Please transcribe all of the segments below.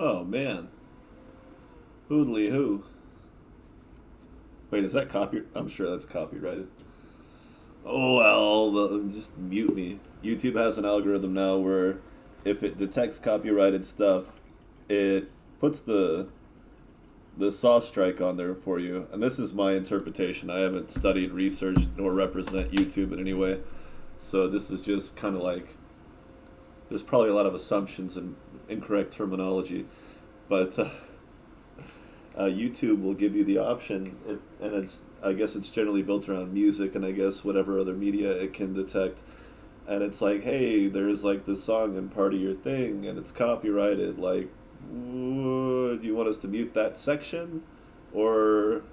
Oh man, hoodly who? Wait, is that copy? I'm sure that's copyrighted. Oh well, just mute me. YouTube has an algorithm now where if it detects copyrighted stuff, it puts the soft strike on there for you. And this is my interpretation. I haven't studied, researched, nor represent YouTube in any way. So this is just kind of like there's probably a lot of assumptions and incorrect terminology, but YouTube will give you the option, and it's I guess it's generally built around music and I guess whatever other media it can detect. And it's like, hey, there's like this song and part of your thing, and it's copyrighted. Like, do you want us to mute that section, or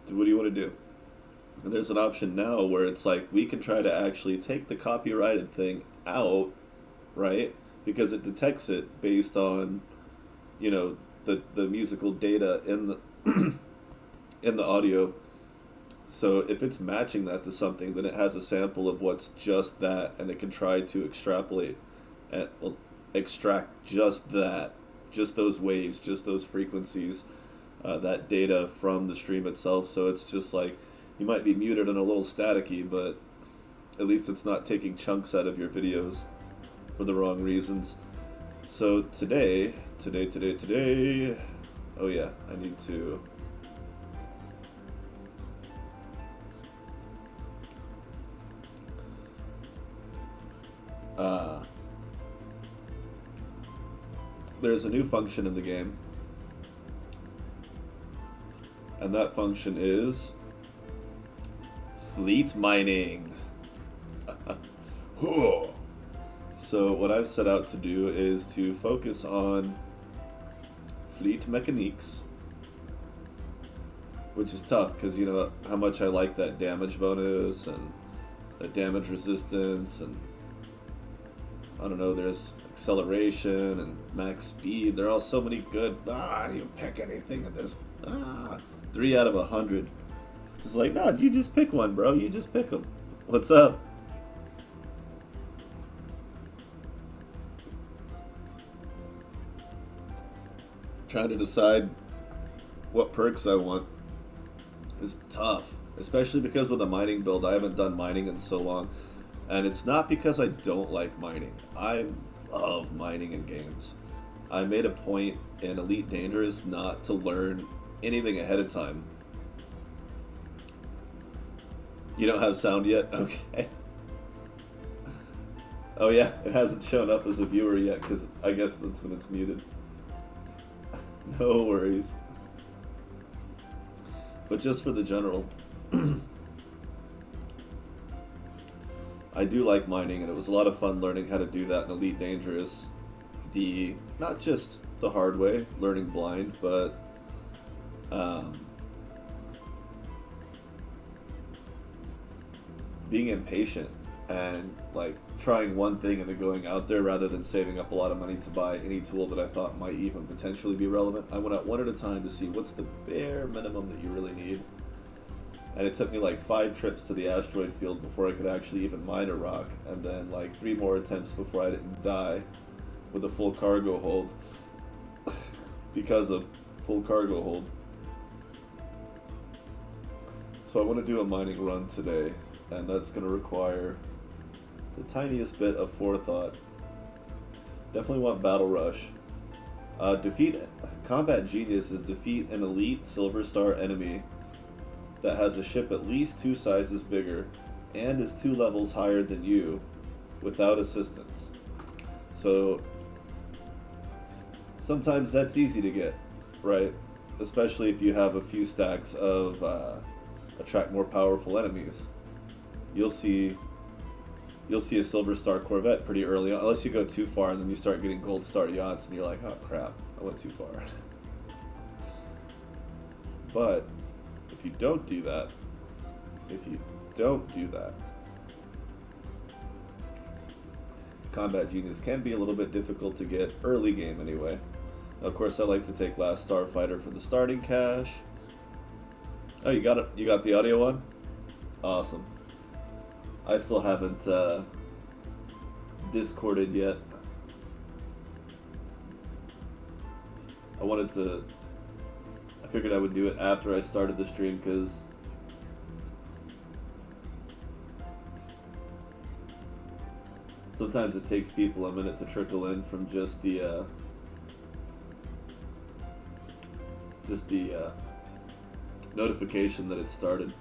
what do you want to do? And there's an option now where it's like we can try to actually take the copyrighted thing out, right? Because it detects it based on, you know, the musical data in the in the audio. So if it's matching that to something, then it has a sample of what's just that, and it can try to extrapolate and well, extract just that, just those waves, just those frequencies, that data from the stream itself. So it's just like you might be muted and a little staticky, but at least it's not taking chunks out of your videos for the wrong reasons. So today, oh yeah, I need to. Uh, there's a new function in the game, and that function is fleet mining. So what I've set out to do is to focus on fleet mechaniques, which is tough because you know how much I like that damage bonus and that damage resistance, and I don't know, there's acceleration and max speed. There are all so many good. You pick anything in this. 3 out of 100. Just like, no, you just pick one, bro. You just pick them. What's up? Trying to decide what perks I want is tough, especially because with a mining build, I haven't done mining in so long. And it's not because I don't like mining. I love mining in games. I made a point in Elite Dangerous not to learn anything ahead of time. You don't have sound yet? Okay. Oh yeah, it hasn't shown up as a viewer yet because I guess that's when it's muted. No worries. But just for the general, I do like mining, and it was a lot of fun learning how to do that in Elite Dangerous. Not just the hard way, learning blind, but being impatient and like trying one thing and then going out there rather than saving up a lot of money to buy any tool that I thought might even potentially be relevant. I went out one at a time to see what's the bare minimum that you really need. And it took me like 5 trips to the asteroid field before I could actually even mine a rock, and then like 3 more attempts before I didn't die with a full cargo hold because of full cargo hold. So I want to do a mining run today, and that's going to require the tiniest bit of forethought. Definitely want Battle Rush. Defeat Combat Genius is defeat an elite Silver Star enemy that has a ship at least 2 sizes bigger and is 2 levels higher than you without assistance. So sometimes that's easy to get, right? Especially if you have a few stacks of attract more powerful enemies. You'll see a Silver Star Corvette pretty early on, unless you go too far and then you start getting Gold Star yachts and you're like, oh crap, I went too far. But if you don't do that, Combat Genius can be a little bit difficult to get early game anyway. Of course, I like to take Last Starfighter for the starting cash. Oh, you got it. You got the audio one? Awesome. I still haven't Discorded yet. I figured I would do it after I started the stream because sometimes it takes people a minute to trickle in from just the notification that it started.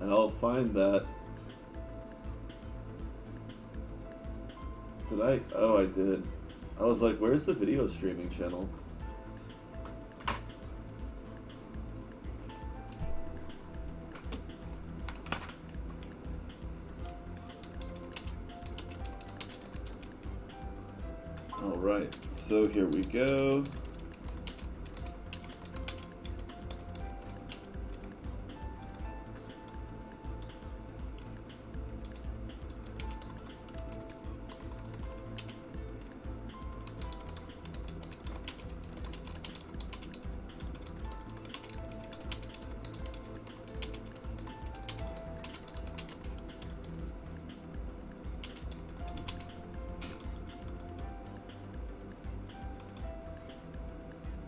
And I'll find that. Did I? Oh, I did. I was like, where's the video streaming channel? Alright, so here we go.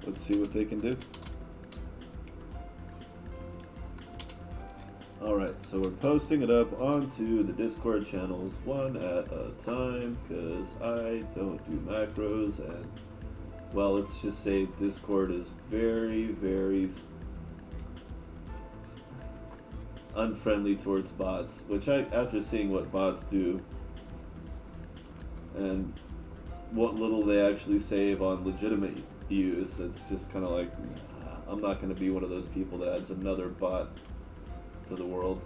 Let's see what they can do. Alright, so we're posting it up onto the Discord channels one at a time, because I don't do macros, and, well, let's just say Discord is very, very unfriendly towards bots, which after seeing what bots do, and what little they actually save on legitimate use, it's just kind of like, I'm not going to be one of those people that adds another bot to the world.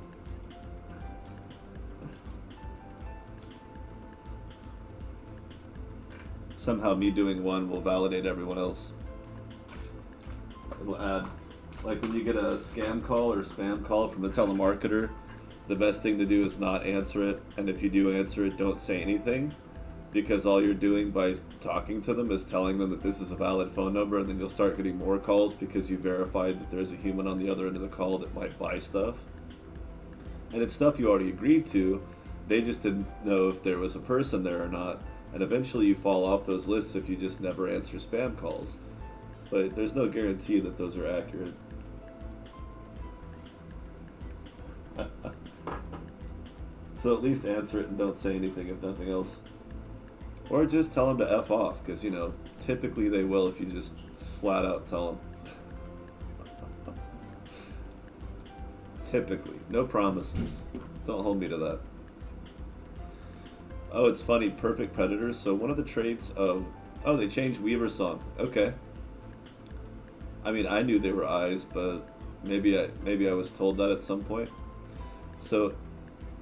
Somehow me doing one will validate everyone else. It will add, like when you get a scam call or spam call from a telemarketer, the best thing to do is not answer it, and if you do answer it, don't say anything. Because all you're doing by talking to them is telling them that this is a valid phone number, and then you'll start getting more calls because you verified that there's a human on the other end of the call that might buy stuff. And it's stuff you already agreed to, they just didn't know if there was a person there or not, and eventually you fall off those lists if you just never answer spam calls. But there's no guarantee that those are accurate. So at least answer it and don't say anything if nothing else. Or just tell them to F off, because, you know, typically they will if you just flat out tell them. Typically. No promises. Don't hold me to that. Oh, it's funny. Perfect Predators. So one of the traits of... Oh, they changed Weaver Song. Okay. I mean, I knew they were eyes, but maybe I was told that at some point. So...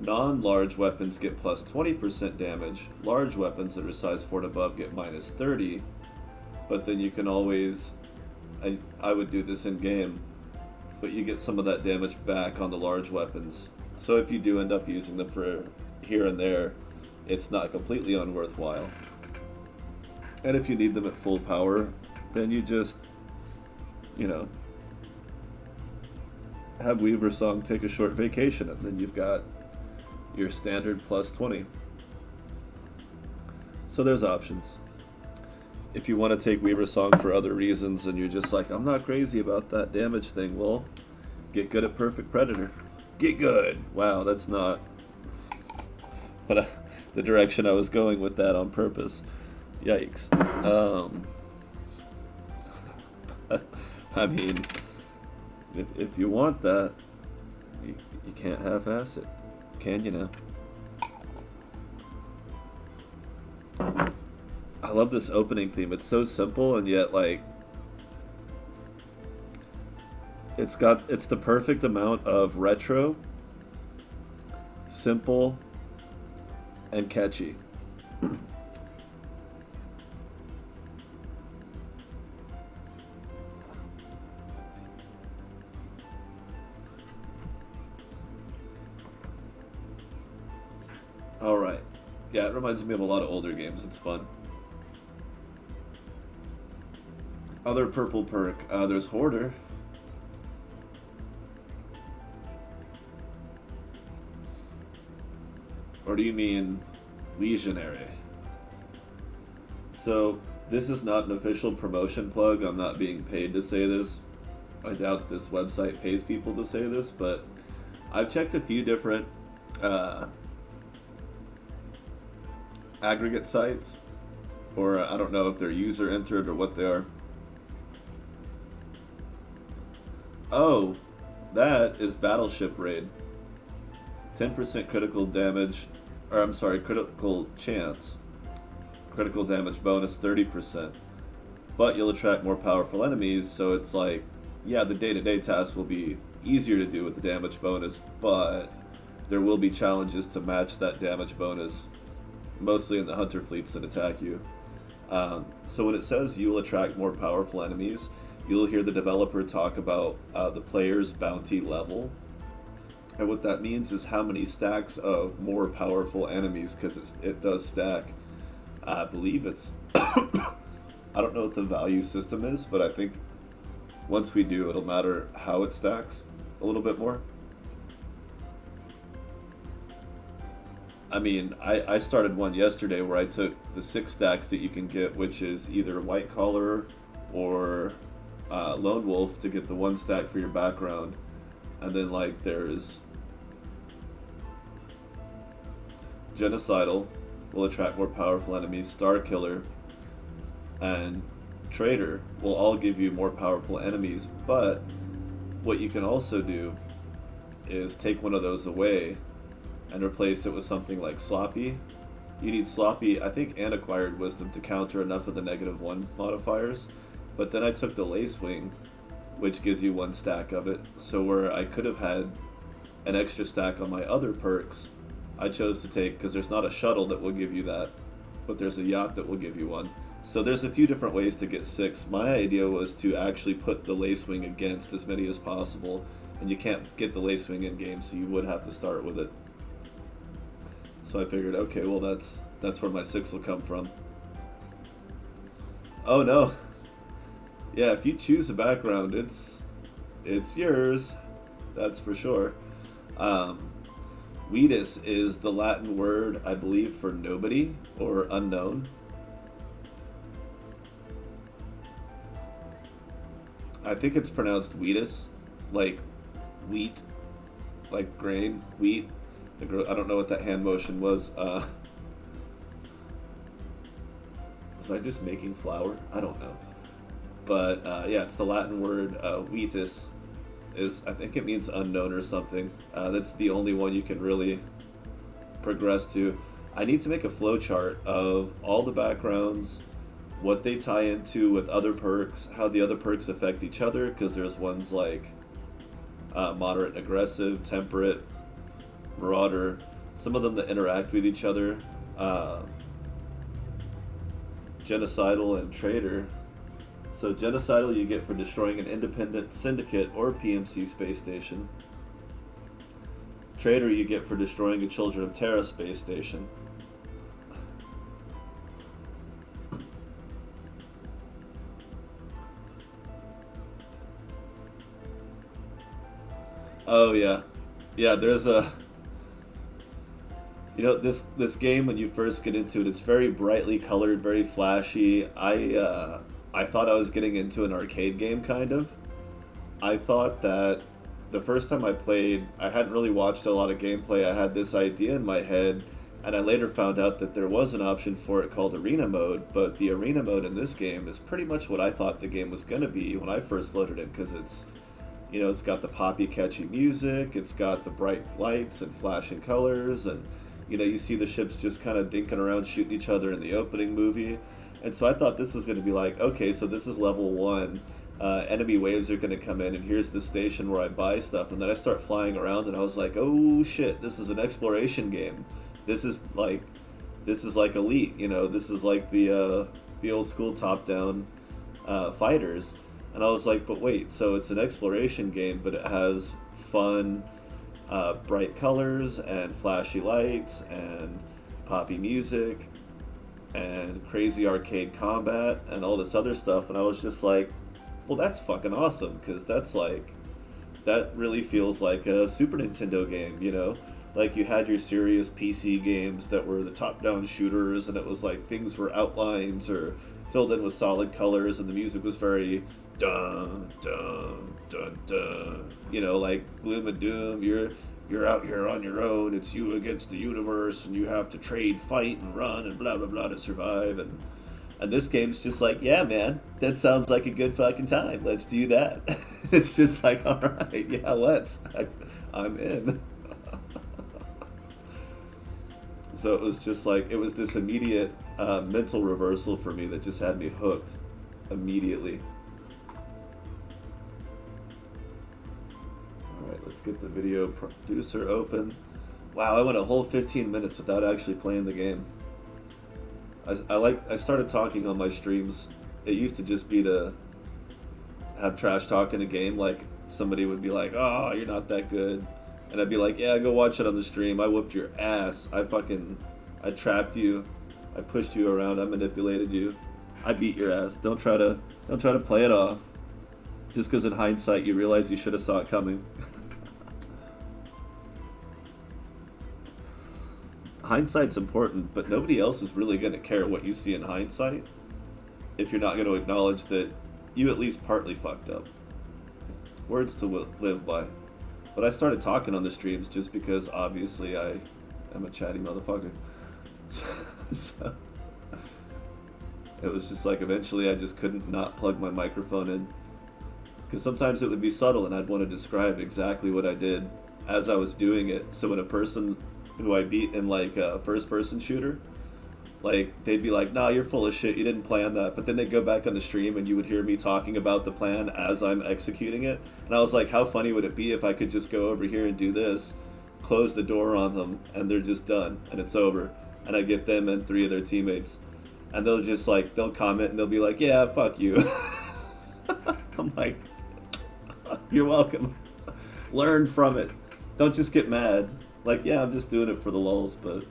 non-large weapons get plus 20% damage. Large weapons that are size 4 and above get minus 30. But then you can always... I would do this in game. But you get some of that damage back on the large weapons. So if you do end up using them for here and there, it's not completely unworthwhile. And if you need them at full power, then you just, you know, have Weaver Song take a short vacation, and then you've got your standard plus 20. So there's options. If you want to take Weaver Song for other reasons and you're just like, I'm not crazy about that damage thing, well, get good at Perfect Predator. Get good! Wow, that's not the direction I was going with that on purpose. Yikes. I mean, if you want that, you can't half-ass it. Can you now? I love this opening theme. It's so simple and yet like it's the perfect amount of retro, simple, and catchy. Alright. Yeah, it reminds me of a lot of older games. It's fun. Other purple perk. There's Hoarder. Or do you mean Legionary? So, This is not an official promotion plug. I'm not being paid to say this. I doubt this website pays people to say this, but I've checked a few different uh, aggregate sites, or I don't know if they're user entered or what they are. Oh, that is Battleship Raid. 10% critical damage, or I'm sorry, critical chance. Critical damage bonus 30%. But you'll attract more powerful enemies, so it's like, yeah, the day-to-day tasks will be easier to do with the damage bonus, but there will be challenges to match that damage bonus, mostly in the hunter fleets that attack you. So when it says you will attract more powerful enemies, you'll hear the developer talk about the player's bounty level. And what that means is how many stacks of more powerful enemies, because it does stack. I believe it's... I don't know what the value system is, but I think once we do, it'll matter how it stacks a little bit more. I mean, I started one yesterday where I took the 6 stacks that you can get, which is either White Collar or Lone Wolf, to get the 1 stack for your background. And then, like, there's Genocidal will attract more powerful enemies, Star Killer, and Traitor will all give you more powerful enemies. But what you can also do is take one of those away and replace it with something like Sloppy. You need Sloppy, I think, and Acquired Wisdom to counter enough of the -1 modifiers. But then I took the Lace Wing, which gives you 1 stack of it. So where I could have had an extra stack on my other perks, I chose to take, because there's not a shuttle that will give you that, but there's a yacht that will give you 1. So there's a few different ways to get 6. My idea was to actually put the Lace Wing against as many as possible, and you can't get the Lace Wing in game, so you would have to start with it. So I figured, okay, well that's where my 6 will come from. Oh no. Yeah, if you choose a background, it's yours. That's for sure. Vetus is the Latin word, I believe, for nobody or unknown. I think it's pronounced Vetus, like wheat, like grain, wheat. I don't know what that hand motion was. Was I just making flour? I don't know. But yeah, it's the Latin word Vetus. I think it means unknown or something. That's the only one you can really progress to. I need to make a flowchart of all the backgrounds, what they tie into with other perks, how the other perks affect each other, because there's ones like moderate and aggressive, temperate, marauder, some of them that interact with each other, genocidal and traitor. So genocidal you get for destroying an independent syndicate or PMC space station. Traitor you get for destroying a Children of Terra space station. Oh yeah. Yeah, there's a... You know, this game, when you first get into it, it's very brightly colored, very flashy. I thought I was getting into an arcade game, kind of. I thought that the first time I played, I hadn't really watched a lot of gameplay. I had this idea in my head, and I later found out that there was an option for it called Arena Mode, but the Arena Mode in this game is pretty much what I thought the game was going to be when I first loaded it, because it's, you know, it's got the poppy, catchy music, it's got the bright lights and flashing colors, and, you know, you see the ships just kind of dinking around shooting each other in the opening movie. And so I thought this was going to be like, okay, so this is level 1. Enemy waves are going to come in, and here's the station where I buy stuff. And then I start flying around, and I was like, oh shit, this is an exploration game. This is like Elite, you know. This is like the old school top-down fighters. And I was like, but wait, so it's an exploration game, but it has fun, bright colors and flashy lights and poppy music and crazy arcade combat and all this other stuff. And I was just like, well, that's fucking awesome, because that really feels like a Super Nintendo game, you know? Like, you had your serious PC games that were the top-down shooters, and it was like things were outlines or filled in with solid colors, and the music was very dun dun dun dun. You know, like gloom and doom. You're out here on your own. It's you against the universe, and you have to trade, fight, and run, and blah blah blah to survive. And this game's just like, yeah, man, that sounds like a good fucking time. Let's do that. It's just like, all right, yeah, let's. I'm in. So it was just like, it was this immediate mental reversal for me that just had me hooked immediately. Alright, let's get the video producer open. Wow, I went a whole 15 minutes without actually playing the game. I started talking on my streams. It used to just be to have trash talk in a game, like somebody would be like, oh, you're not that good. And I'd be like, yeah, go watch it on the stream. I whooped your ass. I trapped you. I pushed you around. I manipulated you. I beat your ass. Don't try to play it off. Just because in hindsight you realize you should have saw it coming. Hindsight's important, but nobody else is really going to care what you see in hindsight if you're not going to acknowledge that you at least partly fucked up. Words to live by. But I started talking on the streams just because obviously I am a chatty motherfucker. So it was just like eventually I just couldn't not plug my microphone in. Because sometimes it would be subtle and I'd want to describe exactly what I did as I was doing it. So when a person who I beat in like a first person shooter, like they'd be like, nah, you're full of shit, you didn't plan that. But then they'd go back on the stream and you would hear me talking about the plan as I'm executing it. And I was like, how funny would it be if I could just go over here and do this, close the door on them, and they're just done and it's over. And I get them and 3 of their teammates. And they'll just like, they'll comment and they'll be like, yeah, fuck you. I'm like, you're welcome. Learn from it. Don't just get mad. Like, yeah, I'm just doing it for the lulz, but,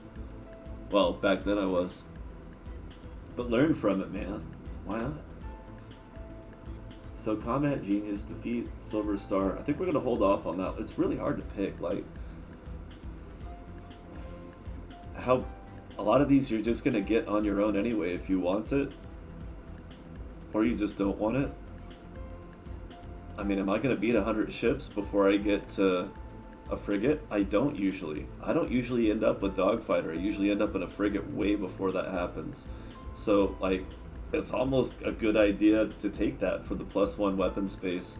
well, back then I was. But learn from it, man. Why not? So, Combat Genius, defeat Silver Star. I think we're going to hold off on that. It's really hard to pick, like, how a lot of these you're just going to get on your own anyway if you want it, or you just don't want it. I mean, am I going to beat 100 ships before I get to a frigate? I don't usually end up with Dogfighter. I usually end up in a frigate way before that happens. So, like, it's almost a good idea to take that for the +1 weapon space.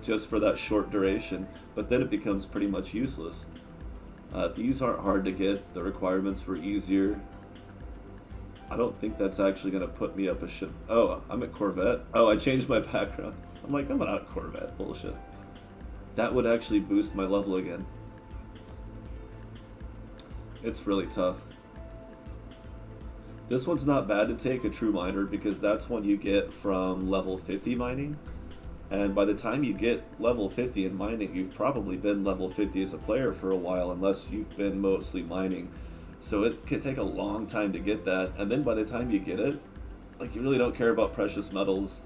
Just for that short duration. But then it becomes pretty much useless. These aren't hard to get. The requirements were easier. I don't think that's actually going to put me up a ship. Oh, I'm at Corvette. Oh, I changed my background. I'm like, I'm not at Corvette. Bullshit. That would actually boost my level again. It's really tough. This one's not bad to take, a true miner, because that's one you get from level 50 mining. And by the time you get level 50 in mining, you've probably been level 50 as a player for a while, unless you've been mostly mining. So it could take a long time to get that, and then by the time you get it, like, you really don't care about precious metals.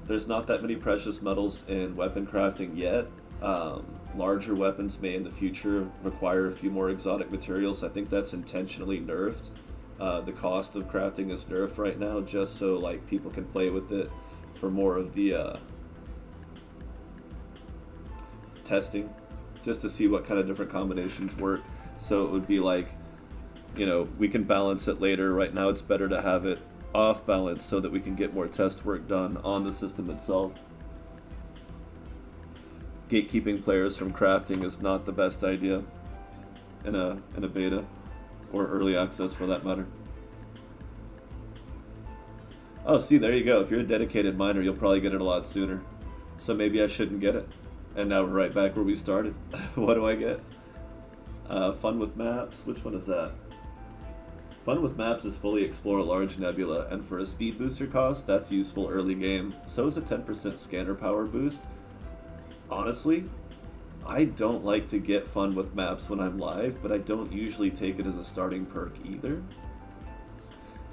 There's not that many precious metals in weapon crafting yet. Larger weapons may in the future require a few more exotic materials. I think that's intentionally nerfed. The cost of crafting is nerfed right now just so like people can play with it for more of the testing, just to see what kind of different combinations work. So it would be like, you know, we can balance it later. Right now it's better to have it off balance so that we can get more test work done on the system itself. Gatekeeping players from crafting is not the best idea in a beta or early access for that matter. Oh, see, there you go. If you're a dedicated miner, you'll probably get it a lot sooner. So maybe I shouldn't get it. And now we're right back where we started. What do I get? Fun with maps. Which one is that? Fun with maps is fully explore a large nebula, and for a speed booster cost, that's useful early game. So is a 10% scanner power boost. Honestly, I don't like to get fun with maps when I'm live, but I don't usually take it as a starting perk either.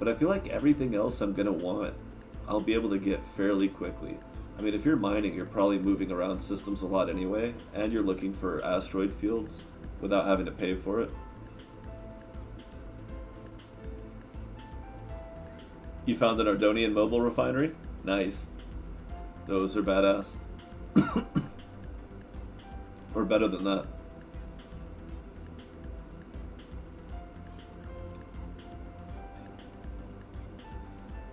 But I feel like everything else I'm gonna want, I'll be able to get fairly quickly. I mean, if you're mining, you're probably moving around systems a lot anyway, and you're looking for asteroid fields without having to pay for it. You found an Ardonian mobile refinery? Nice. Those are badass. Or better than that.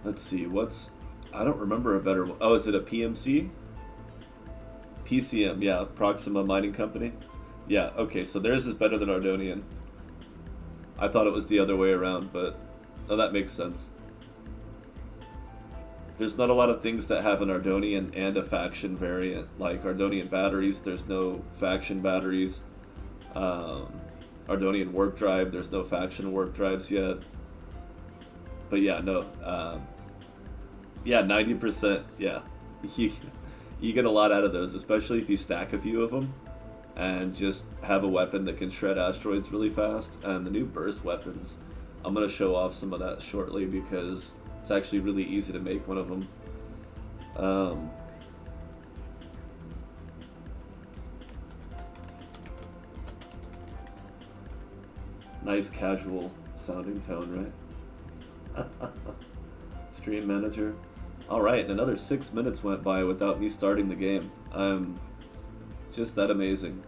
Let's see, what's... I don't remember a better one. Oh, is it a PMC? PCM, yeah, Proxima Mining Company. Yeah, okay, so theirs is better than Ardonian. I thought it was the other way around, but... Oh, that makes sense. There's not a lot of things that have an Ardonian and a faction variant. Like Ardonian batteries, there's no faction batteries. Ardonian warp drive, there's no faction warp drives yet. But yeah, no. Yeah, 90%, yeah. You get a lot out of those, especially if you stack a few of them and just have a weapon that can shred asteroids really fast. And the new burst weapons, I'm going to show off some of that shortly because it's actually really easy to make one of them. Nice casual sounding tone, right? Stream manager. Alright, and another 6 minutes went by without me starting the game. I'm just that amazing.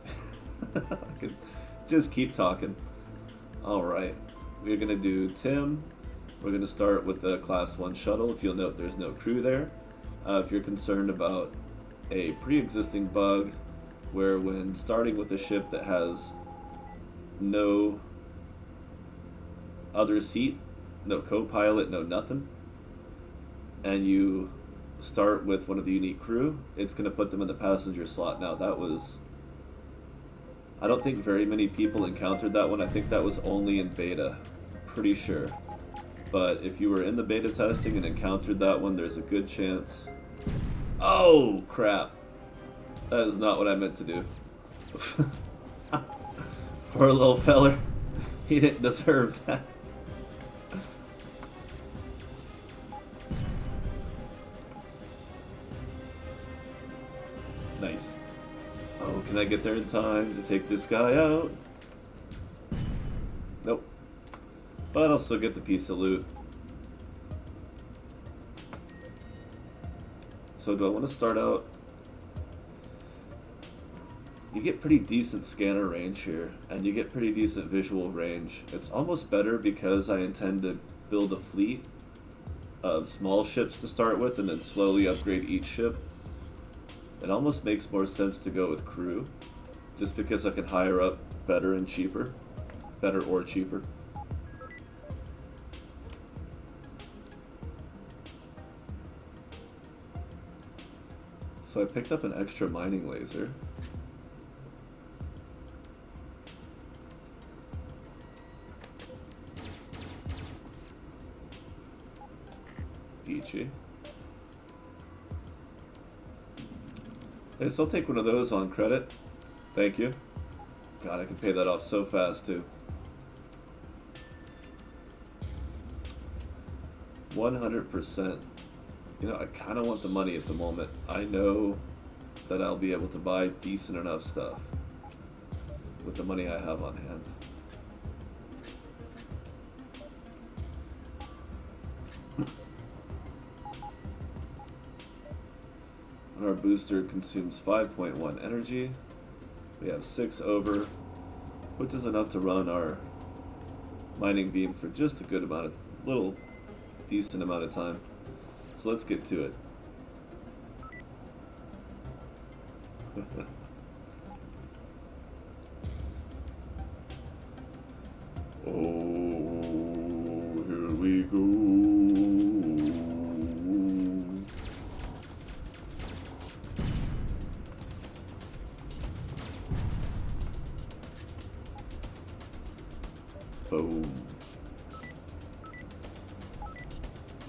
I could just keep talking. Alright, we're going to do Tim. We're going to start with the Class 1 shuttle. If you'll note, there's no crew there. If you're concerned about a pre-existing bug where when starting with a ship that has no other seat, no co-pilot, no nothing, and you start with one of the unique crew, it's going to put them in the passenger slot. Now that was... I don't think very many people encountered that one. I think that was only in beta. Pretty sure. But if you were in the beta testing and encountered that one, there's a good chance... Oh, crap. That is not what I meant to do. Poor little feller. He didn't deserve that. Nice. Oh, can I get there in time to take this guy out? Nope. But I'll still get the piece of loot. So do I want to start out... You get pretty decent scanner range here, and you get pretty decent visual range. It's almost better because I intend to build a fleet of small ships to start with and then slowly upgrade each ship. It almost makes more sense to go with crew, just because I can hire up better and cheaper. Better or cheaper. So I picked up an extra mining laser. Vici. Yes, I'll take one of those on credit. Thank you. God, I can pay that off so fast, too. 100%. You know, I kind of want the money at the moment. I know that I'll be able to buy decent enough stuff with the money I have on hand. And our booster consumes 5.1 energy. We have 6 over, which is enough to run our mining beam for just a good amount of, little decent amount of time. So let's get to it. Oh, here we go. Boom.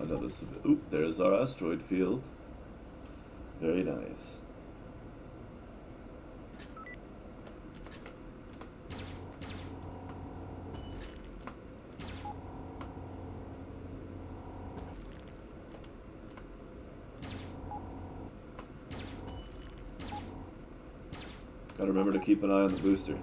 Another... Oop, there's our asteroid field. Very nice. Gotta remember to keep an eye on the booster.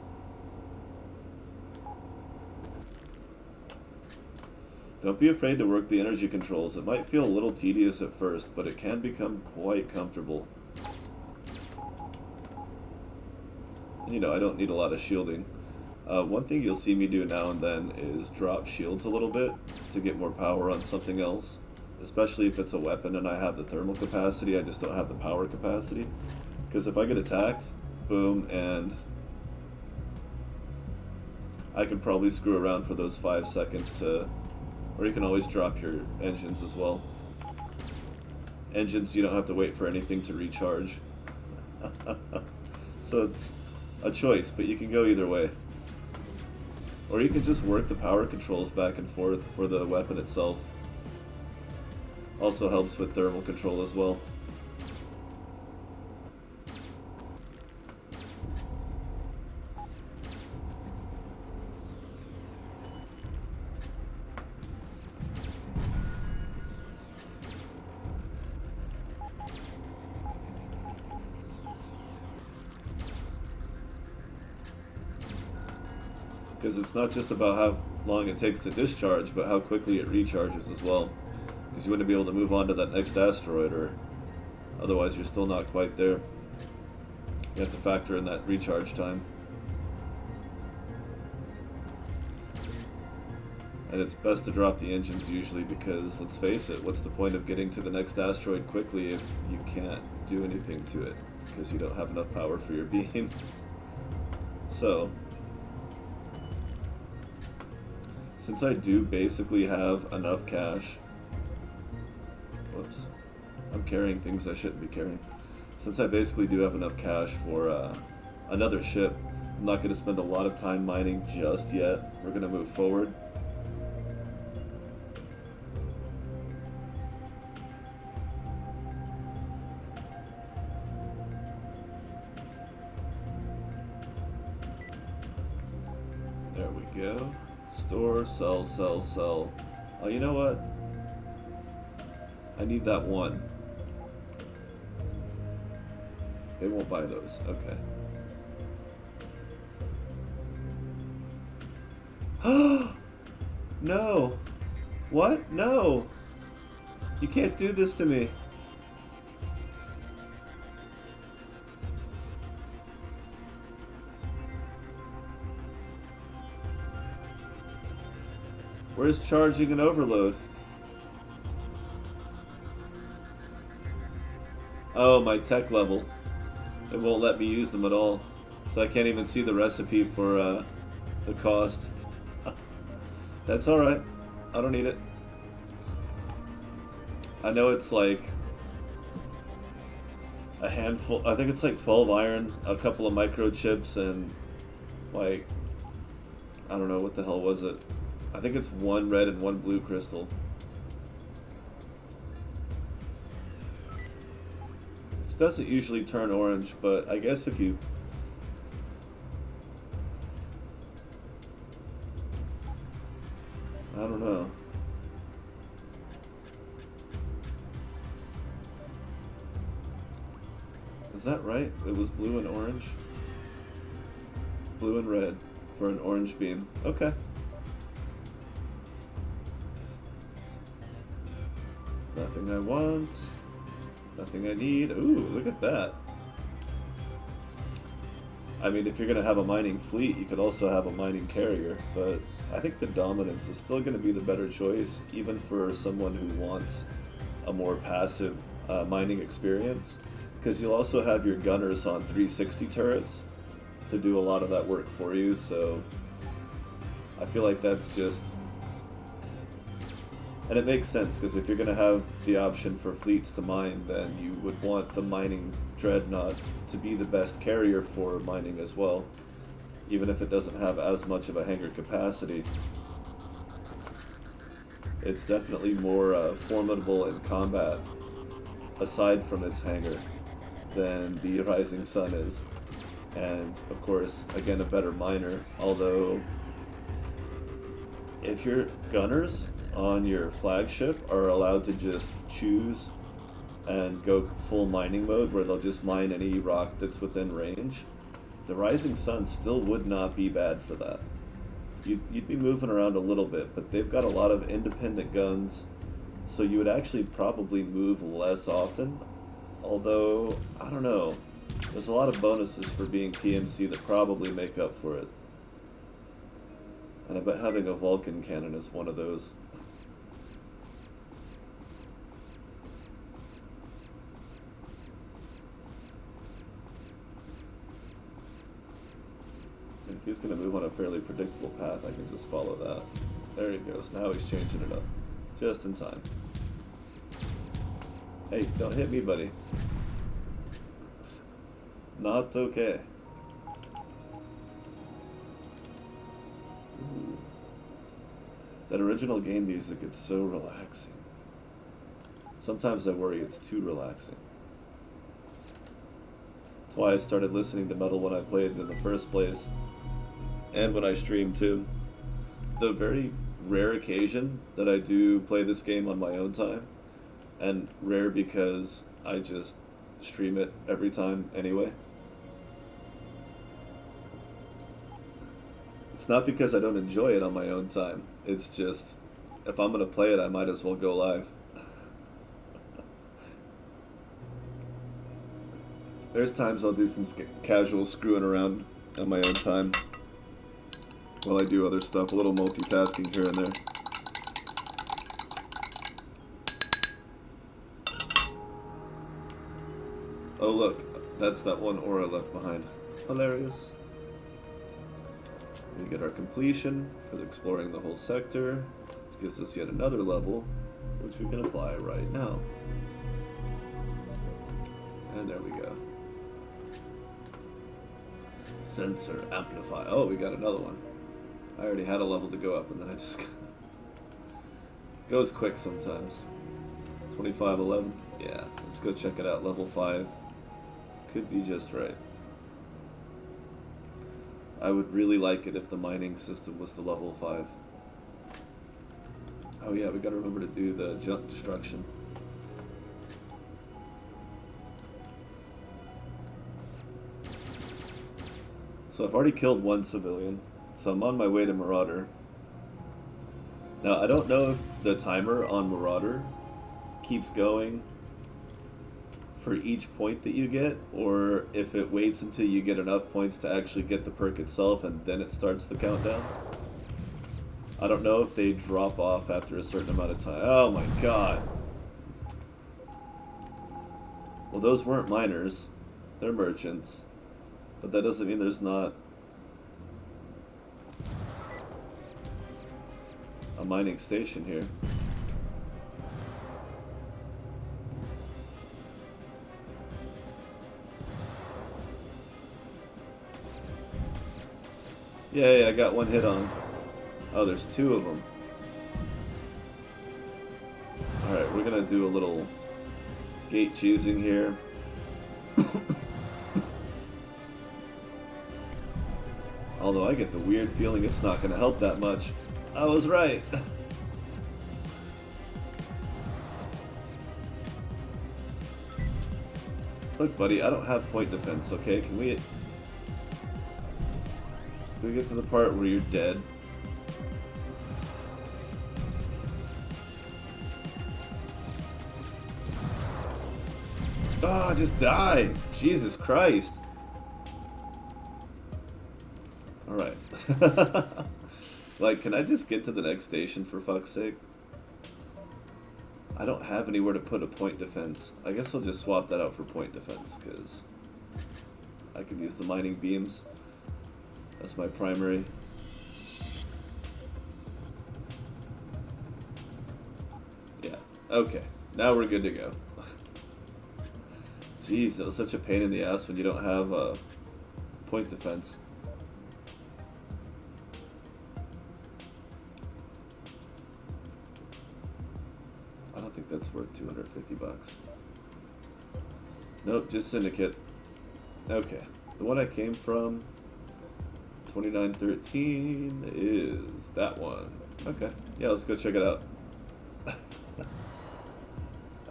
Don't be afraid to work the energy controls. It might feel a little tedious at first, but it can become quite comfortable. You know, I don't need a lot of shielding. One thing you'll see me do now and then is drop shields a little bit to get more power on something else. Especially if it's a weapon and I have the thermal capacity, I just don't have the power capacity. Because if I get attacked, boom, and I could probably screw around for those 5 seconds to... Or you can always drop your engines as well. Engines, you don't have to wait for anything to recharge. So it's a choice, but you can go either way. Or you can just work the power controls back and forth for the weapon itself. Also helps with thermal control as well. Because it's not just about how long it takes to discharge, but how quickly it recharges as well. Because you wouldn't be able to move on to that next asteroid, or otherwise you're still not quite there. You have to factor in that recharge time. And it's best to drop the engines usually because, let's face it, what's the point of getting to the next asteroid quickly if you can't do anything to it? Because you don't have enough power for your beam. So... since I do basically have enough cash... Whoops. I'm carrying things I shouldn't be carrying. Since I basically do have enough cash for another ship, I'm not going to spend a lot of time mining just yet. We're going to move forward. There we go. Store, sell, sell, sell. Oh, you know what? I need that one. They won't buy those. Okay. No! What? No! You can't do this to me. Where's charging an overload? Oh, my tech level. It won't let me use them at all. So I can't even see the recipe for the cost. That's alright. I don't need it. I know it's like a handful. I think it's like 12 iron, a couple of microchips, and like, I don't know, what the hell was it? I think it's 1 red and 1 blue crystal. This doesn't usually turn orange, but I guess if you... I don't know. Is that right? It was blue and orange? Blue and red for an orange beam. Okay. Nothing I want. Nothing I need. Ooh, look at that. I mean, if you're going to have a mining fleet, you could also have a mining carrier, but I think the Dominance is still going to be the better choice, even for someone who wants a more passive mining experience, because you'll also have your gunners on 360 turrets to do a lot of that work for you, so I feel like that's just... And it makes sense, because if you're going to have the option for fleets to mine, then you would want the mining dreadnought to be the best carrier for mining as well, even if it doesn't have as much of a hangar capacity. It's definitely more formidable in combat, aside from its hangar, than the Rising Sun is. And, of course, again, a better miner, although if your gunners on your flagship are allowed to just choose and go full mining mode where they'll just mine any rock that's within range, the Rising Sun still would not be bad for that. you'd be moving around a little bit, but they've got a lot of independent guns, so you would actually probably move less often. Although, I don't know. There's a lot of bonuses for being PMC that probably make up for it. And I bet having a Vulcan cannon is one of those. If he's going to move on a fairly predictable path, I can just follow that. There he goes. Now he's changing it up. Just in time. Hey, don't hit me, buddy. Not okay. Ooh. That original game music, it's so relaxing. Sometimes I worry it's too relaxing. That's why I started listening to metal when I played in the first place. And when I stream too. The very rare occasion that I do play this game on my own time, and rare because I just stream it every time anyway. It's not because I don't enjoy it on my own time. It's just, if I'm going to play it, I might as well go live. There's times I'll do some casual screwing around on my own time while I do other stuff, a little multitasking here and there. Oh look, that's that one aura left behind. Hilarious. We get our completion for exploring the whole sector. This gives us yet another level, which we can apply right now. And there we go. Sensor amplify. Oh, we got another one. I already had a level to go up, and then I just goes quick sometimes. 2511. Yeah, let's go check it out. Level 5 could be just right. I would really like it if the mining system was the level 5. Oh yeah, we gotta remember to do the junk destruction. So I've already killed one civilian, so I'm on my way to Marauder. Now, I don't know if the timer on Marauder keeps going for each point that you get, or if it waits until you get enough points to actually get the perk itself and then it starts the countdown. I don't know if they drop off after a certain amount of time. Oh my god. Well, those weren't miners. They're merchants. But that doesn't mean there's not a mining station here. Yeah, I got one hit on. Oh, there's two of them. Alright, we're gonna do a little gate cheesing here. Although I get the weird feeling it's not gonna help that much. I was right. Look, buddy, I don't have point defense, okay? Can we get to the part where you're dead? Ah, just die! Jesus Christ! Alright. Like, can I just get to the next station for fuck's sake? I don't have anywhere to put a point defense. I guess I'll just swap that out for point defense, because I can use the mining beams. That's my primary. Yeah, okay. Now we're good to go. Jeez, that was such a pain in the ass when you don't have a point defense. I don't think that's worth 250 bucks. Nope, just Syndicate. Okay, the one I came from, 2913, is that one. Okay, yeah, let's go check it out.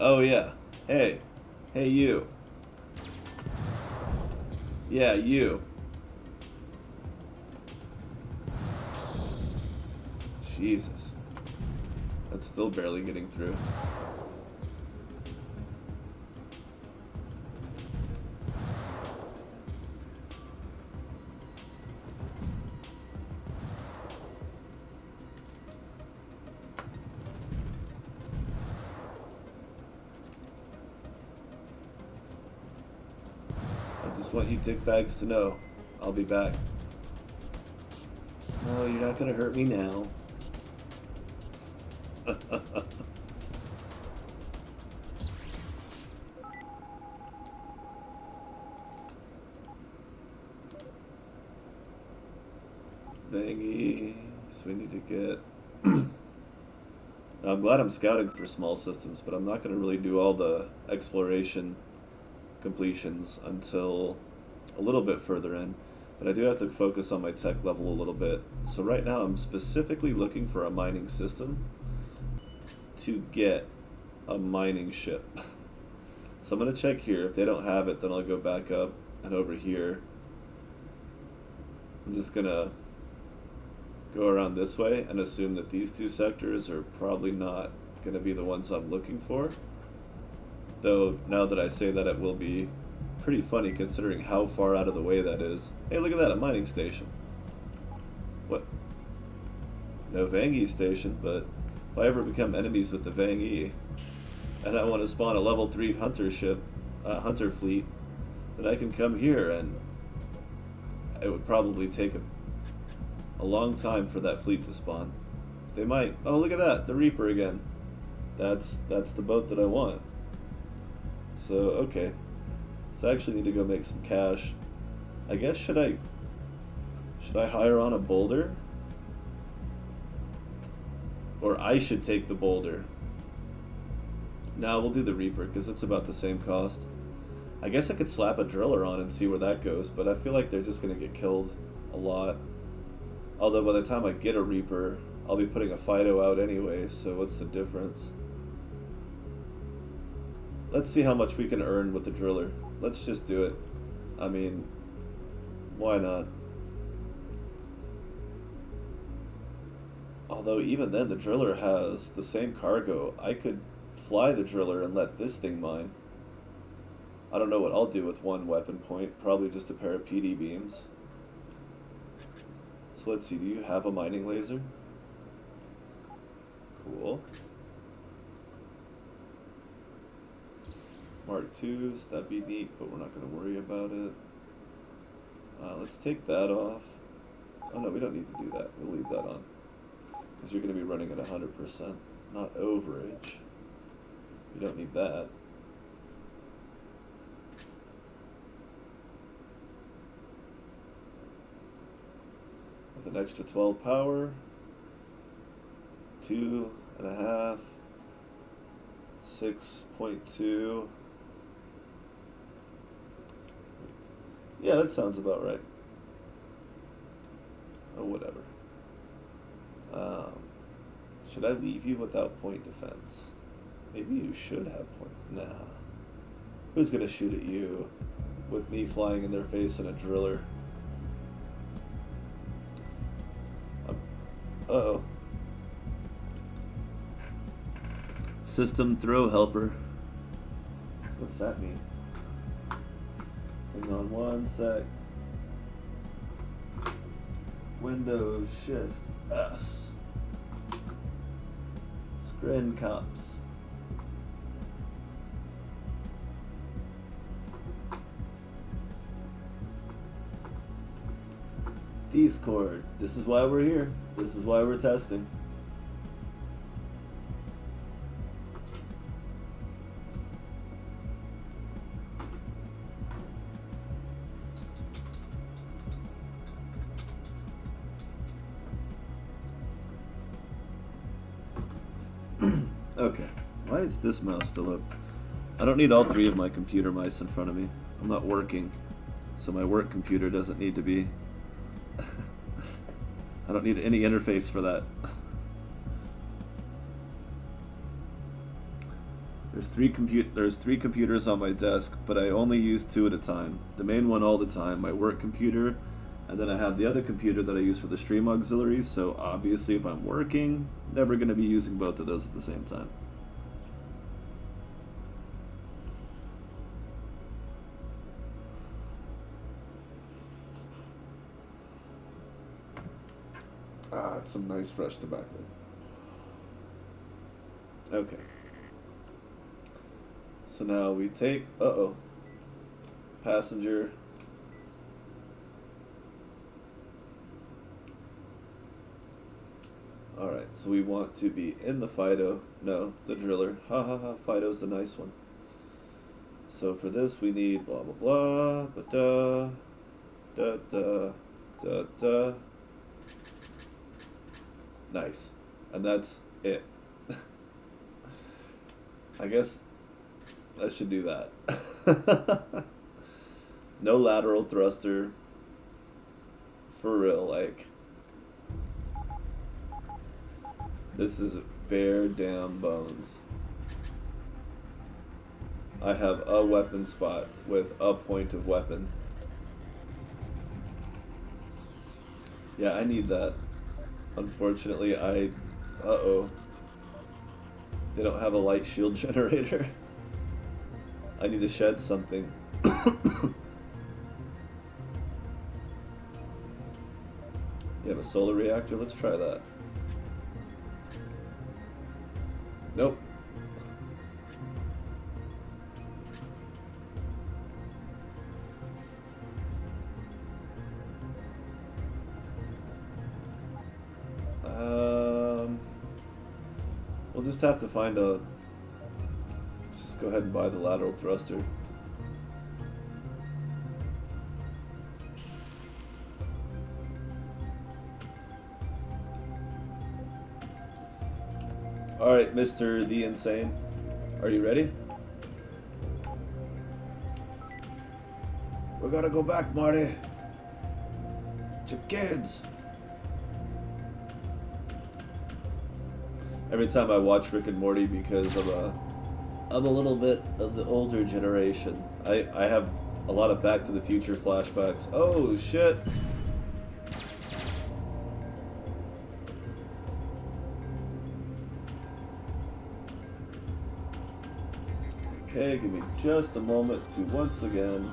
Oh yeah, hey you. Yeah, you. Jesus. That's still barely getting through. I just want you dickbags to know I'll be back. No, you're not gonna hurt me now. Vangy, so we need to get... I'm glad I'm scouting for small systems, but I'm not going to really do all the exploration completions until a little bit further in. But I do have to focus on my tech level a little bit. So right now I'm specifically looking for a mining system to get a mining ship. So I'm going to check here. If they don't have it, then I'll go back up and over here. I'm just going to go around this way and assume that these two sectors are probably not going to be the ones I'm looking for. Though, now that I say that, it will be pretty funny considering how far out of the way that is. Hey, look at that, a mining station. What? No Vangi station, but if I ever become enemies with the Vangi, and I want to spawn a level 3 hunter ship, hunter fleet, then I can come here, and it would probably take a long time for that fleet to spawn. They might. Oh, look at that, the Reaper again. That's the boat that I want. So, okay. So I actually need to go make some cash. I guess should I hire on a boulder? Or I should take the boulder. Nah, we'll do the Reaper because it's about the same cost. I guess I could slap a driller on and see where that goes, but I feel like they're just gonna get killed a lot. Although by the time I get a Reaper, I'll be putting a Fido out anyway, so what's the difference? Let's see how much we can earn with the driller. Let's just do it. I mean, why not? Although even then, the driller has the same cargo. I could fly the driller and let this thing mine. I don't know what I'll do with one weapon point. Probably just a pair of PD beams. So let's see, do you have a mining laser? Cool. Mark 2s, that'd be neat, but we're not going to worry about it. Let's take that off. Oh no, we don't need to do that. We'll leave that on. Because you're going to be running at 100%, not overage. You don't need that. With an extra 12 power, 2.5, 6.2. Yeah, that sounds about right. Oh, whatever. Should I leave you without point defense? Maybe you should have point. Nah. Who's gonna shoot at you with me flying in their face in a driller? Uh-oh. System throw helper. What's that mean? Hang on one sec. Windows Shift S. Screen cops. Discord. This is why we're here. This is why we're testing. Okay, why is this mouse still up? I don't need all three of my computer mice in front of me. I'm not working, so my work computer doesn't need to be... I don't need any interface for that. There's three computers on my desk, but I only use 2 at a time. The main one all the time, my work computer, And then I have the other computer that I use for the stream auxiliaries, so obviously if I'm working, never going to be using both of those at the same time. Ah, it's some nice fresh tobacco. Okay. So now we take, passenger. Alright, so we want to be in the Fido. No, the driller. Ha ha ha, Fido's the nice one. So for this we need blah blah blah, but da da da da da. Nice. And that's it. I guess I should do that. No lateral thruster. For real, like. This is bare damn bones. I have a weapon spot with a point of weapon. Yeah, I need that. Unfortunately, uh-oh. They don't have a light shield generator. I need to shed something. You have a solar reactor? Let's try that. Nope. We'll just have to find a... Let's just go ahead and buy the lateral thruster. Alright, Mr. The Insane. Are you ready? We gotta go back, Marty. It's your kids. Every time I watch Rick and Morty, because I'm a little bit of the older generation, I have a lot of Back to the Future flashbacks. Oh, shit. Okay, give me just a moment to once again.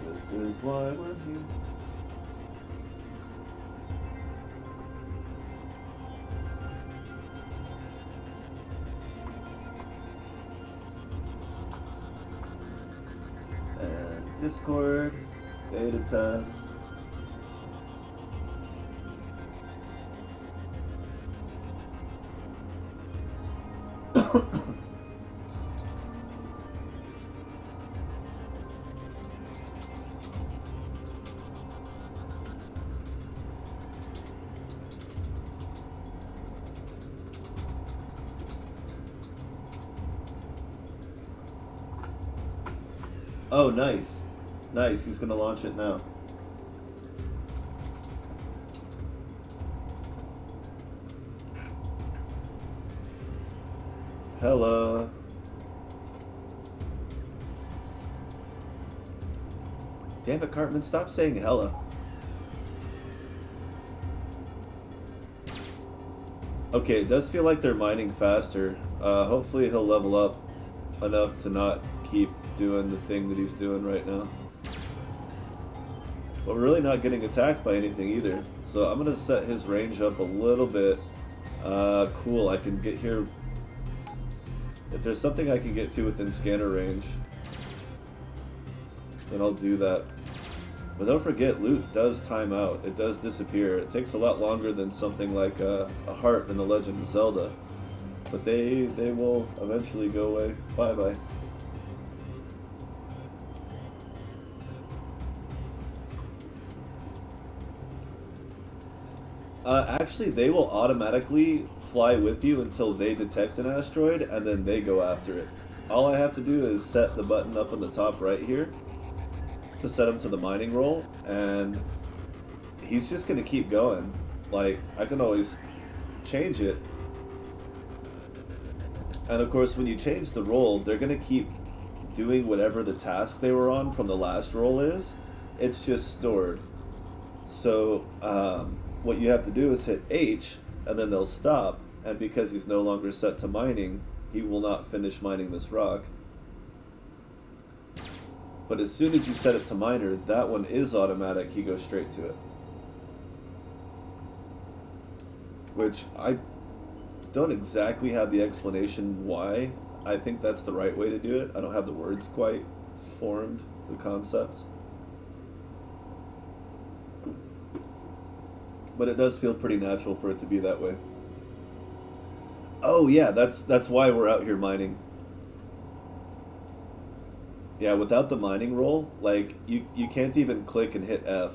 This is why we're here. And Discord, beta test. Oh, nice. Nice, he's gonna launch it now. Hella. Damn it, Cartman, stop saying hella. Okay, it does feel like they're mining faster. Hopefully he'll level up enough to not keep doing the thing that he's doing right now. But we're really not getting attacked by anything either. So I'm gonna set his range up a little bit. Cool, I can get here. If there's something I can get to within scanner range, then I'll do that. But don't forget, loot does time out. It does disappear. It takes a lot longer than something like a heart in The Legend of Zelda. But they will eventually go away. Bye-bye. Actually, they will automatically fly with you until they detect an asteroid, and then they go after it. All I have to do is set the button up on the top right here to set him to the mining roll, and he's just going to keep going. Like, I can always change it. And of course, when you change the roll, they're going to keep doing whatever the task they were on from the last roll is. It's just stored. So what you have to do is hit H, and then they'll stop. And because he's no longer set to mining, he will not finish mining this rock. But as soon as you set it to miner, that one is automatic. He goes straight to it. Which I don't exactly have the explanation why. I think that's the right way to do it. I don't have the words quite formed, the concepts. But it does feel pretty natural for it to be that way. Oh yeah, that's why we're out here mining. Yeah, without the mining roll, like you can't even click and hit F.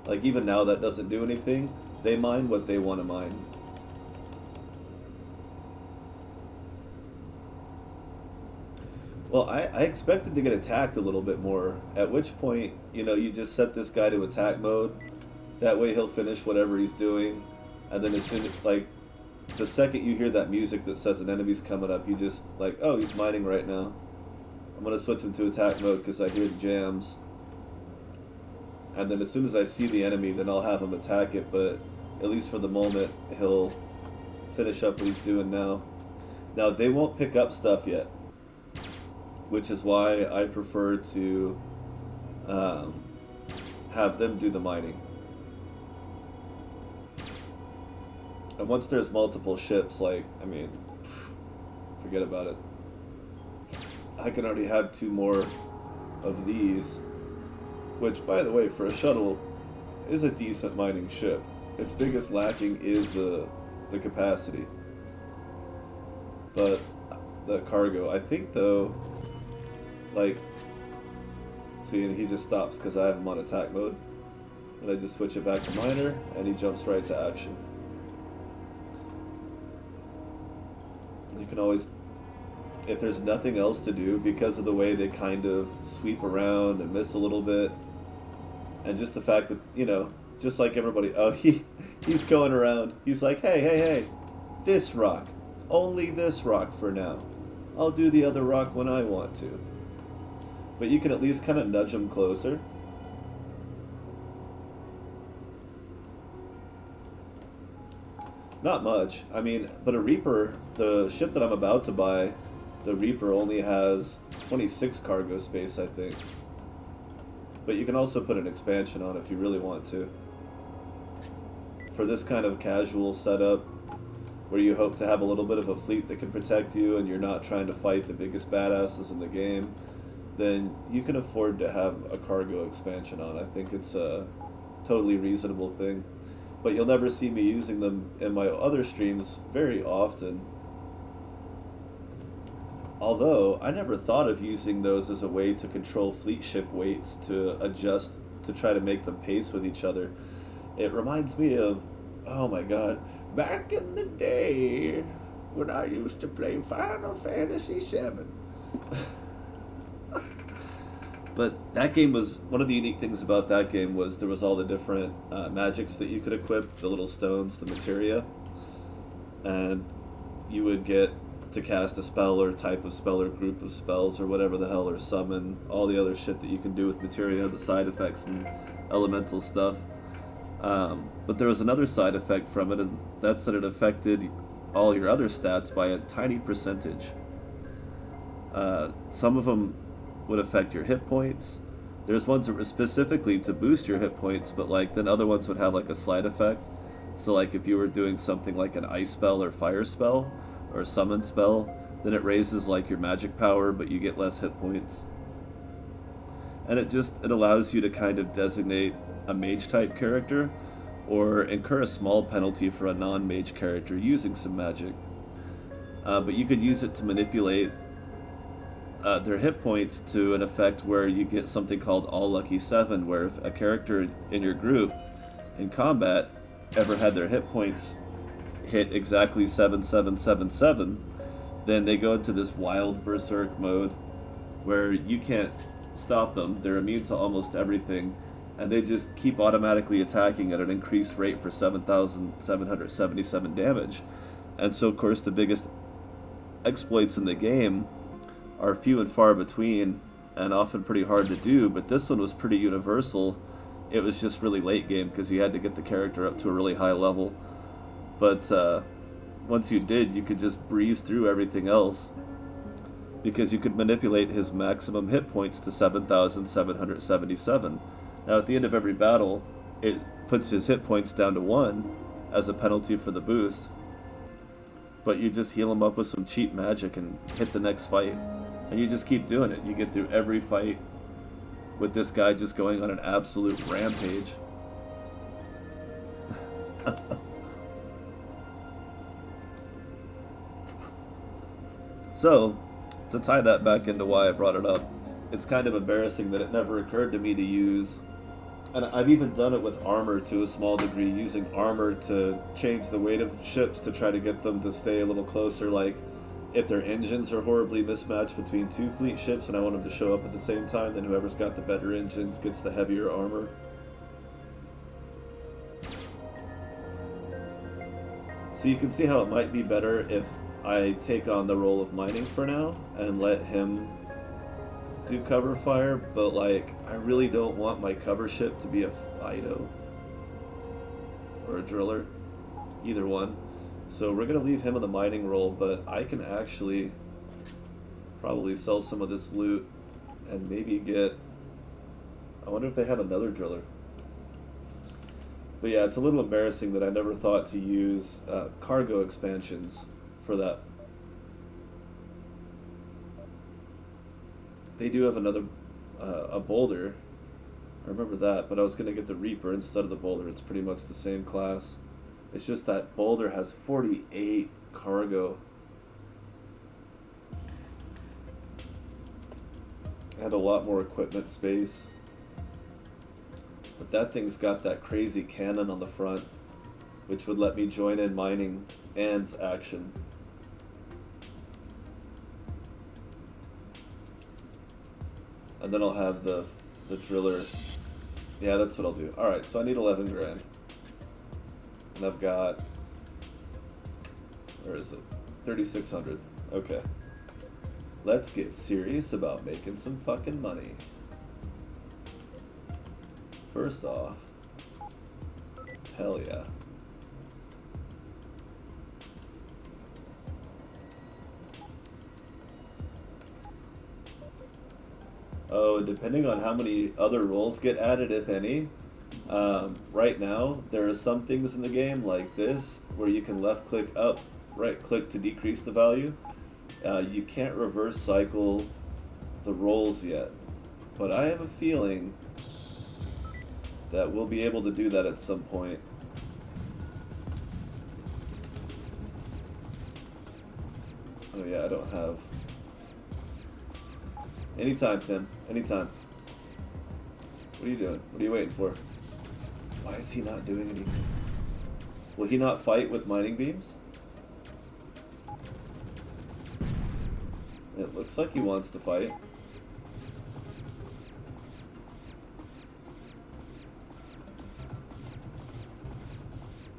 Like even now that doesn't do anything. They mine what they want to mine. Well, I expected to get attacked a little bit more, at which point, you just set this guy to attack mode. That way he'll finish whatever he's doing, and then as soon as, like, the second you hear that music that says an enemy's coming up, you just, like, oh, he's mining right now. I'm going to switch him to attack mode because I hear the jams. And then as soon as I see the enemy, then I'll have him attack it, but at least for the moment, he'll finish up what he's doing now. Now, they won't pick up stuff yet, which is why I prefer to have them do the mining. And once there's multiple ships, like, I mean, forget about it. I can already have 2 more of these, which, by the way, for a shuttle, is a decent mining ship. Its biggest lacking is the capacity. But the cargo, I think, though, like, see, and he just stops because I have him on attack mode. And I just switch it back to miner, and he jumps right to action. You can always, if there's nothing else to do, because of the way they kind of sweep around and miss a little bit, and just the fact that, just like everybody, oh, he's going around. He's like, hey, this rock. Only this rock for now. I'll do the other rock when I want to. But you can at least kind of nudge him closer. Not much. I mean, but a Reaper, the ship that I'm about to buy, the Reaper only has 26 cargo space, I think. But you can also put an expansion on if you really want to. For this kind of casual setup, where you hope to have a little bit of a fleet that can protect you and you're not trying to fight the biggest badasses in the game, then you can afford to have a cargo expansion on. I think it's a totally reasonable thing. But you'll never see me using them in my other streams very often. Although, I never thought of using those as a way to control fleet ship weights, to adjust, to try to make them pace with each other. It reminds me of, oh my god, back in the day when I used to play Final Fantasy VII. But that game was, one of the unique things about that game was there was all the different magics that you could equip, the little stones, the materia, and you would get to cast a spell or type of spell or group of spells or whatever the hell, or summon, all the other shit that you can do with materia, the side effects and elemental stuff. But there was another side effect from it, and that's that it affected all your other stats by a tiny percentage. Some of them would affect your hit points. There's ones that were specifically to boost your hit points, but like then other ones would have like a slight effect. So like if you were doing something like an ice spell or fire spell or a summon spell, then it raises like your magic power, but you get less hit points. And it allows you to kind of designate a mage type character or incur a small penalty for a non-mage character using some magic. But you could use it to manipulate their hit points to an effect where you get something called All Lucky 7, where if a character in your group in combat ever had their hit points hit exactly 7777, then they go into this wild berserk mode where you can't stop them. They're immune to almost everything, and they just keep automatically attacking at an increased rate for 7,777 damage. And so, of course, the biggest exploits in the game are few and far between, and often pretty hard to do, but this one was pretty universal. It was just really late game because you had to get the character up to a really high level. But once you did, you could just breeze through everything else because you could manipulate his maximum hit points to 7,777. Now, at the end of every battle, it puts his hit points down to 1 as a penalty for the boost. But you just heal him up with some cheap magic and hit the next fight. And you just keep doing it. You get through every fight with this guy just going on an absolute rampage. So, to tie that back into why I brought it up, it's kind of embarrassing that it never occurred to me to use, and I've even done it with armor to a small degree, using armor to change the weight of ships to try to get them to stay a little closer, like if their engines are horribly mismatched between two fleet ships and I want them to show up at the same time, then whoever's got the better engines gets the heavier armor. So you can see how it might be better if I take on the role of mining for now and let him do cover fire, but like I really don't want my cover ship to be a Fido or a driller, either one. So we're gonna leave him in the mining role, but I can actually probably sell some of this loot and maybe get, I wonder if they have another driller. But yeah, it's a little embarrassing that I never thought to use cargo expansions for that. They do have another, a boulder. I remember that, but I was going to get the Reaper instead of the boulder. It's pretty much the same class. It's just that boulder has 48 cargo. And a lot more equipment space. But that thing's got that crazy cannon on the front, which would let me join in mining and action. And then I'll have the driller. Yeah, that's what I'll do. Alright, so I need 11 grand. And I've got, where is it? 3,600. Okay. Let's get serious about making some fucking money. First off, hell yeah. Oh, depending on how many other roles get added, if any. Right now, there are some things in the game like this where you can left click up, right click to decrease the value. You can't reverse cycle the roles yet, but I have a feeling that we'll be able to do that at some point. Oh yeah, I don't have... Anytime, Tim. Anytime. What are you doing? What are you waiting for? Why is he not doing anything? Will he not fight with mining beams? It looks like he wants to fight.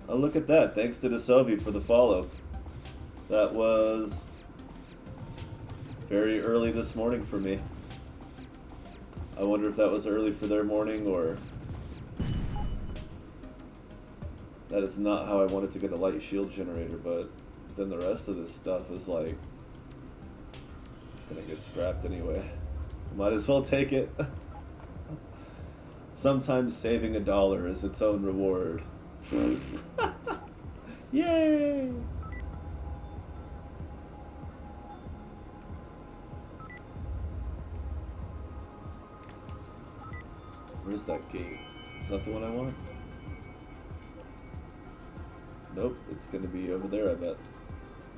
Oh, look at that. Thanks to DeSovi for the follow. That was very early this morning for me. I wonder if that was early for their morning or... That is not how I wanted to get a light shield generator, but then the rest of this stuff is like... It's gonna get scrapped anyway. Might as well take it. Sometimes saving $1 is its own reward. Yay! Where's that gate? Is that the one I want? Nope, it's gonna be over there, I bet.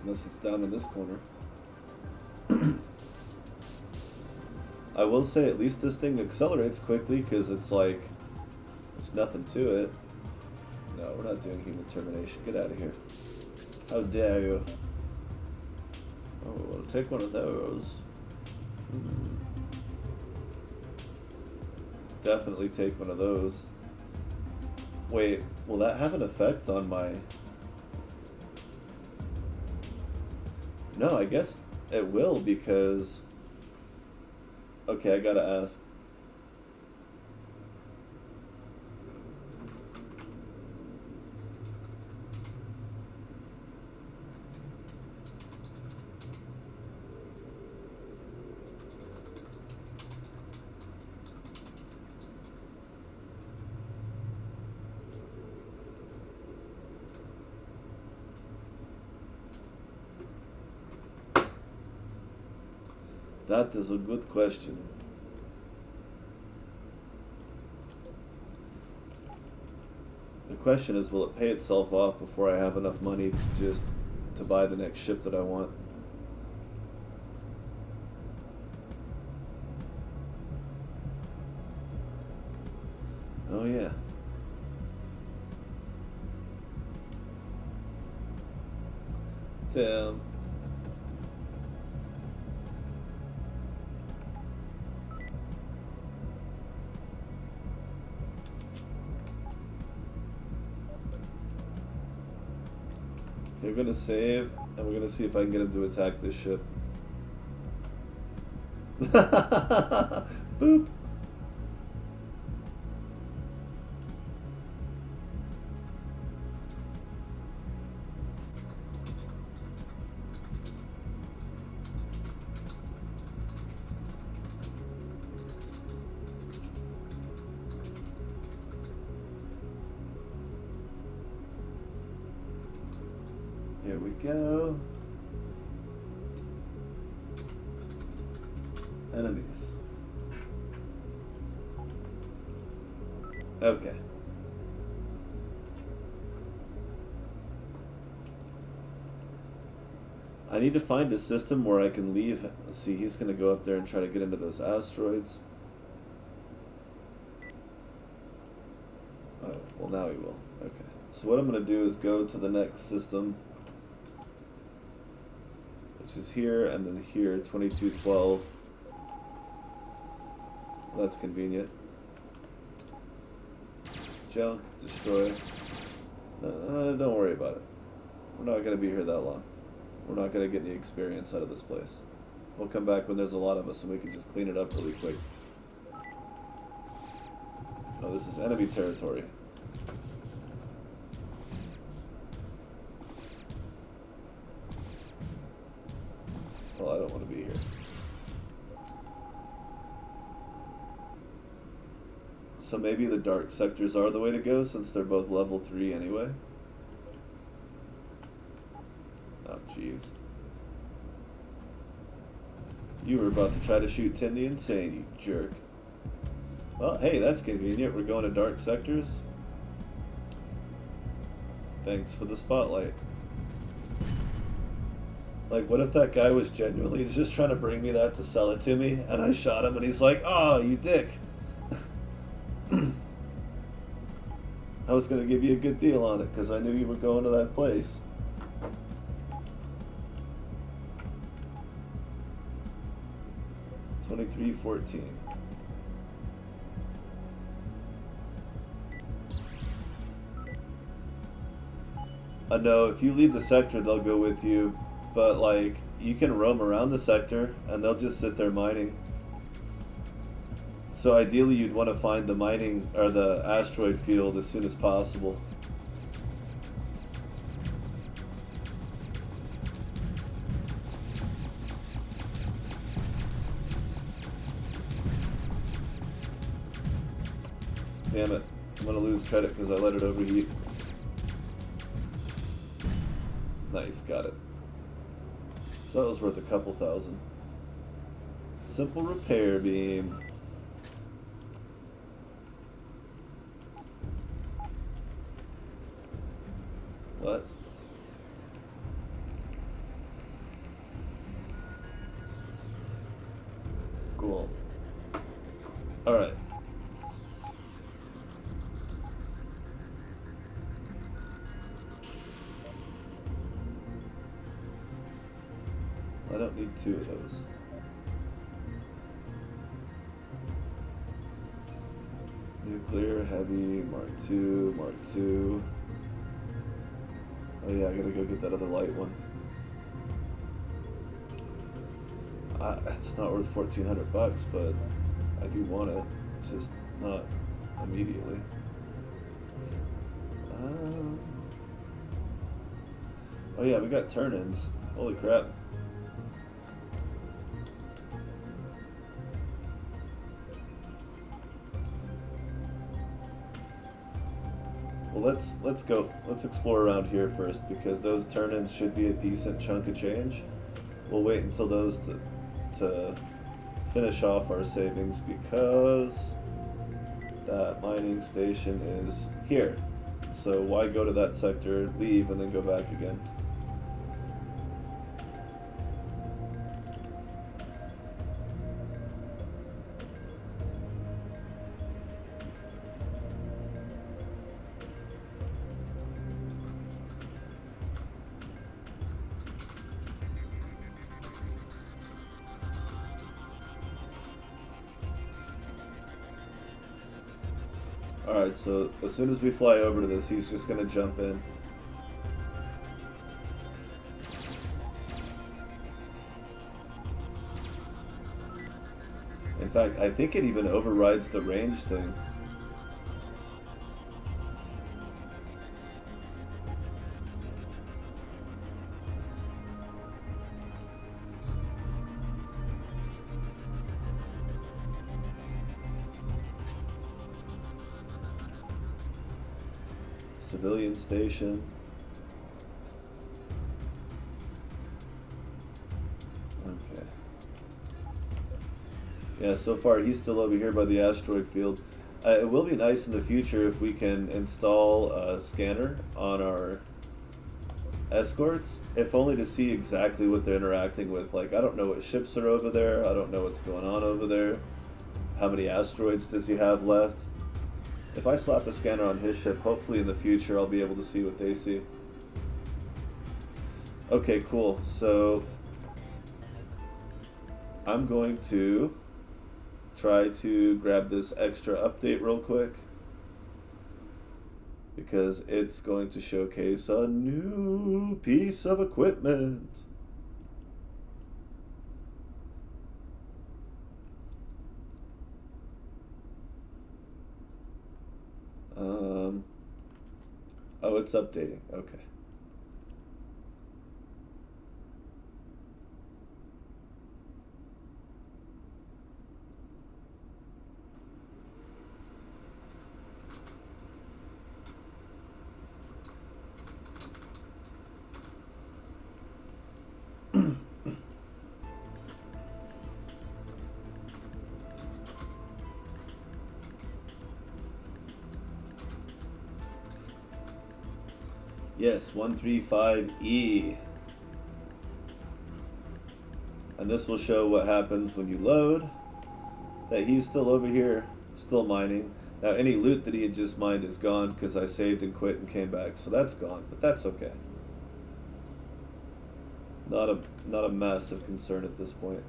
Unless it's down in this corner. I will say, at least this thing accelerates quickly, because it's like, there's nothing to it. No, we're not doing human termination. Get out of here. How dare you? Oh, I'll take one of those. Definitely take one of those. Wait, will that have an effect on my... No, I guess it will, because Okay, I gotta ask. That is a good question. The question is, will it pay itself off before I have enough money to buy the next ship that I want? Oh yeah. Damn. Okay, we're gonna save, and we're gonna see if I can get him to attack this ship. Boop. Here we go. Enemies. Okay. I need to find a system where I can leave. Let's see, he's going to go up there and try to get into those asteroids. Oh, well, now he will. Okay. So what I'm going to do is go to the next system, which is here, and then here, 2212. That's convenient. Junk, destroy. Don't worry about it. We're not going to be here that long. We're not going to get any experience out of this place. We'll come back when there's a lot of us and we can just clean it up really quick. Oh, this is enemy territory. Well, I don't want to be here. So maybe the dark sectors are the way to go since they're both level 3 anyway. Oh, jeez. You were about to try to shoot Tim the Insane, you jerk. Well, hey, that's convenient. We're going to dark sectors. Thanks for the spotlight. Like, what if that guy was genuinely just trying to bring me that to sell it to me, and I shot him, and he's like, "Oh, you dick." I was going to give you a good deal on it, because I knew you were going to that place. $23.14. I know, if you leave the sector, they'll go with you. But, like, you can roam around the sector, and they'll just sit there mining. So ideally, you'd want to find the mining, or the asteroid field as soon as possible. Damn it. I'm going to lose credit because I let it overheat. Nice, got it. So that was worth a couple thousand. Simple repair beam. What? Cool. Alright. I don't need 2 of those. Nuclear, heavy, Mark II, Mark II. Oh yeah, I gotta go get that other light one. It's not worth $1,400, but I do want it. It's just not immediately. Oh yeah, we got turn-ins. Holy crap. Well, let's explore around here first, because those turn-ins should be a decent chunk of change. We'll wait until those to finish off our savings, because that mining station is here. So why go to that sector, leave, and then go back again? Alright, so as soon as we fly over to this, he's just gonna jump in. In fact, I think it even overrides the range thing. Civilian station. Okay. Yeah, so far he's still over here by the asteroid field. It will be nice in the future if we can install a scanner on our escorts, if only to see exactly what they're interacting with. Like, I don't know what ships are over there, I don't know what's going on over there. How many asteroids does he have left? If I slap a scanner on his ship, hopefully in the future I'll be able to see what they see. Okay, cool. So I'm going to try to grab this extra update real quick, because it's going to showcase a new piece of equipment. Oh, it's updating. Okay. Yes, 135E. And this will show what happens when you load. That he's still over here, still mining. Now any loot that he had just mined is gone, because I saved and quit and came back. So that's gone, but that's okay. Not a massive concern at this point.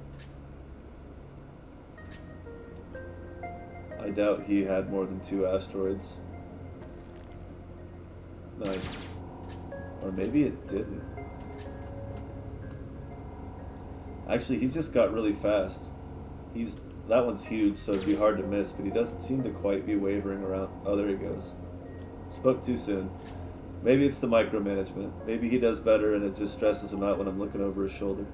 I doubt he had more than 2 asteroids. Nice. Or maybe it didn't. Actually, he's just got really fast. That one's huge, so it'd be hard to miss, but he doesn't seem to quite be wavering around. Oh, there he goes. Spoke too soon. Maybe it's the micromanagement. Maybe he does better and it just stresses him out when I'm looking over his shoulder.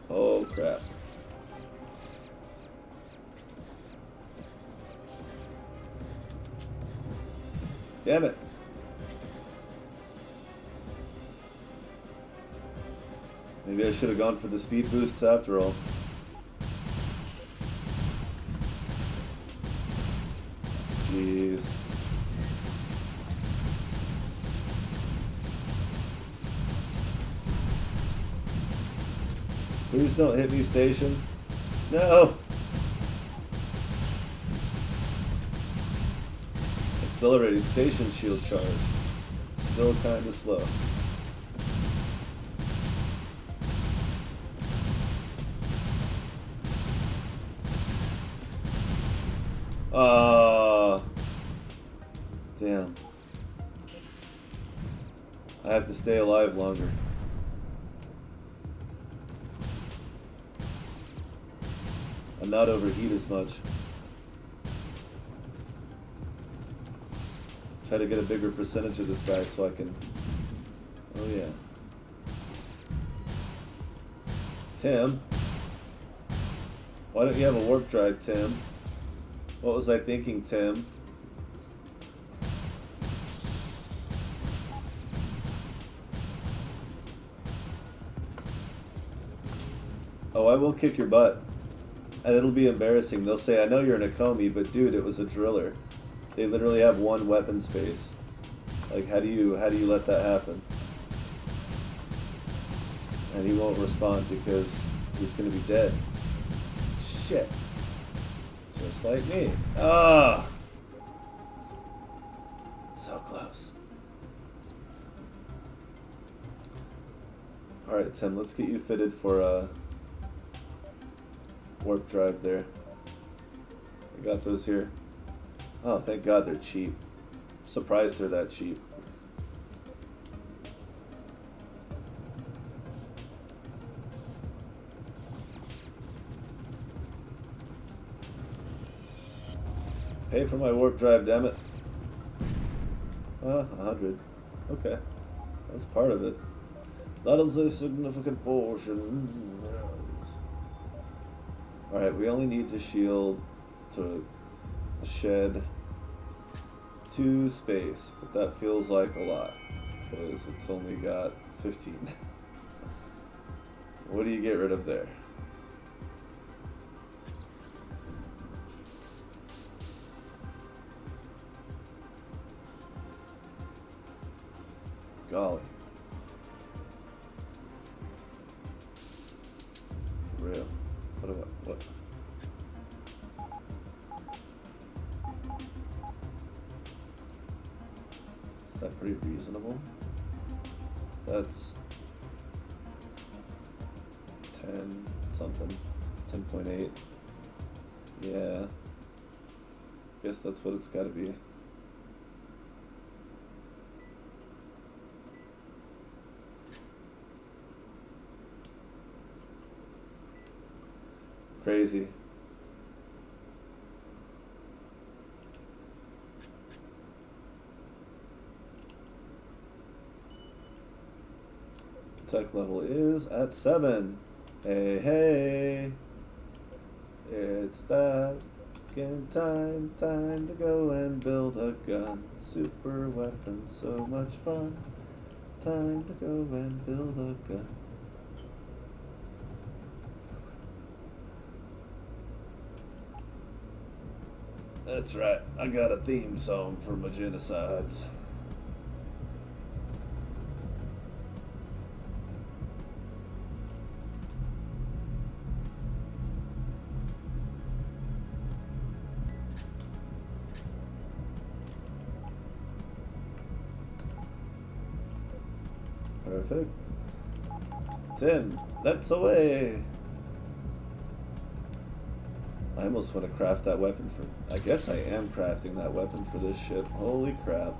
Oh, crap. Damn it. Maybe I should have gone for the speed boosts after all. Jeez. Please don't hit me, station. No! Accelerating station shield charge. Still kinda slow. Damn. I have to stay alive longer. And not overheat as much. Try to get a bigger percentage of this guy so I can... Oh yeah. Tim? Why don't you have a warp drive, Tim? What was I thinking, Tim? Oh, I will kick your butt. And it'll be embarrassing. They'll say, I know you're an Akomi, but dude, it was a driller. They literally have one weapon space. Like, how do you let that happen? And he won't respond because he's gonna be dead. Shit. Just like me. Ah! So close. Alright, Tim, let's get you fitted for a warp drive there. I got those here. Oh, thank God they're cheap. I'm surprised they're that cheap. Pay for my warp drive, damn it. 100. Okay. That's part of it. That is a significant portion. Alright, we only need to shield to shed 2 space, but that feels like a lot because it's only got 15. What do you get rid of there? Golly. For real. What? Is that pretty reasonable? That's 10 something. 10.8. Yeah. Guess that's what it's gotta be. Crazy. Tech level is at 7. Hey, hey. It's that fucking time to go and build a gun. Super weapon, so much fun. Time to go and build a gun. That's right, I got a theme song for my genocides. Perfect. 10, that's away. I almost want to craft that weapon for... I guess I am crafting that weapon for this ship. Holy crap.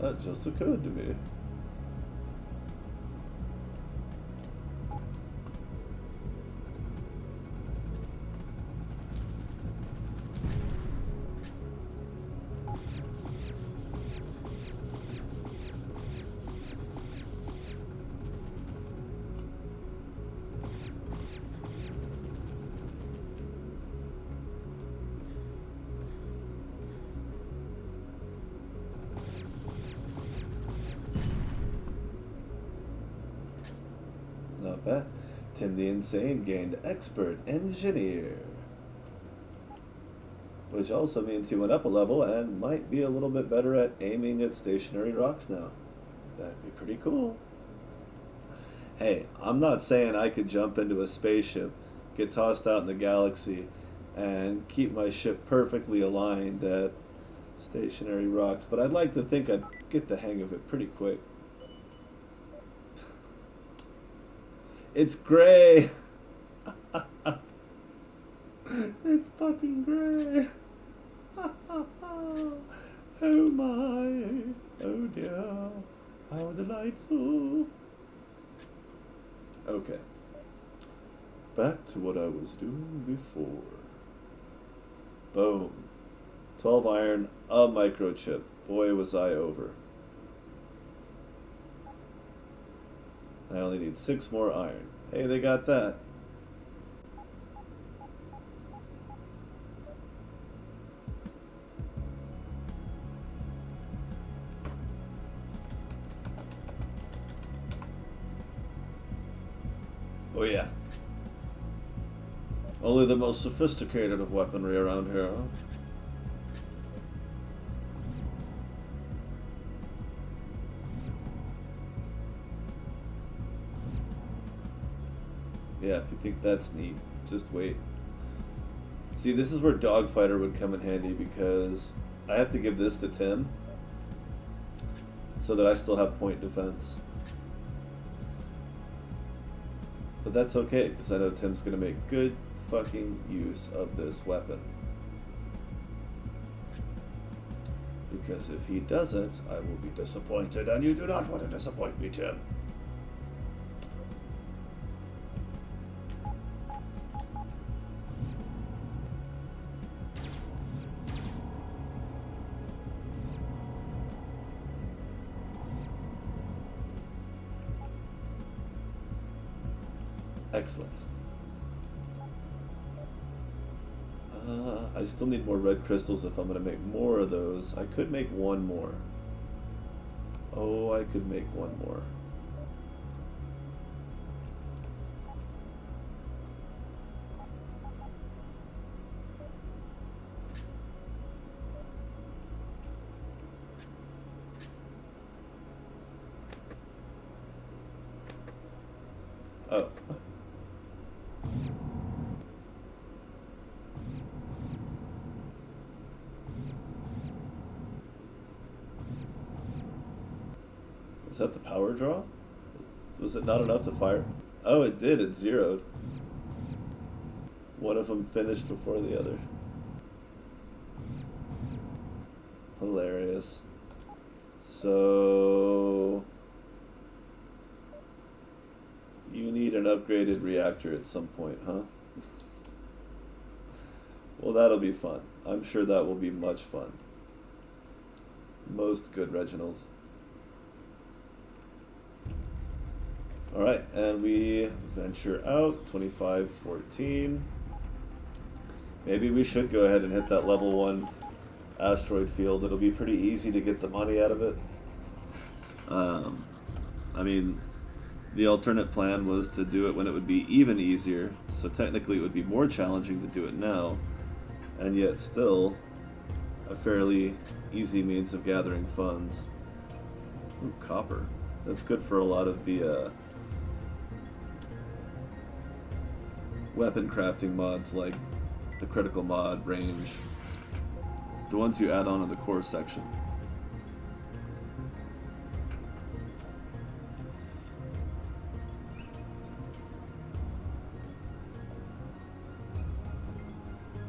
That just occurred to me. Not bad. Tim the Insane gained Expert Engineer, which also means he went up a level and might be a little bit better at aiming at stationary rocks now. That'd be pretty cool. Hey, I'm not saying I could jump into a spaceship, get tossed out in the galaxy, and keep my ship perfectly aligned at stationary rocks, but I'd like to think I'd get the hang of it pretty quick. It's gray. It's fucking great. Oh my, oh dear, how delightful. Okay, back to what I was doing before. Boom. 12 iron, a microchip. Boy, was I over. I only need 6 more iron. Hey, they got that. Oh yeah. Only the most sophisticated of weaponry around here, huh? Yeah, if you think that's neat, just wait. See, this is where Dogfighter would come in handy because I have to give this to Tim so that I still have point defense. But that's okay, because I know Tim's going to make good fucking use of this weapon. Because if he doesn't, I will be disappointed, and you do not want to disappoint me, Tim. Excellent. I still need more red crystals if I'm going to make more of those. I could make one more. Oh, I could make one more. Oh. Is that the power draw? Was it not enough to fire? Oh, it did. It zeroed. One of them finished before the other. Hilarious. So... you need an upgraded reactor at some point, huh? Well, that'll be fun. I'm sure that will be much fun. Most good, Reginald. Alright, and we venture out, 2514. Maybe we should go ahead and hit that level 1 asteroid field. It'll be pretty easy to get the money out of it. I mean, the alternate plan was to do it when it would be even easier, so technically it would be more challenging to do it now, and yet still a fairly easy means of gathering funds. Ooh, copper. That's good for a lot of the weapon crafting mods like the critical mod, range, the ones you add on in the core section.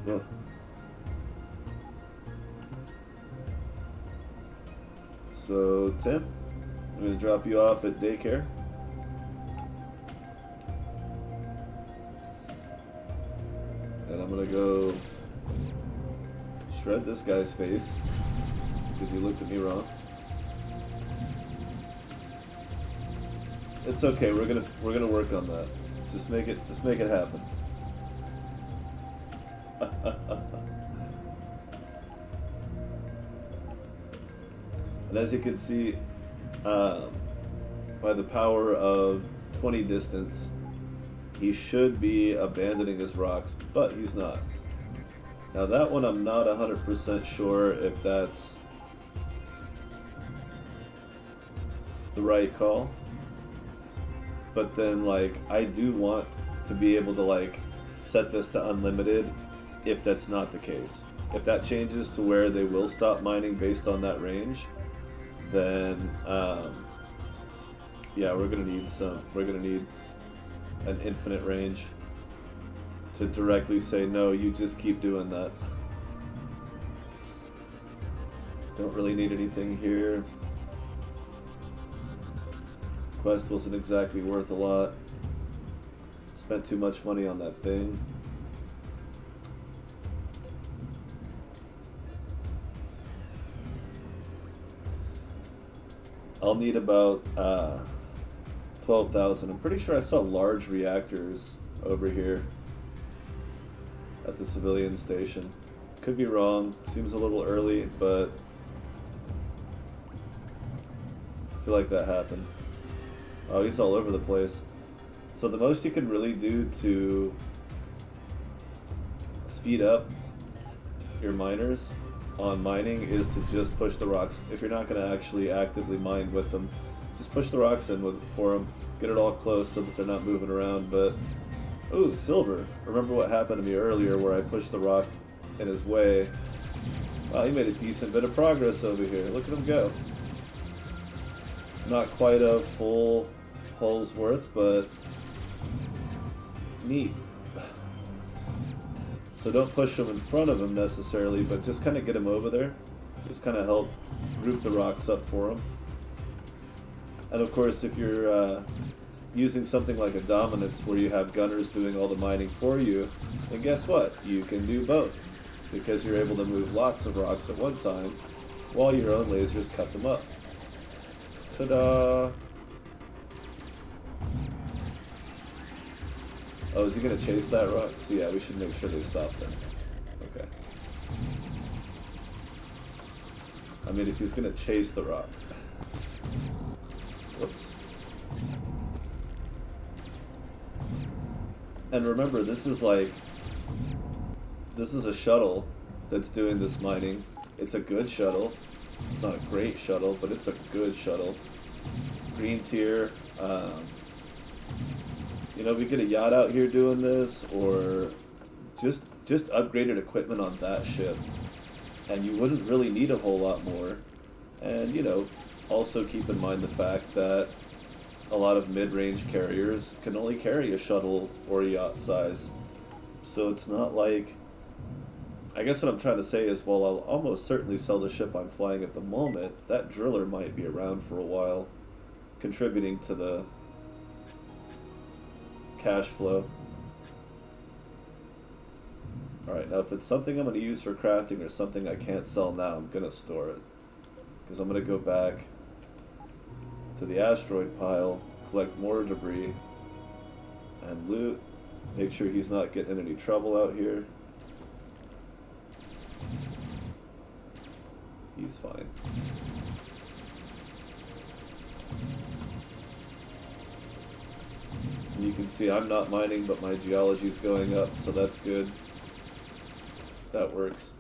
Ugh. So, Tim, I'm going to drop you off at daycare. And I'm going to go shred this guy's face because he looked at me wrong. It's okay. We're gonna work on that. Just make it happen. And as you can see, by the power of 20 distance, he should be abandoning his rocks, but he's not. Now that one I'm not 100% sure if that's the right call. But then, like, I do want to be able to, like, set this to unlimited if that's not the case. If that changes to where they will stop mining based on that range, then, yeah, we're gonna need an infinite range. to directly say, no, you just keep doing that. Don't really need anything here. Quest wasn't exactly worth a lot. Spent too much money on that thing. I'll need about 12,000. I'm pretty sure I saw large reactors over here at the civilian station. Could be wrong. Seems a little early, but I feel like that happened. Oh, he's all over the place. So the most you can really do to speed up your miners on mining is to just push the rocks. If you're not going to actually actively mine with them, just push the rocks in for them. Get it all close so that they're not moving around. But, ooh, silver. Remember what happened to me earlier where I pushed the rock in his way. Wow, he made a decent bit of progress over here. Look at him go. Not quite a full hull's worth, but neat. So don't push them in front of him necessarily, but just kind of get him over there. Just kind of help group the rocks up for him. And of course, if you're using something like a dominance where you have gunners doing all the mining for you, then guess what? You can do both. Because you're able to move lots of rocks at one time, while your own lasers cut them up. Ta-da! Oh, is he going to chase that rock? So yeah, we should make sure they stop then. Okay. I mean, if he's going to chase the rock. Whoops. And remember, this is a shuttle that's doing this mining. It's a good shuttle. It's not a great shuttle, but it's a good shuttle. Green tier. You know, we get a yacht out here doing this, or just upgraded equipment on that ship, and you wouldn't really need a whole lot more. And, you know, also keep in mind the fact that a lot of mid-range carriers can only carry a shuttle or a yacht size. So it's not like... I guess what I'm trying to say is, while I'll almost certainly sell the ship I'm flying at the moment, that driller might be around for a while, contributing to the cash flow. Alright, now if it's something I'm going to use for crafting or something I can't sell now, I'm going to store it. Because I'm going to go back to the asteroid pile, collect more debris, and loot. Make sure he's not getting in any trouble out here. He's fine. And you can see I'm not mining, but my geology's going up, so that's good. That works.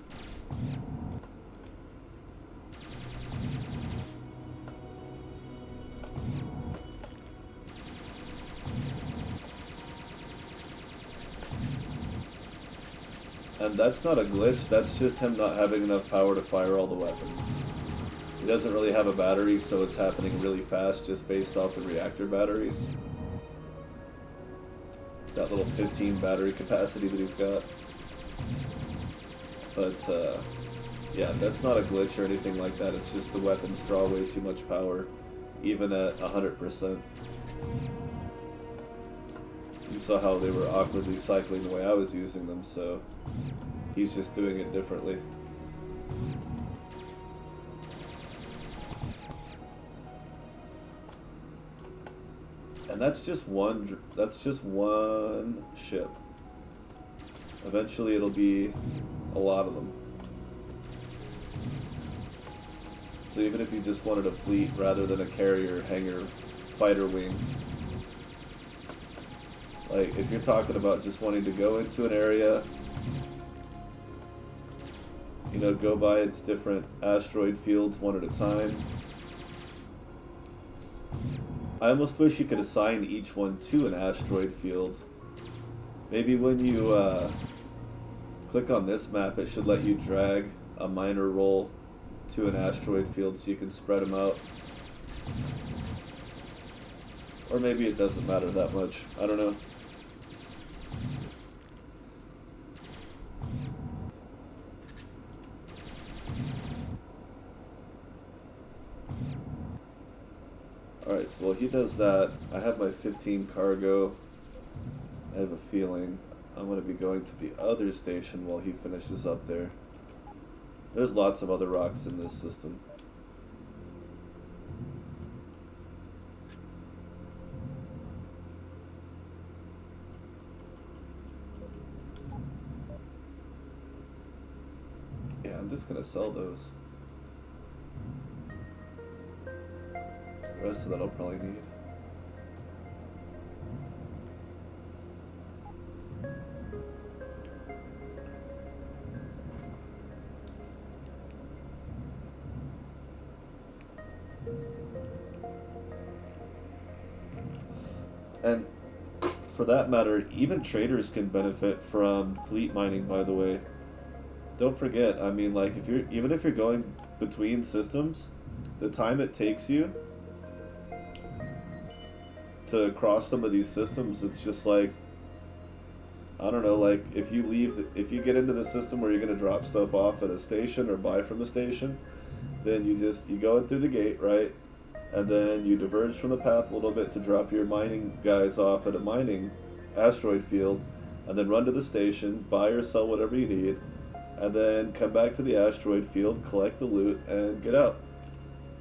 And that's not a glitch, that's just him not having enough power to fire all the weapons. He doesn't really have a battery, so it's happening really fast just based off the reactor batteries. That little 15 battery capacity that he's got. But, yeah, that's not a glitch or anything like that, it's just the weapons draw way too much power, even at 100%. You saw how they were awkwardly cycling the way I was using them, so he's just doing it differently. And that's just one ship. Eventually it'll be a lot of them. So even if you just wanted a fleet rather than a carrier, hangar, fighter wing, like, if you're talking about just wanting to go into an area, you know, go by its different asteroid fields one at a time. I almost wish you could assign each one to an asteroid field. Maybe when you click on this map, it should let you drag a miner roll to an asteroid field so you can spread them out. Or maybe it doesn't matter that much. I don't know. Alright, so while he does that, I have my 15 cargo. I have a feeling I'm going to be going to the other station while he finishes up there. There's lots of other rocks in this system. Yeah, I'm just going to sell those. The rest of that I'll probably need. And for that matter, even traders can benefit from fleet mining, by the way. Don't forget, I mean, like, even if you're going between systems, the time it takes you to cross some of these systems, it's just like, I don't know, like, if you get into the system where you're going to drop stuff off at a station or buy from a station, then you go in through the gate, right? And then you diverge from the path a little bit to drop your mining guys off at a mining asteroid field, and then run to the station, buy or sell whatever you need, and then come back to the asteroid field, collect the loot, and get out.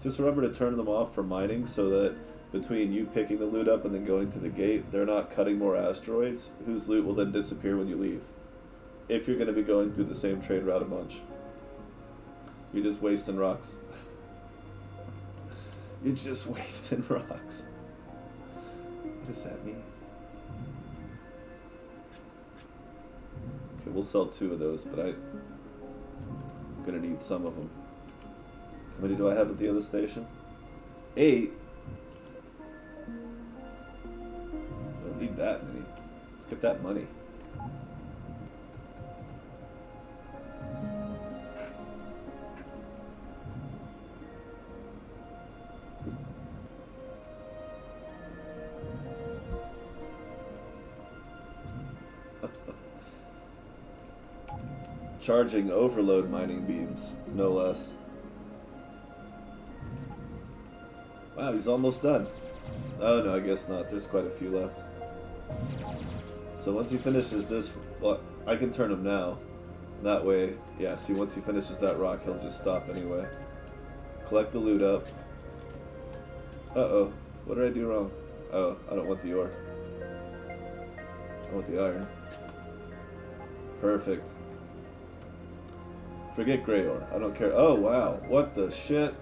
Just remember to turn them off for mining so that between you picking the loot up and then going to the gate, they're not cutting more asteroids, whose loot will then disappear when you leave. If you're going to be going through the same trade route a bunch. You're just wasting rocks. You're just wasting rocks. What does that mean? Okay, we'll sell 2 of those, but I'm gonna need some of them. How many do I have at the other station? 8. Don't need that many. Let's get that money. Charging overload mining beams, no less. Wow, he's almost done. Oh no, I guess not. There's quite a few left. So once he finishes this, well, I can turn him now. That way, yeah, see, once he finishes that rock, he'll just stop anyway. Collect the loot up. Uh-oh. What did I do wrong? Oh, I don't want the ore. I want the iron. Perfect. Forget gray ore. I don't care. Oh, wow. What the shit?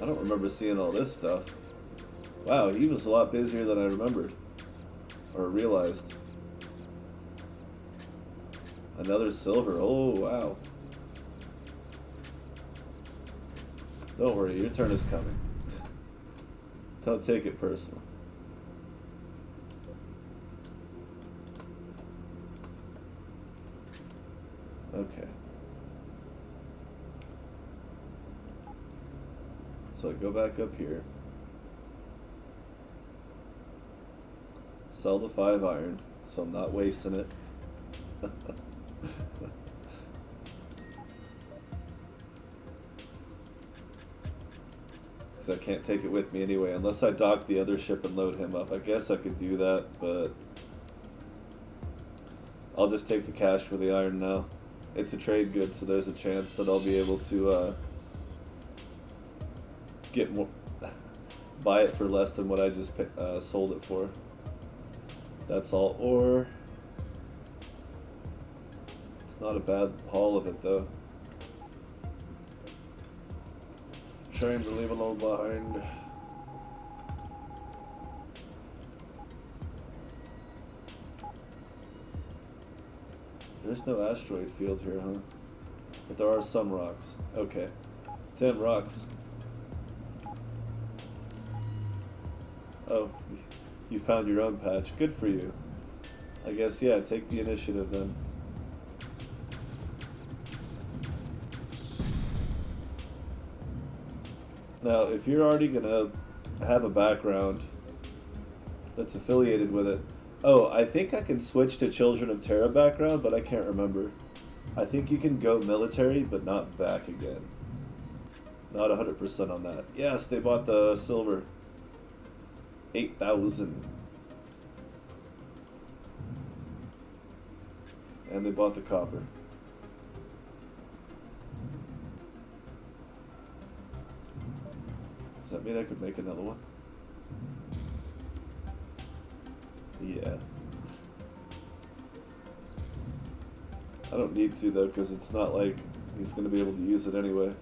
I don't remember seeing all this stuff. Wow, he was a lot busier than I remembered. Or realized. Another silver. Oh, wow. Don't worry, your turn is coming. Don't take it personal. Okay. So I go back up here. Sell the 5 iron, so I'm not wasting it. Because I can't take it with me anyway, unless I dock the other ship and load him up. I guess I could do that, but I'll just take the cash for the iron now. It's a trade good, so there's a chance that I'll be able to get more, buy it for less than what I just sold it for. That's all ore. It's not a bad haul of it though. Trying to leave a little behind. There's no asteroid field here, huh? But there are some rocks. Okay. 10 rocks. Oh, you found your own patch. Good for you. I guess, yeah, take the initiative then. Now, if you're already gonna have a background that's affiliated with it, oh, I think I can switch to Children of Terra background, but I can't remember. I think you can go military, but not back again. Not 100% on that. Yes, they bought the silver. 8,000. And they bought the copper. Does that mean I could make another one? Yeah. I don't need to though, because it's not like he's going to be able to use it anyway.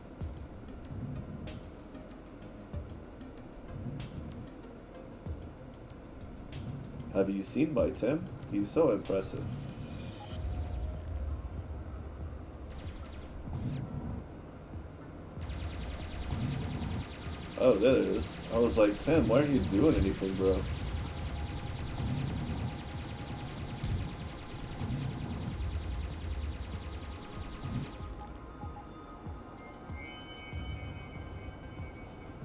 Have you seen my Tim? He's so impressive. Oh, there it is. I was like, Tim, why aren't you doing anything, bro?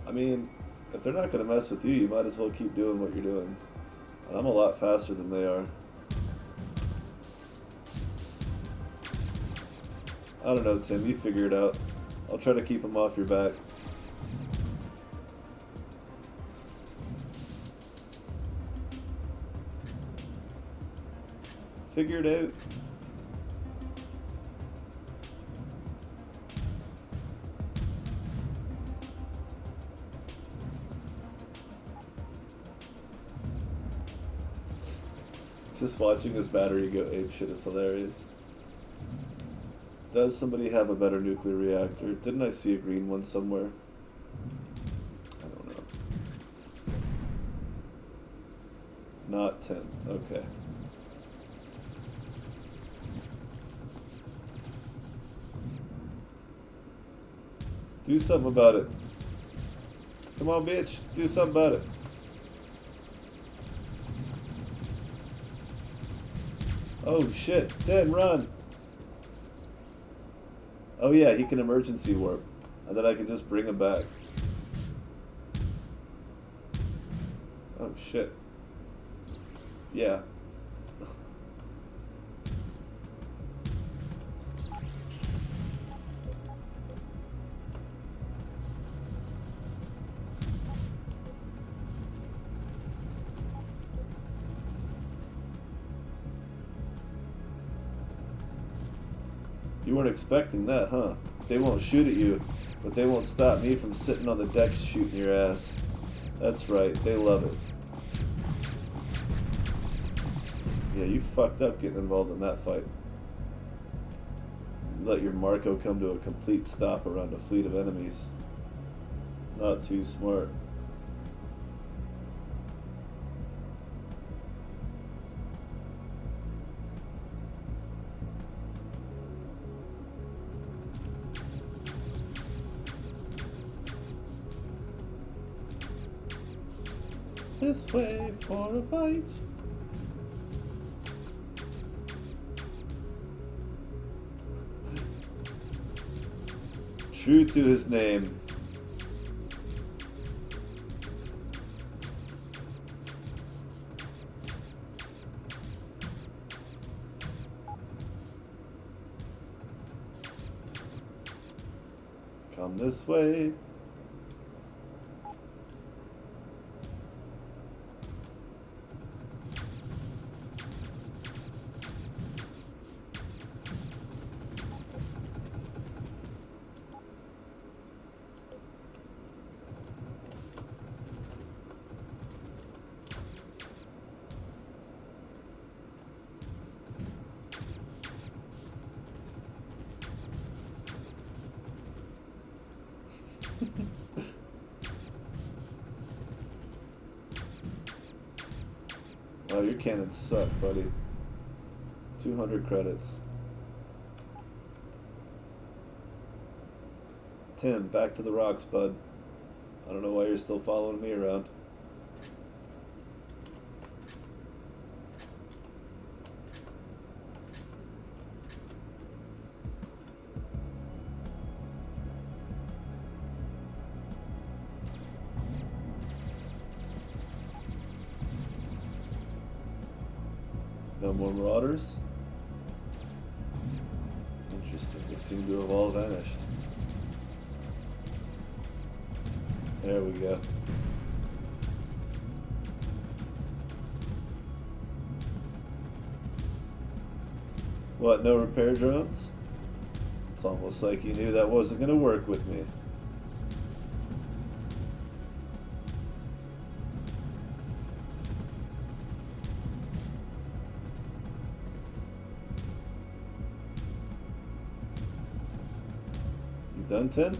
I mean, if they're not going to mess with you, you might as well keep doing what you're doing. And I'm a lot faster than they are. I don't know, Tim. You figure it out. I'll try to keep them off your back. Figure it out. Just watching his battery go apeshit is hilarious. Does somebody have a better nuclear reactor? Didn't I see a green one somewhere? I don't know. Not 10. Okay. Do something about it. Come on, bitch. Do something about it. Oh shit, 10, run! Oh yeah, he can emergency warp. And then I can just bring him back. Oh shit. Yeah. You weren't expecting that, huh? They won't shoot at you, but they won't stop me from sitting on the deck shooting your ass. That's right, they love it. Yeah, you fucked up getting involved in that fight. You let your Marco come to a complete stop around a fleet of enemies. Not too smart. This way for a fight. True to his name. Come this way. Oh, your cannons suck, buddy. 200 credits. Tim, back to the rocks, bud. I don't know why you're still following me around. No more marauders? Interesting, they seem to have all vanished. There we go. What, no repair drones? It's almost like you knew that wasn't going to work with me. You done, 10?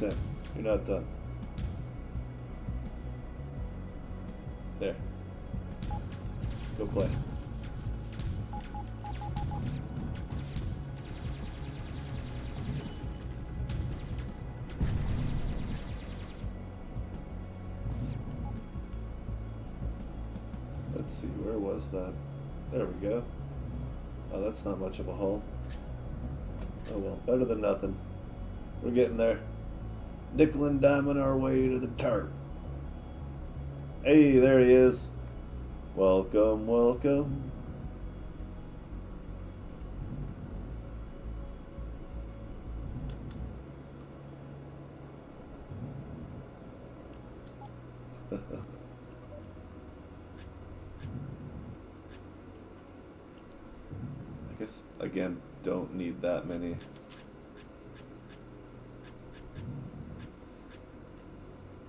10. You're not done. There. Go play. Let's see, where was that? There we go. Oh, that's not much of a haul. Oh well, better than nothing. We're getting there. Nickel and diming our way to the tarp. Hey, there he is. Welcome, welcome. I guess, again, don't need that many.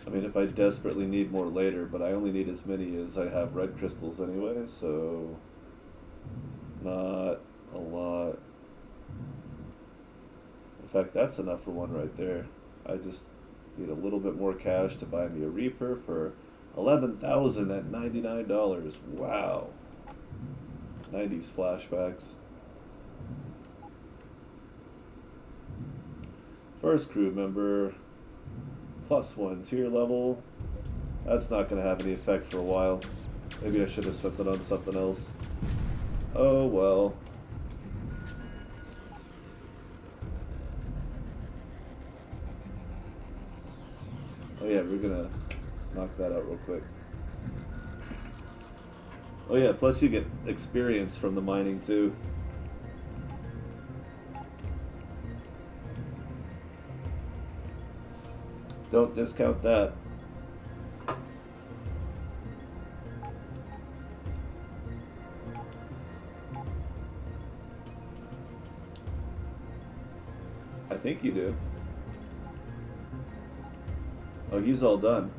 I mean, if I desperately need more later, but I only need as many as I have red crystals anyway, so not a lot. In fact, that's enough for one right there. I just need a little bit more cash to buy me a Reaper for $11,000 at $99. Wow. 90s flashbacks. First crew member, +1 tier level. That's not going to have any effect for a while. Maybe I should have spent it on something else. Oh well. Oh yeah, we're going to knock that out real quick. Oh yeah, plus you get experience from the mining too. Don't discount that. I think you do. Oh, he's all done.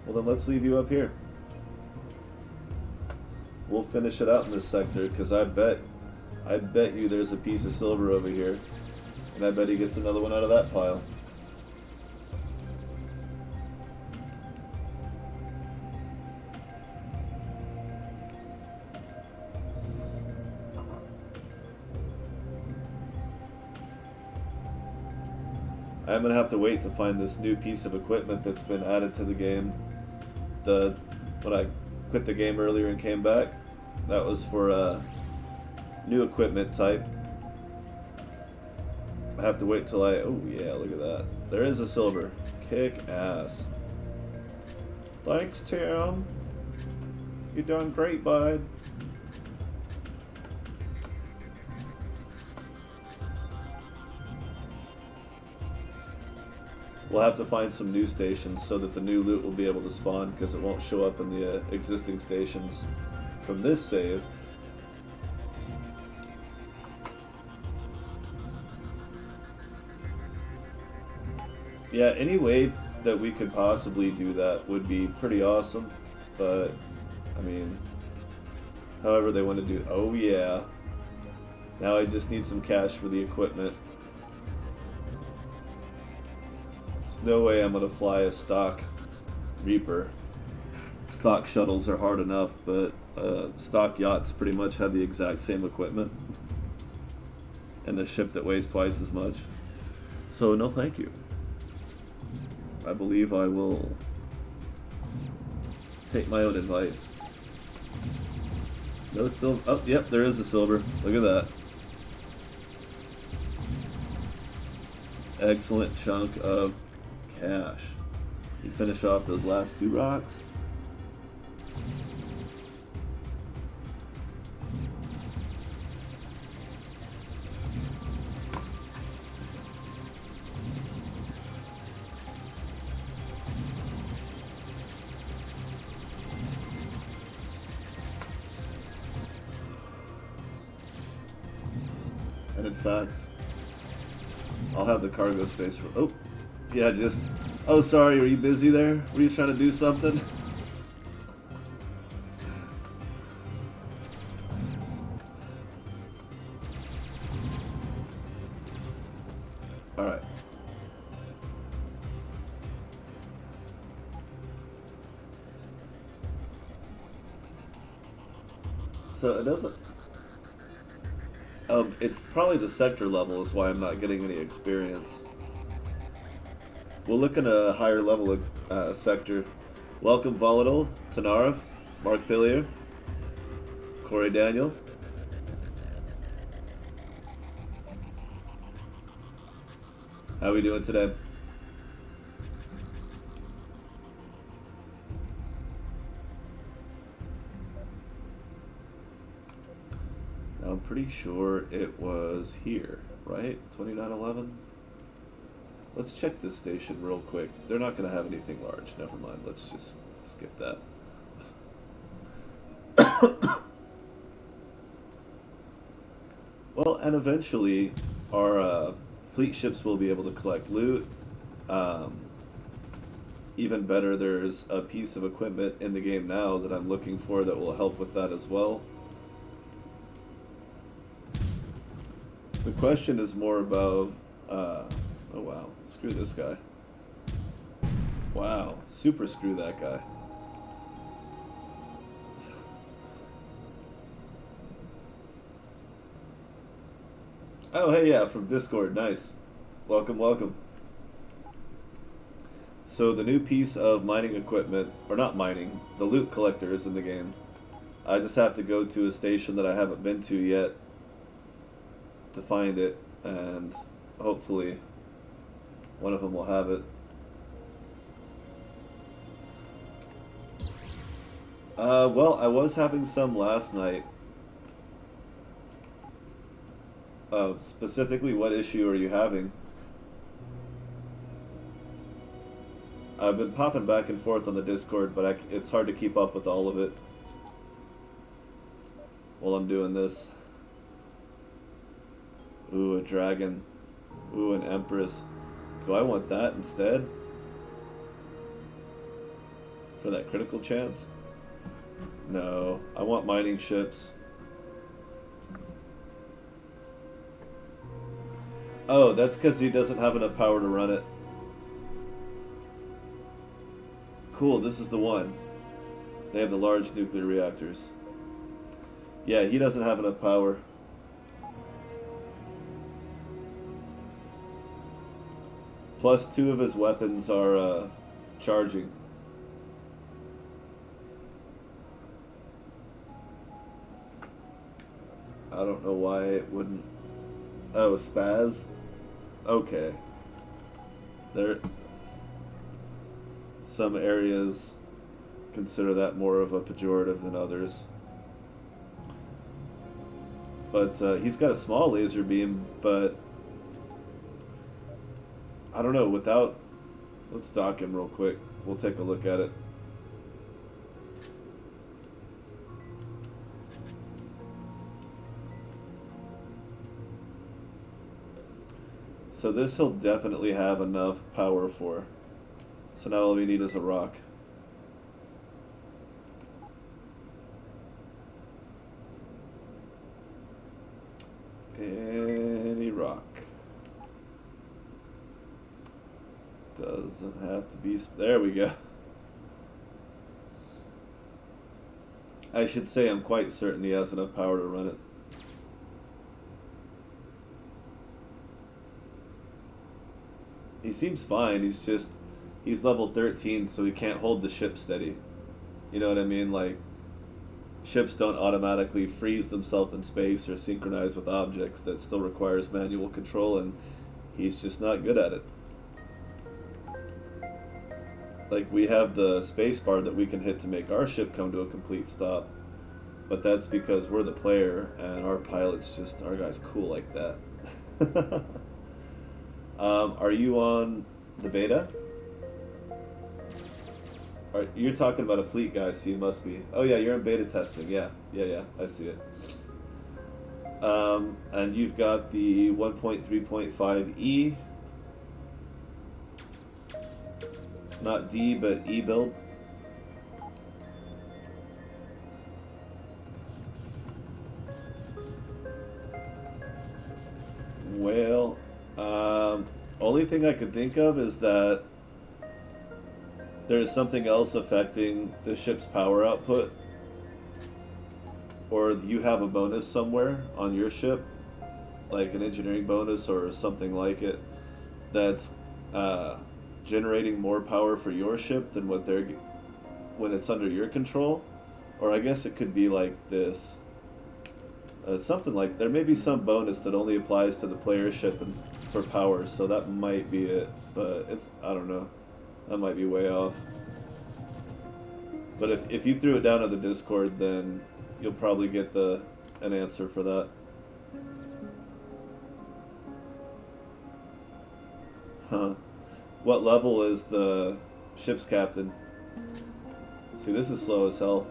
Well then let's leave you up here. We'll finish it out in this sector, because I bet you there's a piece of silver over here. And I bet he gets another one out of that pile. I'm gonna have to wait to find this new piece of equipment that's been added to the game. When I quit the game earlier and came back, that was for a new equipment type. I have to wait till oh yeah, look at that. There is a silver. Kick ass. Thanks, Tim. You done great, bud. We'll have to find some new stations so that the new loot will be able to spawn, because it won't show up in the existing stations from this save. Yeah, any way that we could possibly do that would be pretty awesome, but I mean, however they want to do. Oh yeah, now I just need some cash for the equipment. No way I'm gonna fly a stock Reaper. Stock shuttles are hard enough, but stock yachts pretty much have the exact same equipment and a ship that weighs twice as much. So no thank you. I believe I will take my own advice. No silver. Oh, yep, there is a silver. Look at that. Excellent chunk of cash. You finish off those last 2 rocks. in fact. I'll have the cargo space for... Oh, yeah, just... Oh, sorry, were you busy there? Were you trying to do something? Alright. So it doesn't... it's probably the sector level is why I'm not getting any experience. We'll look at a higher level sector. Welcome Volatile, Tanarov, Mark Pillier, Corey Daniel. How we doing today? I'm pretty sure it was here, right? 2911? Let's check this station real quick. They're not going to have anything large. Never mind. Let's just skip that. Well, and eventually our fleet ships will be able to collect loot. Even better, there's a piece of equipment in the game now that I'm looking for that will help with that as well. The question is more about, oh wow, screw this guy. Wow, super screw that guy. Oh hey, yeah, from Discord, nice. Welcome, welcome. So the new piece of mining equipment, or not mining, the loot collector is in the game. I just have to go to a station that I haven't been to yet to find it, and hopefully one of them will have it. Well, I was having some last night. Specifically, what issue are you having? I've been popping back and forth on the Discord, but it's hard to keep up with all of it while I'm doing this. Ooh, a dragon. Ooh, an empress. Do I want that instead? For that critical chance? No, I want mining ships. Oh, that's because he doesn't have enough power to run it. Cool, this is the one. They have the large nuclear reactors. Yeah, he doesn't have enough power. Plus 2 of his weapons are charging. I don't know why it wouldn't... Oh, spaz? Okay. Some areas consider that more of a pejorative than others. But he's got a small laser beam, but I don't know, without... Let's dock him real quick. We'll take a look at it. So this he'll definitely have enough power for. So now all we need is a rock. Any rock. Doesn't have to be... There we go. I should say I'm quite certain he has enough power to run it. He seems fine, he's level 13, so he can't hold the ship steady. You know what I mean? Like, ships don't automatically freeze themselves in space or synchronize with objects. That still requires manual control, and he's just not good at it. Like, we have the space bar that we can hit to make our ship come to a complete stop, but that's because we're the player, and our pilot's just, our guy's cool like that. Are you on the beta? You're talking about a fleet guy, so you must be. Oh yeah, you're in beta testing. Yeah, I see it. And you've got the 1.3.5E, not D, but E build. Well, only thing I could think of is that there's something else affecting the ship's power output, or you have a bonus somewhere on your ship, like an engineering bonus or something like it, that's generating more power for your ship than what they're when it's under your control. Or I guess it could be like this. Something like there may be some bonus that only applies to the player ship and for power, so that might be it. But it's I don't know. That might be way off. But if you threw it down on the Discord, then you'll probably get an answer for that. Huh. What level is the ship's captain? See, this is slow as hell.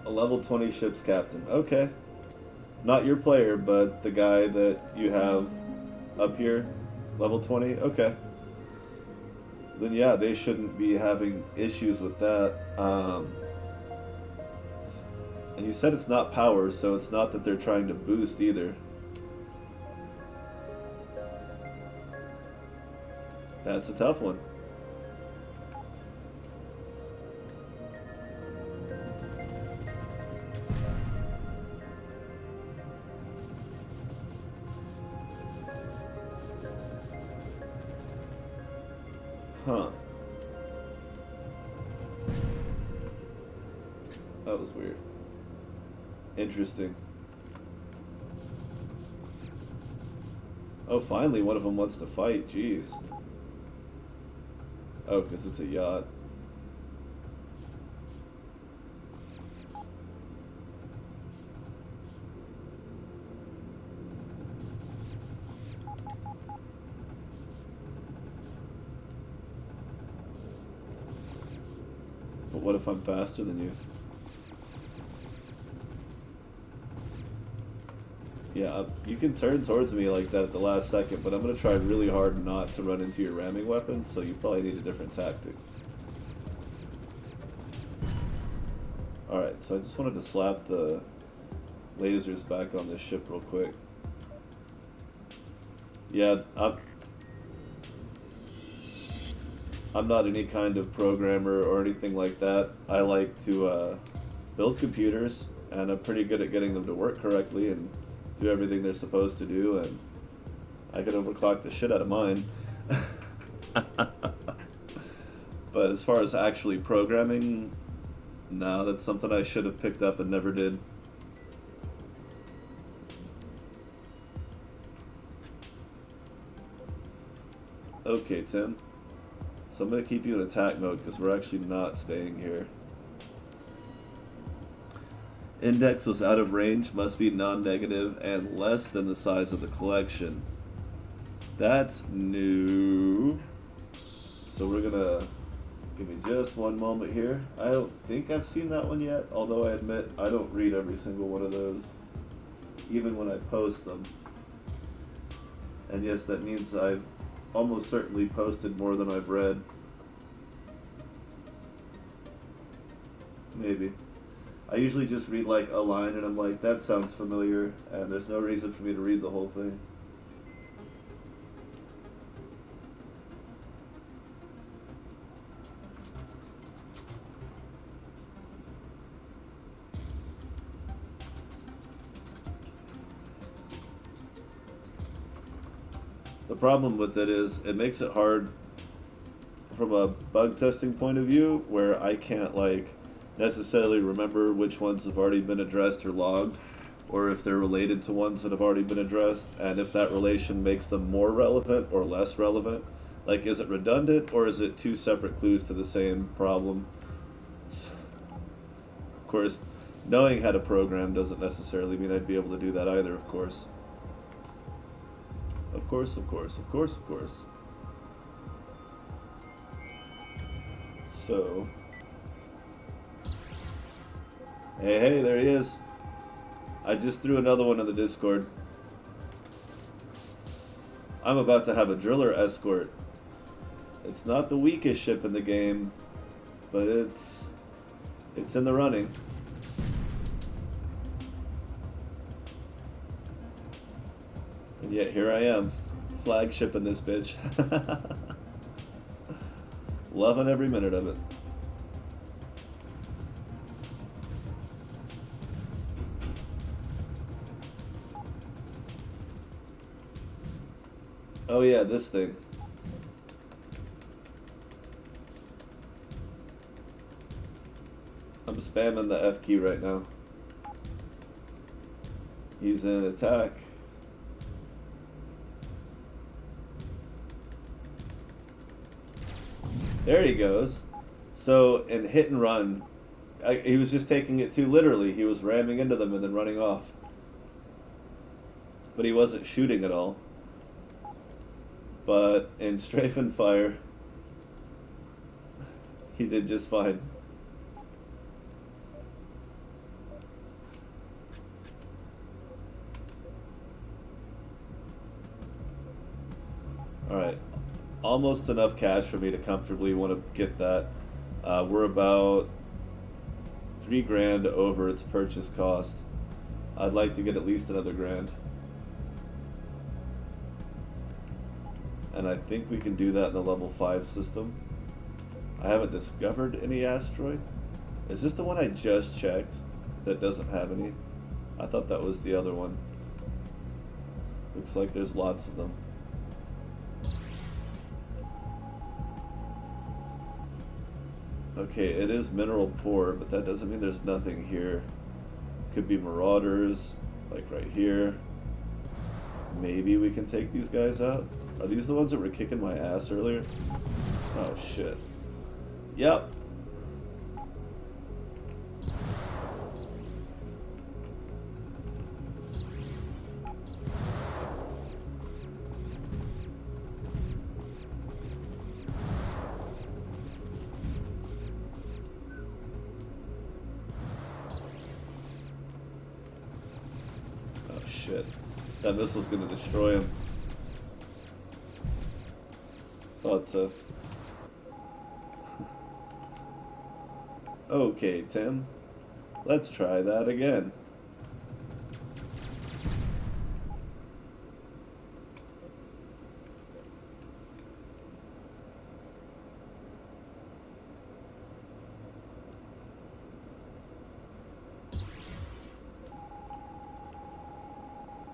A level 20 ship's captain. Okay. Not your player, but the guy that you have up here. Level 20? Okay. Then yeah, they shouldn't be having issues with that. And you said it's not power, so it's not that they're trying to boost either. That's a tough one. Huh. That was weird. Interesting. Oh, finally one of them wants to fight. Jeez. Oh, because it's a yacht. But what if I'm faster than you? Yeah, you can turn towards me like that at the last second, but I'm going to try really hard not to run into your ramming weapon, so you probably need a different tactic. Alright, so I just wanted to slap the lasers back on this ship real quick. Yeah, I'm not any kind of programmer or anything like that. I like to build computers, and I'm pretty good at getting them to work correctly and do everything they're supposed to do, and I could overclock the shit out of mine. But as far as actually programming, no, that's something I should have picked up and never did. Okay, Tim. So I'm going to keep you in attack mode because we're actually not staying here. Index was out of range, must be non-negative, and less than the size of the collection. That's new. So we're going to... Give me just one moment here. I don't think I've seen that one yet, although I admit I don't read every single one of those, even when I post them. And yes, that means I've almost certainly posted more than I've read. Maybe. I usually just read like a line and I'm like, that sounds familiar, and there's no reason for me to read the whole thing. The problem with it is it makes it hard from a bug testing point of view, where I can't like necessarily remember which ones have already been addressed or logged, or if they're related to ones that have already been addressed, and if that relation makes them more relevant or less relevant. Like, is it redundant, or is it two separate clues to the same problem? Of course, Knowing how to program doesn't necessarily mean I'd be able to do that either, of course. Of course, of course, of course, of course. So... Hey, there he is. I just threw another one in the Discord. I'm about to have a driller escort. It's not the weakest ship in the game, but it's in the running. And yet here I am, flagship in this bitch. Loving every minute of it. Oh yeah, this thing. I'm spamming the F key right now. He's in attack. There he goes. So in hit and run, he was just taking it too literally. He was ramming into them and then running off. But he wasn't shooting at all. But in strafe and fire, he did just fine. Alright, almost enough cash for me to comfortably want to get that. We're about $3,000 over its purchase cost. I'd like to get at least another grand. And I think we can do that in the level 5 system. I haven't discovered any asteroid. Is this the one I just checked that doesn't have any? I thought that was the other one. Looks like there's lots of them. Okay, it is mineral poor, but that doesn't mean there's nothing here. Could be marauders, like right here. Maybe we can take these guys out. Are these the ones that were kicking my ass earlier? Oh shit. Yep. Oh shit. That missile's gonna destroy him. Thought so. Okay, Tim. Let's try that again.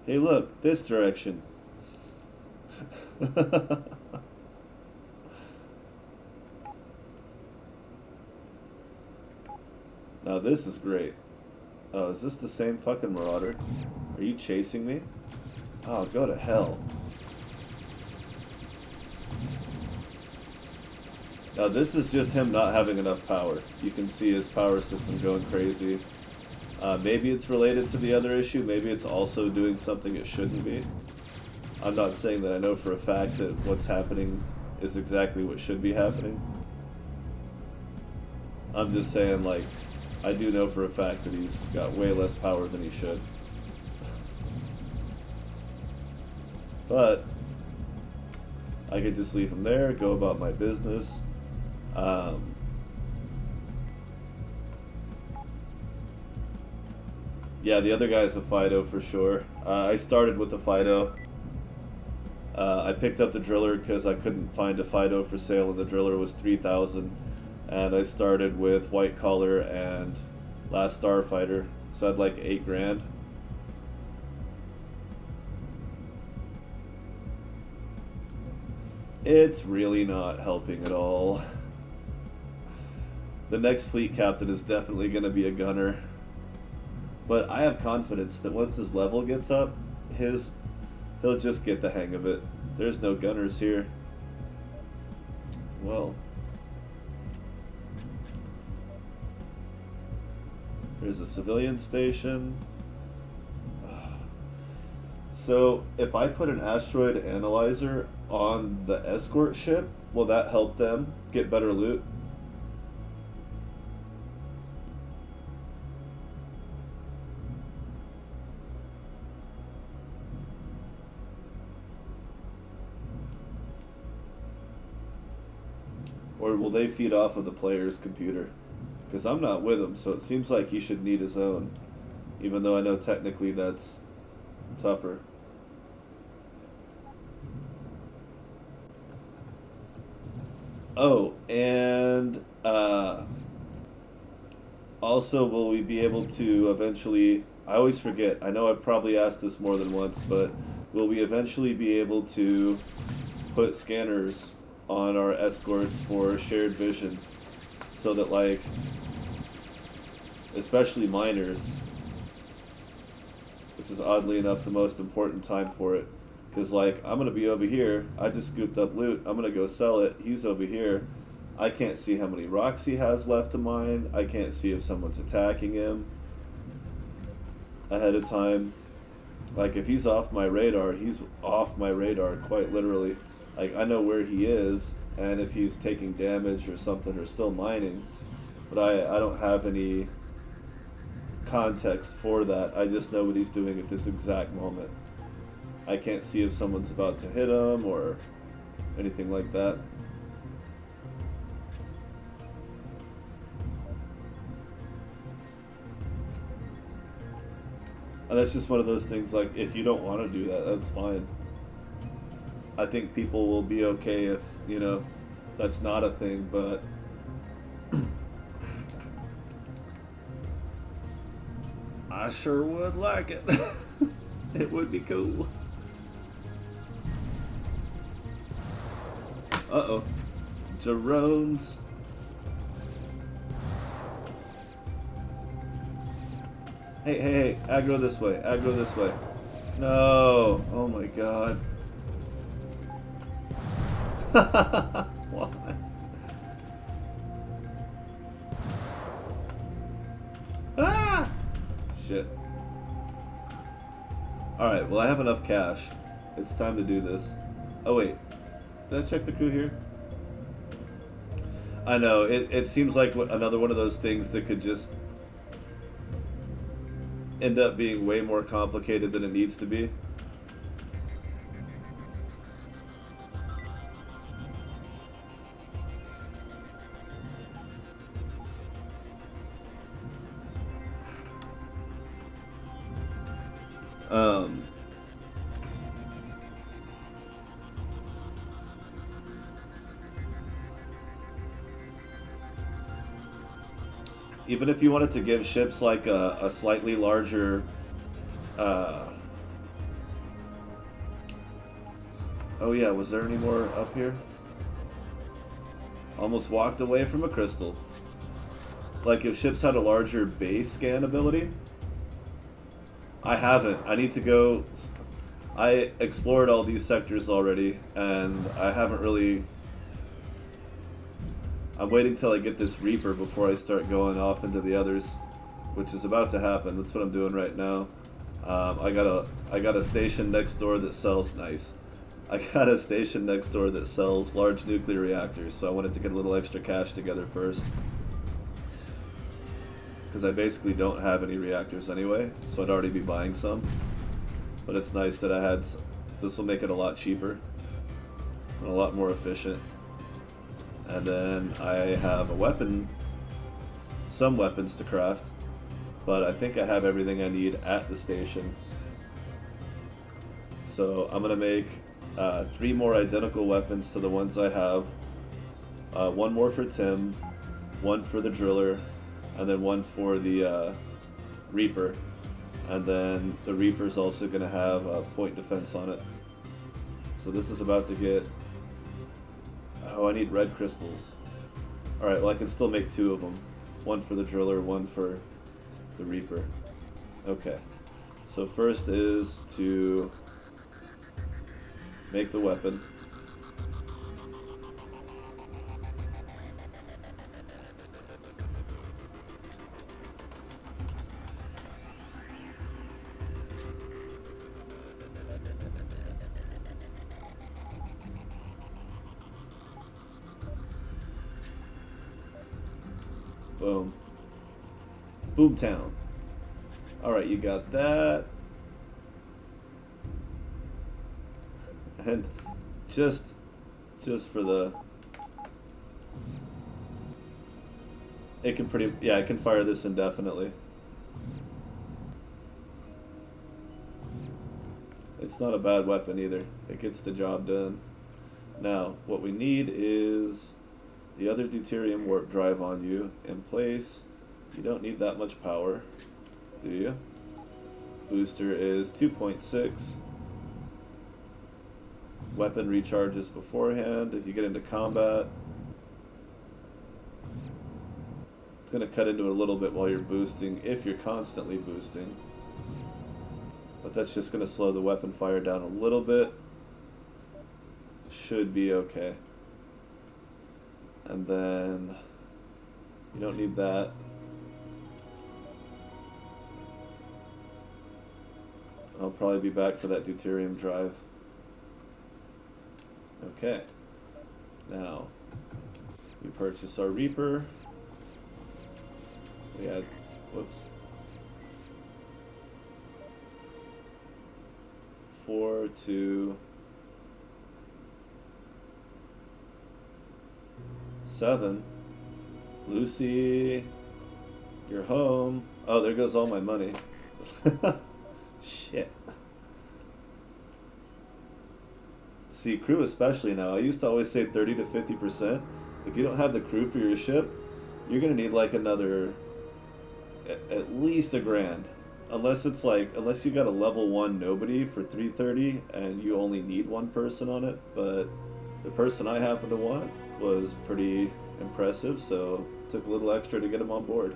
Hey look, this direction. Now this is great. Oh, is this the same fucking marauder? Are you chasing me? Oh, go to hell. Now this is just him not having enough power. You can see his power system going crazy. Maybe it's related to the other issue. Maybe it's also doing something it shouldn't be. I'm not saying that I know for a fact that what's happening is exactly what should be happening. I'm just saying, like, I do know for a fact that he's got way less power than he should. But I could just leave him there, go about my business. Yeah, the other guy's a Fido for sure. I started with the Fido. I picked up the driller because I couldn't find a Fido for sale, and the driller was 3,000. And I started with White Collar and Last Starfighter, so I'd like 8 grand. It's really not helping at all. The next fleet captain is definitely going to be a gunner. But I have confidence that once his level gets up, he'll just get the hang of it. There's no gunners here. Well. There's a civilian station. So if I put an asteroid analyzer on the escort ship, will that help them get better loot? Or will they feed off of the player's computer? Because I'm not with him, so it seems like he should need his own. Even though I know technically that's tougher. Oh, and also, will we be able to eventually? I always forget. I know I've probably asked this more than once, but will we eventually be able to put scanners on our escorts for shared vision, so that, like, especially miners, which is oddly enough the most important time for it. Because, like, I'm going to be over here. I just scooped up loot. I'm going to go sell it. He's over here. I can't see how many rocks he has left to mine. I can't see if someone's attacking him ahead of time. Like, if he's off my radar, he's off my radar, quite literally. Like, I know where he is, and if he's taking damage or something or still mining. But I don't have any context for that. I just know what he's doing at this exact moment. I can't see if someone's about to hit him or anything like that. And that's just one of those things, like, if you don't want to do that, that's fine. I think people will be okay if, you know, that's not a thing, but I sure would like it. It would be cool. Uh-oh. Jerome's. Hey, hey, hey. Aggro this way. Aggro this way. No. Oh my god. Why? Ah! Shit. Alright, well I have enough cash. It's time to do this. Oh wait. Did I check the crew here? I know, it seems like another one of those things that could just end up being way more complicated than it needs to be. Even if you wanted to give ships like a slightly larger oh yeah, was there any more up here? Almost walked away from a crystal. Like if ships had a larger base scan ability. I haven't. I need to go. I explored all these sectors already, and I haven't really. I'm waiting till I get this Reaper before I start going off into the others, which is about to happen. That's what I'm doing right now. I got a station next door that sells nice. I got a station next door that sells large nuclear reactors, so I wanted to get a little extra cash together first. Because I basically don't have any reactors anyway, so I'd already be buying some. But it's nice that I had... This will make it a lot cheaper and a lot more efficient. And then I have a weapon, some weapons to craft, but I think I have everything I need at the station. So I'm going to make 3 more identical weapons to the ones I have. 1 more for Tim, 1 for the driller, and then 1 for the Reaper. And then the Reaper's also going to have a point defense on it. So this is about to get... Oh, I need red crystals. Alright, well I can still make 2 of them. 1 for the driller, 1 for the Reaper. Okay. So first is to make the weapon. Boom. Boomtown. Alright, you got that. And just for the... It can it can fire this indefinitely. It's not a bad weapon either. It gets the job done. Now, what we need is the other deuterium warp drive on you in place. You don't need that much power, do you? Booster is 2.6. Weapon recharges beforehand if you get into combat. It's going to cut into it a little bit while you're boosting, if you're constantly boosting. But that's just going to slow the weapon fire down a little bit. Should be okay. And then you don't need that. I'll probably be back for that deuterium drive. Okay. Now, we purchase our Reaper. We had, whoops. 4 to 7. Lucy, you're home. Oh, there goes all my money. Shit. See, crew especially now. I used to always say 30 to 50%. If you don't have the crew for your ship, you're going to need like another, at least $1,000. Unless it's like, unless you got a level 1 nobody for 330 and you only need one person on it. But the person I happen to want was pretty impressive, so it took a little extra to get him on board.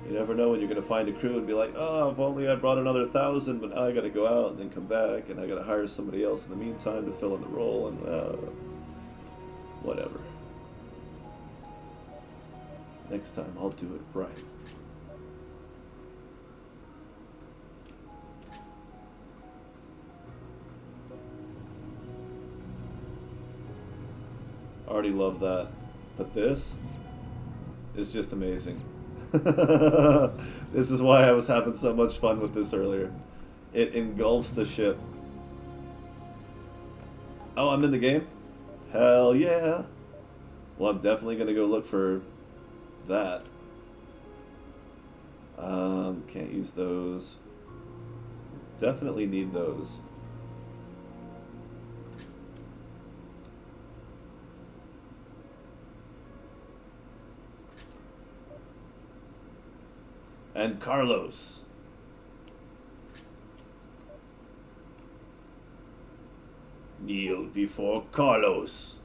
You never know when you're going to find a crew and be like, oh, if only I brought another 1,000, but now I got to go out and then come back, and I got to hire somebody else in the meantime to fill in the role, and whatever. Next time, I'll do it right. Already love that. But this is just amazing. This is why I was having so much fun with this earlier. It engulfs the ship. Oh, I'm in the game? Hell yeah. Well, I'm definitely going to go look for that. Can't use those. Definitely need those. And Carlos. Kneel before Carlos.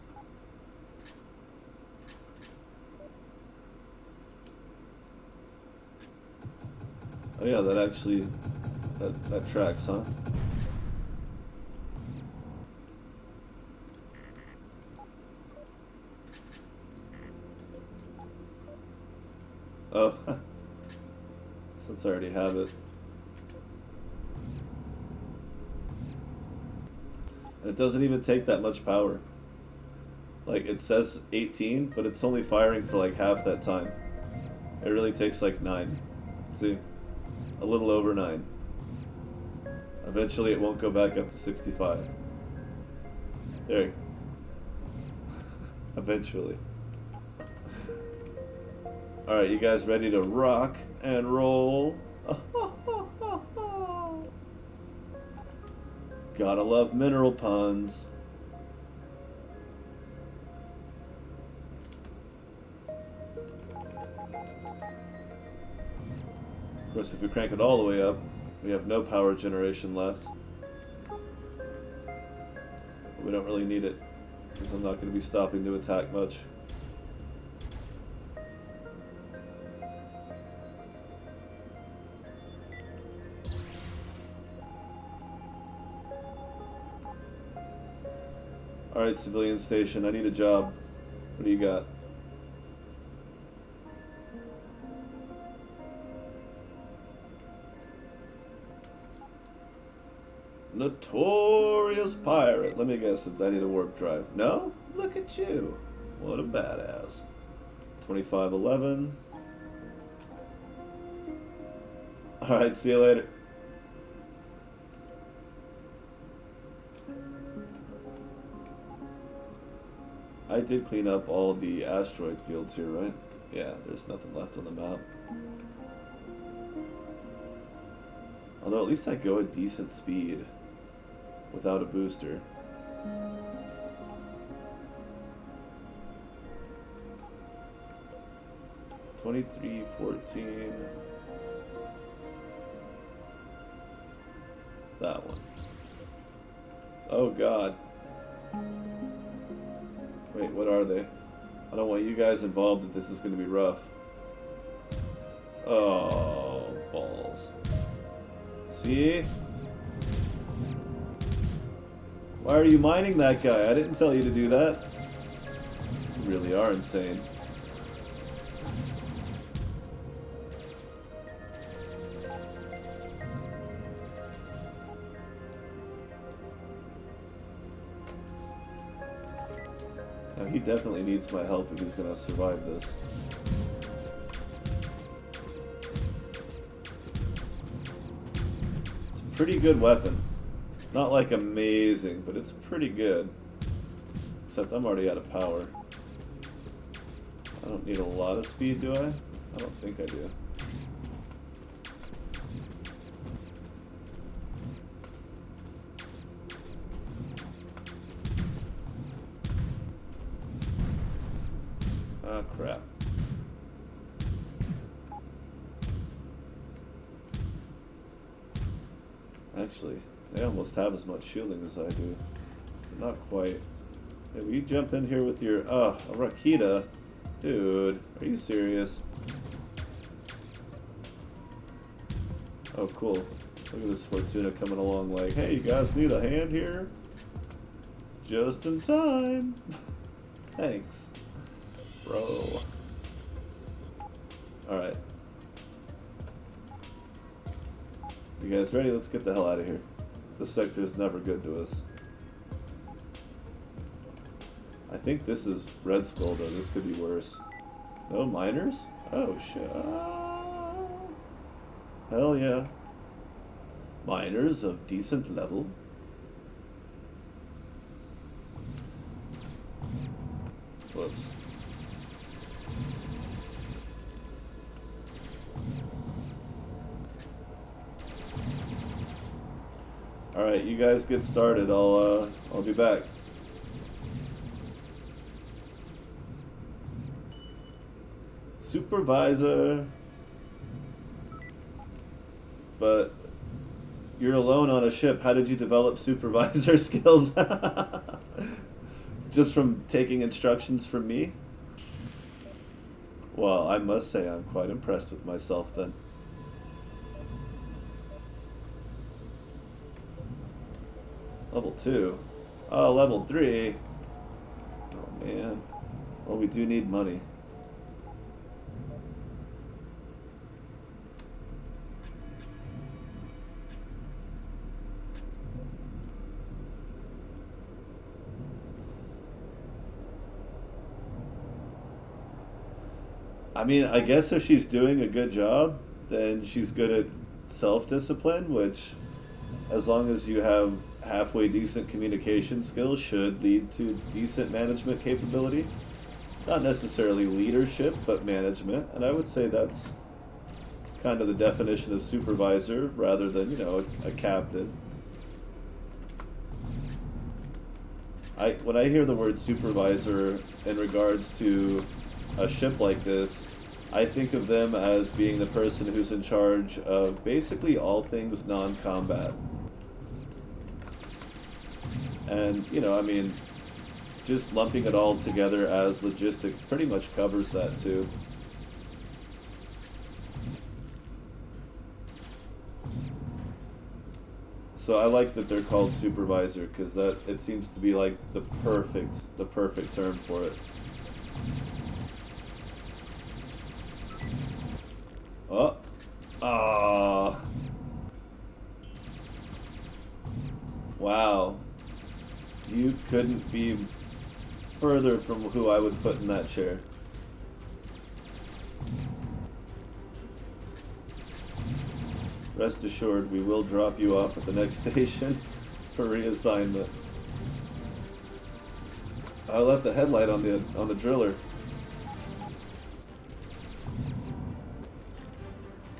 Oh yeah, that actually, that tracks, huh? Oh, since I already have it. And it doesn't even take that much power. Like, it says 18, but it's only firing for like half that time. It really takes like 9. See? A little over 9. Eventually it won't go back up to 65. There. Eventually. Alright, you guys ready to rock and roll? Gotta love mineral puns. Of course, if we crank it all the way up, we have no power generation left. But we don't really need it, because I'm not going to be stopping to attack much. Alright, civilian station, I need a job. What do you got? Notorious pirate. Let me guess, since I need a warp drive. No? Look at you. What a badass. 2511. Alright, see you later. I did clean up all the asteroid fields here, right? Yeah, there's nothing left on the map. Although at least I go at decent speed without a booster. $23.14. It's that one. Oh god. Wait, what are they? I don't want you guys involved if this is going to be rough. Oh, balls. See? Why are you mining that guy? I didn't tell you to do that. You really are insane. Now, he definitely needs my help if he's going to survive this. It's a pretty good weapon. Not like amazing, but it's pretty good. Except I'm already out of power. I don't need a lot of speed, do I? I don't think I do. Ah, crap. Actually, they almost have as much shielding as I do. But not quite. Hey, will you jump in here with your... a Rakita? Dude, are you serious? Oh, cool. Look at this Fortuna coming along like, hey, you guys need a hand here? Just in time. Thanks. Bro. Alright. You guys ready? Let's get the hell out of here. This sector is never good to us. I think this is Red Skull, though. This could be worse. No miners? Oh, shit. Hell yeah. Miners of decent level. Whoops. Alright, you guys get started. I'll be back. Supervisor. But you're alone on a ship. How did you develop supervisor skills? Just from taking instructions from me? Well, I must say I'm quite impressed with myself then. Level 2? Oh, level 3? Oh, man. Well, we do need money. I mean, I guess if she's doing a good job, then she's good at self-discipline, which, as long as you have halfway decent communication skills, should lead to decent management capability. Not necessarily leadership, but management. And I would say that's kind of the definition of supervisor rather than, you know, a captain. When I hear the word supervisor in regards to a ship like this, I think of them as being the person who's in charge of basically all things non-combat. And, you know, I mean, just lumping it all together as logistics pretty much covers that too. So I like that they're called supervisor, because that it seems to be like the perfect term for it. Oh. Ah. Wow. You couldn't be further from who I would put in that chair. Rest assured, we will drop you off at the next station for reassignment. I left the headlight on the driller.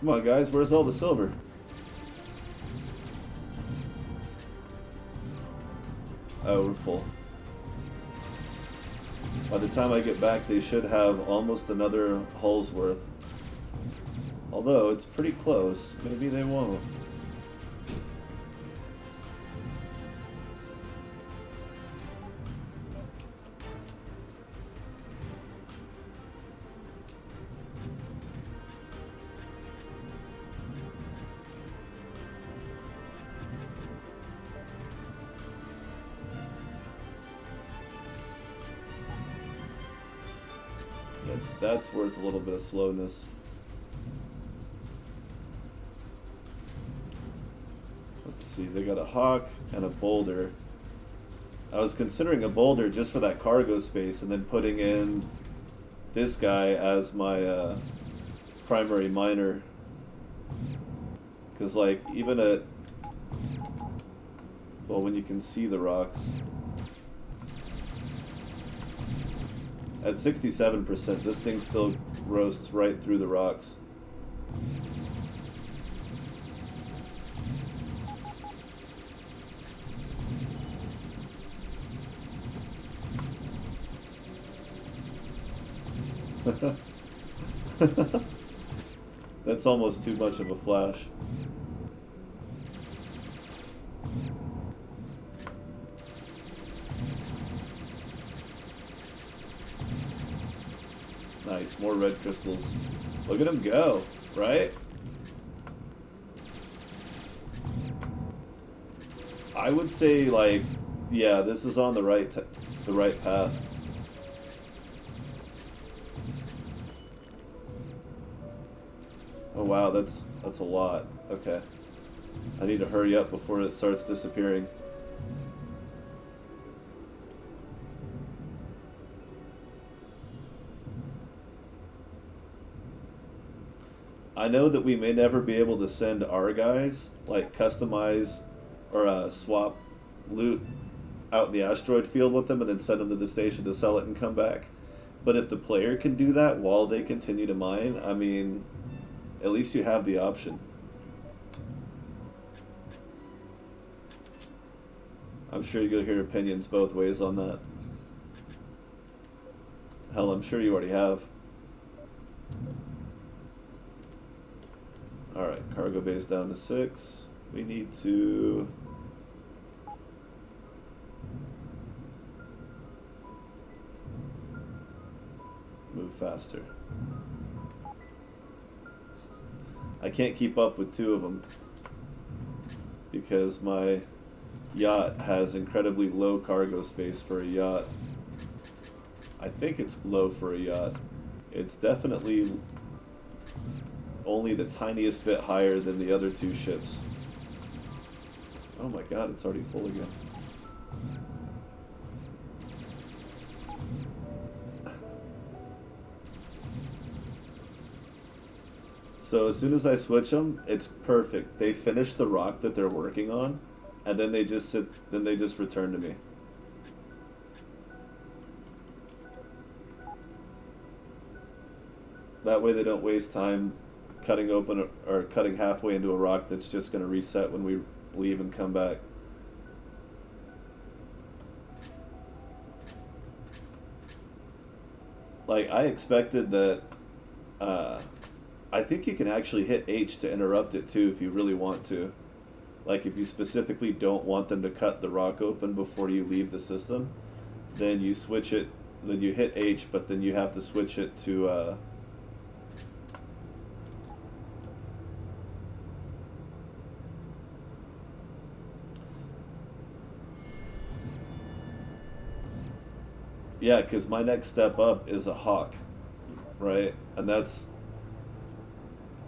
Come on, guys, where's all the silver? Oh, we're full. By the time I get back, they should have almost another hull's worth. Although, it's pretty close. Maybe they won't. Yeah, that's worth a little bit of slowness. Let's see, they got a hawk and a boulder. I was considering a boulder just for that cargo space and then putting in this guy as my primary miner. Because, like, even at... well, when you can see the rocks. At 67%, this thing still roasts right through the rocks. That's almost too much of a flash. Nice, more red crystals. Look at him go, right? I would say, like, yeah, this is on the right path. Oh wow, that's a lot. Okay. I need to hurry up before it starts disappearing. I know that we may never be able to send our guys, like, customize or swap loot out in the asteroid field with them and then send them to the station to sell it and come back. But if the player can do that while they continue to mine, I mean, at least you have the option. I'm sure you'll hear opinions both ways on that. Hell, I'm sure you already have. Alright, cargo base down to 6. We need to... move faster. I can't keep up with 2 of them because my yacht has incredibly low cargo space for a yacht. I think it's low for a yacht. It's definitely only the tiniest bit higher than the other 2 ships. Oh my god, it's already full again. So as soon as I switch them, it's perfect. They finish the rock that they're working on, and then they just return to me. That way they don't waste time cutting open or cutting halfway into a rock that's just going to reset when we leave and come back. Like, I expected that I think you can actually hit H to interrupt it too if you really want to. Like, if you specifically don't want them to cut the rock open before you leave the system, then you switch it, then you hit H, but then you have to switch it to yeah, because my next step up is a hawk, right? And that's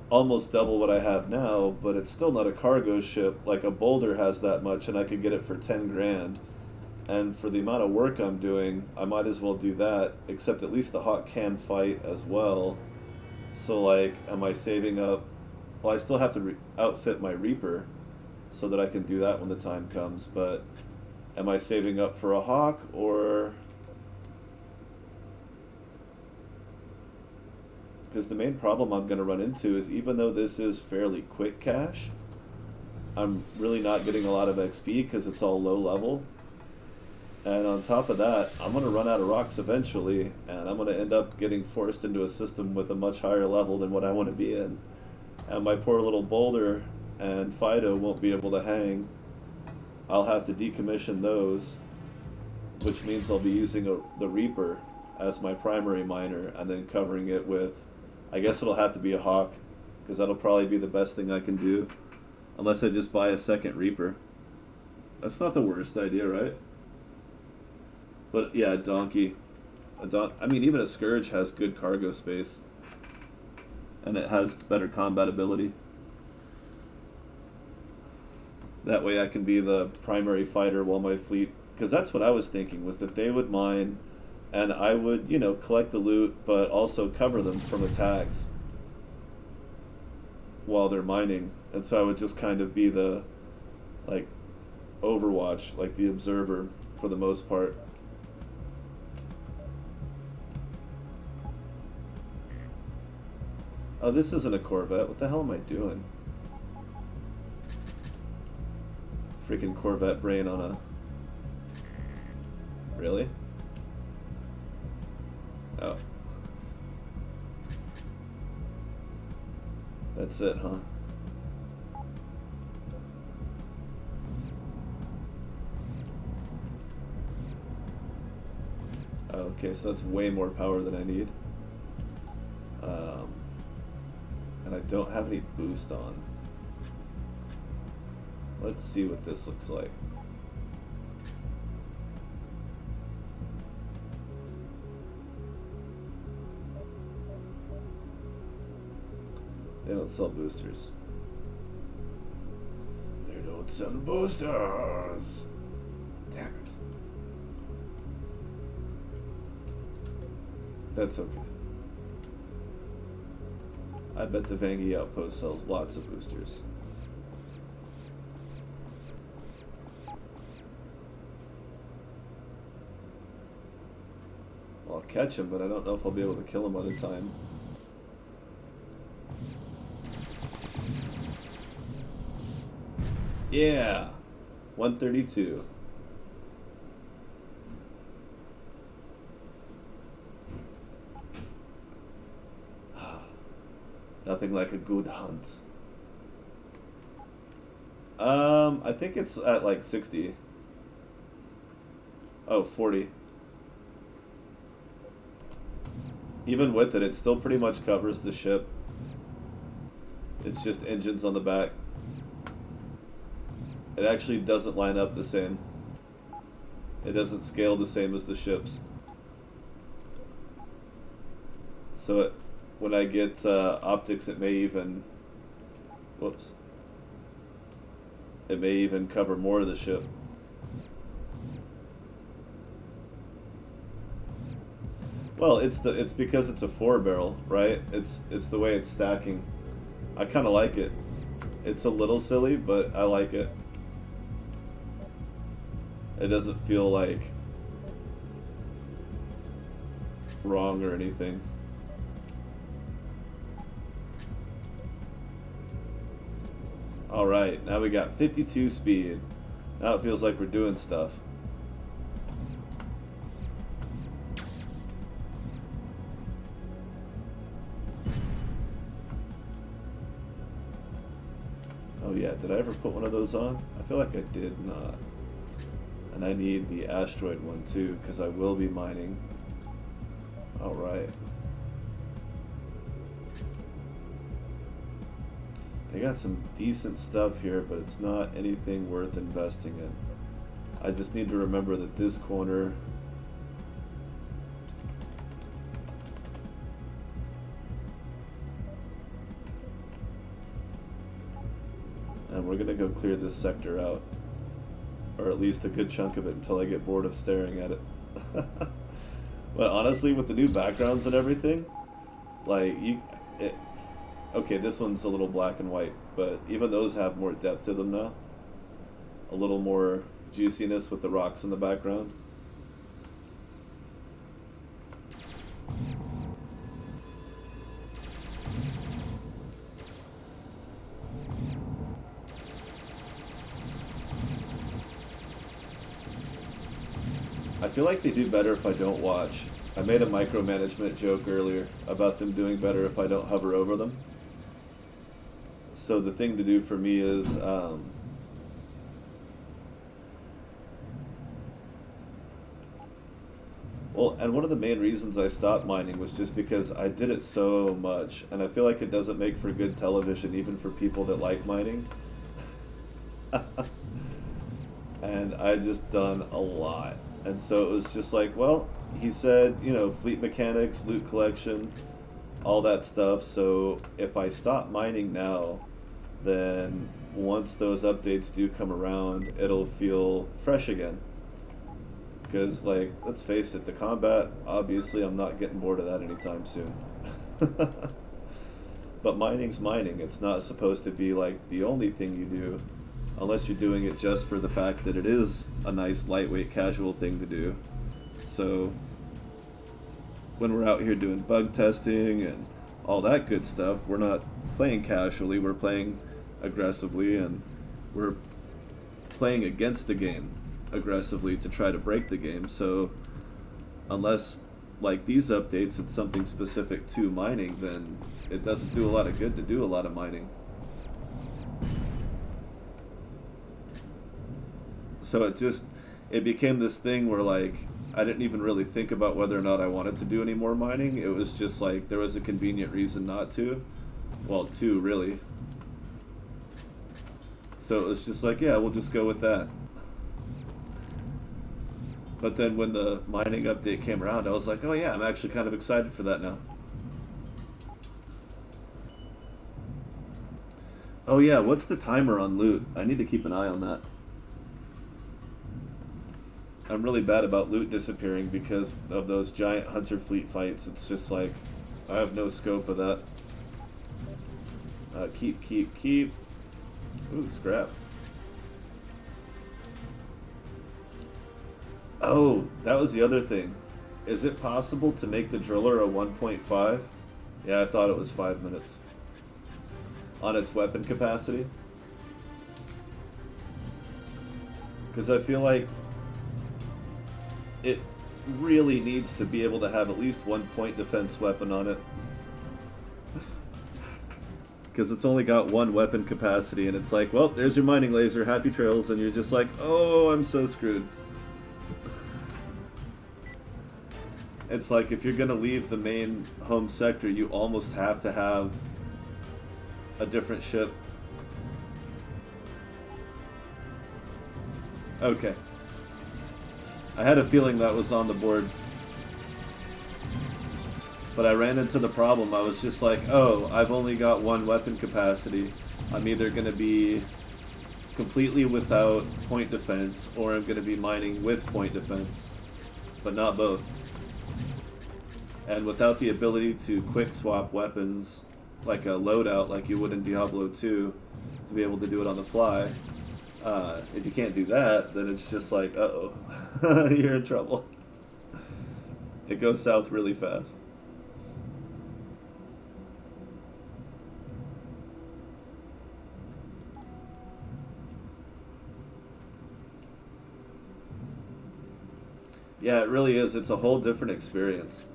almost double what I have now, but it's still not a cargo ship. Like, a boulder has that much, and I could get it for 10 grand. And for the amount of work I'm doing, I might as well do that, except at least the hawk can fight as well. So, like, am I saving up Well, I still have to outfit my Reaper so that I can do that when the time comes, but am I saving up for a Hawk, or... Because the main problem I'm going to run into is, even though this is fairly quick cash, I'm really not getting a lot of XP because it's all low level. And on top of that, I'm going to run out of rocks eventually, and I'm going to end up getting forced into a system with a much higher level than what I want to be in. And my poor little boulder and Fido won't be able to hang. I'll have to decommission those, which means I'll be using the Reaper as my primary miner, and then covering it with, I guess it'll have to be a Hawk, because that'll probably be the best thing I can do, unless I just buy a second Reaper. That's not the worst idea, right? But yeah, a donkey. I mean, even a Scourge has good cargo space. And it has better combat ability. That way I can be the primary fighter while my fleet... Because that's what I was thinking, was that they would mine, and I would, you know, collect the loot, but also cover them from attacks while they're mining. And so I would just kind of be the, like, Overwatch, like the observer, for the most part. Oh, this isn't a Corvette. What the hell am I doing? Freaking Corvette brain on a... Really? Oh. That's it, huh? Okay, so that's way more power than I need. And I don't have any boost on. Let's see what this looks like. They don't sell boosters. They don't sell boosters! Damn it. That's okay. I bet the Vangie Outpost sells lots of boosters. Well, I'll catch him, but I don't know if I'll be able to kill him by the time. Yeah! 132. Nothing like a good hunt. I think it's at like 60. Oh, 40. Even with it, it still pretty much covers the ship. It's just engines on the back. It actually doesn't line up the same. It doesn't scale the same as the ships. So it... When I get optics, it may even... Whoops. It may even cover more of the ship. Well, it's because it's a 4-barrel, right? It's the way it's stacking. I kind of like it. It's a little silly, but I like it. It doesn't feel like wrong or anything. Alright, now we got 52 speed. Now it feels like we're doing stuff. Oh yeah, did I ever put one of those on? I feel like I did not. And I need the asteroid one too, because I will be mining. Alright. They got some decent stuff here, but it's not anything worth investing in. I just need to remember that this corner... And we're gonna go clear this sector out. Or at least a good chunk of it until I get bored of staring at it. But honestly, with the new backgrounds and everything, like, okay, this one's a little black and white, but even those have more depth to them now. A little more juiciness with the rocks in the background. I feel like they do better if I don't watch. I made a micromanagement joke earlier about them doing better if I don't hover over them. So the thing to do for me is well, and one of the main reasons I stopped mining was just because I did it so much, and I feel like it doesn't make for good television even for people that like mining. And I just done a lot. And so it was just like, well, he said, you know, fleet mechanics, loot collection, all that stuff. So if I stop mining now, then once those updates do come around, it'll feel fresh again. Because, like, let's face it, the combat, obviously, I'm not getting bored of that anytime soon. But mining's mining. It's not supposed to be, like, the only thing you do, unless you're doing it just for the fact that it is a nice, lightweight, casual thing to do. So, when we're out here doing bug testing and all that good stuff, we're not playing casually, we're playing aggressively, and we're playing against the game aggressively to try to break the game. So unless, like, these updates, it's something specific to mining, then it doesn't do a lot of good to do a lot of mining. So it became this thing where, like, I didn't even really think about whether or not I wanted to do any more mining. It was just like there was a convenient reason not to. Well, two, really. So it was just like, yeah, we'll just go with that. But then when the mining update came around, I was like, oh yeah, I'm actually kind of excited for that now. Oh yeah, what's the timer on loot? I need to keep an eye on that. I'm really bad about loot disappearing because of those giant hunter fleet fights. It's just like, I have no scope of that. Keep. Ooh, scrap. Oh, that was the other thing. Is it possible to make the driller a 1.5? Yeah, I thought it was 5 minutes. On its weapon capacity? Because I feel like it really needs to be able to have at least 1 point defense weapon on it. Because it's only got one weapon capacity, and it's like, well, there's your mining laser, happy trails, and you're just like, oh, I'm so screwed. It's like if you're going to leave the main home sector, you almost have to have a different ship. Okay. I had a feeling that was on the board. But I ran into the problem. I was just like, oh, I've only got one weapon capacity. I'm either going to be completely without point defense, or I'm going to be mining with point defense. But not both. And without the ability to quick swap weapons, like a loadout like you would in Diablo 2, to be able to do it on the fly, if you can't do that, then it's just like, uh-oh, you're in trouble. It goes south really fast. Yeah, it really is. It's a whole different experience.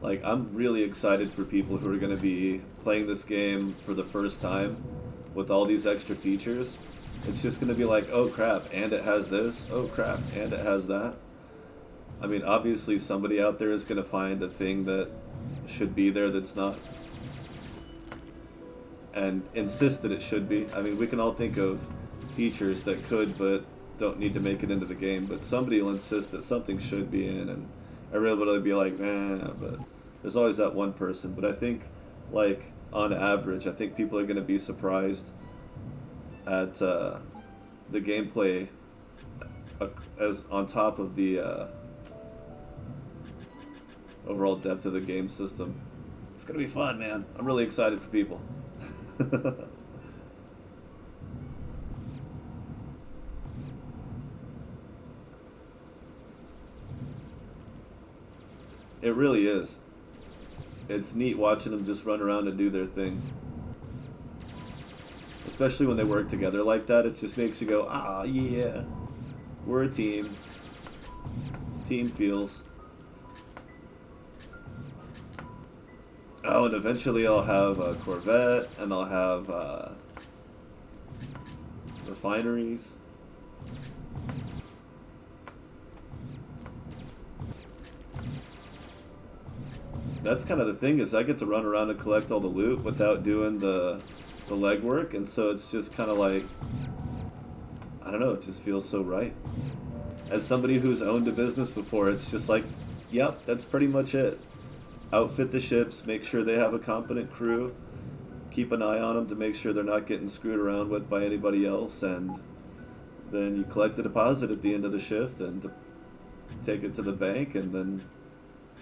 Like, I'm really excited for people who are going to be playing this game for the first time with all these extra features. It's just going to be like, oh crap, and it has this, oh crap, and it has that. I mean, obviously somebody out there is going to find a thing that should be there that's not, and insist that it should be. I mean, we can all think of features that could but don't need to make it into the game, but somebody will insist that something should be in, and Everybody would be like, nah, but there's always that one person. But I think, like, on average, I think people are going to be surprised at the gameplay as on top of the overall depth of the game system. It's going to be fun, man. I'm really excited for people. It really is. It's neat watching them just run around and do their thing. Especially when they work together like that, it just makes you go, ah, yeah, we're a team. Team feels. Oh, and eventually I'll have a Corvette, and I'll have refineries. That's kind of the thing, is I get to run around and collect all the loot without doing the legwork, and so it's just kind of like, I don't know, it just feels so right. As somebody who's owned a business before, it's just like, yep, that's pretty much it. Outfit the ships, make sure they have a competent crew, keep an eye on them to make sure they're not getting screwed around with by anybody else, and then you collect the deposit at the end of the shift and take it to the bank, and then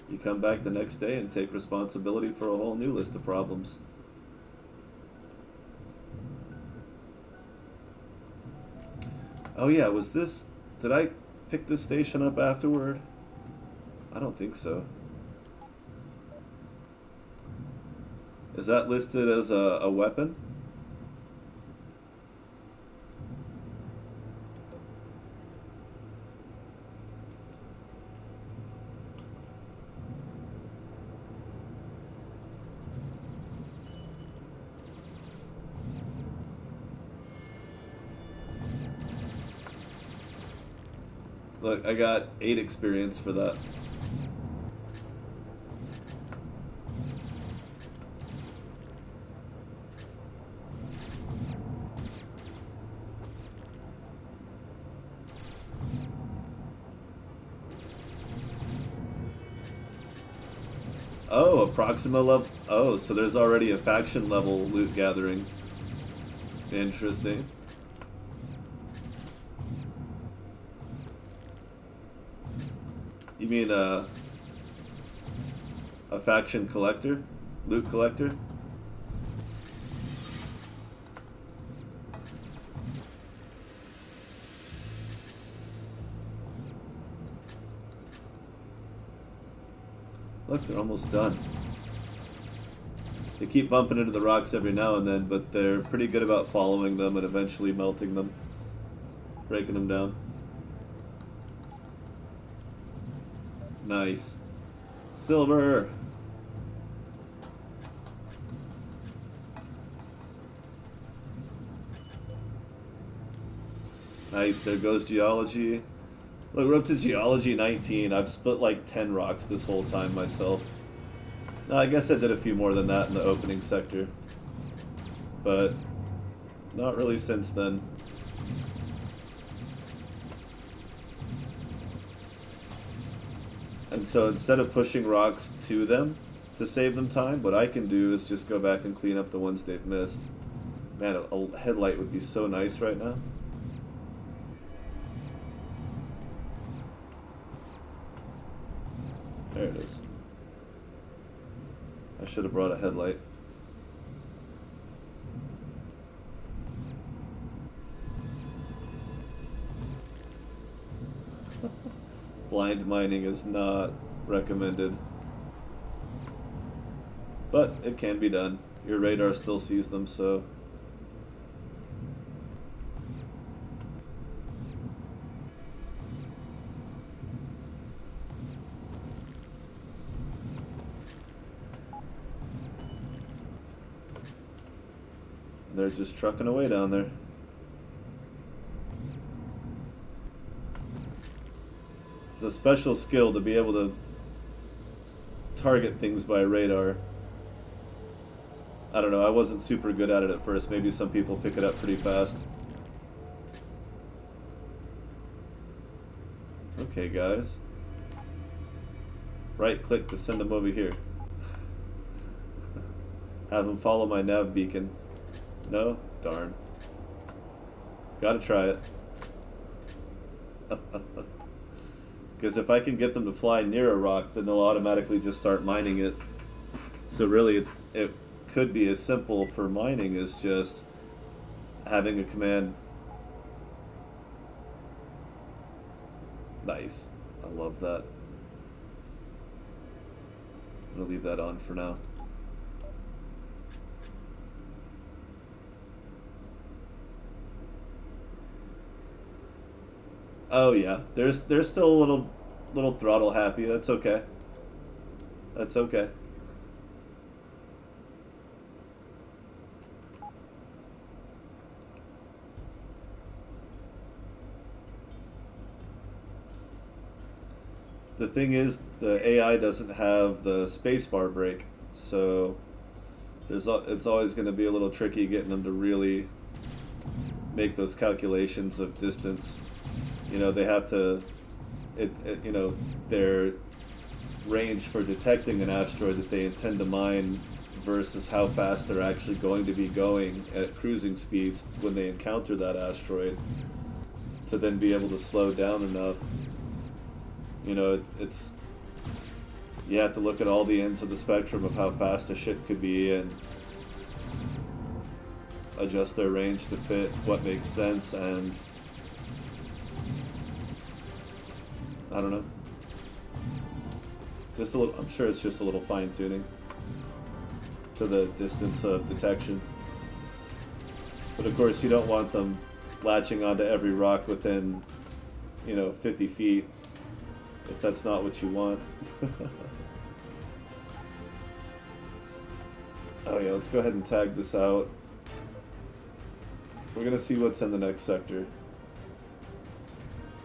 you come back the next day and take responsibility for a whole new list of problems. Oh yeah, was this... Did I pick this station up afterward? I don't think so. Is that listed as a weapon? Look, I got 8 experience for that. Oh, a Proxima level. Oh, so there's already a faction level loot gathering. Interesting. You mean a faction collector? Loot collector? Look, they're almost done. They keep bumping into the rocks every now and then, but they're pretty good about following them and eventually melting them, breaking them down. Nice. Silver! Nice, there goes geology. Look, we're up to geology 19. I've split like 10 rocks this whole time myself. No, I guess I did a few more than that in the opening sector. But not really since then. And so instead of pushing rocks to them to save them time, what I can do is just go back and clean up the ones they've missed. Man, a headlight would be so nice right now. There it is. I should have brought a headlight. Blind mining is not recommended. But it can be done. Your radar still sees them, so... They're just trucking away down there. It's a special skill to be able to target things by radar. I don't know, I wasn't super good at it at first. Maybe some people pick it up pretty fast. Okay, guys. Right click to send them over here. Have them follow my nav beacon. No? Darn. Gotta try it. Because if I can get them to fly near a rock, then they'll automatically just start mining it. So really, it could be as simple for mining as just having a command. Nice. I love that. I'm gonna leave that on for now. Oh yeah, there's still a little throttle happy. That's okay. That's okay. The thing is, the AI doesn't have the spacebar brake, so it's always going to be a little tricky getting them to really make those calculations of distance. You know, they have to, you know, their range for detecting an asteroid that they intend to mine versus how fast they're actually going to be going at cruising speeds when they encounter that asteroid to then be able to slow down enough. You know, it's you have to look at all the ends of the spectrum of how fast a ship could be and adjust their range to fit what makes sense, and I don't know. Just a little, I'm sure it's just a little fine tuning to the distance of detection. But of course, you don't want them latching onto every rock within, 50 feet, if that's not what you want. Oh yeah, let's go ahead and tag this out. We're gonna see what's in the next sector.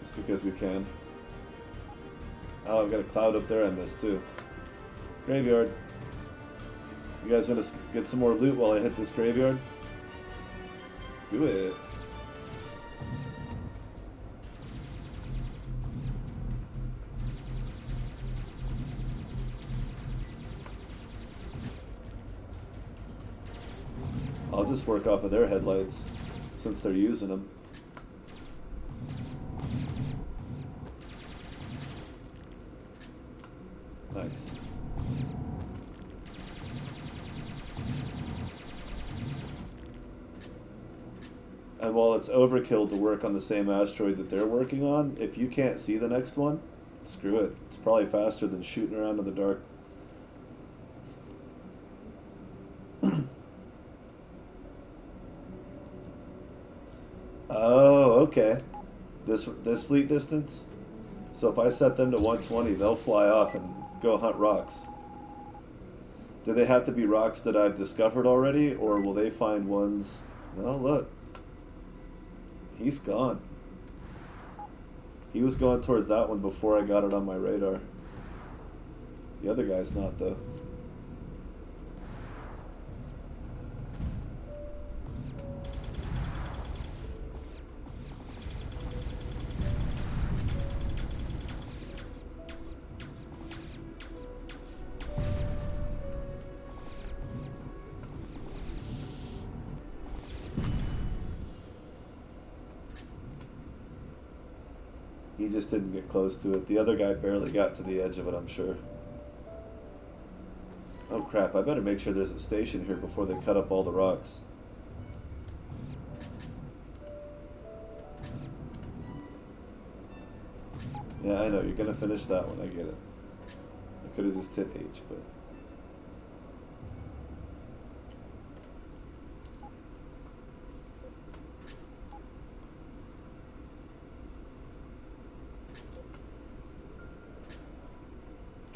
Just because we can. Oh, I've got a cloud up there I missed too. Graveyard. You guys want to get some more loot while I hit this graveyard? Do it. I'll just work off of their headlights since they're using them. Nice. And while it's overkill to work on the same asteroid that they're working on, if you can't see the next one, screw it. It's probably faster than shooting around in the dark. Oh, okay. This fleet distance? So if I set them to 120, they'll fly off and go hunt rocks. Do they have to be rocks that I've discovered already, or will they find ones? No, look. He's gone. He was going towards that one before I got it on my radar. The other guy's not, though. He just didn't get close to it. The other guy barely got to the edge of it, I'm sure. Oh crap, I better make sure there's a station here before they cut up all the rocks. Yeah, I know, you're gonna finish that one, I get it. I could have just hit H, but...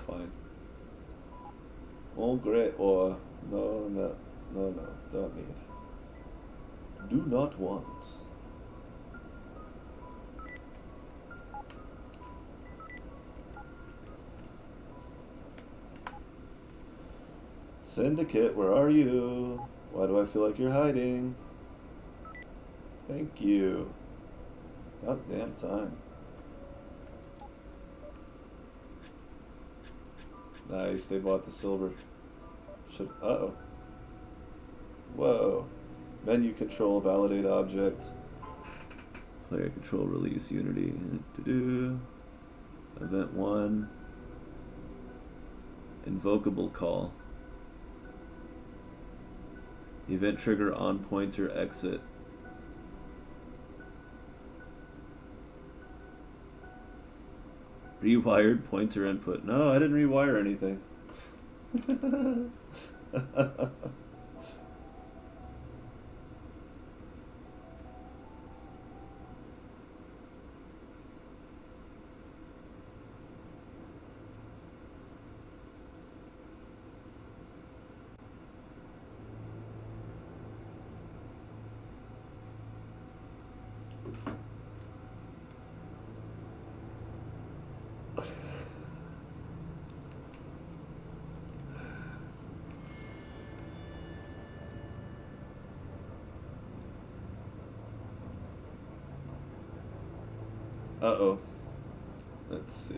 Fine. Oh, great, or... No, don't need. Do not want. Syndicate, where are you? Why do I feel like you're hiding? Thank you. About damn time. Nice, they bought the silver. Should, uh-oh. Whoa. Menu control, validate object. Player control, release unity. Do-do. Event 1. Invocable call. Event trigger on pointer exit. Rewired pointer input. No, I didn't rewire anything. Uh-oh. Let's see.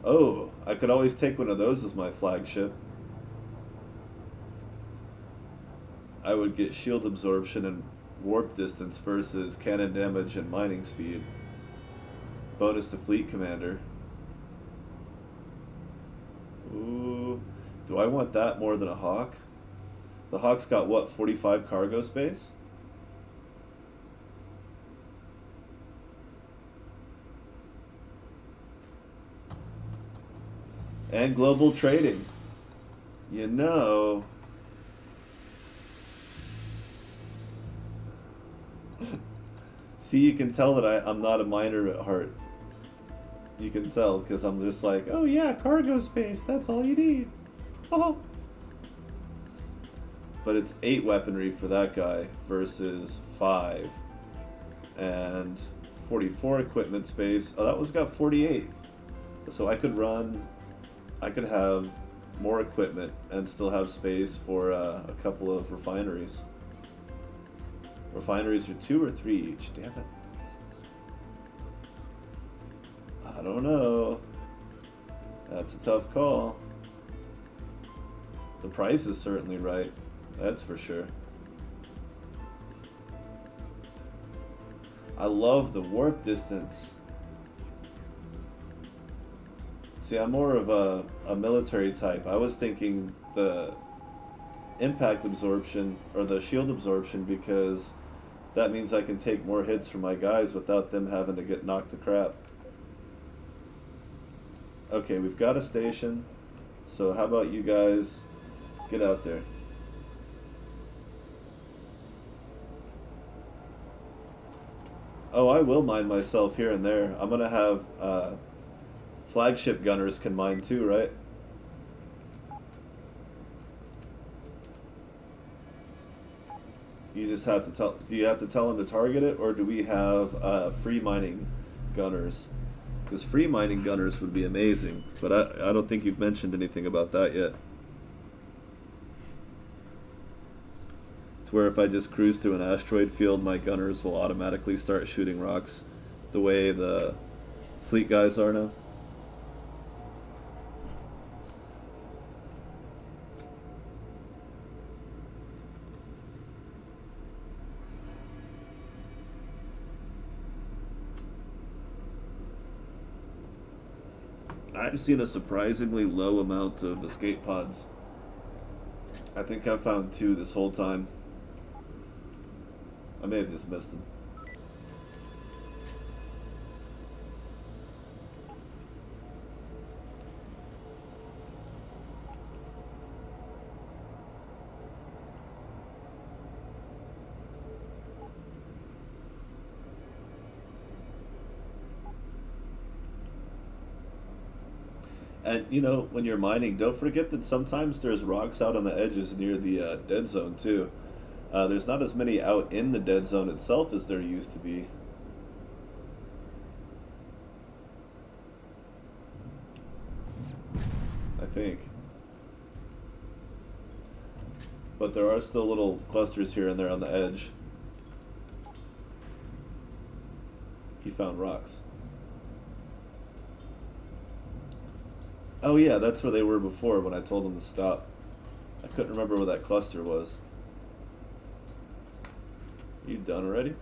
Oh, I could always take one of those as my flagship. I would get shield absorption and warp distance versus cannon damage and mining speed. Bonus to fleet commander. Ooh. Do I want that more than a Hawk? The Hawk's got what, 45 cargo space? And global trading. You know. See, you can tell that I'm not a miner at heart. You can tell, because I'm just like, oh yeah, cargo space, that's all you need. Oh. But it's 8 weaponry for that guy versus 5. And 44 equipment space. Oh, that one's got 48. So I could have more equipment and still have space for a couple of refineries. Refineries are 2 or 3 each. Damn it. I don't know. That's a tough call. The price is certainly right. That's for sure. I love the warp distance. See, I'm more of a military type. I was thinking the impact absorption or the shield absorption because that means I can take more hits from my guys without them having to get knocked to crap. Okay, we've got a station, so how about you guys get out there? Oh, I will mine myself here and there. I'm gonna have flagship gunners can mine too, right? You just have to tell. Do you have to tell them to target it, or do we have free mining gunners? Because free mining gunners would be amazing, but I don't think you've mentioned anything about that yet. To where if I just cruise through an asteroid field, my gunners will automatically start shooting rocks, the way the fleet guys are now. I've seen a surprisingly low amount of escape pods. I think I've found 2 this whole time. I may have just missed them. And, you know, when you're mining, don't forget that sometimes there's rocks out on the edges near the dead zone, too. There's not as many out in the dead zone itself as there used to be. I think. But there are still little clusters here and there on the edge. He found rocks. Oh yeah, that's where they were before when I told them to stop. I couldn't remember where that cluster was. You done already?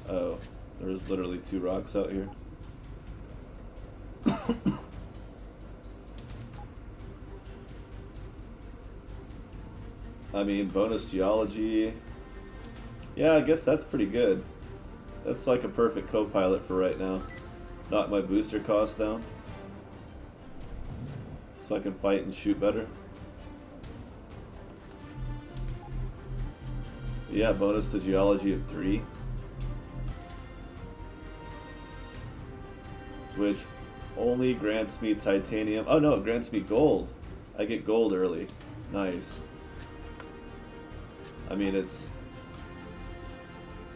Oh, there's literally 2 rocks out here. I mean, bonus geology. Yeah, I guess that's pretty good. That's like a perfect co-pilot for right now. Knock my booster cost down, so I can fight and shoot better. Yeah, bonus to geology of 3. Which only grants me titanium. Oh no, it grants me gold. I get gold early. Nice. I mean, it's...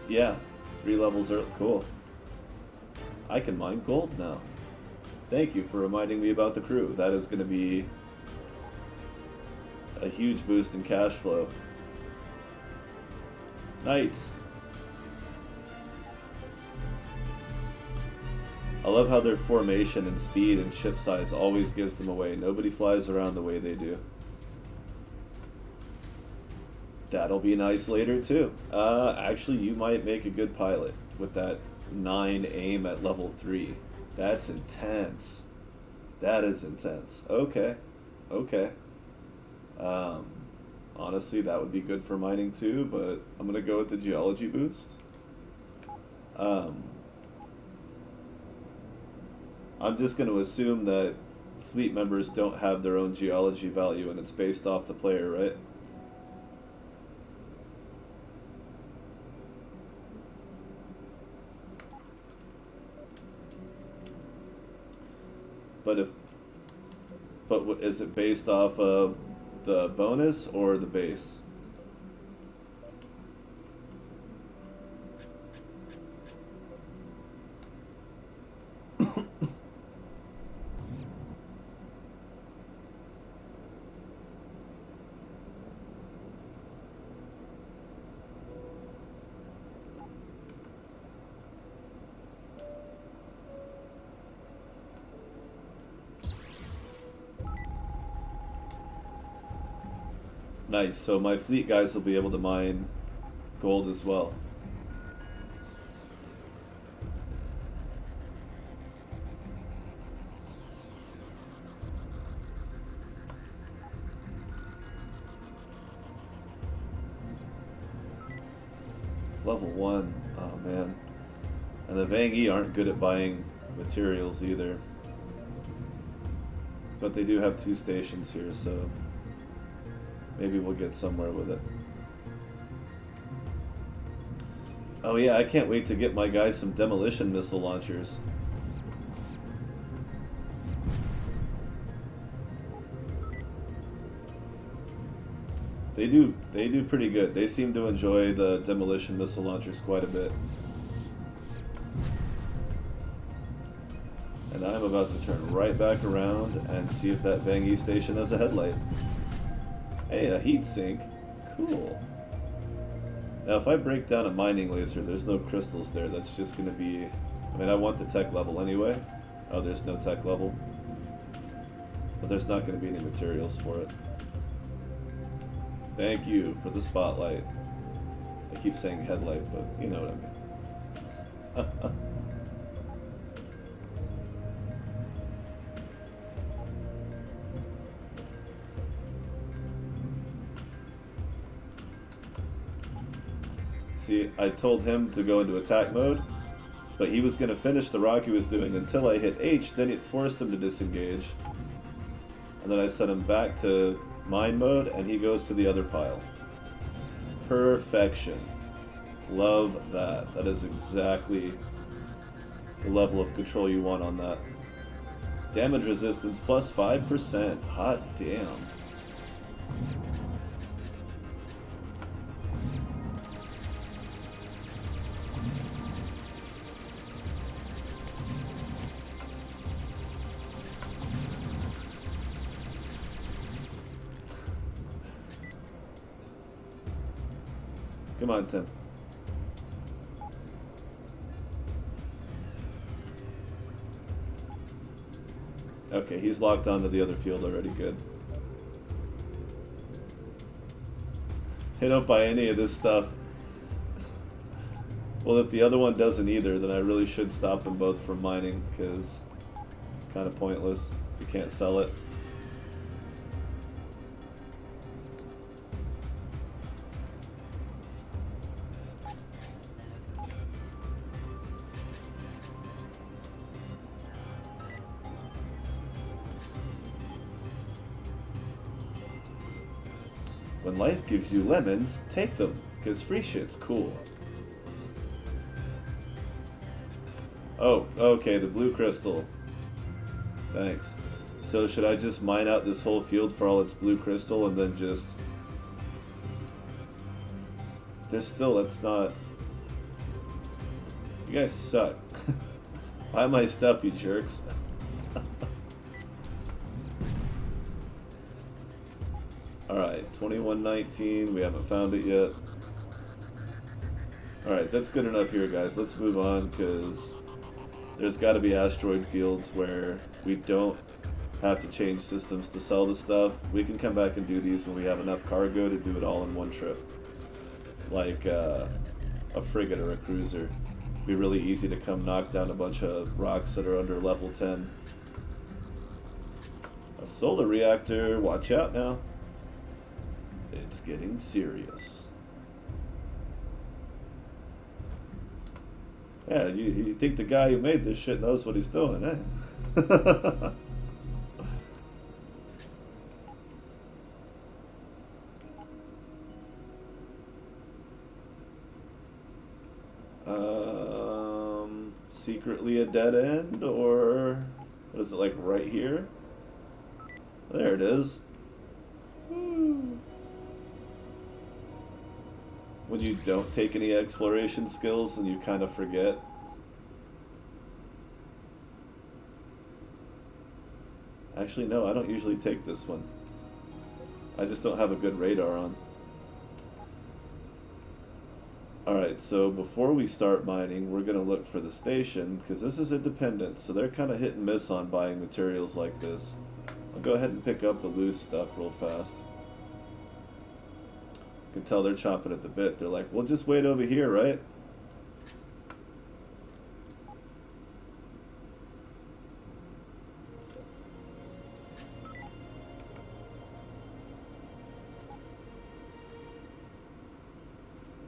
Yeah, 3 levels early. Cool. I can mine gold now. Thank you for reminding me about the crew. That is going to be a huge boost in cash flow. Knights. I love how their formation and speed and ship size always gives them away. Nobody flies around the way they do. That'll be nice later too. Actually, you might make a good pilot with that 9 aim at level 3. That's intense. That is intense. Okay. Okay. Honestly, that would be good for mining too, but I'm going to go with the geology boost. I'm just going to assume that fleet members don't have their own geology value and it's based off the player, right? But is it based off of the bonus or the base? Nice, so my fleet guys will be able to mine gold as well. Level 1, oh man. And the Vang Yi aren't good at buying materials either. But they do have 2 stations here, so maybe we'll get somewhere with it. Oh yeah, I can't wait to get my guys some demolition missile launchers. They do pretty good. They seem to enjoy the demolition missile launchers quite a bit. And I'm about to turn right back around and see if that Vang Yi station has a headlight. Hey, a heat sink. Cool. Now, if I break down a mining laser, there's no crystals there. That's just going to be... I mean, I want the tech level anyway. Oh, there's no tech level. But there's not going to be any materials for it. Thank you for the spotlight. I keep saying headlight, but you know what I mean. See, I told him to go into attack mode, but he was going to finish the rock he was doing until I hit H, then it forced him to disengage. And then I sent him back to mine mode, and he goes to the other pile. Perfection. Love that. That is exactly the level of control you want on that. Damage resistance plus 5%. Hot damn. Come on, Tim. Okay, he's locked onto the other field already. Good. They don't buy any of this stuff. Well, if the other one doesn't either, then I really should stop them both from mining, because kind of pointless if you can't sell it. When life gives you lemons, take them, because free shit's cool. Oh, okay, the blue crystal. Thanks. So should I just mine out this whole field for all its blue crystal and then just... There's still, that's not... You guys suck. Buy my stuff, you jerks. Alright, 2119, we haven't found it yet. Alright, that's good enough here, guys. Let's move on, because there's got to be asteroid fields where we don't have to change systems to sell the stuff. We can come back and do these when we have enough cargo to do it all in one trip. Like a frigate or a cruiser. It'd be really easy to come knock down a bunch of rocks that are under level 10. A solar reactor, watch out now. It's getting serious. Yeah, you think the guy who made this shit knows what he's doing, eh? Secretly a dead end, or what is it, like right here? There it is. When you don't take any exploration skills and you kind of forget. Actually, no, I don't usually take this one. I just don't have a good radar on. Alright, so before we start mining, we're going to look for the station, because this is independent, so they're kind of hit and miss on buying materials like this. I'll go ahead and pick up the loose stuff real fast. You can tell they're chomping at the bit. They're like, well, just wait over here, right?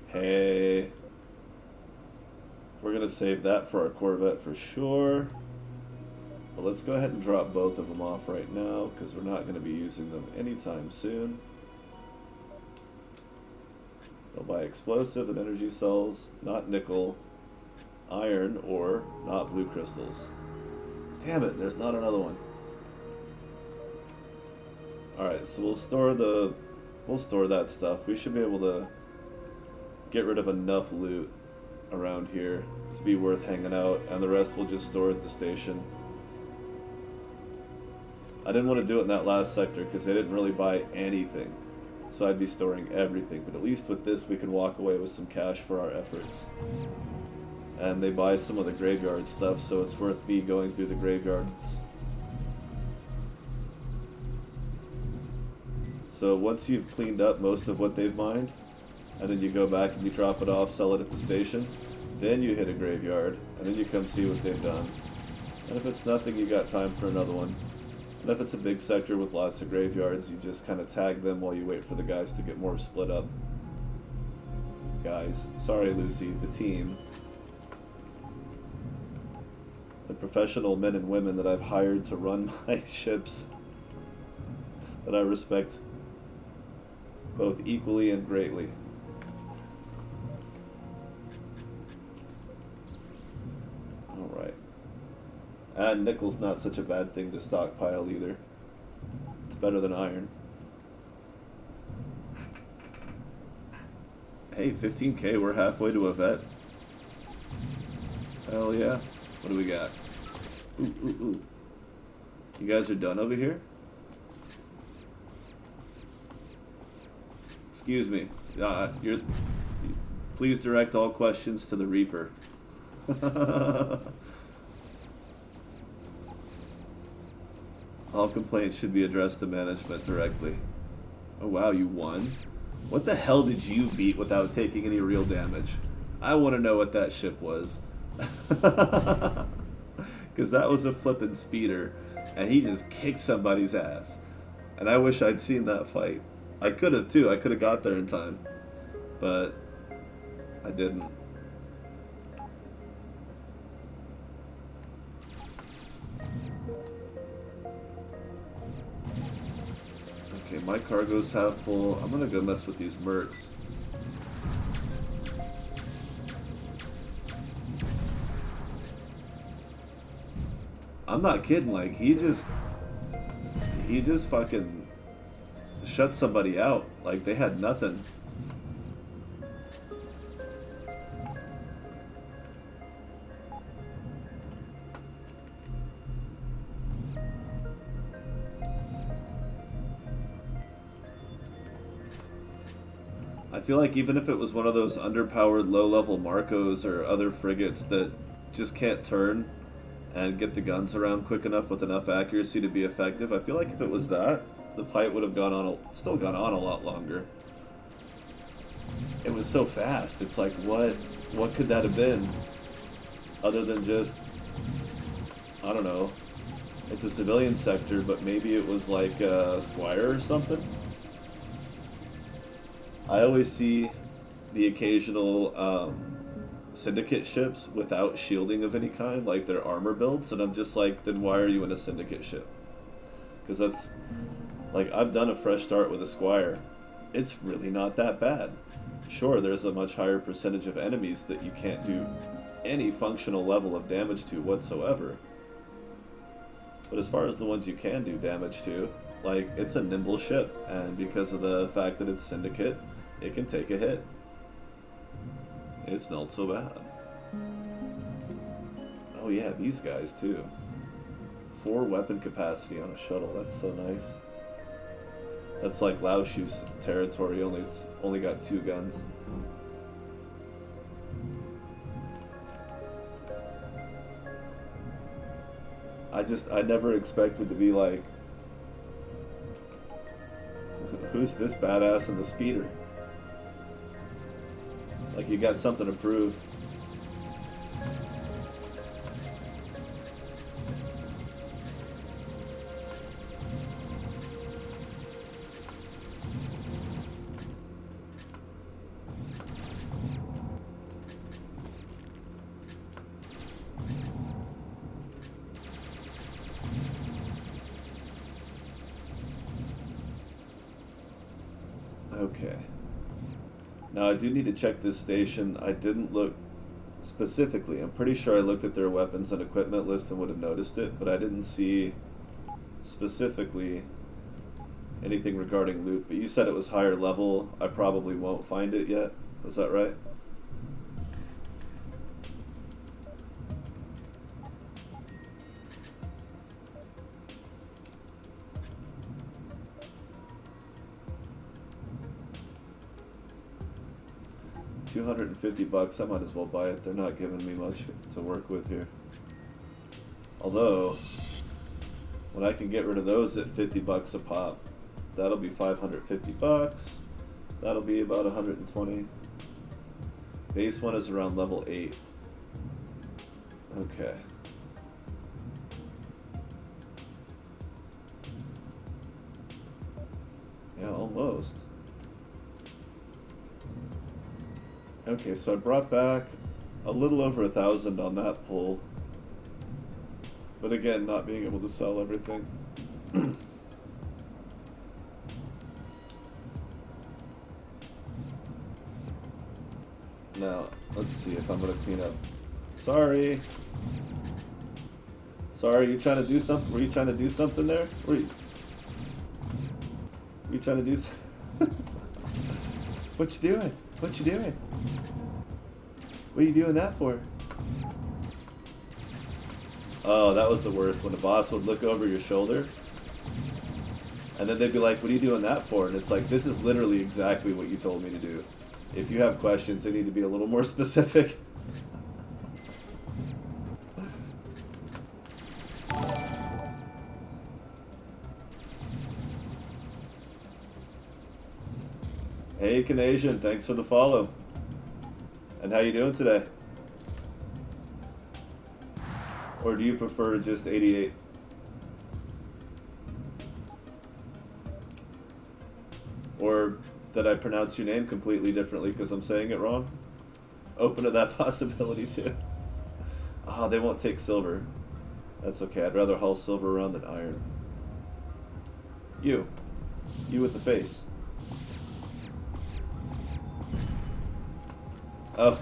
Hey. We're going to save that for our Corvette for sure. But let's go ahead and drop both of them off right now, because we're not going to be using them anytime soon. They'll buy explosive and energy cells, not nickel, iron, or not blue crystals. Damn it, there's not another one. Alright, so we'll store that stuff. We should be able to get rid of enough loot around here to be worth hanging out, and the rest we'll just store at the station. I didn't want to do it in that last sector because they didn't really buy anything, so I'd be storing everything, but at least with this we can walk away with some cash for our efforts. And they buy some of the graveyard stuff, so it's worth me going through the graveyards. So once you've cleaned up most of what they've mined, and then you go back and you drop it off, sell it at the station, then you hit a graveyard, and then you come see what they've done. And if it's nothing, you got time for another one. And if it's a big sector with lots of graveyards, you just kind of tag them while you wait for the guys to get more split up. Guys, sorry Lucy, the team. The professional men and women that I've hired to run my ships, that I respect both equally and greatly. Alright. And nickel's not such a bad thing to stockpile either. It's better than iron. Hey, 15k, we're halfway to a vet. Hell yeah. What do we got? Ooh, ooh, ooh. You guys are done over here? Excuse me. Please direct all questions to the Reaper. All complaints should be addressed to management directly. Oh wow, you won? What the hell did you beat without taking any real damage? I want to know what that ship was. Because that was a flippin' speeder, and he just kicked somebody's ass. And I wish I'd seen that fight. I could have too, I could have got there in time. But I didn't. Okay, my cargo's half full. I'm gonna go mess with these mercs. I'm not kidding, like, he just fucking shut somebody out. Like, they had nothing. I feel like even if it was one of those underpowered low-level Marcos or other frigates that just can't turn and get the guns around quick enough with enough accuracy to be effective, I feel like if it was that, the fight would have still gone on a lot longer. It was so fast. It's like, what could that have been? Other than just, I don't know. It's a civilian sector, but maybe it was like a Squire or something? I always see the occasional syndicate ships without shielding of any kind, like their armor builds, and I'm just like, then why are you in a syndicate ship? Because that's, like, I've done a fresh start with a Squire. It's really not that bad. Sure, there's a much higher percentage of enemies that you can't do any functional level of damage to whatsoever. But as far as the ones you can do damage to, like, it's a nimble ship, and because of the fact that it's syndicate, it can take a hit. It's not so bad. Oh yeah, these guys too. 4 weapon capacity on a shuttle, that's so nice. That's like Laoshu's territory, only it's only got 2 guns. I never expected to be like, who's this badass in the speeder? Like, you got something to prove. Okay. Now I do need to check this station. I didn't look specifically. I'm pretty sure I looked at their weapons and equipment list and would have noticed it, but I didn't see specifically anything regarding loot. But you said it was higher level. I probably won't find it yet. Is that right? $250. I might as well buy it. They're not giving me much to work with here. Although, when I can get rid of those at $50 a pop, that'll be $550. That'll be about 120. Base one is around level 8. Okay. Yeah, almost. Okay, so I brought back a little over 1,000 on that pull. But again, not being able to sell everything. Now, let's see if I'm gonna clean up. Sorry. Sorry, you trying to do something? Were you trying to do something there? Were you trying to do What you doing? What you doing? What are you doing that for? Oh, that was the worst, when the boss would look over your shoulder and then they'd be like, what are you doing that for? And it's like, this is literally exactly what you told me to do. If you have questions, they need to be a little more specific. Hey, Canadian, thanks for the follow. And how you doing today? Or do you prefer just 88? Or did I pronounce your name completely differently because I'm saying it wrong? Open to that possibility too. Ah, they won't take silver. That's okay. I'd rather haul silver around than iron. You. You with the face. Oh.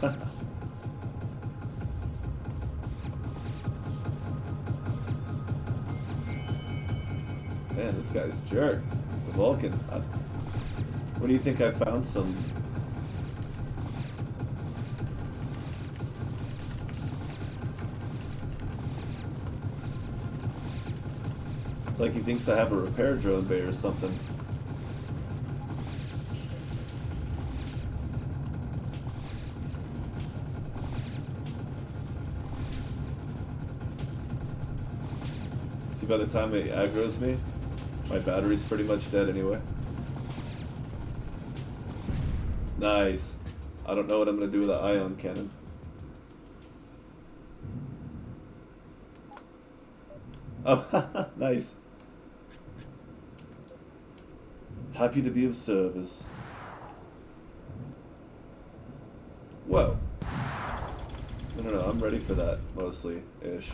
Man, this guy's a jerk. The Vulcan. What do you think? I found some... It's like he thinks I have a repair drone bay or something. See, by the time it aggroes me, my battery's pretty much dead anyway. Nice. I don't know what I'm going to do with the ion cannon. Oh, nice. Happy to be of service. Whoa. No, I'm ready for that, mostly-ish.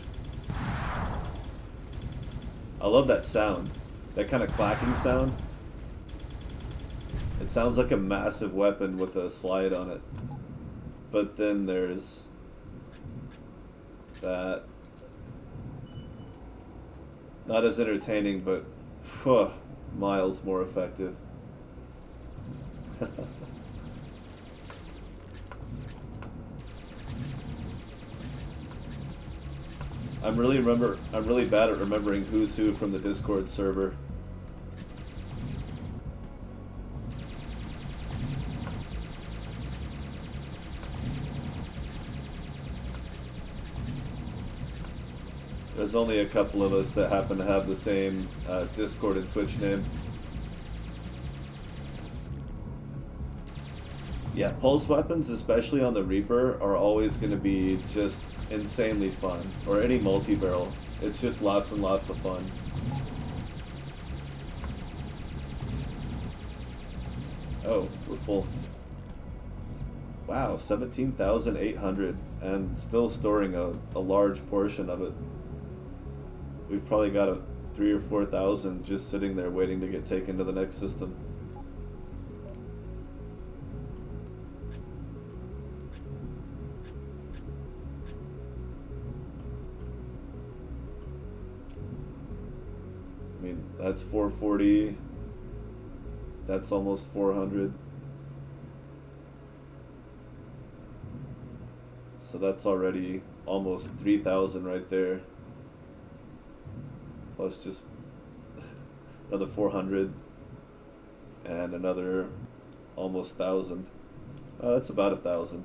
I love that sound. That kind of clacking sound. It sounds like a massive weapon with a slide on it. But then there's... that. Not as entertaining, but... phew, miles more effective. I'm really bad at remembering who's who from the Discord server. There's only a couple of us that happen to have the same Discord and Twitch name. Yeah, pulse weapons, especially on the Reaper, are always going to be just insanely fun. Or any multi-barrel. It's just lots and lots of fun. Oh, we're full. Wow, 17,800, and still storing a large portion of it. We've probably got a 3,000 or 4,000 just sitting there waiting to get taken to the next system. I mean, that's 440. That's almost 400. So that's already almost 3,000 right there. Plus just another 400 and another almost 1,000. That's about 1,000.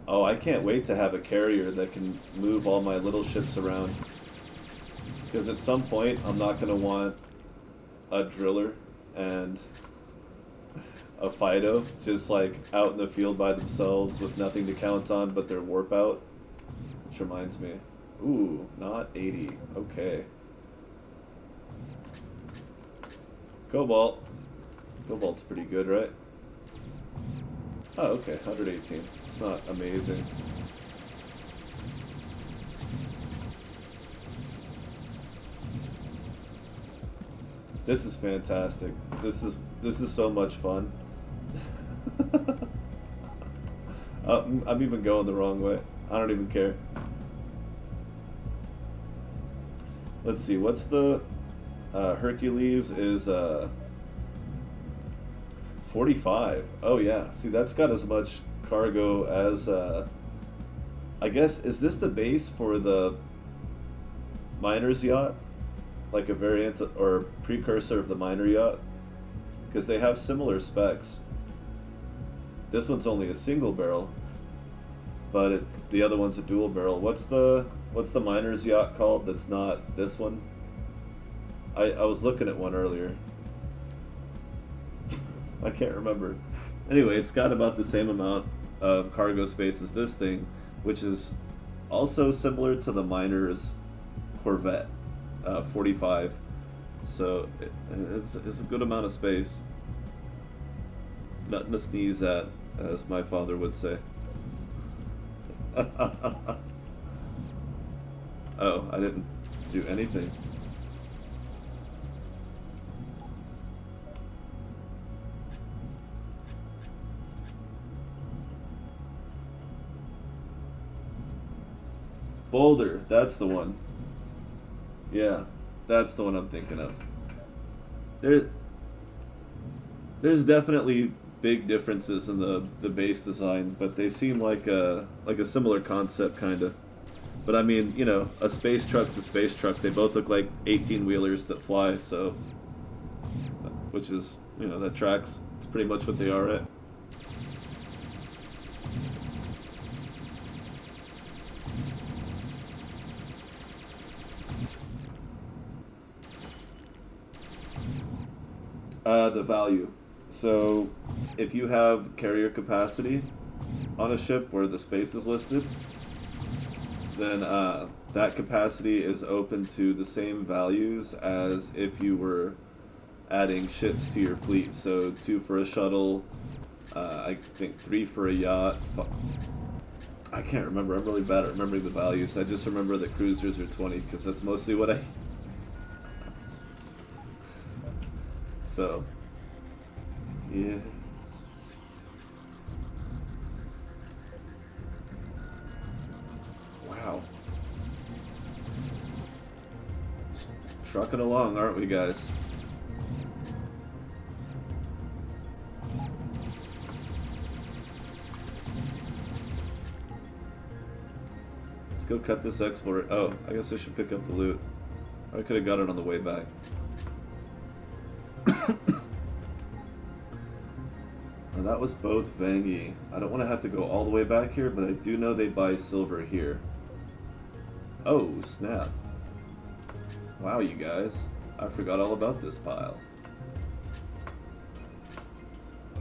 Oh, I can't wait to have a carrier that can move all my little ships around. Because at some point, I'm not going to want a driller and a Fido just like out in the field by themselves with nothing to count on but their warp out. Which reminds me. Ooh, not 80. Okay. Cobalt. Cobalt's pretty good, right? Oh, okay, 118. It's not amazing. This is fantastic. This is so much fun. I'm even going the wrong way. I don't even care. Let's see, what's the Hercules is 45. Oh yeah, see that's got as much cargo as I guess, is this the base for the miner's yacht? Like a variant or precursor of the miner yacht? Because they have similar specs. This one's only a single barrel. but the other one's a dual barrel. What's the miner's yacht called that's not this one? I was looking at one earlier. I can't remember. Anyway, it's got about the same amount of cargo space as this thing, which is also similar to the miner's Corvette 45. So it's a good amount of space. Nothing to sneeze at, as my father would say. Oh, I didn't do anything. Boulder, that's the one. Yeah, that's the one I'm thinking of. There's definitely big differences in the base design, but they seem like a similar concept, kind of. But I mean, you know, a space truck's a space truck. They both look like 18-wheelers that fly, so... Which is, you know, that tracks. It's pretty much what they are, right? The value. So, if you have carrier capacity on a ship where the space is listed, then that capacity is open to the same values as if you were adding ships to your fleet. So 2 for a shuttle, I think 3 for a yacht. I can't remember. I'm really bad at remembering the values. I just remember that cruisers are 20 because that's mostly what I... So, yeah. Wow. Just trucking along, aren't we, guys? Let's go cut this explorer. Oh, I guess I should pick up the loot. I could have got it on the way back. And that was both Vangi. I don't want to have to go all the way back here, but I do know they buy silver here. Oh, snap. Wow, you guys. I forgot all about this pile.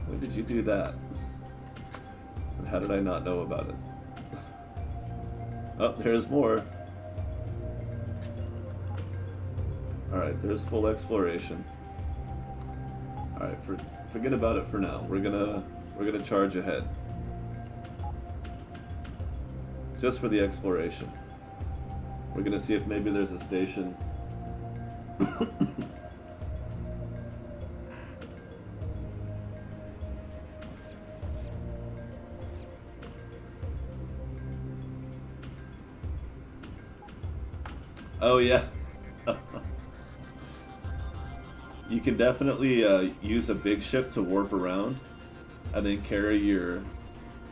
When did you do that? And how did I not know about it? Oh, there's more. Alright, there's full exploration. Alright, forget about it for now. We're gonna charge ahead. Just for the exploration. We're gonna see if maybe there's a station. Oh yeah. You can definitely use a big ship to warp around and then carry your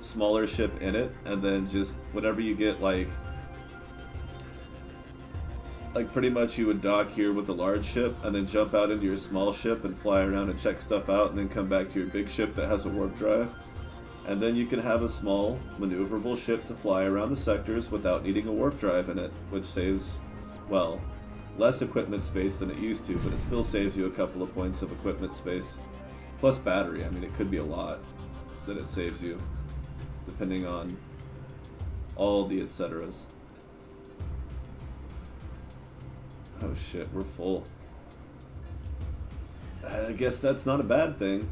smaller ship in it, and then just whenever you get like pretty much you would dock here with the large ship and then jump out into your small ship and fly around and check stuff out and then come back to your big ship that has a warp drive. And then you can have a small maneuverable ship to fly around the sectors without needing a warp drive in it, which saves, well, less equipment space than it used to, but it still saves you a couple of points of equipment space. Plus battery. I mean, it could be a lot that it saves you, depending on all the etceteras. Oh shit, we're full. I guess that's not a bad thing.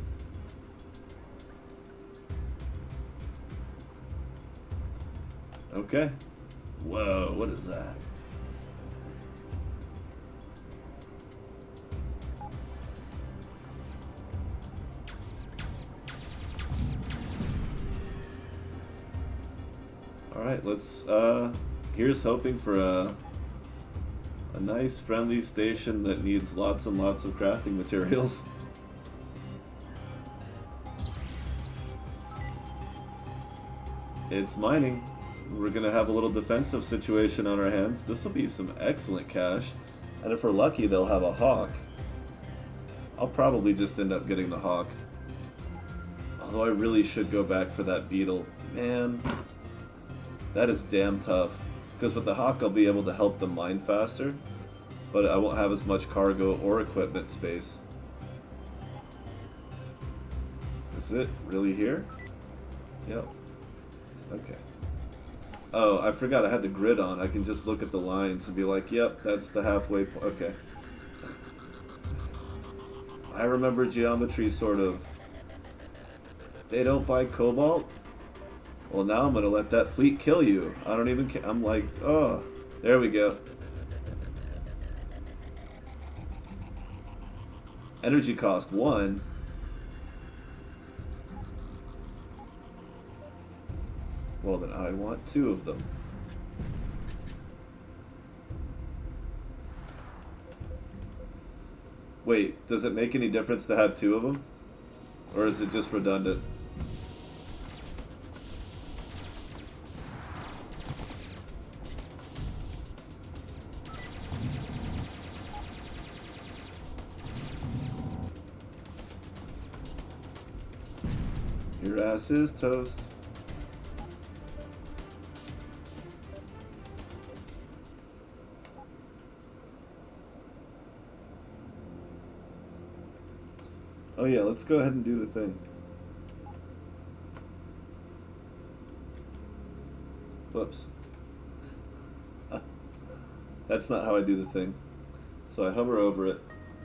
Okay. Whoa, what is that? Alright, let's, here's hoping for a nice friendly station that needs lots and lots of crafting materials. It's mining. We're gonna have a little defensive situation on our hands. This will be some excellent cash. And if we're lucky, they'll have a hawk. I'll probably just end up getting the hawk. Although I really should go back for that beetle. Man. That is damn tough. Because with the Hawk, I'll be able to help them mine faster, but I won't have as much cargo or equipment space. Is it really here? Yep. Okay. Oh, I forgot I had the grid on. I can just look at the lines and be like, yep, that's the halfway point. Okay. I remember geometry, sort of. They don't buy cobalt? Well, now I'm going to let that fleet kill you. I don't even care. I'm like, oh, there we go. Energy cost 1. Well, then I want 2 of them. Wait, does it make any difference to have 2 of them? Or is it just redundant? Your ass is toast. Oh yeah, let's go ahead and do the thing. Whoops. That's not how I do the thing. So I hover over it,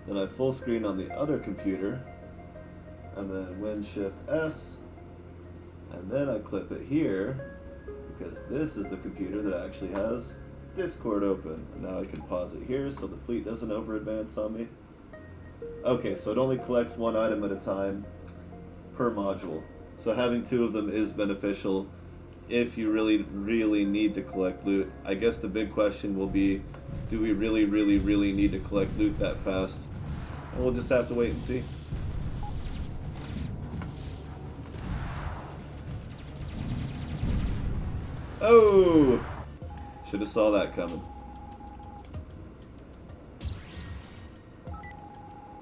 then I full screen on the other computer, and then Win Shift S, and then I clip it here, because this is the computer that actually has Discord open. And now I can pause it here so the fleet doesn't over advance on me. Okay, so it only collects 1 item at a time per module. So having 2 of them is beneficial if you really, really need to collect loot. I guess the big question will be, do we really, really, really need to collect loot that fast? And we'll just have to wait and see. Oh! Should have saw that coming.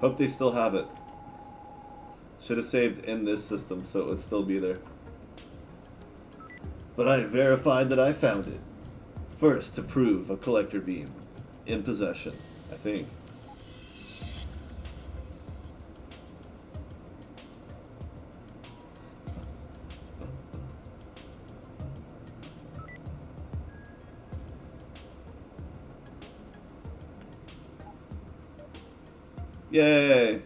Hope they still have it. Should have saved in this system so it would still be there. But I verified that I found it. First to prove a collector beam. In possession, I think. Yay!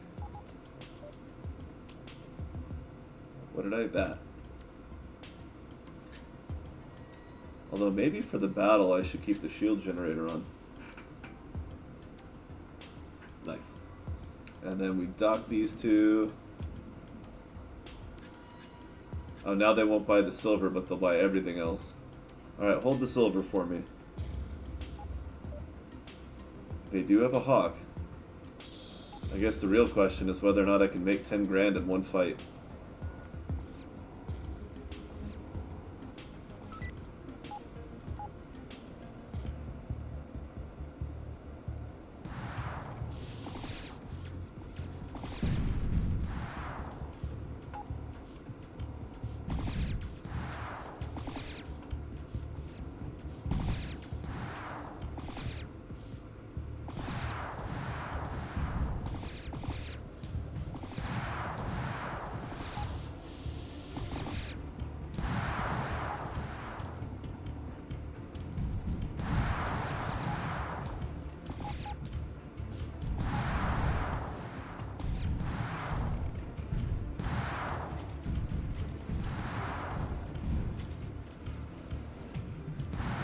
What did I that? Although maybe for the battle I should keep the shield generator on. Nice. And then we dock these 2. Oh, now they won't buy the silver, but they'll buy everything else. Alright, hold the silver for me. They do have a Hawk. I guess the real question is whether or not I can make 10 grand in one fight.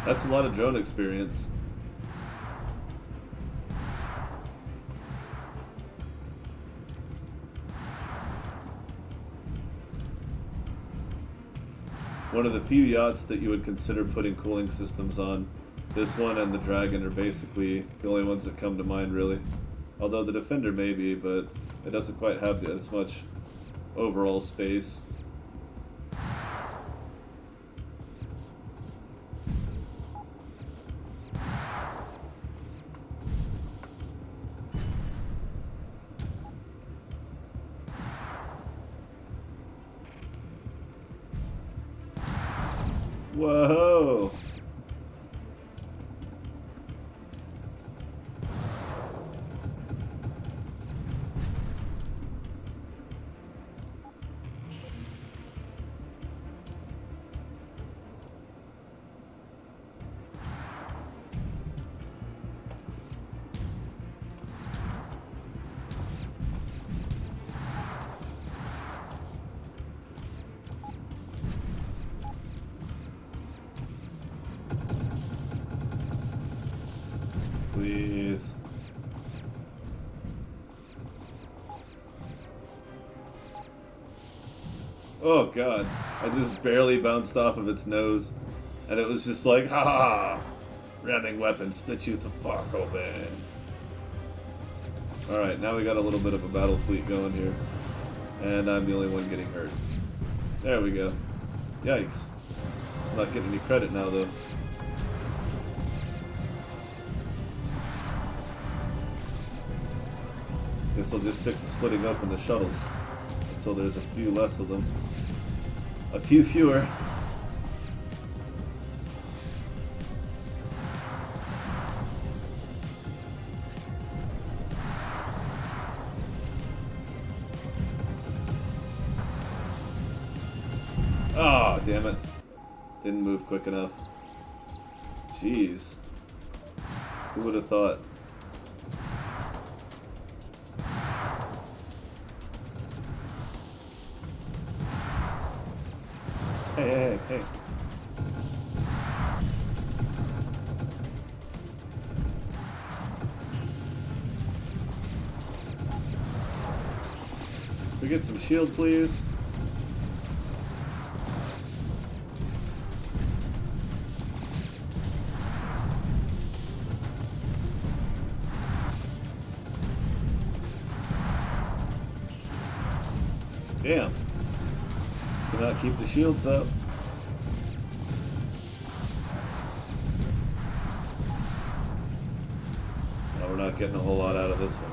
That's a lot of drone experience. One of the few yachts that you would consider putting cooling systems on. This one and the Dragon are basically the only ones that come to mind, really. Although the Defender may be, but it doesn't quite have as much overall space. Whoa! Please. Oh god. I just barely bounced off of its nose. And it was just like, ha ha! Ramming weapon, split you the fuck open. Alright, now we got a little bit of a battle fleet going here. And I'm the only one getting hurt. There we go. Yikes. I'm not getting any credit now though. Guess I'll just stick to splitting up in the shuttles until there's a few less of them. A few fewer. Ah, oh, damn it. Didn't move quick enough. Jeez. Who would have thought? Hey. Can we get some shield, please? Damn. Cannot keep the shields up. Oh, we're not getting a whole lot out of this one.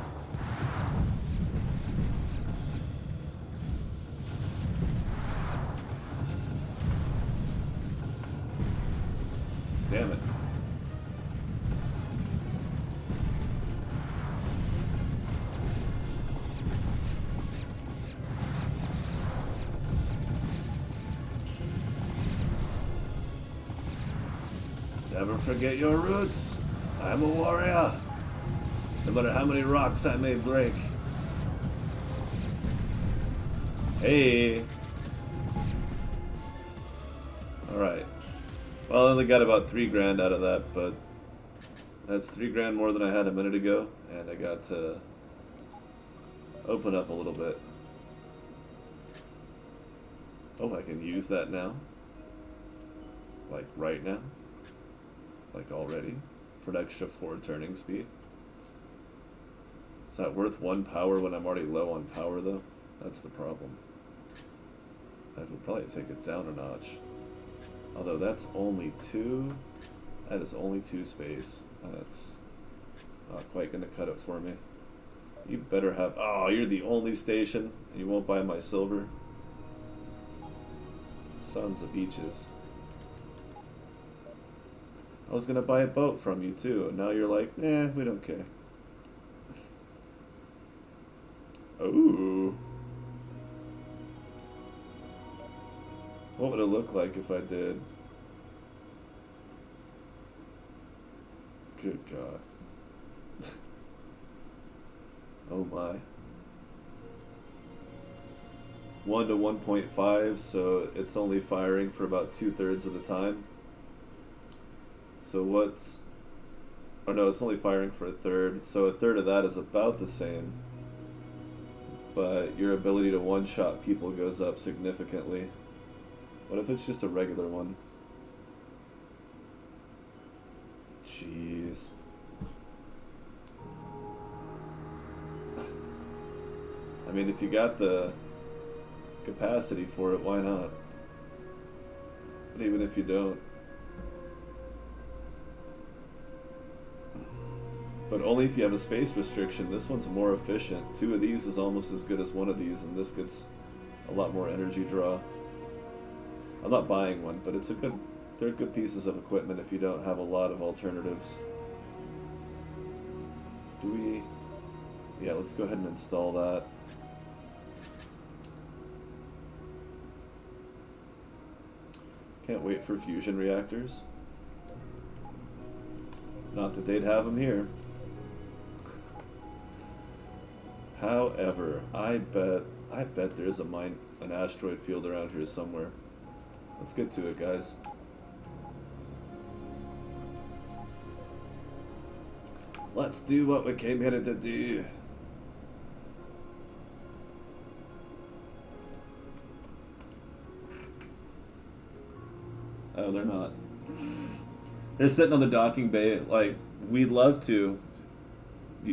Damn it. Never forget your roots. I'm a warrior. No matter how many rocks I may break. Hey. Alright. Well, I only got about 3 grand out of that, but that's 3 grand more than I had a minute ago, and I got to open up a little bit. Oh, I can use that now? Like right now? Like already? For an extra 4 turning speed? Is that worth 1 power when I'm already low on power though? That's the problem. I would probably take it down a notch. Although that's only 2. That is only 2 space. That's not quite gonna cut it for me. You better have... Oh, you're the only station. You won't buy my silver. Sons of beaches. I was gonna buy a boat from you too, and now you're like, eh, we don't care. Ooh. What would it look like if I did? Good God. Oh my. 1 to 1.5, so it's only firing for about 2/3 of the time. So what's... Oh no, it's only firing for 1/3, so 1/3 of that is about the same. But your ability to one-shot people goes up significantly. What if it's just a regular one? Jeez. I mean, if you got the capacity for it, why not? But even if you don't. But only if you have a space restriction. This one's more efficient. 2 of these is almost as good as 1 of these, and this gets a lot more energy draw. I'm not buying one, but it's a good they're good pieces of equipment if you don't have a lot of alternatives. Do we... Yeah, let's go ahead and install that. Can't wait for fusion reactors. Not that they'd have them here. However, I bet there's an asteroid field around here somewhere. Let's get to it, guys. Let's do what we came here to do. Oh, they're not. They're sitting on the docking bay. Like, we'd love to.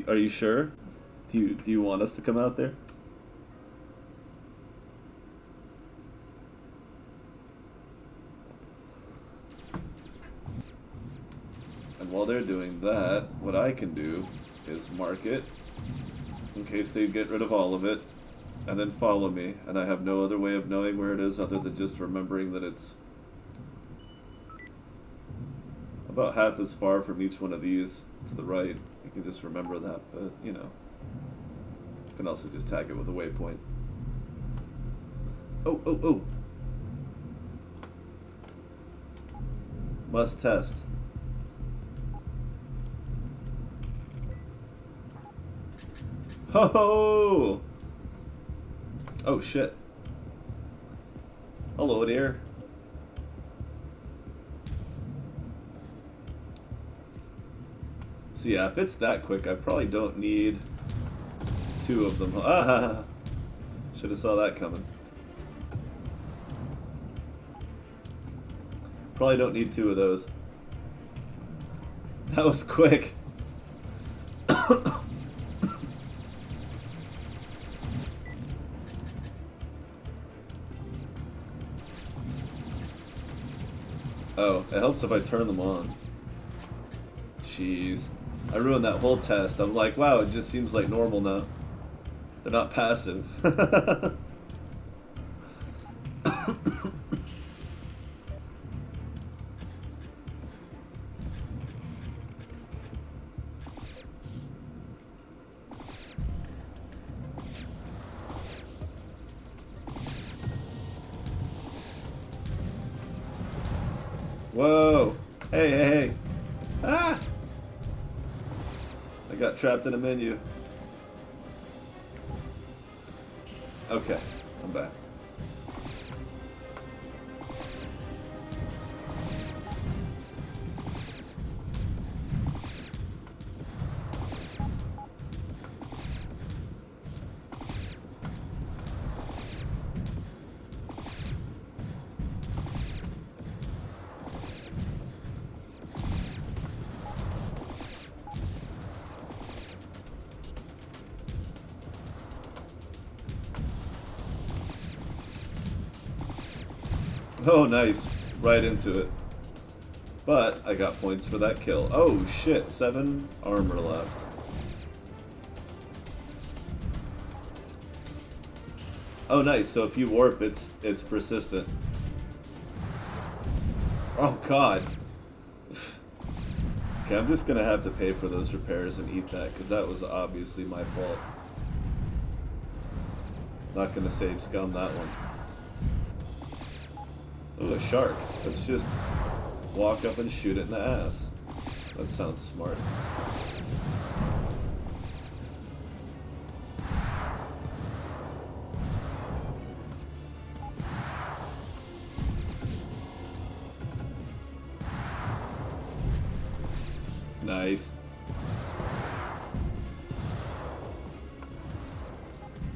Are you sure? Do you want us to come out there? And while they're doing that, what I can do is mark it in case they get rid of all of it, and then follow me. And I have no other way of knowing where it is other than just remembering that it's about half as far from each one of these to the right. You can just remember that, but you know, you can also just tag it with a waypoint. Oh. Must test. Ho! Oh shit. Hello there. So yeah, if it's that quick, I probably don't need two of them. Ah! Should have saw that coming. Probably don't need two of those. That was quick. Oh, it helps if I turn them on. Jeez. I ruined that whole test. I'm like, wow, it just seems like normal now. They're not passive. Whoa! Hey! Ah! I got trapped in a menu. Okay, I'm back. Oh, nice. Right into it. But I got points for that kill. Oh, shit. 7 armor left. Oh, nice. So if you warp, it's persistent. Oh, God. Okay, I'm just gonna have to pay for those repairs and eat that, because that was obviously my fault. Not gonna save scum that one. Ooh, a shark. Let's just walk up and shoot it in the ass. That sounds smart. Nice.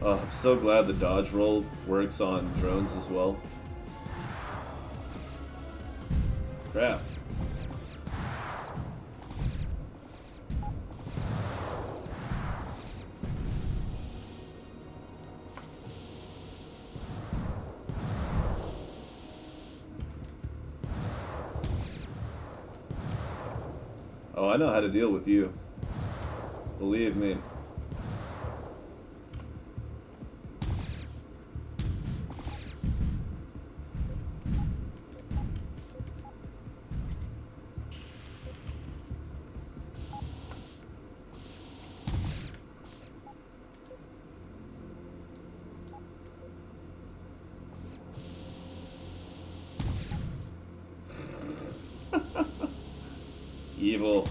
Oh, I'm so glad the dodge roll works on drones as well. Crap. Oh, I know how to deal with you. Believe me. Evil.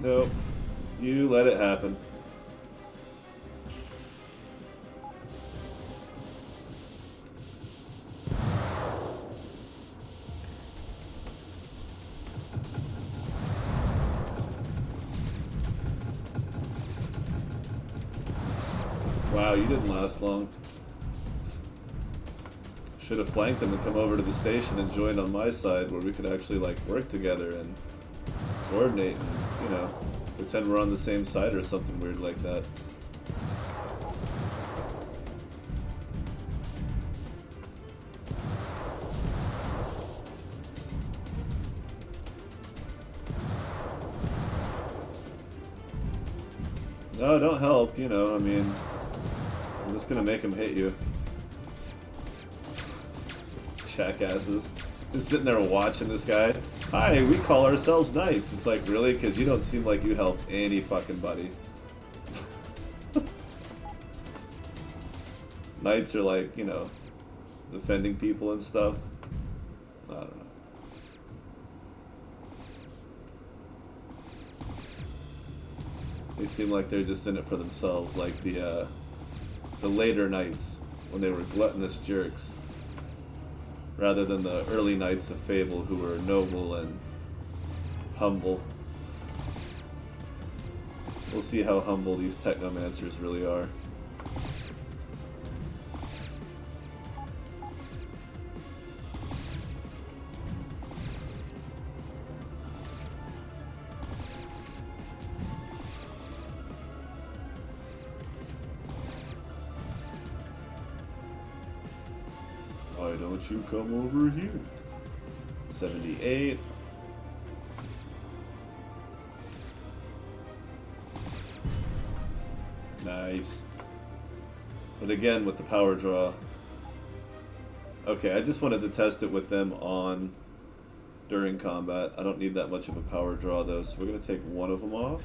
Nope. You let it happen. Wow, you didn't last long. Should have flanked him and come over to the station and joined on my side where we could actually like work together and coordinate and, you know, pretend we're on the same side or something weird like that. No, don't help, you know, I mean, I'm just gonna make him hit you. Jackasses. Just sitting there watching this guy. Hi, we call ourselves knights. It's like, really? Because you don't seem like you help any fucking buddy. Knights are like, you know, defending people and stuff. I don't know. They seem like they're just in it for themselves, like the later knights, when they were gluttonous jerks. Rather than the early knights of Fable who were noble and humble. We'll see how humble these technomancers really are. Why don't you come over here? 78. Nice. But again, with the power draw. Okay, I just wanted to test it with them on during combat. I don't need that much of a power draw though, so we're going to take one of them off.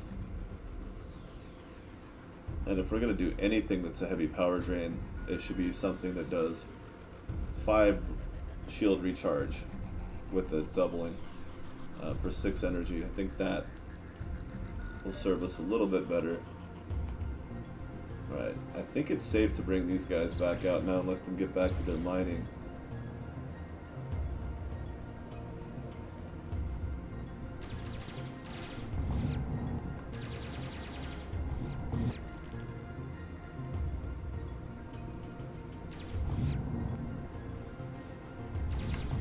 And if we're going to do anything that's a heavy power drain, it should be something that does 5 shield recharge with the doubling for 6 energy. I think that will serve us a little bit better. Right, I think it's safe to bring these guys back out now and let them get back to their mining.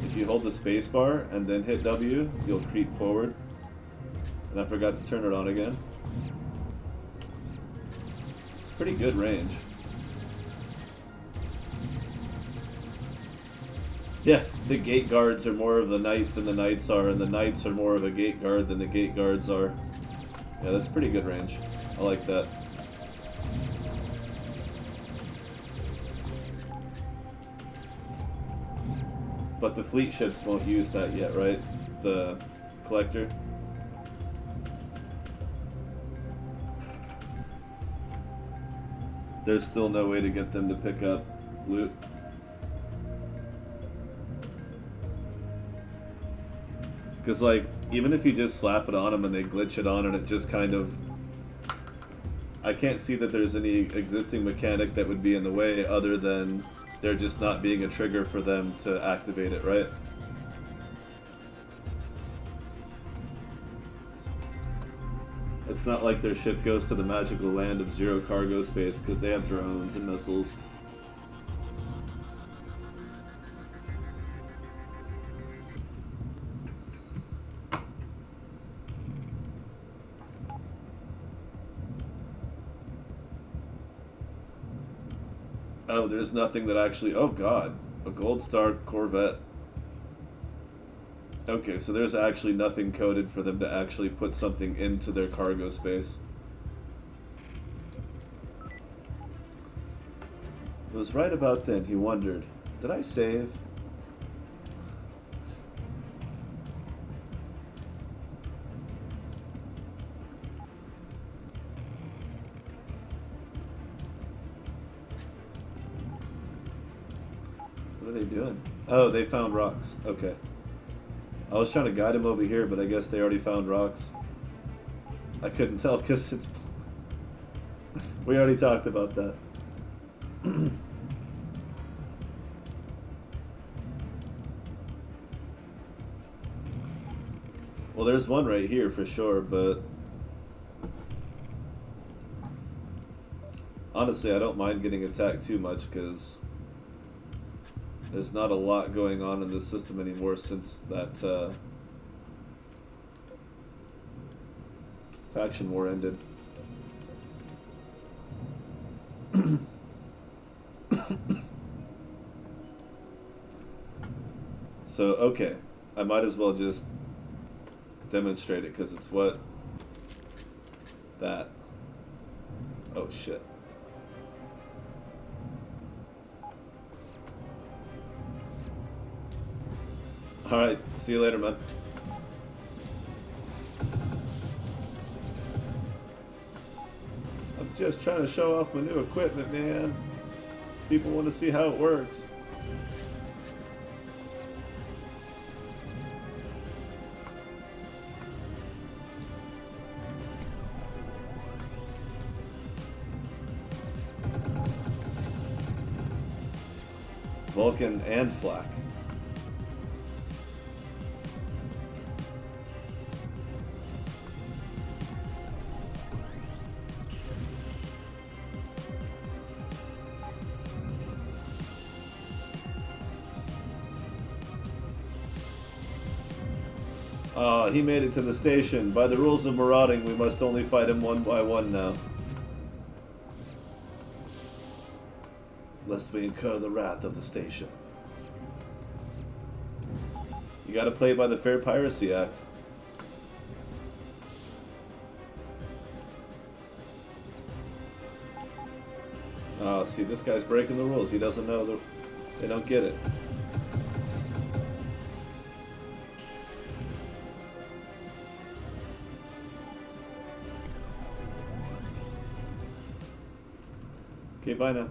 If you hold the space bar and then hit W, you'll creep forward. And I forgot to turn it on again. It's pretty good range. Yeah, the gate guards are more of the knight than the knights are, and the knights are more of a gate guard than the gate guards are. Yeah, that's pretty good range. I like that. But the fleet ships won't use that yet, right? The collector? There's still no way to get them to pick up loot. Because, like, even if you just slap it on them and they glitch it on and it just kind of... I can't see that there's any existing mechanic that would be in the way other than there just not being a trigger for them to activate it, right? It's not like their ship goes to the magical land of zero cargo space because they have drones and missiles. Oh, there's nothing that actually... Oh, God. A Gold Star Corvette. Okay, so there's actually nothing coded for them to actually put something into their cargo space. was right about then. He wondered, did I save? What are they doing? Oh, they found rocks. Okay. I was trying to guide him over here, but I guess they already found rocks. I couldn't tell because it's... We already talked about that. Well, there's one right here for sure, but... Honestly, I don't mind getting attacked too much because... There's not a lot going on in this system anymore since that faction war ended. So, okay. I might as well just demonstrate it because it's what? That. Oh, shit. Alright, see you later, man. I'm just trying to show off my new equipment, man. People want to see how it works. Vulcan and Flak. He made it to the station. By the rules of marauding, we must only fight him one by one now. Lest we incur the wrath of the station. You gotta play by the Fair Piracy Act. Oh, see, this guy's breaking the rules. He doesn't know they don't get it. Okay, bye now.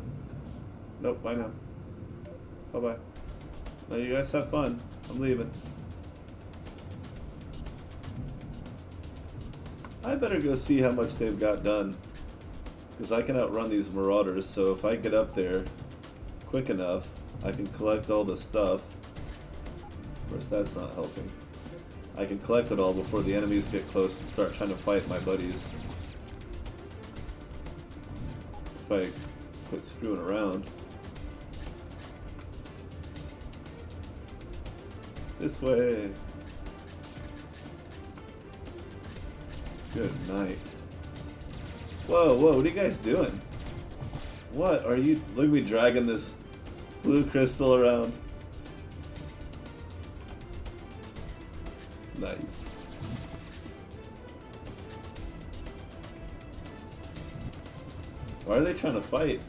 Nope, bye now. Bye-bye. Now you guys have fun. I'm leaving. I better go see how much they've got done. Because I can outrun these marauders, so if I get up there quick enough, I can collect all the stuff. Of course, that's not helping. I can collect it all before the enemies get close and start trying to fight my buddies. If I quit screwing around. This way. Good night. Whoa, whoa, what are you guys doing? What are you... Look at me dragging this blue crystal around. Nice. Why are they trying to fight?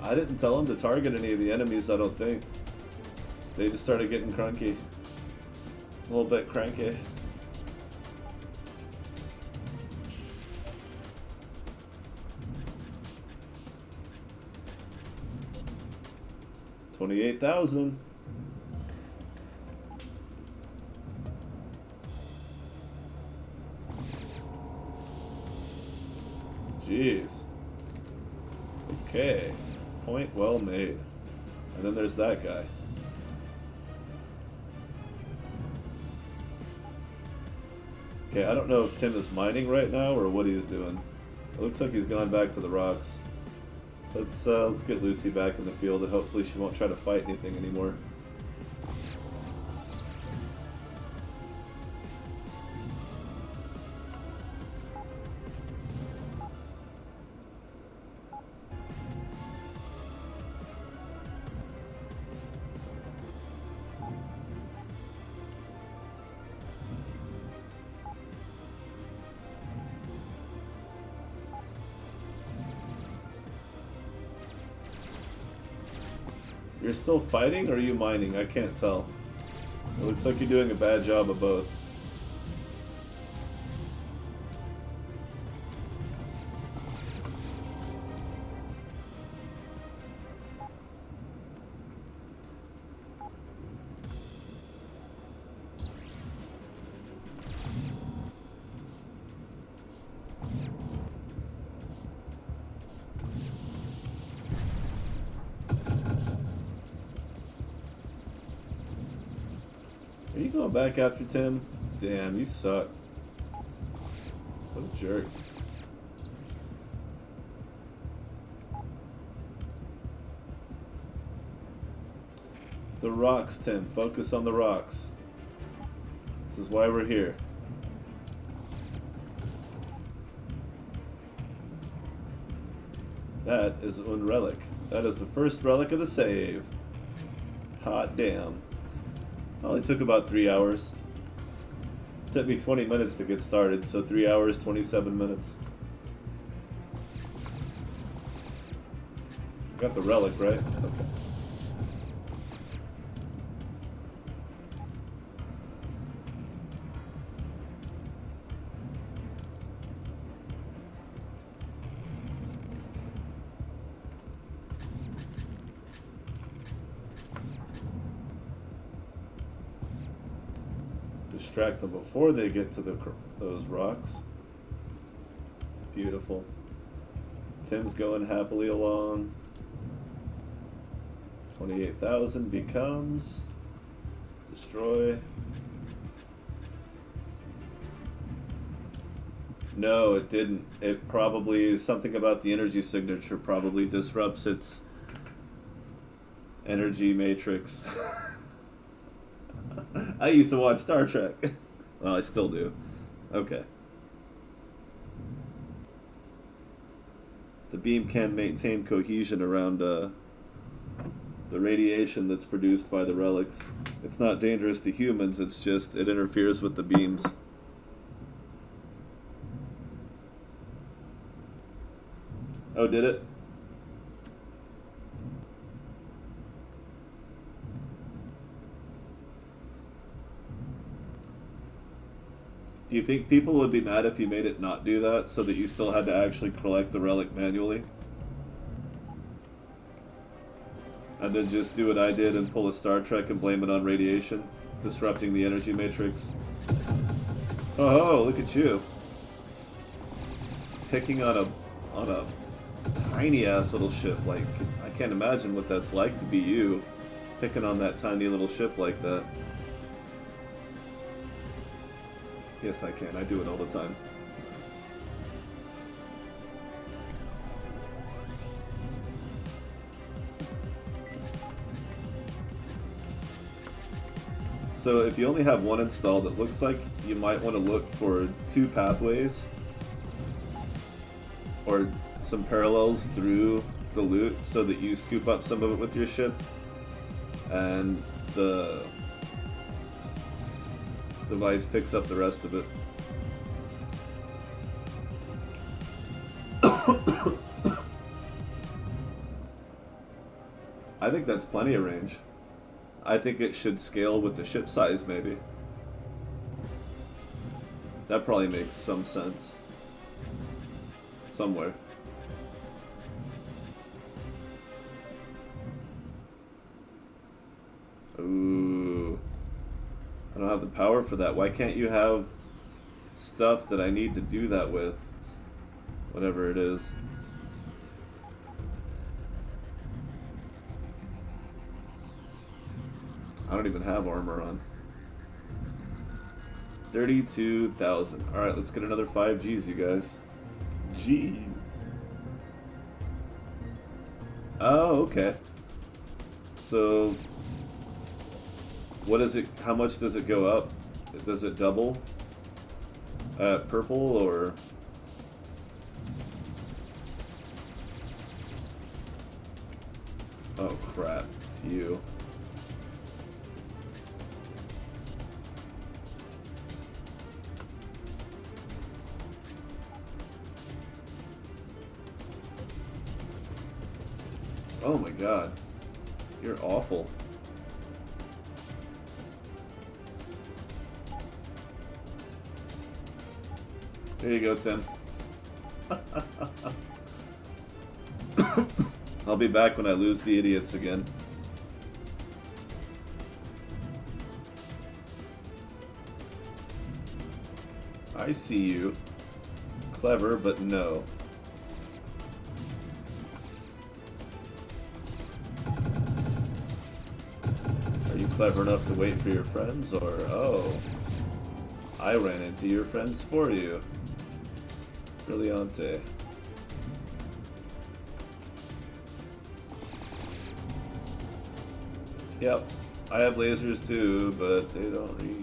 I didn't tell them to target any of the enemies, I don't think. They just started getting cranky. A little bit cranky. $28,000. Jeez. Okay. Point well made. And then there's that guy. Okay, I don't know if Tim is mining right now or what he's doing. It looks like he's gone back to the rocks. Let's get Lucy back in the field and hopefully she won't try to fight anything anymore. You're still fighting or are you mining? I can't tell. It looks like you're doing a bad job of both. Are you going back after Tim? Damn, you suck. What a jerk. The rocks, Tim. Focus on the rocks. This is why we're here. That is one relic. That is the first relic of the save. Hot damn. Only took about 3 hours. Took me 20 minutes to get started, so 3 hours, 27 minutes. Got the relic, right? Okay. Distract them before they get to those rocks. Beautiful. Tim's going happily along. 28,000 becomes destroy. No, it didn't. It probably, something about the energy signature probably disrupts its energy matrix. I used to watch Star Trek. Well, I still do. Okay. The beam can maintain cohesion around the radiation that's produced by the relics. It's not dangerous to humans, it's just it interferes with the beams. Oh, did it? Do you think people would be mad if you made it not do that, so that you still had to actually collect the relic manually? And then just do what I did and pull a Star Trek and blame it on radiation, disrupting the energy matrix? Oh, look at you. Picking on a tiny ass little ship. Like, I can't imagine what that's like to be you, picking on that tiny little ship like that. Yes, I can. I do it all the time. So if you only have one installed, it looks like you might want to look for 2 pathways or some parallels through the loot so that you scoop up some of it with your ship, and the device picks up the rest of it. I think that's plenty of range. I think it should scale with the ship size, maybe. That probably makes some sense. Somewhere. Ooh. I don't have the power for that. Why can't you have stuff that I need to do that with? Whatever it is. I don't even have armor on. 32,000. Alright, let's get another 5 Gs, you guys. Jeez. Oh, okay. So, what is it? How much does it go up? Does it double at purple, or? Oh crap! It's you. Oh my god. You're awful. Here you go, Tim. I'll be back when I lose the idiots again. I see you. Clever, but no. Are you clever enough to wait for your friends, or oh, I ran into your friends for you? Brilliante. Yep, I have lasers too, but they don't reach.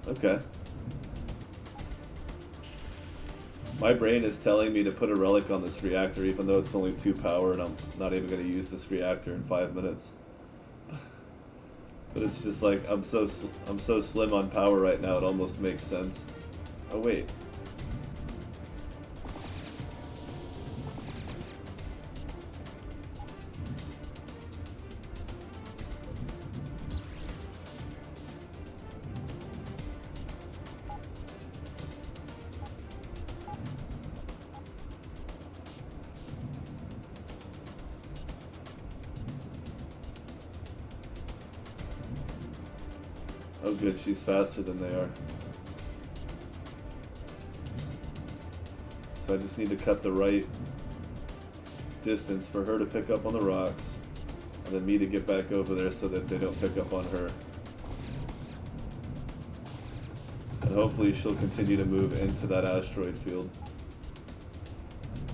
Okay. My brain is telling me to put a relic on this reactor even though it's only 2 power and I'm not even going to use this reactor in 5 minutes. But it's just like, I'm so slim on power right now, it almost makes sense. Oh wait. Oh good, she's faster than they are. So I just need to cut the right distance for her to pick up on the rocks, and then me to get back over there so that they don't pick up on her. And hopefully she'll continue to move into that asteroid field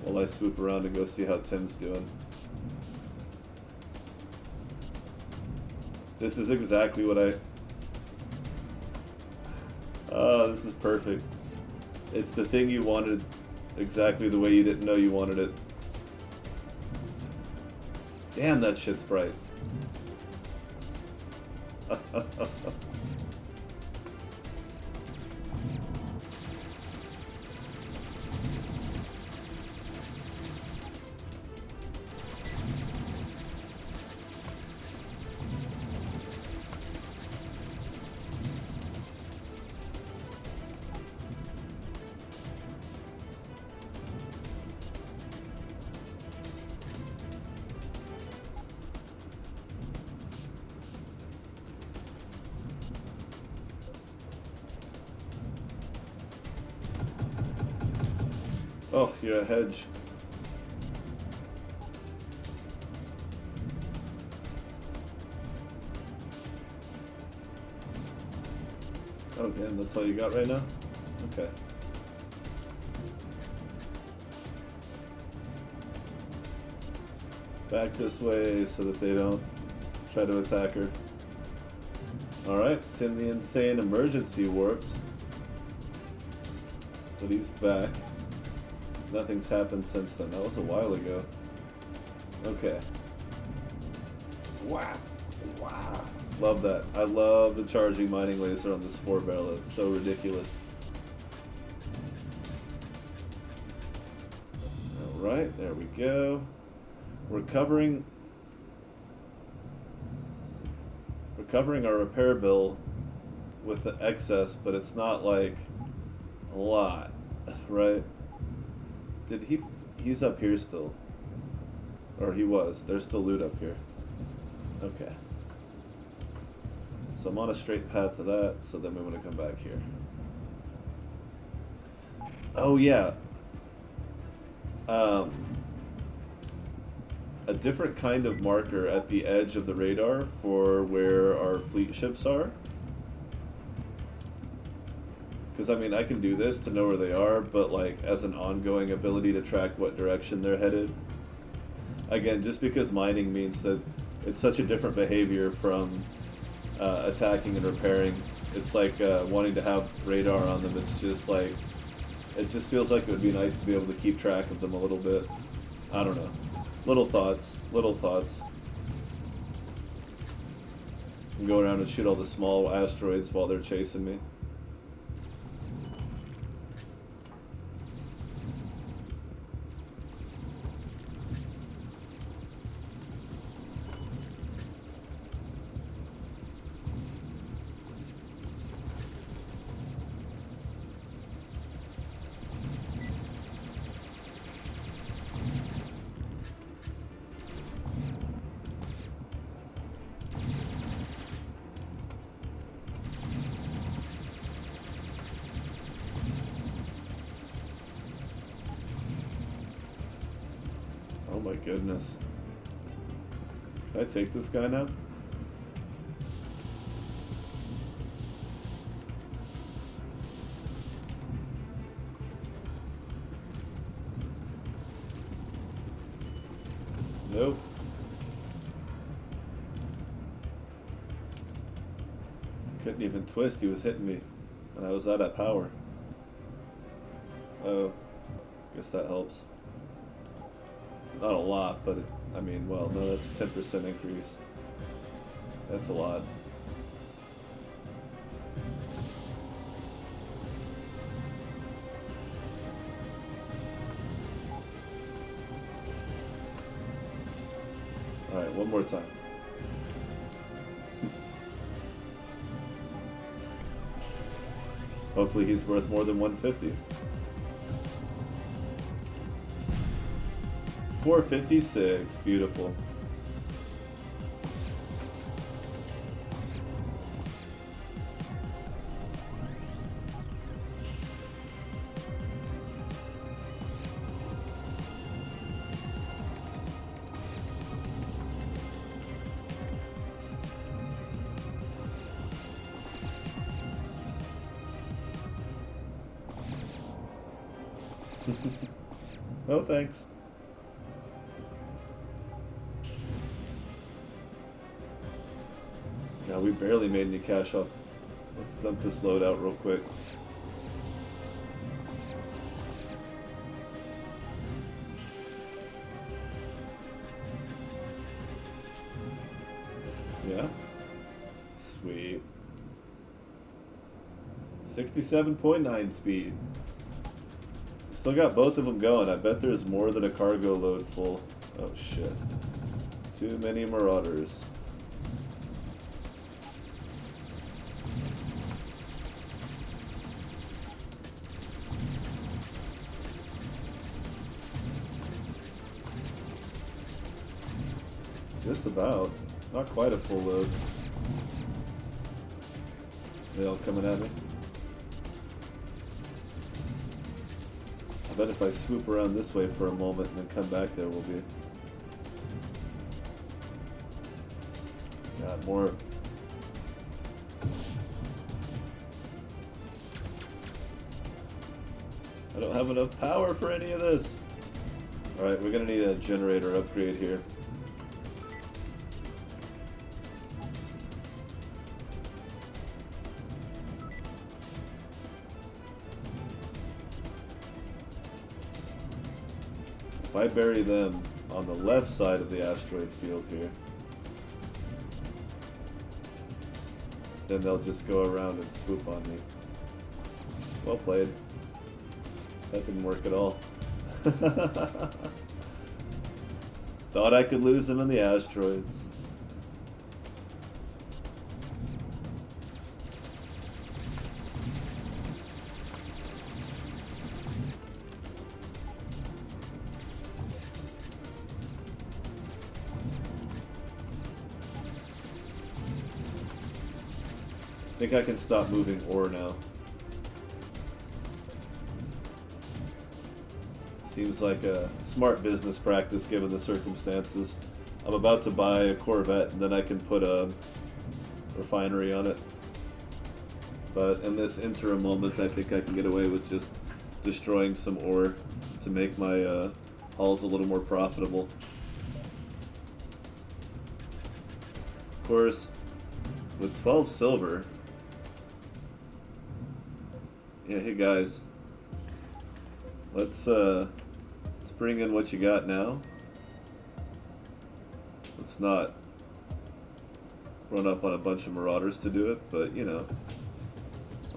while I swoop around and go see how Tim's doing. This is exactly what I... Oh, this is perfect. It's the thing you wanted exactly the way you didn't know you wanted it. Damn, that shit's bright. Oh, you're a hedge. Oh, damn, that's all you got right now? Okay. Back this way so that they don't try to attack her. Alright, Tim the Insane emergency warped. But he's back. Nothing's happened since then. That was a while ago. Okay. Wow. Wow. Love that. I love the charging mining laser on this 4-barrel. It's so ridiculous. Alright, there we go. We're covering our repair bill with the excess, but it's not like a lot, right? He's up here still. Or he was. There's still loot up here. Okay. So I'm on a straight path to that, so then we want to come back here. Oh yeah. A different kind of marker at the edge of the radar for where our fleet ships are. Because, I mean, I can do this to know where they are, but, like, as an ongoing ability to track what direction they're headed. Again, just because mining means that it's such a different behavior from attacking and repairing. It's like wanting to have radar on them. It's just like, it just feels like it would be nice to be able to keep track of them a little bit. I don't know. Little thoughts. Little thoughts. And go around and shoot all the small asteroids while they're chasing me. goodness. Can I take this guy now? Nope. Couldn't even twist, he was hitting me. And I was out of power. Oh, guess that helps. Not a lot, but I mean, well, no, that's a 10% increase. That's a lot. Alright, one more time. Hopefully he's worth more than 150. 456, beautiful. No thanks. God, we barely made any cash off. Let's dump this load out real quick. Yeah? Sweet. 67.9 speed. Still got both of them going. I bet there's more than a cargo load full. Oh shit. Too many marauders. Just about. Not quite a full load. They all coming at me. I bet if I swoop around this way for a moment and then come back there, we'll be... God, more... I don't have enough power for any of this. Alright, we're gonna need a generator upgrade here. If I bury them on the left side of the asteroid field here, then they'll just go around and swoop on me. Well played. That didn't work at all. Thought I could lose them in the asteroids. I think I can stop moving ore now. Seems like a smart business practice given the circumstances. I'm about to buy a Corvette and then I can put a refinery on it. But in this interim moment, I think I can get away with just destroying some ore to make my hauls a little more profitable. Of course, with 12 silver... Yeah, hey guys. Let's bring in what you got now. Let's not run up on a bunch of marauders to do it, but you know.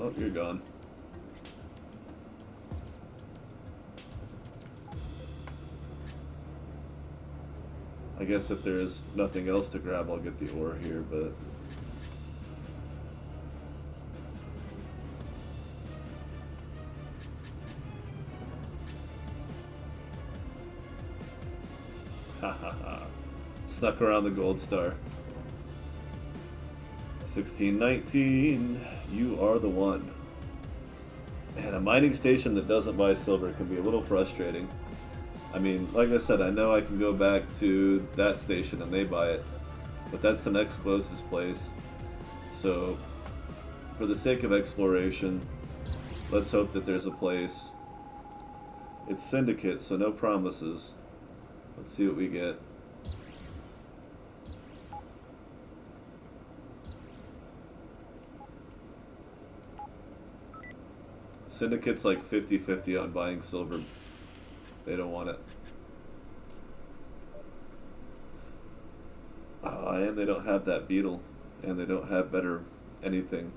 Oh, you're gone. I guess if there's nothing else to grab, I'll get the ore here, but... Snuck around the gold star. 1619, you are the one. Man, a mining station that doesn't buy silver can be a little frustrating. I mean, like I said, I know I can go back to that station and they buy it, but that's the next closest place. So, for the sake of exploration, let's hope that there's a place. It's Syndicate, so no promises. Let's see what we get. Syndicate's like 50-50 on buying silver. They don't want it. And they don't have that beetle. And they don't have better anything.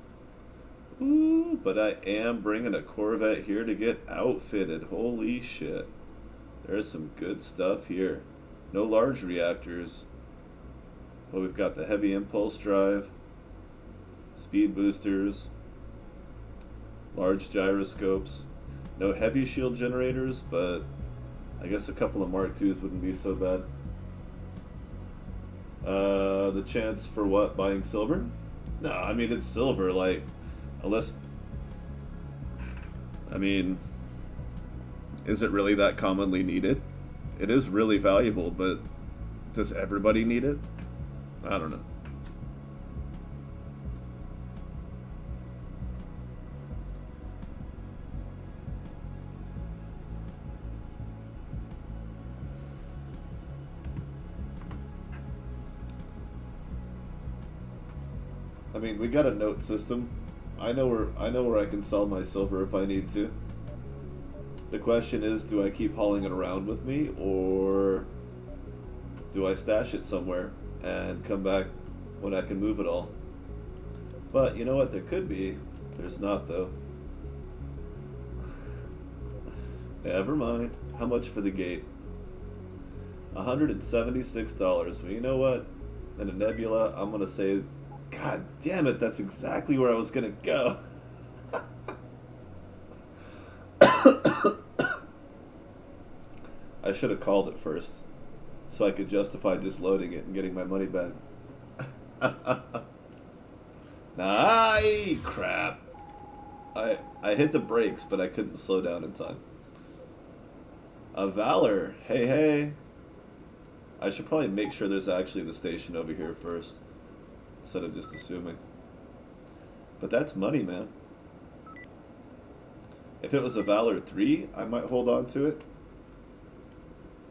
Ooh, but I am bringing a Corvette here to get outfitted. Holy shit. There's some good stuff here. No large reactors. But we've got the heavy impulse drive. Speed boosters. Large gyroscopes. No heavy shield generators, but I guess a couple of Mark IIs wouldn't be so bad. The chance for what? Buying silver? No, I mean, it's silver, like, unless... I mean, is it really that commonly needed? It is really valuable, but does everybody need it? I don't know. I mean, we got a note system. I know where I can sell my silver if I need to. The question is, do I keep hauling it around with me, or do I stash it somewhere and come back when I can move it all? But you know what? There could be. There's not, though. Never mind. How much for the gate? $176. Well, you know what? In a nebula, I'm gonna say, God damn it, that's exactly where I was gonna go. I should have called it first, so I could justify just loading it and getting my money back. Nah, crap. I hit the brakes, but I couldn't slow down in time. A Valor. Hey, hey. I should probably make sure there's actually the station over here first, instead of just assuming. But that's money, man. If it was a Valor 3, I might hold on to it,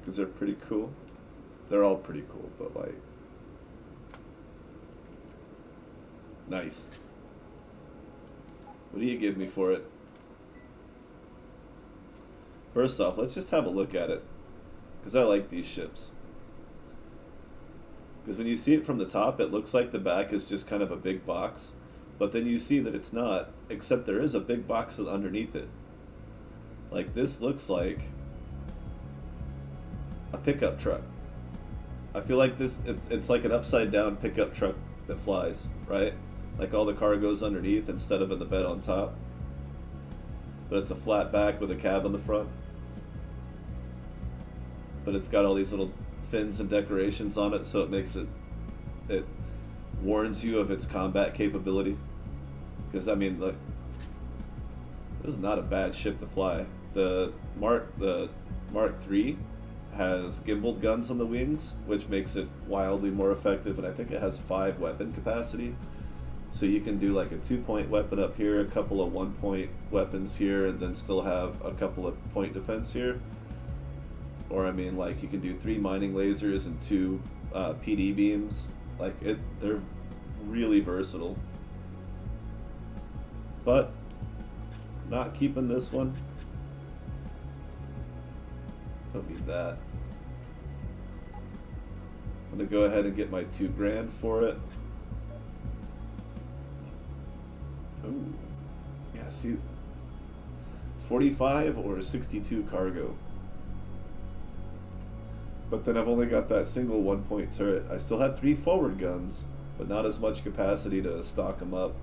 because they're pretty cool. They're all pretty cool, but like... Nice. What do you give me for it? First off, let's just have a look at it, because I like these ships. Because when you see it from the top, it looks like the back is just kind of a big box. But then you see that it's not, except there is a big box underneath it. Like, this looks like a pickup truck. I feel like this, it's like an upside down pickup truck that flies, right? Like all the cargo's underneath instead of in the bed on top. But it's a flat back with a cab on the front. But it's got all these little fins and decorations on it, so it makes it warns you of its combat capability. Because I mean, like, this is not a bad ship to fly. The Mark III has gimbaled guns on the wings, which makes it wildly more effective, and I think it has 5 weapon capacity. So you can do like a 2-point weapon up here, a couple of 1-point weapons here, and then still have a couple of point defense here. Or I mean, like, you can do 3 mining lasers and 2 PD beams. Like, they're really versatile. But not keeping this one. Don't need that. I'm gonna go ahead and get my $2,000 for it. Ooh, yeah. See, 45 or 62 cargo. But then I've only got that single 1-point turret. I still have 3 forward guns, but not as much capacity to stock them up.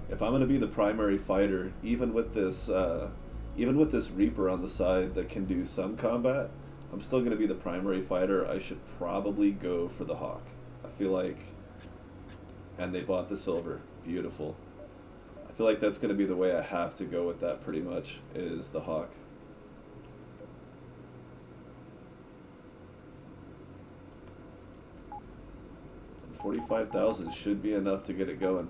If I'm going to be the primary fighter, even with this Reaper on the side that can do some combat, I'm still going to be the primary fighter. I should probably go for the Hawk. I feel like, and they bought the silver. Beautiful. I feel like that's going to be the way I have to go with that pretty much, is the Hawk. 45,000 should be enough to get it going.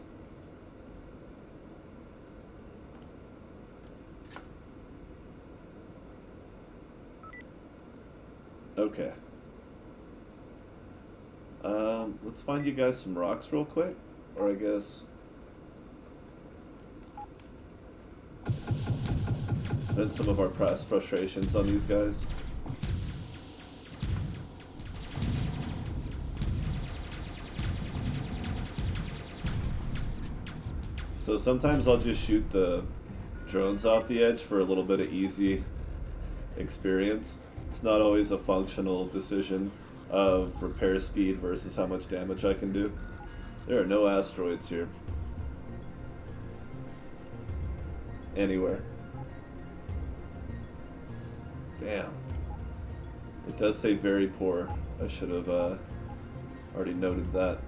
Okay. Let's find you guys some rocks real quick. Or I guess... vent some of our past frustrations on these guys. So sometimes I'll just shoot the drones off the edge for a little bit of easy experience. It's not always a functional decision of repair speed versus how much damage I can do. There are no asteroids here. Anywhere. Damn. It does say very poor. I should have already noted that.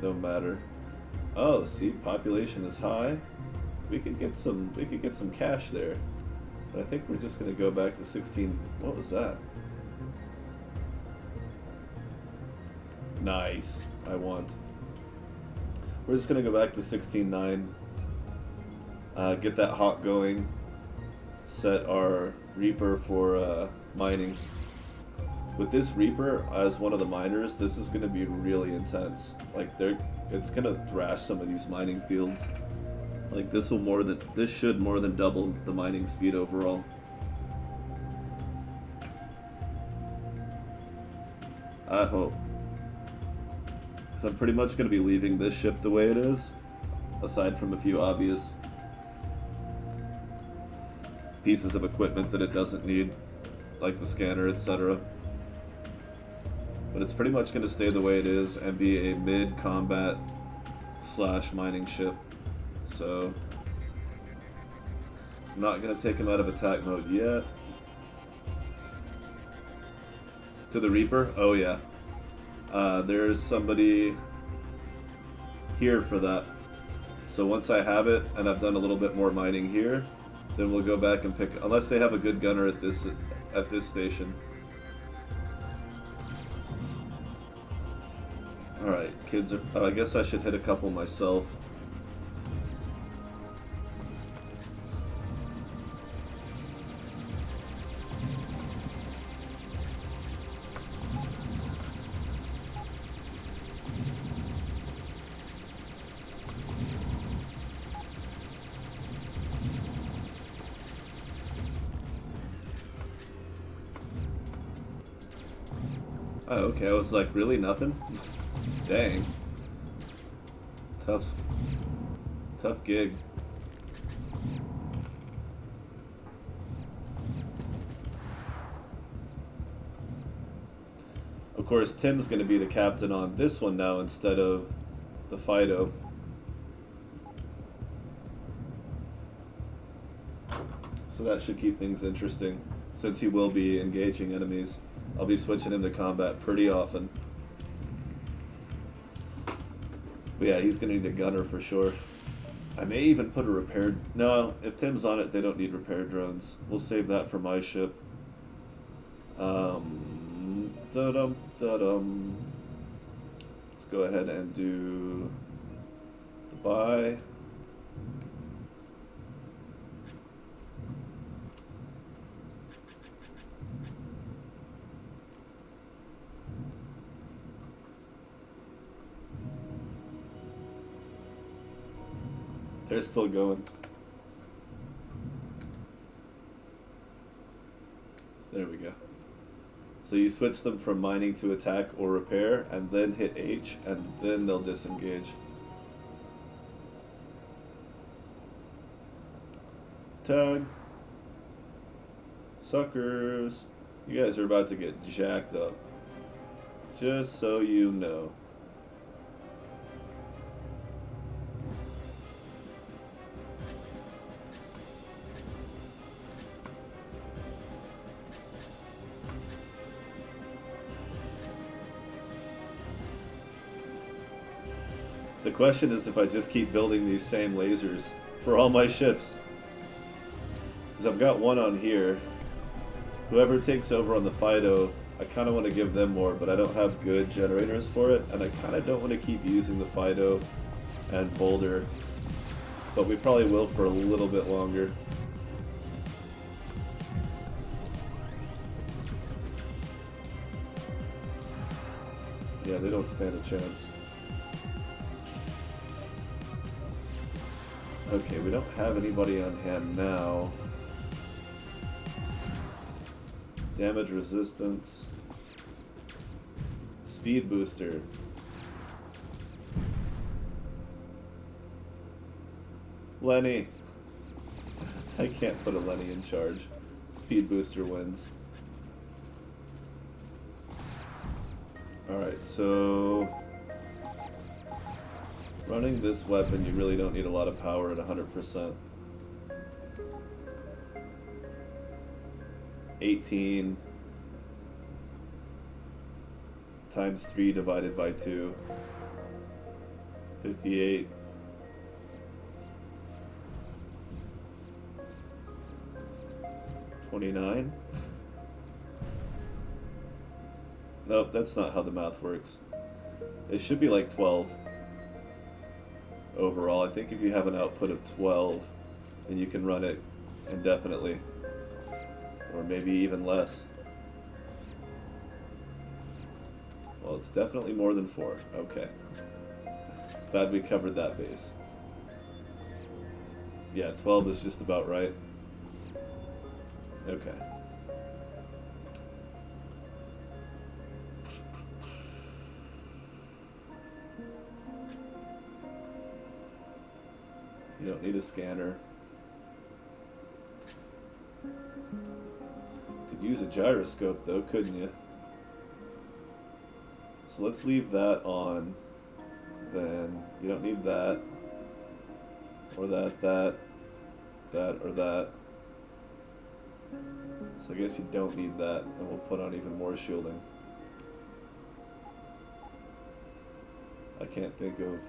No matter. Oh, see, population is high. We could get some cash there. But I think we're just gonna go back to 16. What was that? Nice. I want. We're just gonna go back to 16.9. Get that hawk going. Set our Reaper for mining. With this Reaper as one of the miners, this is gonna be really intense. Like it's gonna thrash some of these mining fields. Like this should more than double the mining speed overall. I hope. So I'm pretty much gonna be leaving this ship the way it is, aside from a few obvious pieces of equipment that it doesn't need, like the scanner, etc. But it's pretty much going to stay the way it is and be a mid-combat / mining ship. So, I'm not going to take him out of attack mode yet. To the Reaper? Oh yeah. There's somebody here for that. So once I have it, and I've done a little bit more mining here, then we'll go back and pick, unless they have a good gunner at this station. Alright, kids are... I guess I should hit a couple myself. Oh, okay, I was like, really nothing? Dang. Tough gig. Of course, Tim's going to be the captain on this one now instead of the Fido. So that should keep things interesting, since he will be engaging enemies. I'll be switching him to combat pretty often. But yeah, he's going to need a gunner for sure. I may even put a repair... No, if Tim's on it, they don't need repair drones. We'll save that for my ship. Da-dum. Let's go ahead and do the buy. They're still going. There we go. So you switch them from mining to attack or repair, and then hit H, and then they'll disengage. Tag. Suckers. You guys are about to get jacked up. Just so you know. The question is if I just keep building these same lasers for all my ships. Because I've got one on here. Whoever takes over on the Fido, I kind of want to give them more, but I don't have good generators for it, and I kind of don't want to keep using the Fido and Boulder, but we probably will for a little bit longer. Yeah, they don't stand a chance. Okay, we don't have anybody on hand now. Damage resistance. Speed booster. Lenny. I can't put a Lenny in charge. Speed booster wins. Alright, so running this weapon, you really don't need a lot of power at 100%. 18 times 3 divided by 2. 58. $29? Nope, that's not how the math works. It should be like 12 overall. I think if you have an output of 12, then you can run it indefinitely. Or maybe even less. Well, it's definitely more than 4. Okay. Glad we covered that base. Yeah, 12 is just about right. Okay. You don't need a scanner. Could use a gyroscope though, couldn't you? So let's leave that on. Then you don't need that. Or that, or that. So I guess you don't need that, and we'll put on even more shielding. I can't think of...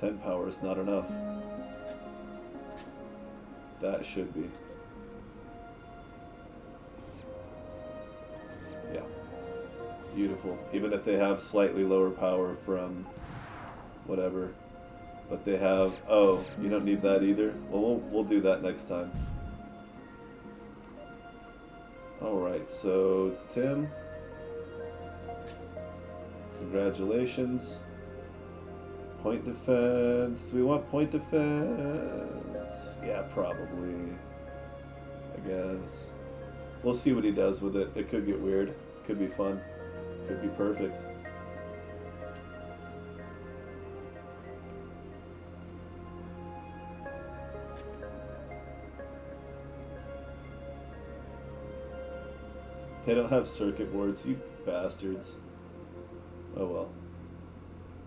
$10 power is not enough. That should be. Yeah. Beautiful. Even if they have slightly lower power from whatever. But they have... Oh, you don't need that either? Well, we'll do that next time. Alright, so Tim. Congratulations. Point defense. Do we want point defense? Yeah, probably. I guess. We'll see what he does with it. It could get weird. It could be fun. Could be perfect. They don't have circuit boards, you bastards. Oh well.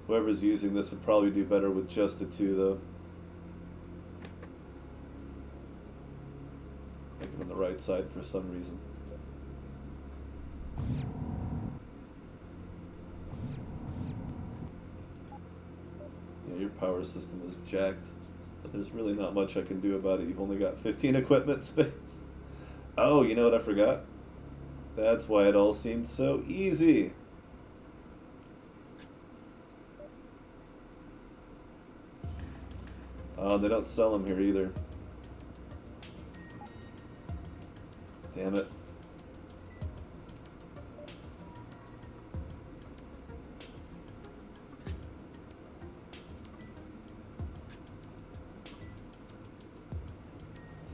Whoever's using this would probably do better with just the 2, though. Make them on the right side for some reason. Yeah, your power system is jacked. But there's really not much I can do about it. You've only got 15 equipment space. Oh, you know what I forgot? That's why it all seemed so easy. Oh, they don't sell them here either. Damn it.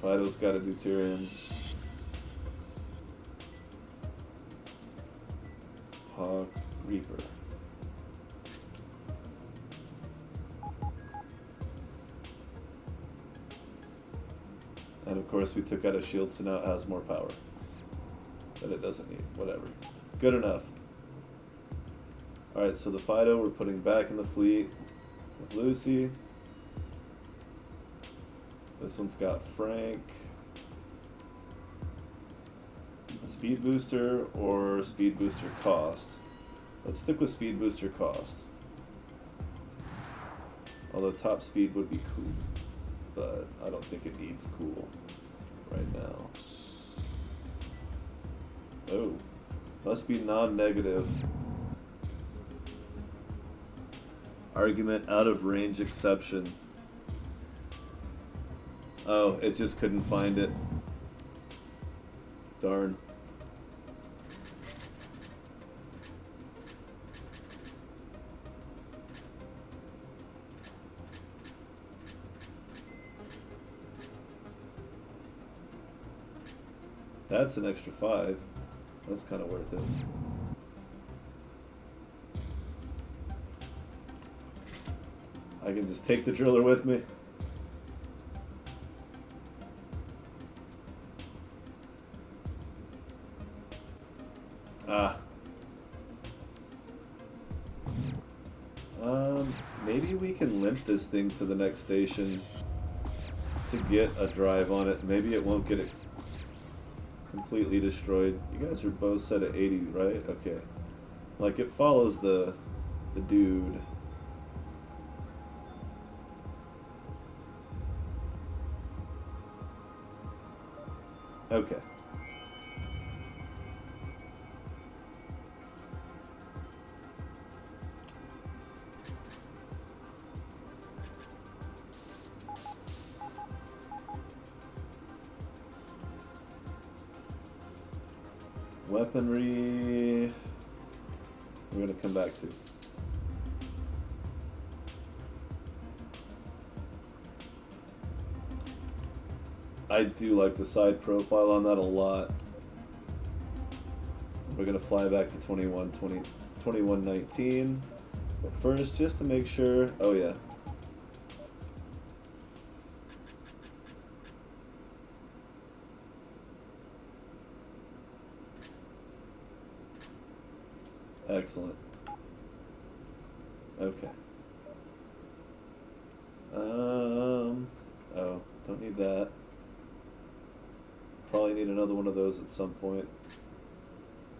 Fido's got a deuterium. Hawk Reaper. And of course we took out a shield, so now it has more power. That it doesn't need. Whatever. Good enough. Alright, so the Fido we're putting back in the fleet with Lucy. This one's got Frank. Speed booster or speed booster cost? Let's stick with speed booster cost. Although top speed would be cool. but I don't think it needs cool right now. Oh, must be non-negative. Argument out of range exception. Oh, it just couldn't find it. Darn. That's an extra 5. That's kind of worth it. I can just take the driller with me. Ah. Maybe we can limp this thing to the next station to get a drive on it. Maybe it won't get it completely destroyed. You guys are both set at 80, right? Okay. Like, it follows the dude. Okay. Weaponry, we're going to come back to. I do like the side profile on that a lot. We're going to fly back to 2119. But first, just to make sure, oh yeah. Excellent. Okay. Oh, don't need that. Probably need another one of those at some point.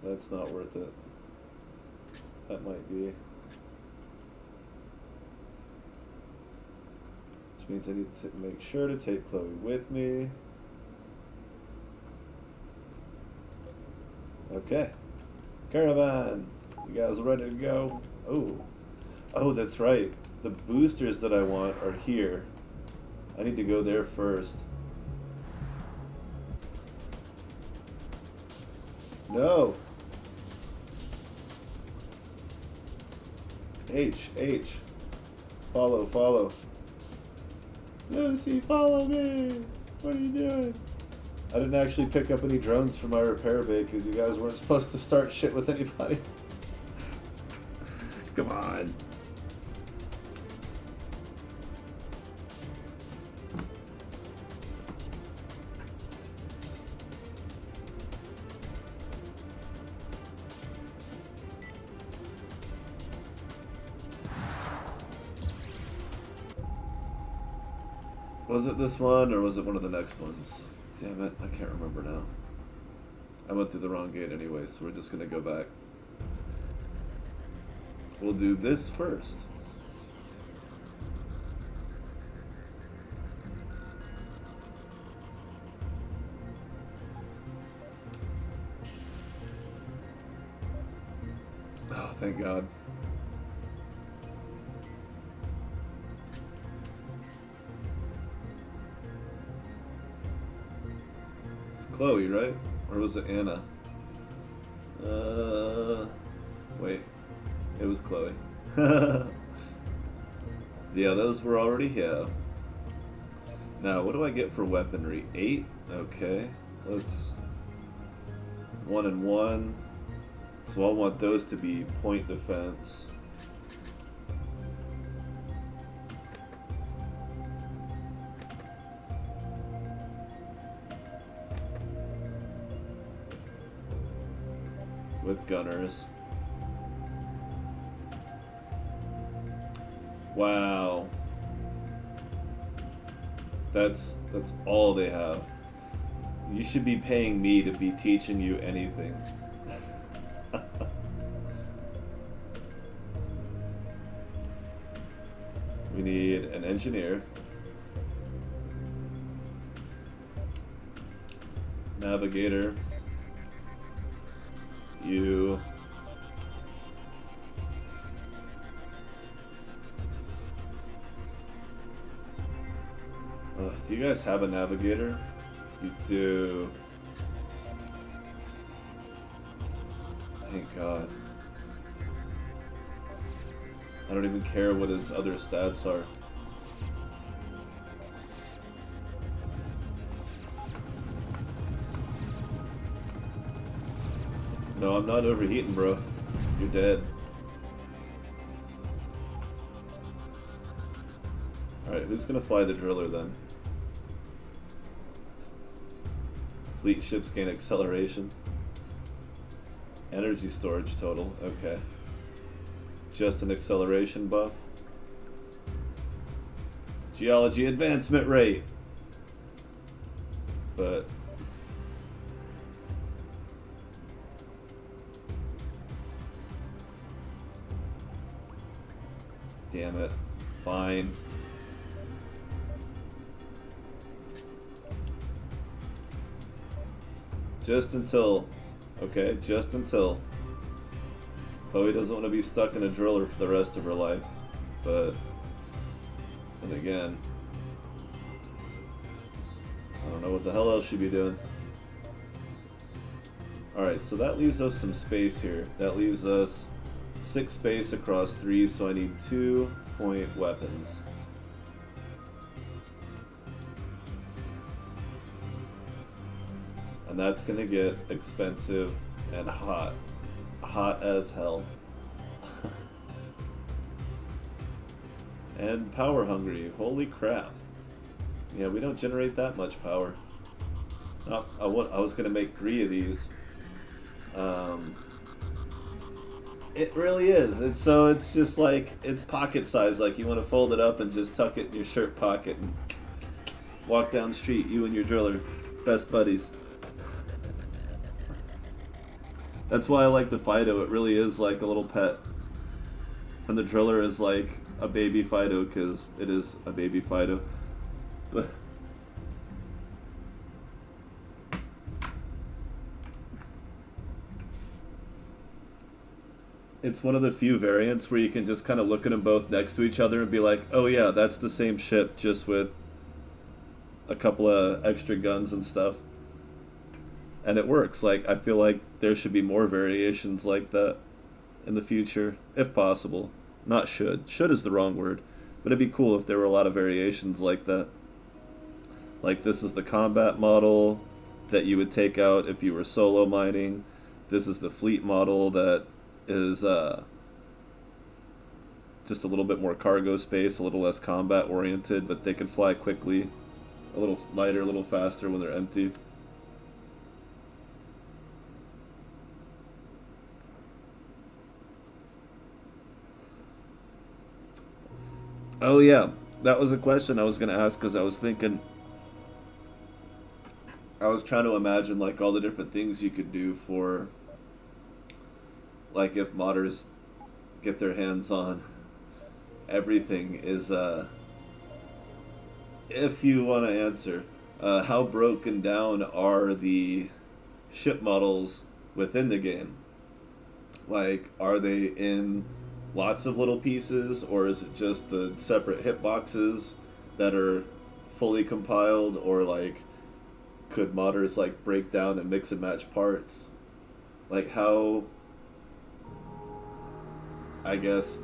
That's not worth it. That might be. Which means I need to make sure to take Chloe with me. Okay. Caravan! You guys ready to go? Oh, that's right. The boosters that I want are here. I need to go there first. No! H. Follow. Lucy, follow me! What are you doing? I didn't actually pick up any drones for my repair bay because you guys weren't supposed to start shit with anybody. Come on. Was it this one or was it one of the next ones? Damn it, I can't remember now. I went through the wrong gate anyway, so we're just gonna go back. We'll do this first. Oh, thank God. It's Chloe, right? Or was it Anna? Wait. It was Chloe. Yeah, those were already here. Now, what do I get for weaponry? 8? Okay. Let's... 1 and 1. So I want those to be point defense. With gunners. Wow. That's all they have. You should be paying me to be teaching you anything. We need an engineer. Navigator. You. Do you guys have a navigator? You do. Thank God. I don't even care what his other stats are. No, I'm not overheating, bro. You're dead. Alright, who's gonna fly the driller then? Fleet ships gain acceleration. Energy storage total, okay. Just an acceleration buff. Geology advancement rate. But damn it. Fine. Just until, okay, just until Chloe doesn't want to be stuck in a driller for the rest of her life. But then again, I don't know what the hell else she'd be doing. Alright, so that leaves us some space here. That leaves us 6 space across 3, so I need 2-point weapons. And that's gonna get expensive and hot. Hot as hell. And power hungry. Holy crap. Yeah, we don't generate that much power. I was gonna make 3 of these. It really is. It's just like, it's pocket size. Like you want to fold it up and just tuck it in your shirt pocket and walk down the street. You and your driller, best buddies. That's why I like the Fido. It really is like a little pet. And the driller is like a baby Fido because it is a baby Fido. But it's one of the few variants where you can just kind of look at them both next to each other and be like, oh yeah, that's the same ship, just with a couple of extra guns and stuff. And it works. Like, I feel like there should be more variations like that in the future, if possible. Not should. Should is the wrong word. But it'd be cool if there were a lot of variations like that. Like, this is the combat model that you would take out if you were solo mining. This is the fleet model that is just a little bit more cargo space, a little less combat oriented, but they can fly quickly, a little lighter, a little faster when they're empty. Oh yeah, that was a question I was going to ask because I was thinking, I was trying to imagine like all the different things you could do for, like if modders get their hands on everything is, if you want to answer, how broken down are the ship models within the game? Like, are they in lots of little pieces, or is it just the separate hitboxes that are fully compiled, or like could modders like break down and mix and match parts? Like how, I guess,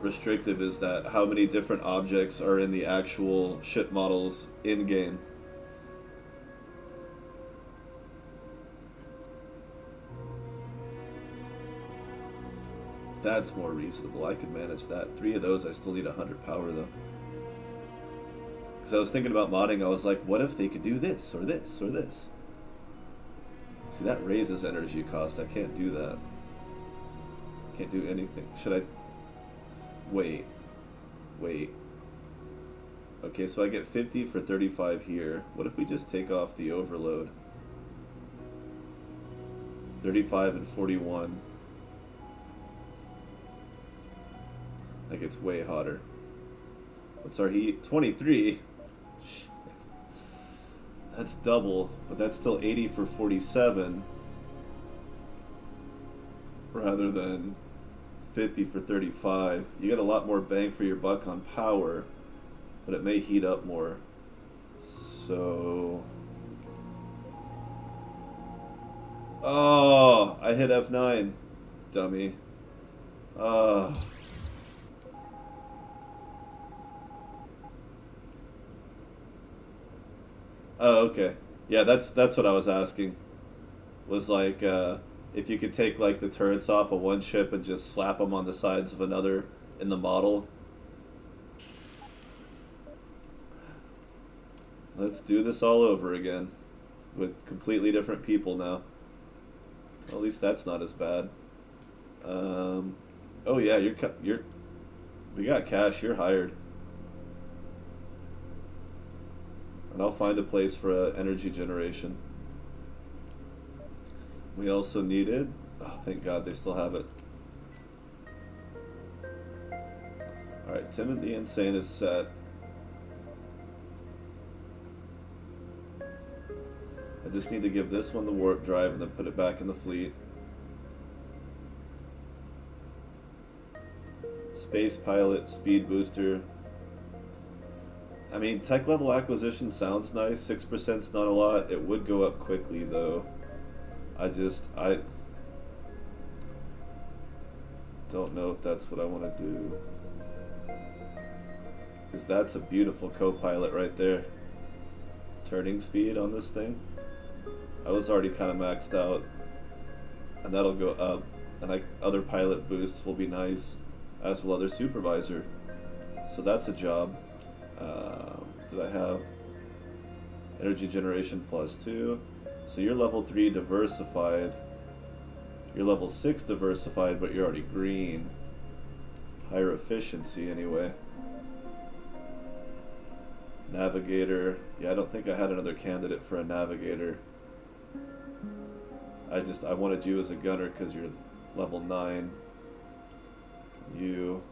restrictive is that? How many different objects are in the actual ship models in game? That's more reasonable. I could manage that. 3 of those, I still need 100 power though. Because I was thinking about modding, I was like, what if they could do this, or this, or this? See, that raises energy cost. I can't do that. Can't do anything. Should I... Wait. Okay, so I get 50 for 35 here. What if we just take off the overload? 35 and 41. Like, it's way hotter. What's our heat? 23? That's double, but that's still 80 for 47 rather than 50 for 35. You get a lot more bang for your buck on power, but it may heat up more. So... Oh, I hit F9, dummy. Oh, okay. Yeah, that's what I was asking. Was like if you could take like the turrets off of one ship and just slap them on the sides of another in the model. Let's do this all over again with completely different people now. Well, at least that's not as bad. Oh yeah, you're we got cash. You're hired, and I'll find a place for energy generation. We also needed. Oh, thank God they still have it. All right, Tim and the Insane is set. I just need to give this one the warp drive and then put it back in the fleet. Space pilot, speed booster. I mean, tech level acquisition sounds nice. 6%'s not a lot. It would go up quickly though. I don't know if that's what I want to do. Because that's a beautiful co-pilot right there. Turning speed on this thing. I was already kind of maxed out. And that'll go up. And other pilot boosts will be nice. As will other supervisor. So that's a job. Did I have energy generation +2? So you're level 3 diversified. You're level 6 diversified, but you're already green. Higher efficiency anyway. Navigator. Yeah, I don't think I had another candidate for a navigator. I wanted you as a gunner because you're level 9. You.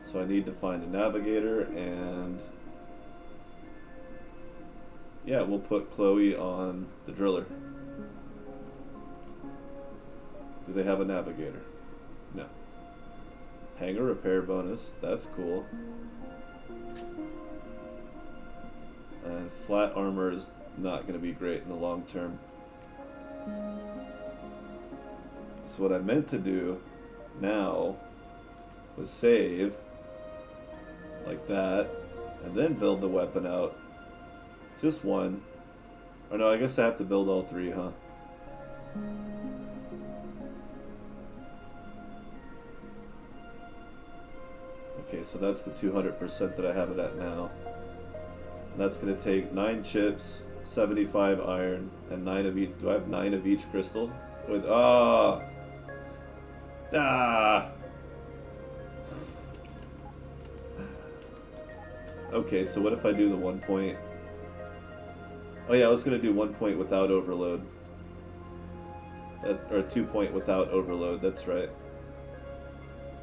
So I need to find a navigator, and yeah, we'll put Chloe on the driller. Do they have a navigator? No. Hangar repair bonus. That's cool. And flat armor is not going to be great in the long term. So what I meant to do now was save like that and then build the weapon out. Just one. Or no, I guess I have to build all three, huh? Okay, so that's the 200% that I have it at now. And that's going to take 9 chips, 75 iron, and 9 of each. Do I have 9 of each crystal? With Okay, so what if I do the 1 point? Oh yeah, I was going to do 1 point without overload. Or 2 point without overload, that's right.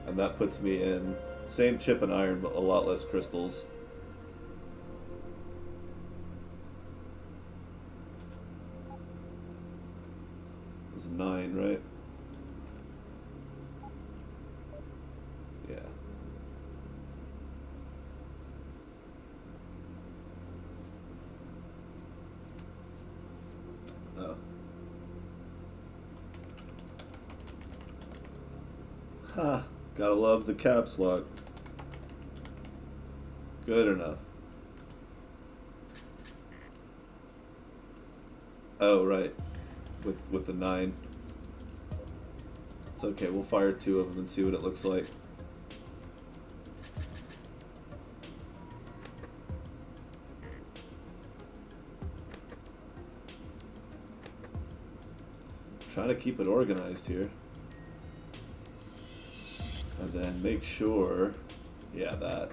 And that puts me in same chip and iron, but a lot less crystals. It was 9, right? Yeah. Oh. Ha! Gotta love the caps lock. Good enough. Oh, right. With the 9. It's okay, we'll fire 2 of them and see what it looks like. Trying to keep it organized here. And then make sure, yeah, that.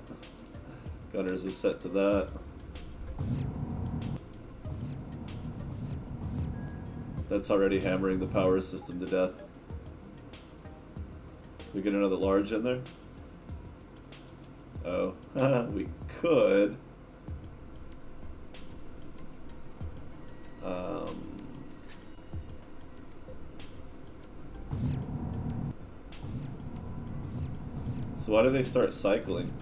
Gunners are set to that. That's already hammering the power system to death. Can we get another large in there? Oh, we could. So why do they start cycling?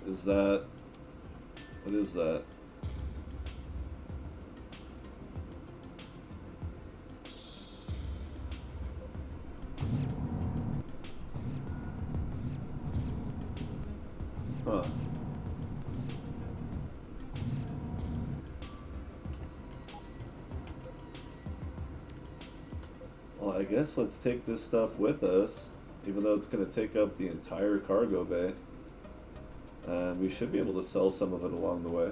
Is that... What is that? Huh. Well, I guess let's take this stuff with us, even though it's going to take up the entire cargo bay. And we should be able to sell some of it along the way.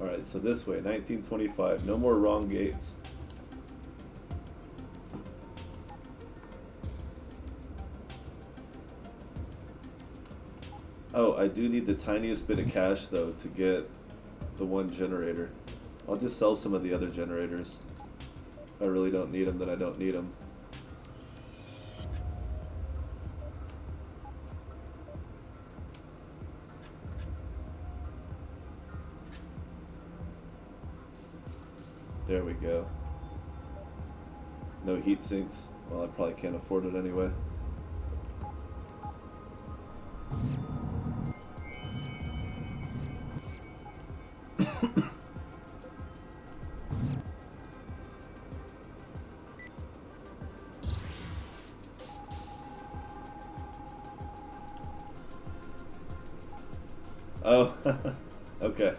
Alright, so this way, 1925. No more wrong gates. Oh, I do need the tiniest bit of cash, though, to get the one generator. I'll just sell some of the other generators. If I really don't need them, then I don't need them. There we go. No heat sinks. Well, I probably can't afford it anyway. Oh, okay.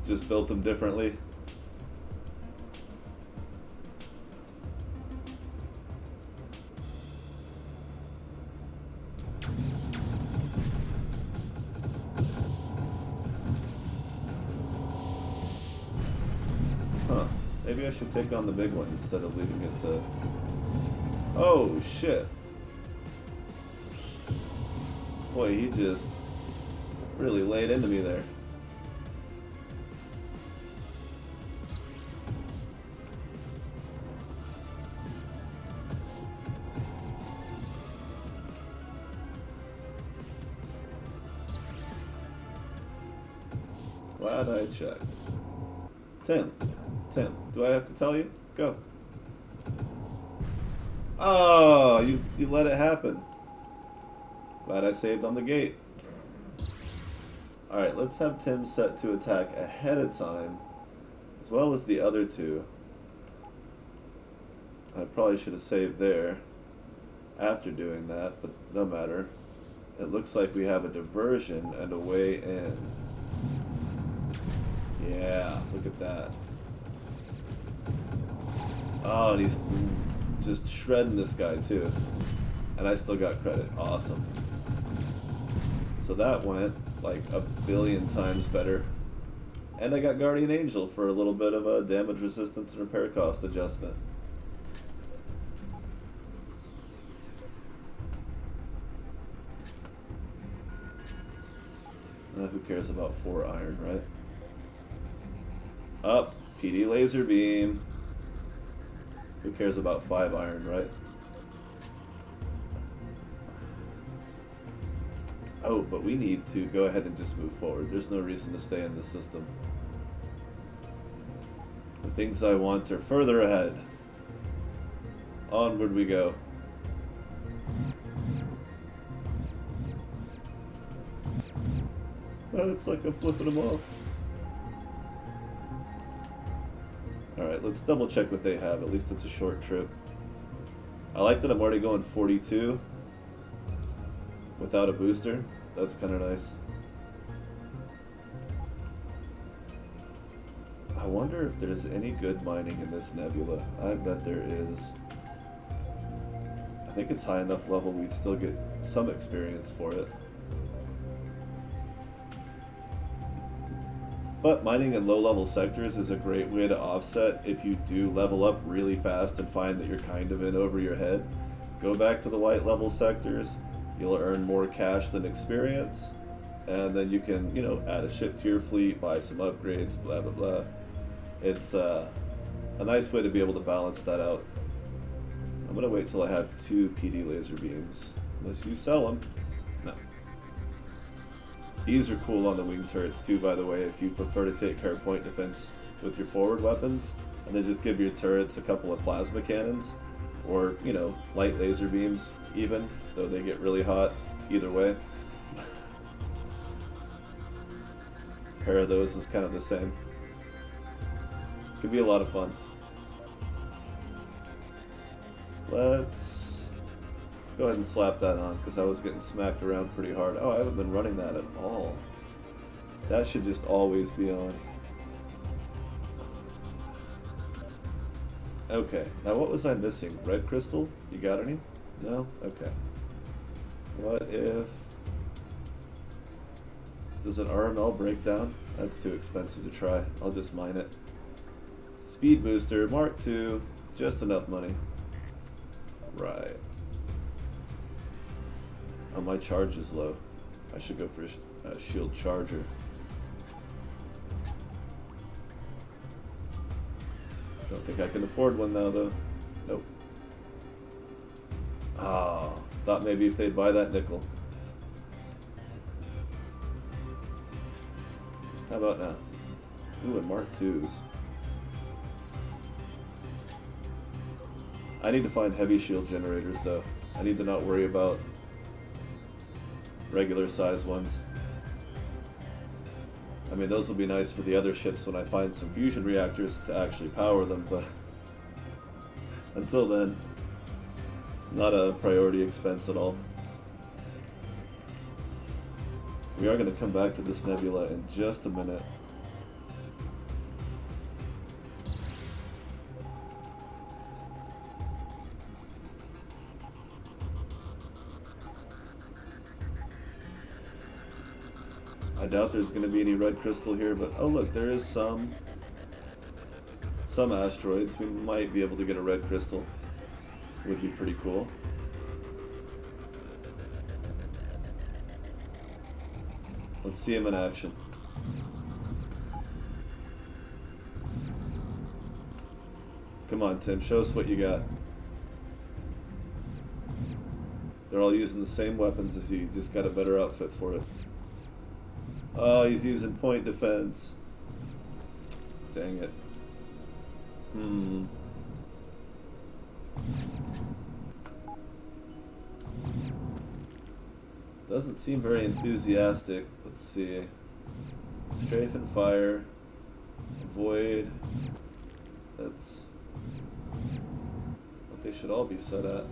Just built them differently. Huh. Maybe I should take on the big one instead of leaving it to... Oh, shit. Boy, he just really laid into me there. Glad I checked. 10. 10. Do I have to tell you? Go. Oh, you let it happen. Glad I saved on the gate. Alright, let's have Tim set to attack ahead of time, as well as the other two. I probably should have saved there after doing that, but no matter. It looks like we have a diversion and a way in. Yeah, look at that. Oh, and he's just shredding this guy too. And I still got credit. Awesome. So that went like a billion times better. And I got Guardian Angel for a little bit of a damage resistance and repair cost adjustment. Who cares about 4 iron, right? Up, PD laser beam. Who cares about 5 iron, right? Oh, but we need to go ahead and just move forward. There's no reason to stay in this system. The things I want are further ahead. Onward we go. Oh, it's like I'm flipping them off. Alright, let's double check what they have. At least it's a short trip. I like that I'm already going 42 without a booster. That's kind of nice. I wonder if there's any good mining in this nebula. I bet there is. I think it's high enough level we'd still get some experience for it. But mining in low-level sectors is a great way to offset if you do level up really fast and find that you're kind of in over your head. Go back to the white-level sectors, you'll earn more cash than experience, and then you can, you know, add a ship to your fleet, buy some upgrades, blah, blah, blah. It's a nice way to be able to balance that out. I'm going to wait till I have 2 PD laser beams. Unless you sell them. No. These are cool on the wing turrets too, by the way, if you prefer to take care of point defense with your forward weapons, and then just give your turrets a couple of plasma cannons, or, you know, light laser beams even, though they get really hot either way. A pair of those is kind of the same. Could be a lot of fun. Let's go ahead and slap that on, because I was getting smacked around pretty hard. Oh, I haven't been running that at all. That should just always be on. Okay, now what was I missing? Red crystal? You got any? No? Okay. What if... Does an RML break down? That's too expensive to try. I'll just mine it. Speed booster, Mark II. Just enough money. Right. Oh, my charge is low. I should go for a shield charger. Don't think I can afford one now, though. Nope. Ah, thought maybe if they'd buy that nickel. How about now? Ooh, and Mark IIs. I need to find heavy shield generators, though. I need to not worry about regular size ones. I mean, those will be nice for the other ships when I find some fusion reactors to actually power them, but until then, not a priority expense at all. We are going to come back to this nebula in just a minute. I doubt there's going to be any red crystal here, but oh look, there is some asteroids. We might be able to get a red crystal. Would be pretty cool. Let's see him in action. Come on, Tim, show us what you got. They're all using the same weapons as you, just got a better outfit for it. Oh, he's using point defense. Dang it. Doesn't seem very enthusiastic. Let's see. Strafe and fire. Avoid. That's what they should all be set at.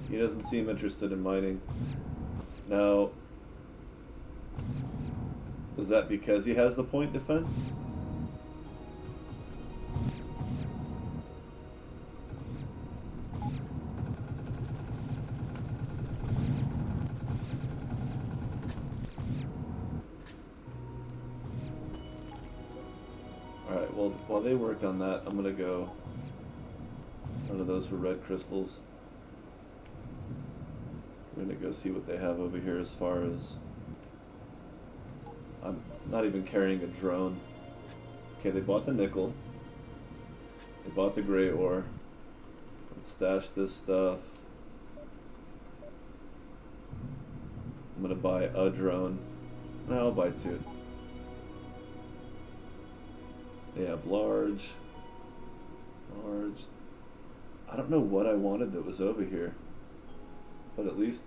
He doesn't seem interested in mining. Now, is that because he has the point defense? Alright, well, while they work on that, I'm gonna go under those for red crystals. I'm gonna go see what they have over here as far as... I'm not even carrying a drone. Okay, they bought the nickel. They bought the gray ore. Let's stash this stuff. I'm gonna buy a drone. No, I'll buy two. They have large. I don't know what I wanted that was over here. But at least,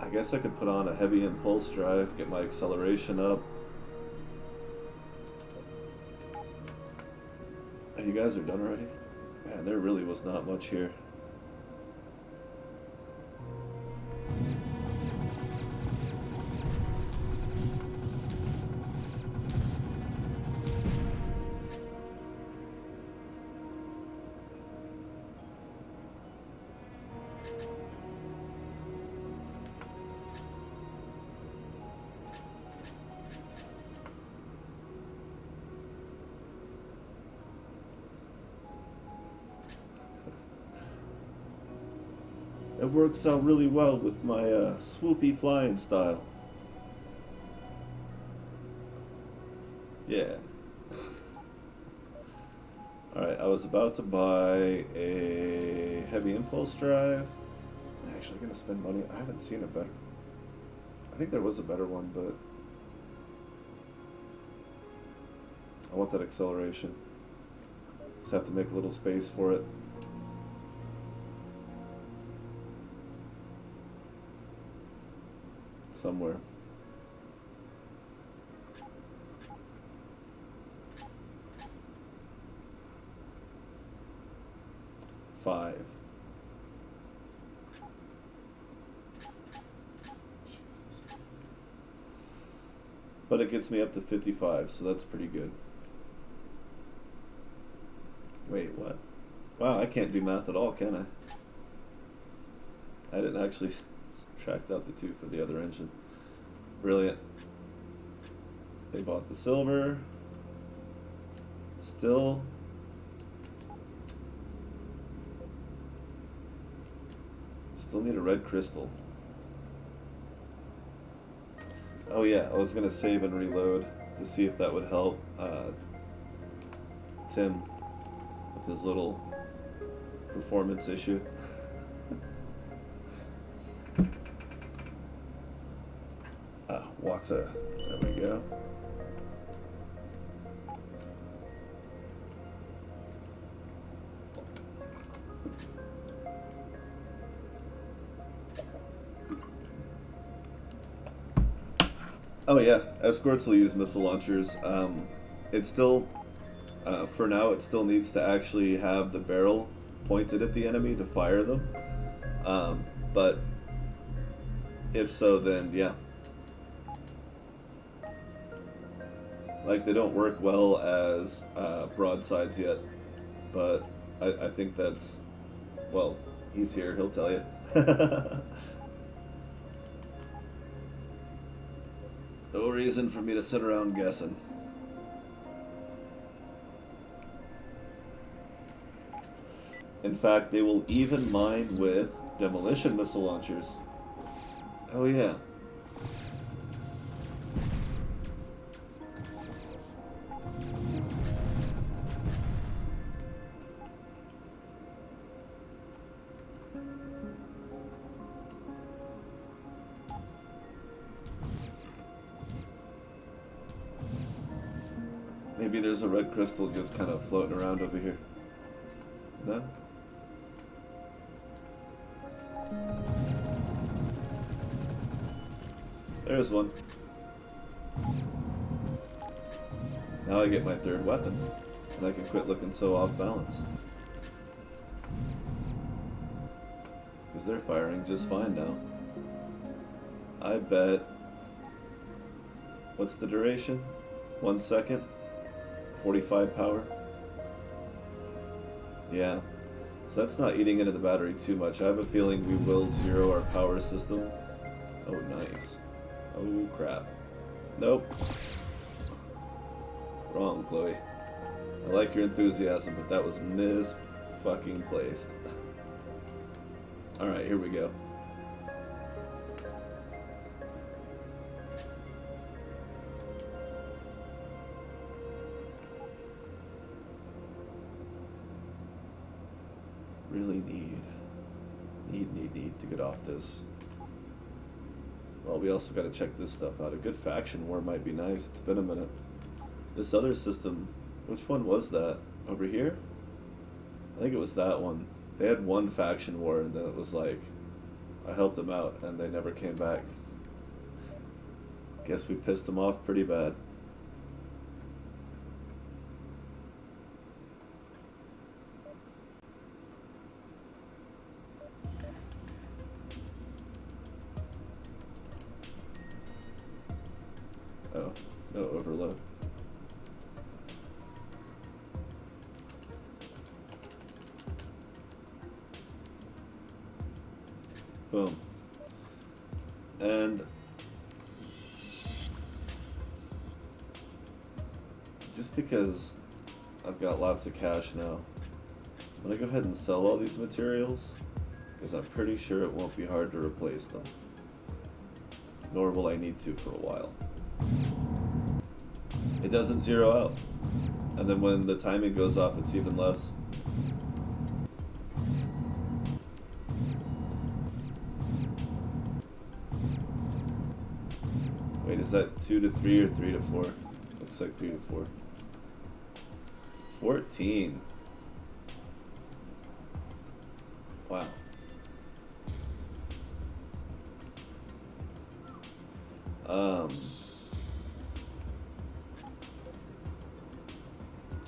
I guess I could put on a heavy impulse drive, get my acceleration up. Oh, you guys are done already? Man, there really was not much here. It works out really well with my swoopy flying style. Yeah. Alright, was about to buy a heavy impulse drive. I'm actually gonna spend money. I haven't seen a better. I think there was a better one, but I want that acceleration. Just have to make a little space for it. Somewhere. $5. Jesus. But it gets me up to 55, so that's pretty good. Wait, what? Wow, I can't do math at all, can I? I didn't actually subtract out the 2 for the other engine. Brilliant. They bought the silver. Still need a red crystal. Oh yeah, I was gonna save and reload to see if that would help Tim with his little performance issue. Water. There we go. Oh yeah, escorts will use missile launchers. It still, for now, it still needs to actually have the barrel pointed at the enemy to fire them. But if so, then yeah. Like, they don't work well as broadsides yet, but I think that's, well, he's here, he'll tell you. No reason for me to sit around guessing. In fact, they will even mine with demolition missile launchers. Oh yeah. Maybe there's a red crystal just kind of floating around over here. No? There's one. Now I get my third weapon, and I can quit looking so off balance. Because they're firing just fine now. I bet... What's the duration? 1 second? 45 power? Yeah. So that's not eating into the battery too much. I have a feeling we will zero our power system. Oh, nice. Oh, crap. Nope. Wrong, Chloe. I like your enthusiasm, but that was mis-fucking-placed. Alright, here we go. Really need to get off this. Well, we also got to check this stuff out. A good faction war might be nice. It's been a minute. This other system, which one was that? Over here? I think it was that one. They had one faction war, and then it was like, I helped them out, and they never came back. Guess we pissed them off pretty bad. Oh, no overload. Boom. And just because I've got lots of cash now, I'm going to go ahead and sell all these materials, because I'm pretty sure it won't be hard to replace them. Nor will I need to for a while. It doesn't zero out. And then when the timing goes off, it's even less. Wait, is that 2 to 3 or 3 to 4? Looks like 3 to 4. 14. Wow.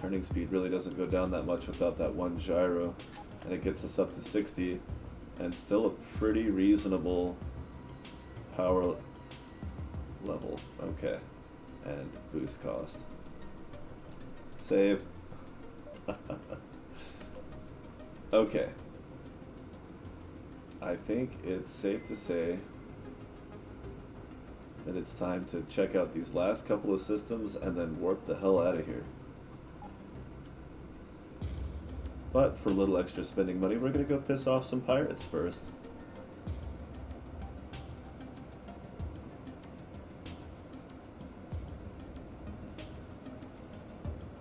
Turning speed really doesn't go down that much without that one gyro, and it gets us up to 60, and still a pretty reasonable power level. Okay, and boost cost. Save. Okay. I think it's safe to say that it's time to check out these last couple of systems and then warp the hell out of here. But for a little extra spending money, we're going to go piss off some pirates first.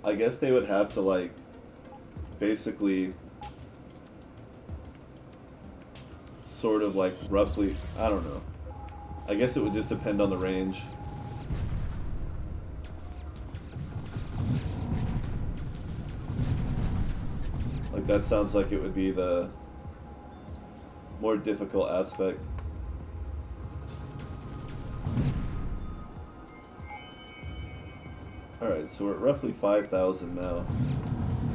I guess they would have to, like, basically sort of like roughly, I don't know. I guess it would just depend on the range. Like, that sounds like it would be the more difficult aspect. Alright, so we're at roughly 5,000 now.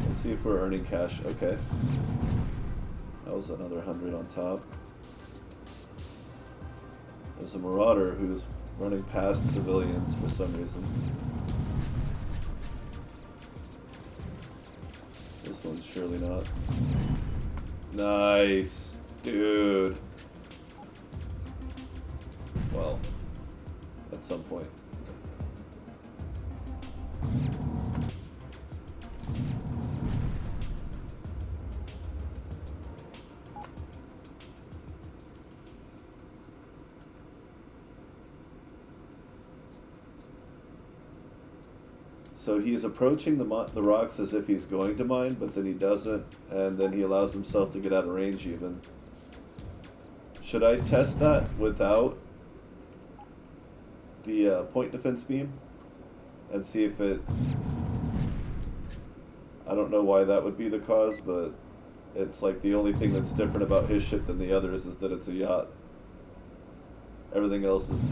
Let's see if we're earning cash. Okay. That was another 100 on top. There's a marauder who's running past civilians for some reason. This one's surely not. Nice. Dude. Well, at some point. So he's approaching the rocks as if he's going to mine, but then he doesn't, and then he allows himself to get out of range even. Should I test that without the point defense beam? And see if it... I don't know why that would be the cause, but it's like the only thing that's different about his ship than the others is that it's a yacht. Everything else is...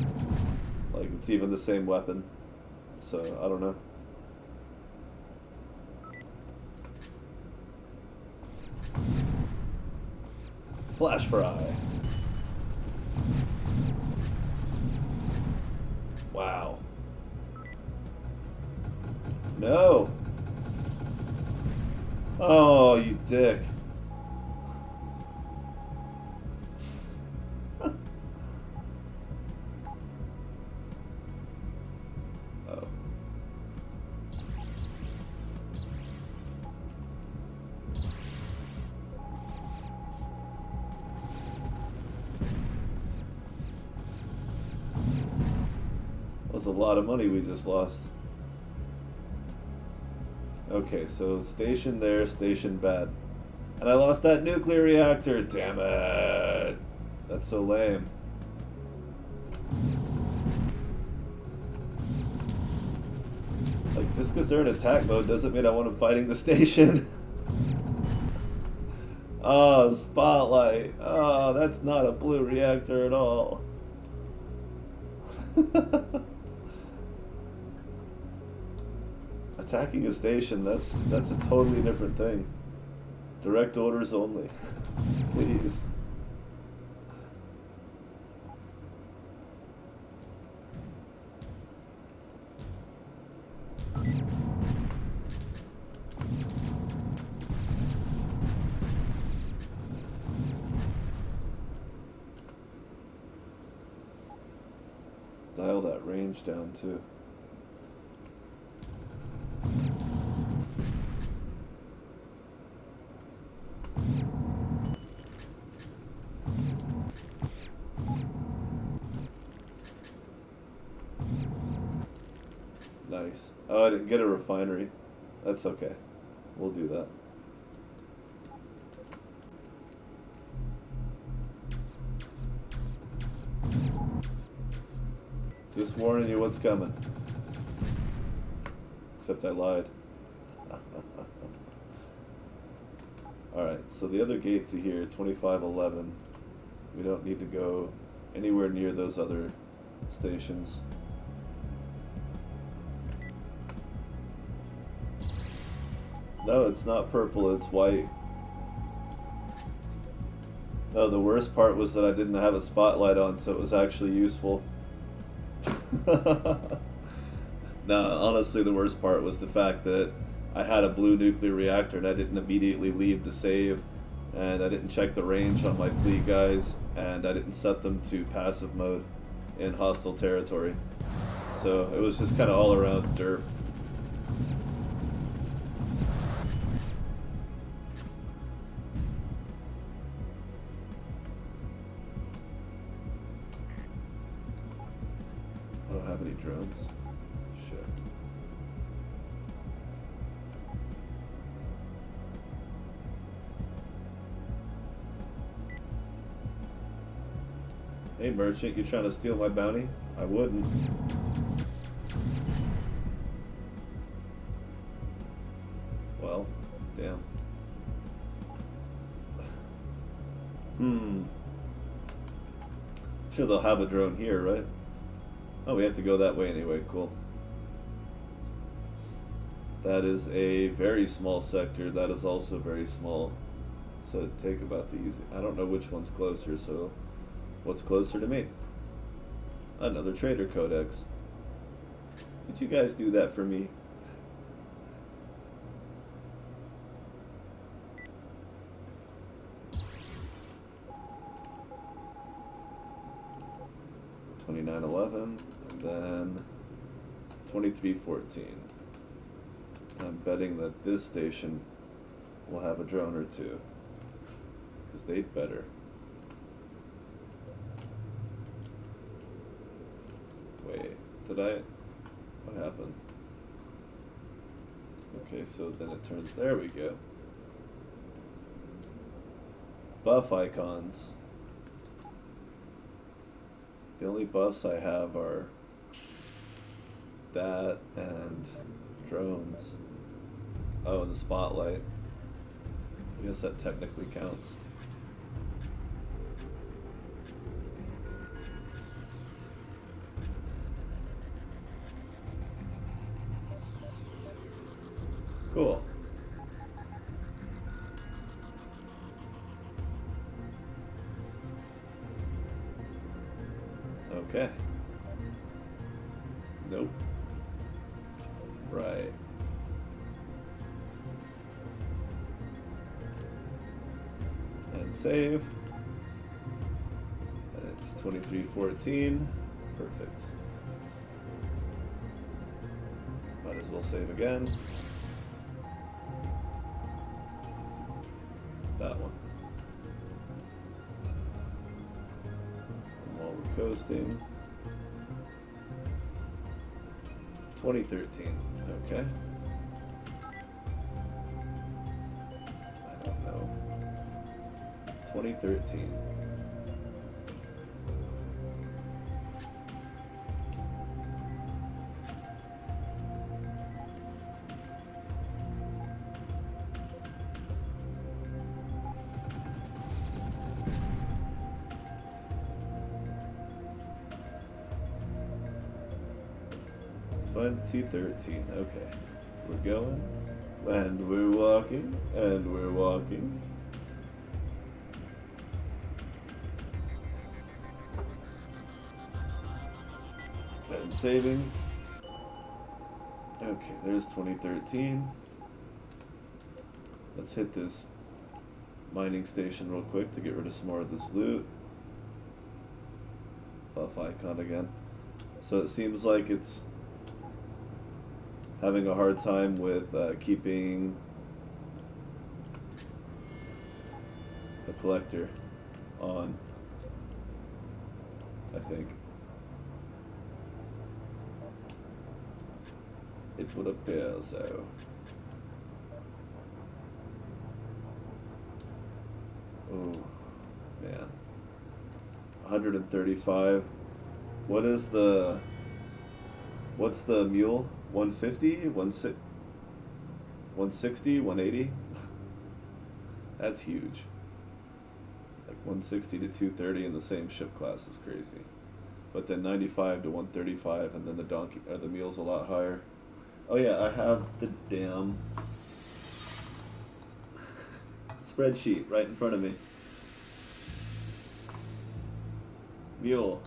like, it's even the same weapon. So, I don't know. Flash fry. Wow. No. Oh, you dick. Oh. That was a lot of money we just lost. Okay, so station there, station bad. And I lost that nuclear reactor, damn it. That's so lame. Like, just because they're in attack mode doesn't mean I want them fighting the station. Oh, spotlight. Oh, that's not a blue reactor at all. Attacking a station, that's a totally different thing. Direct orders only. Please. Dial that range down too. Nice. Oh, I didn't get a refinery. That's okay. We'll do that. Just warning you what's coming. Except I lied. Alright, so the other gate to here, 2511. We don't need to go anywhere near those other stations. No, it's not purple, it's white. No, the worst part was that I didn't have a spotlight on, so it was actually useful. No, honestly, the worst part was the fact that I had a blue nuclear reactor and I didn't immediately leave to save, and I didn't check the range on my fleet guys, and I didn't set them to passive mode in hostile territory. So it was just kind of all around derp. I don't have any drones. Shit. Hey merchant, you trying to steal my bounty? I wouldn't. Well, damn. Sure they'll have a drone here, right? Oh, we have to go that way anyway, cool. That is a very small sector, that is also very small. So take about the easy. I don't know which one's closer, so what's closer to me? Another trader codex. Did you guys do that for me? $29.11 and then $23.14. I'm betting that this station will have a drone or two, because they'd better. Wait, did I? What happened? Okay, so then it turns. There we go. Buff icons. The only buffs I have are that and drones. Oh, and the spotlight. I guess that technically counts. Cool. Okay. Nope. Right. And save. And it's 2314. Perfect. Might as well save again. That one. And while we're coasting. 2013. Okay. I don't know. 2013. Okay. We're going, and we're walking, and we're walking. And saving. Okay, there's 2013. Let's hit this mining station real quick to get rid of some more of this loot. Buff icon again. So it seems like it's having a hard time with keeping the collector on, I think. It would appear so. Oh, man. 135. What is the What's the mule? 150? 160? 180? That's huge. Like 160 to 230 in the same ship class is crazy. But then 95 to 135, and then the donkey or the mule's a lot higher. Oh yeah, I have the damn spreadsheet right in front of me. Mule.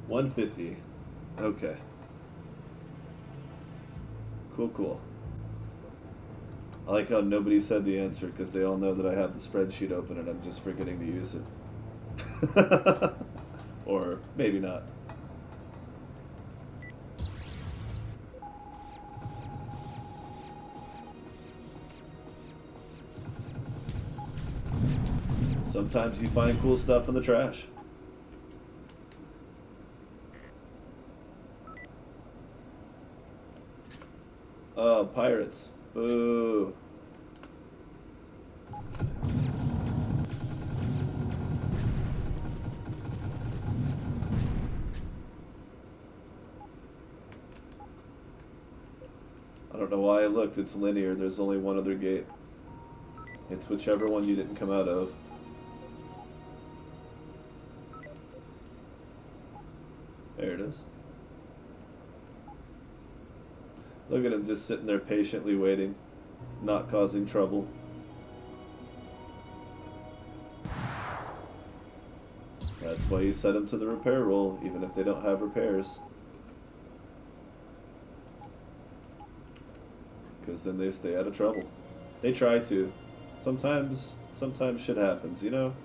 $150. Okay. Cool. I like how nobody said the answer because they all know that I have the spreadsheet open and I'm just forgetting to use it. Or maybe not. Sometimes you find cool stuff in the trash. Oh, pirates. Boo. I don't know why I looked. It's linear. There's only one other gate. It's whichever one you didn't come out of. There it is. Look at him just sitting there patiently waiting, not causing trouble. That's why you set them to the repair roll, even if they don't have repairs. Because then they stay out of trouble. They try to. Sometimes shit happens, you know?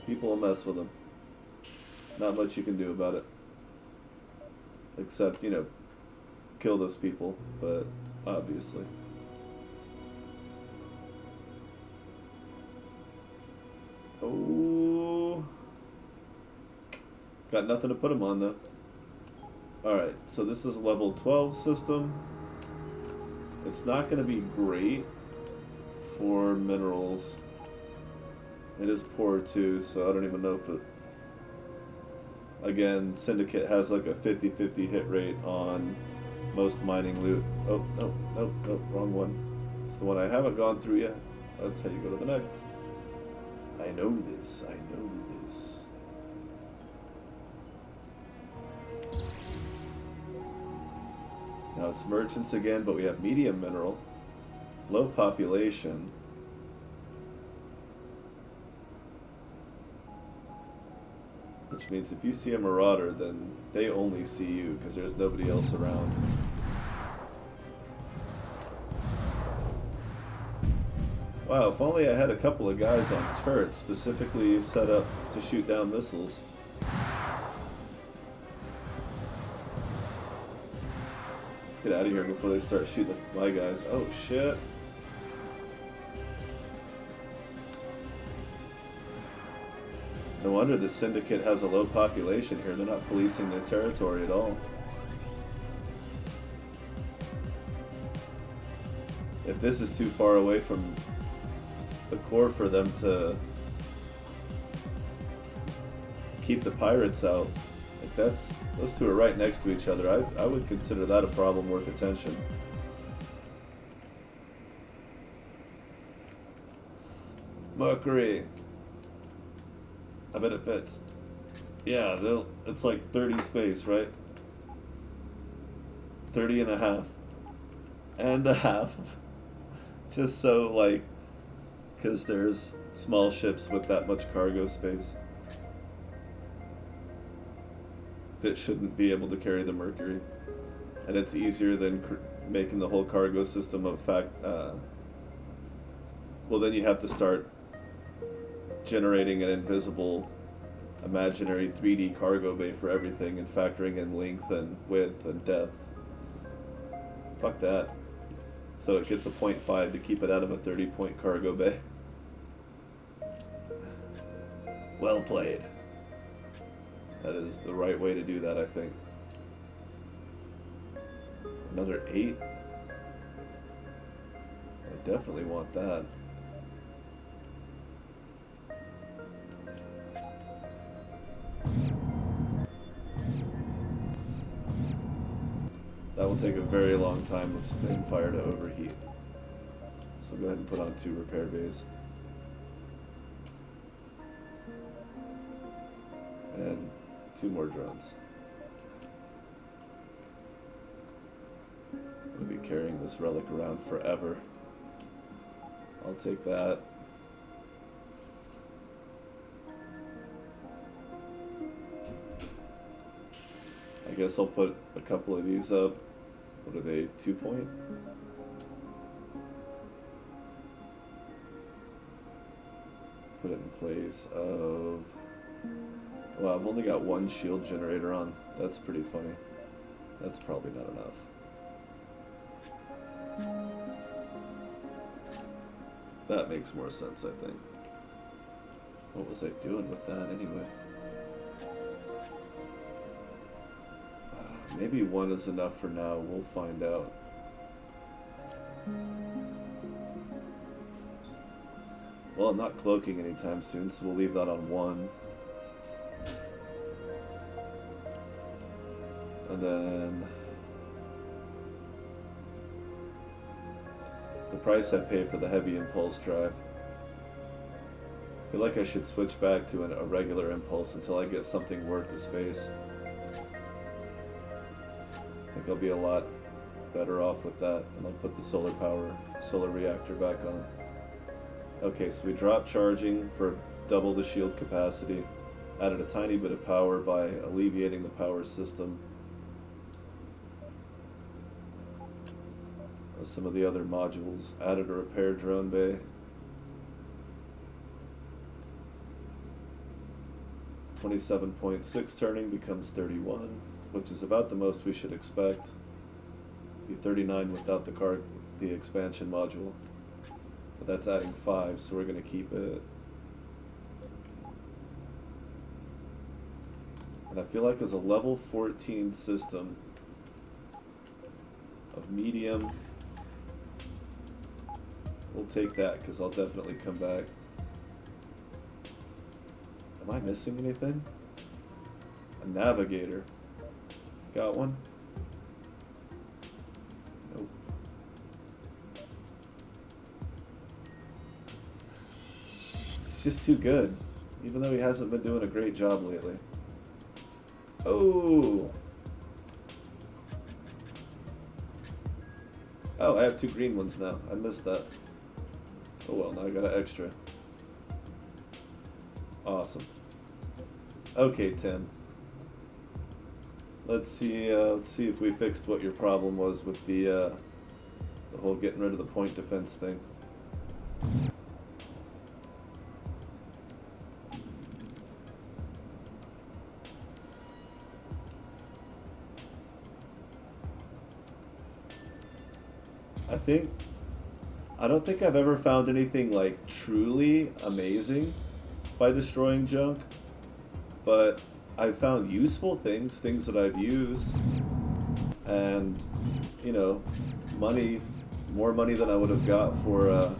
People will mess with them. Not much you can do about it. Except, you know, kill those people, but obviously. Oh. Got nothing to put them on, though. Alright, so this is a level 12 system. It's not going to be great for minerals. It is poor, too, so I don't even know if it... Again, Syndicate has like a 50-50 hit rate on most mining loot. Oh, wrong one. It's the one I haven't gone through yet. That's how you go to the next. I know this. Now it's merchants again, but we have medium mineral, low population. Which means if you see a marauder, then they only see you because there's nobody else around. Wow, if only I had a couple of guys on turrets specifically set up to shoot down missiles. Let's get out of here before they start shooting my guys. Oh shit. No wonder the Syndicate has a low population here. They're not policing their territory at all. If this is too far away from the core for them to keep the pirates out, like those two are right next to each other. I would consider that a problem worth attention. Mercury. I bet it fits. Yeah, it's like 30 space, right? 30 and a half. And a half. Just so, like, because there's small ships with that much cargo space that shouldn't be able to carry the Mercury. And it's easier than making the whole cargo system of fact. Well, then you have to start generating an invisible imaginary 3D cargo bay for everything and factoring in length and width and depth. Fuck that. So it gets a 0.5 to keep it out of a 30-point cargo bay. Well played. That is the right way to do that, I think. Another 8? I definitely want that. That will take a very long time of staying fire to overheat. So we'll go ahead and put on 2 repair bays. And 2 more drones. I'm going to be carrying this relic around forever. I'll take that. I guess I'll put a couple of these up. What are they? 2 point? Put it in place of... Well, I've only got 1 shield generator on. That's pretty funny. That's probably not enough. That makes more sense, I think. What was I doing with that anyway? Maybe 1 is enough for now. We'll find out. Well, I'm not cloaking anytime soon, so we'll leave that on 1. And then... the price I pay for the heavy impulse drive. I feel like I should switch back to a regular impulse until I get something worth the space. I think I'll be a lot better off with that, and I'll put the solar reactor back on. Okay, so we dropped charging for double the shield capacity, added a tiny bit of power by alleviating the power system. Some of the other modules, added a repair drone bay. 27.6 turning becomes 31, which is about the most we should expect. Be 39 without the expansion module, but that's adding 5, so we're going to keep it. And I feel like as a level 14 system of medium, we'll take that because I'll definitely come back. Am I missing anything? A navigator. Got one? Nope. It's just too good, even though he hasn't been doing a great job lately. Oh! Oh, I have 2 green ones now. I missed that. Oh well, now I got an extra. Awesome. Okay, Tim. Let's see if we fixed what your problem was with the whole getting rid of the point defense thing. I don't think I've ever found anything like truly amazing by destroying junk, but I've found useful things that I've used, and you know, more money than I would have got for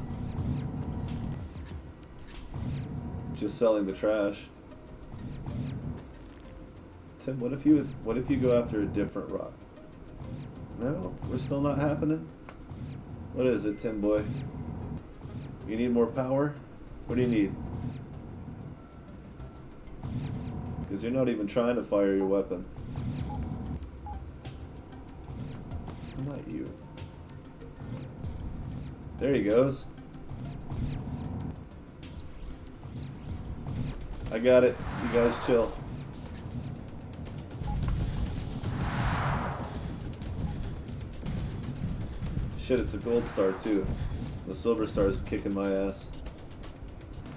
just selling the trash. Tim, what if you go after a different rock? No, we're still not happening. What is it, Tim boy? You need more power? What do you need? Because you're not even trying to fire your weapon. Not you. There he goes. I got it. You guys chill. Shit, it's a gold star too. The silver star's kicking my ass.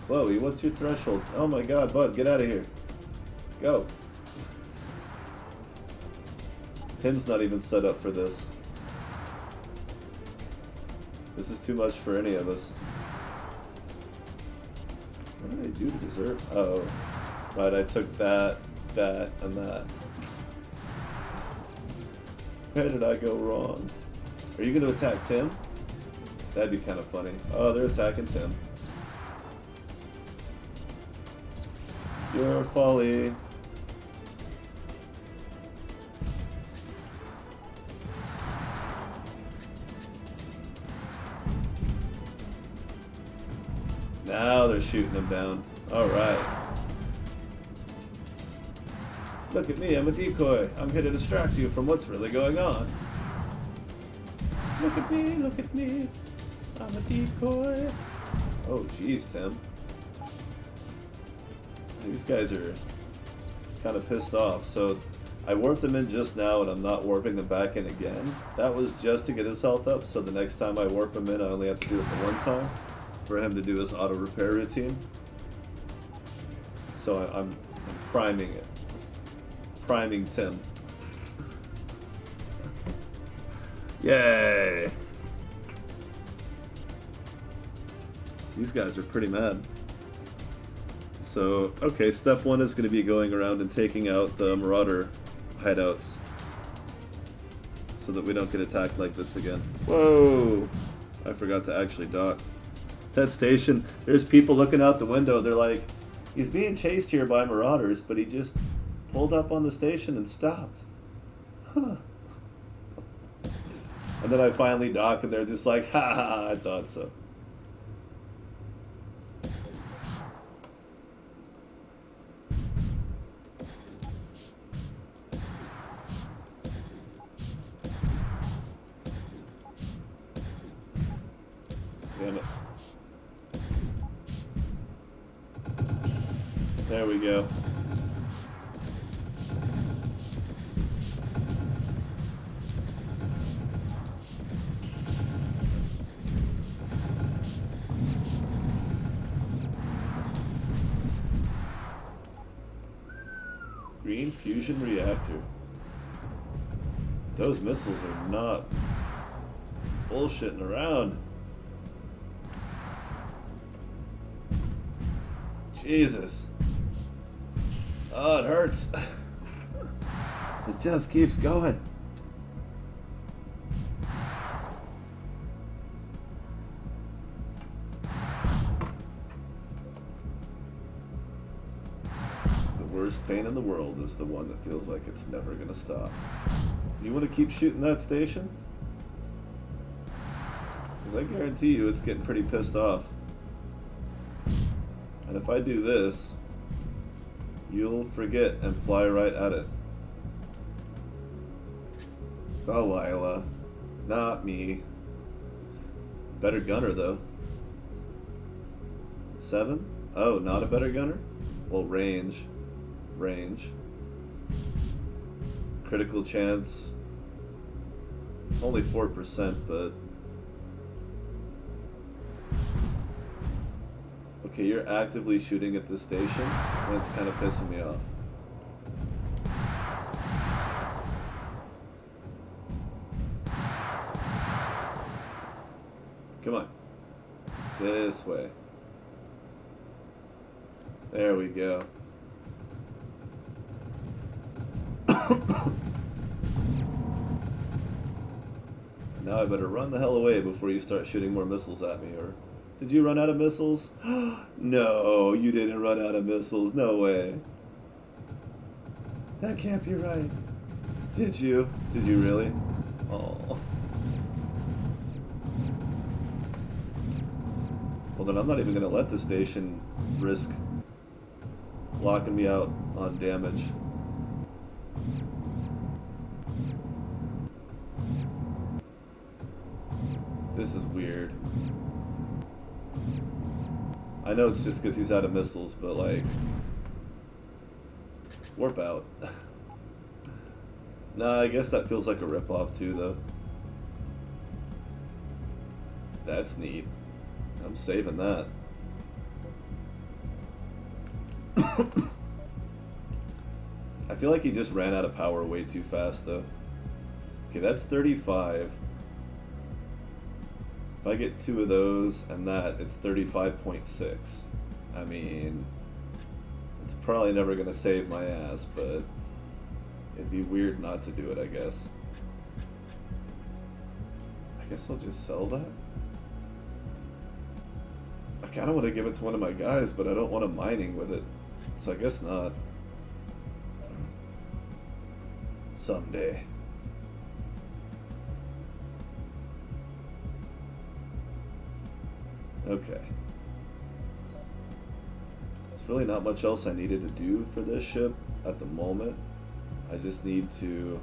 Chloe, what's your threshold? Oh my god, bud, get out of here. Go. Tim's not even set up for this. This is too much for any of us. What did I do to deserve? Oh. Right, I took that, and that. Where did I go wrong? Are you going to attack Tim? That'd be kind of funny. Oh, they're attacking Tim. Your folly. Now they're shooting him down. Alright. Look at me, I'm a decoy. I'm here to distract you from what's really going on. Look at me, I'm a decoy. Oh, jeez, Tim. These guys are kind of pissed off. So I warped him in just now, and I'm not warping him back in again. That was just to get his health up, so the next time I warp him in, I only have to do it the one time for him to do his auto repair routine. So I'm priming it. Priming Tim. Yay! These guys are pretty mad. So, okay, step one is going to be going around and taking out the Marauder hideouts so that we don't get attacked like this again. Whoa! I forgot to actually dock. That station, there's people looking out the window. They're like, he's being chased here by Marauders, but he just pulled up on the station and stopped. Huh. And then I finally dock and they're just like, ha ha, I thought so. Damn it. There we go. Green fusion reactor. Those missiles are not bullshitting around. Jesus. Oh, it hurts. It just keeps going. The worst pain in the world is the one that feels like it's never gonna stop. You want to keep shooting that station? Because I guarantee you it's getting pretty pissed off. And if I do this, you'll forget and fly right at it. Delilah. Not me. Better gunner, though. 7? Oh, not a better gunner? Well, range. Range. Critical chance. It's only 4%, but... Okay, you're actively shooting at this station, and it's kind of pissing me off. Come on. This way. There we go. Now I better run the hell away before you start shooting more missiles at me, or... Did you run out of missiles? No, you didn't run out of missiles. No way. That can't be right. Did you? Did you really? Oh. Well, then I'm not even going to let the station risk locking me out on damage. This is weird. I know it's just because he's out of missiles, but like... Warp out. Nah, I guess that feels like a ripoff too, though. That's neat. I'm saving that. I feel like he just ran out of power way too fast, though. Okay, that's 35. If I get 2 of those and that, it's 35.6. I mean, it's probably never going to save my ass, but it'd be weird not to do it, I guess. I guess I'll just sell that. I kind of want to give it to one of my guys, but I don't want him mining with it. So I guess not. Someday. Okay. really not much else I needed to do for this ship at the moment. I just need to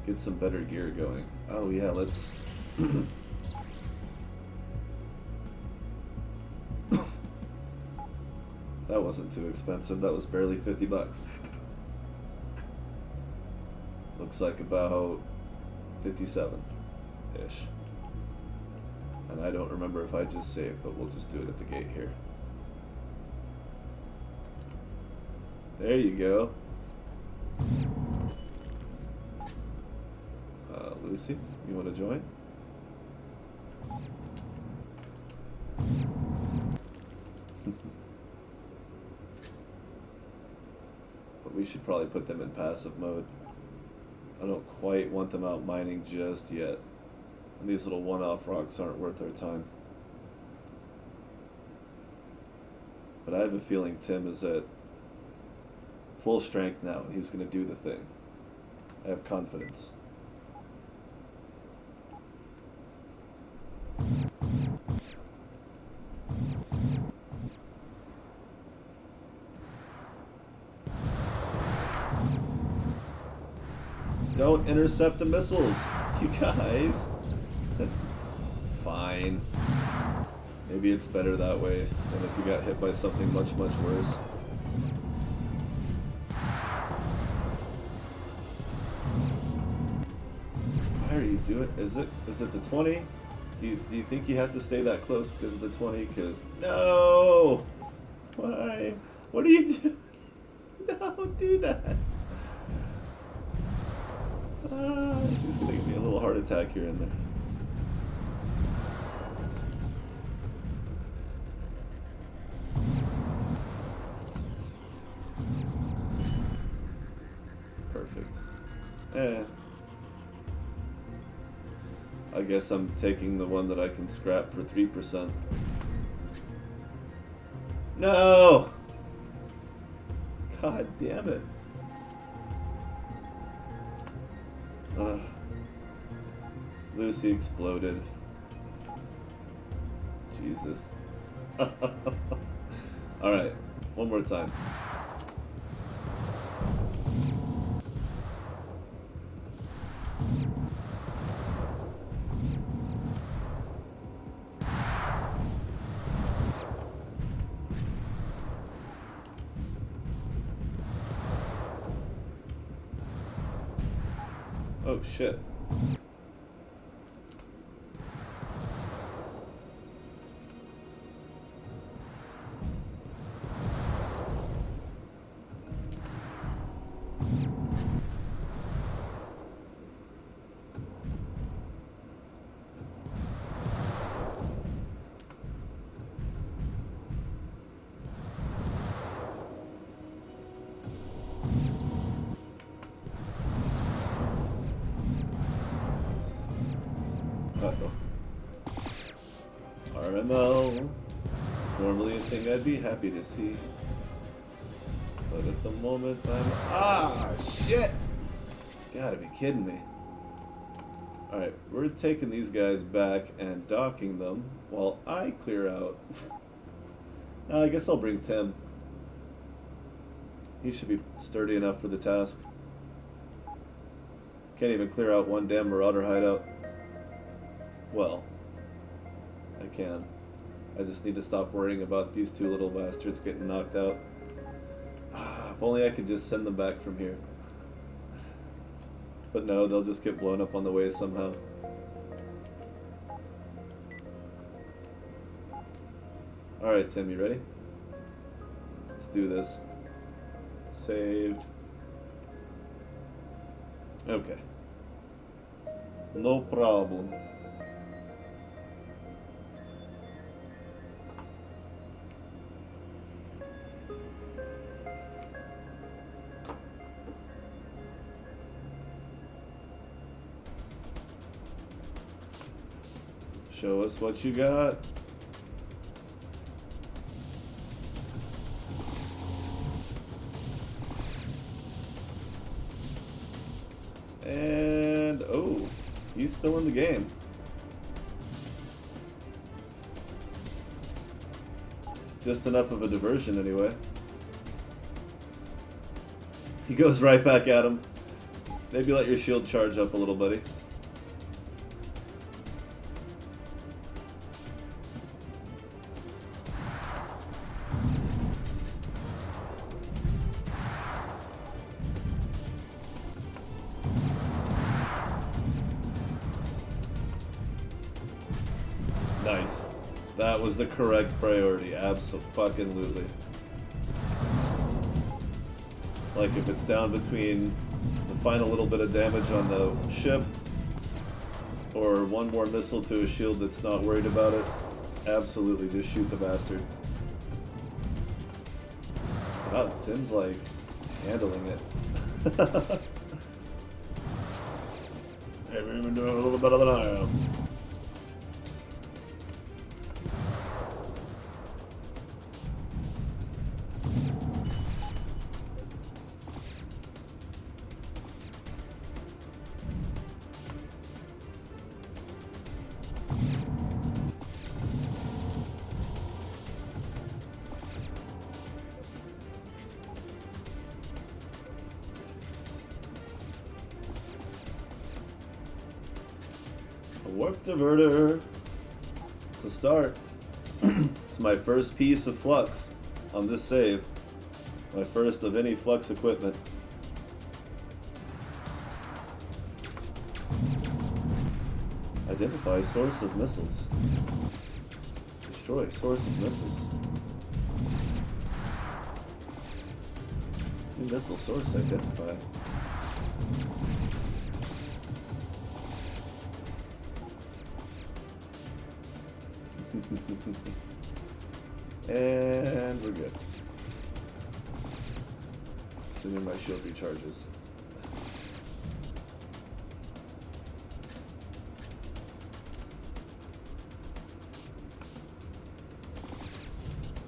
get some better gear going. Oh yeah, let's... That wasn't too expensive. That was barely 50 bucks. Looks like about 57-ish. And I don't remember if I just saved, but we'll just do it at the gate here. There you go. Lucy, you want to join? But we should probably put them in passive mode. I don't quite want them out mining just yet. And these little one-off rocks aren't worth our time. But I have a feeling Tim is at full strength now, and he's going to do the thing. I have confidence. Don't intercept the missiles, you guys. Fine. Maybe it's better that way than if you got hit by something much, much worse. Why are you doing? Is it the 20? Do you think you have to stay that close because of the 20? Because no. Why? What are you doing? Don't do that. She's gonna give me a little heart attack here and there. Perfect. I guess I'm taking the one that I can scrap for 3%. No! God damn it. Lucy exploded. Jesus. Alright, one more time. Oh shit. RML. Normally a thing I'd be happy to see. But at the moment I'm... shit! Gotta be kidding me. Alright, we're taking these guys back and docking them while I clear out. I guess I'll bring Tim. He should be sturdy enough for the task. Can't even clear out one damn marauder hideout. Well, I can. I just need to stop worrying about these two little bastards getting knocked out. If only I could just send them back from here. But no, they'll just get blown up on the way somehow. Alright, Tim, you ready? Let's do this. Saved. Okay. No problem. Show us what you got. And, oh, he's still in the game. Just enough of a diversion, anyway. He goes right back at him. Maybe let your shield charge up a little, buddy. Nice. That was the correct priority. Abso-fucking-lutely. Like, if it's down between the final little bit of damage on the ship or one more missile to a shield that's not worried about it, absolutely just shoot the bastard. Wow, Tim's like handling it. Maybe even doing a little better than I am. Warp diverter. It's a start. It's my first piece of flux on this save. My first of any flux equipment. Identify source of missiles. Destroy source of missiles. New missile source identified. And we're good. Assuming my shield recharges.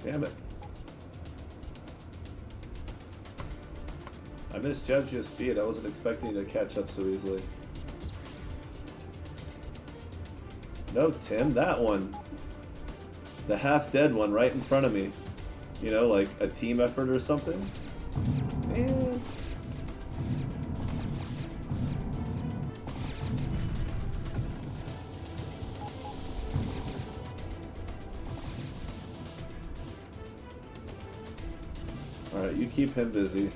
Damn it. I misjudged your speed. I wasn't expecting you to catch up so easily. No, Tim, that one. The half-dead one right in front of me. You know, like a team effort or something. Man. Alright, you keep him busy.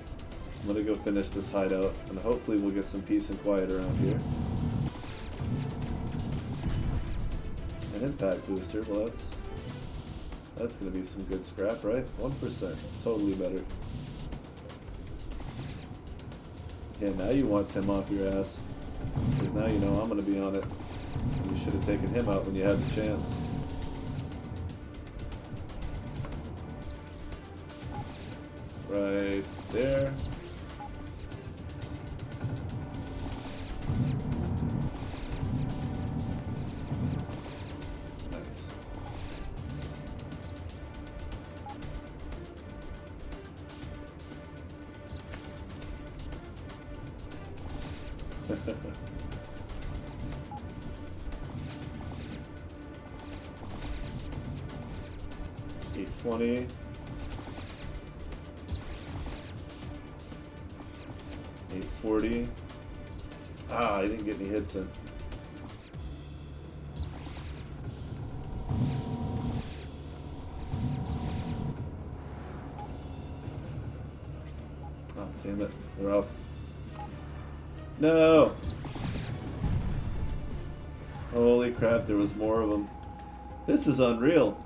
I'm gonna go finish this hideout, and hopefully we'll get some peace and quiet around here. An impact booster, well that's gonna be some good scrap, right? 1%, totally better. Yeah, now you want Tim off your ass. Because now you know I'm gonna be on it. You should have taken him out when you had the chance. Right there. Nice. $820. $840. Ah, I didn't get any hits in. Oh, damn it. They're off. No! Holy crap, there was more of them. This is unreal.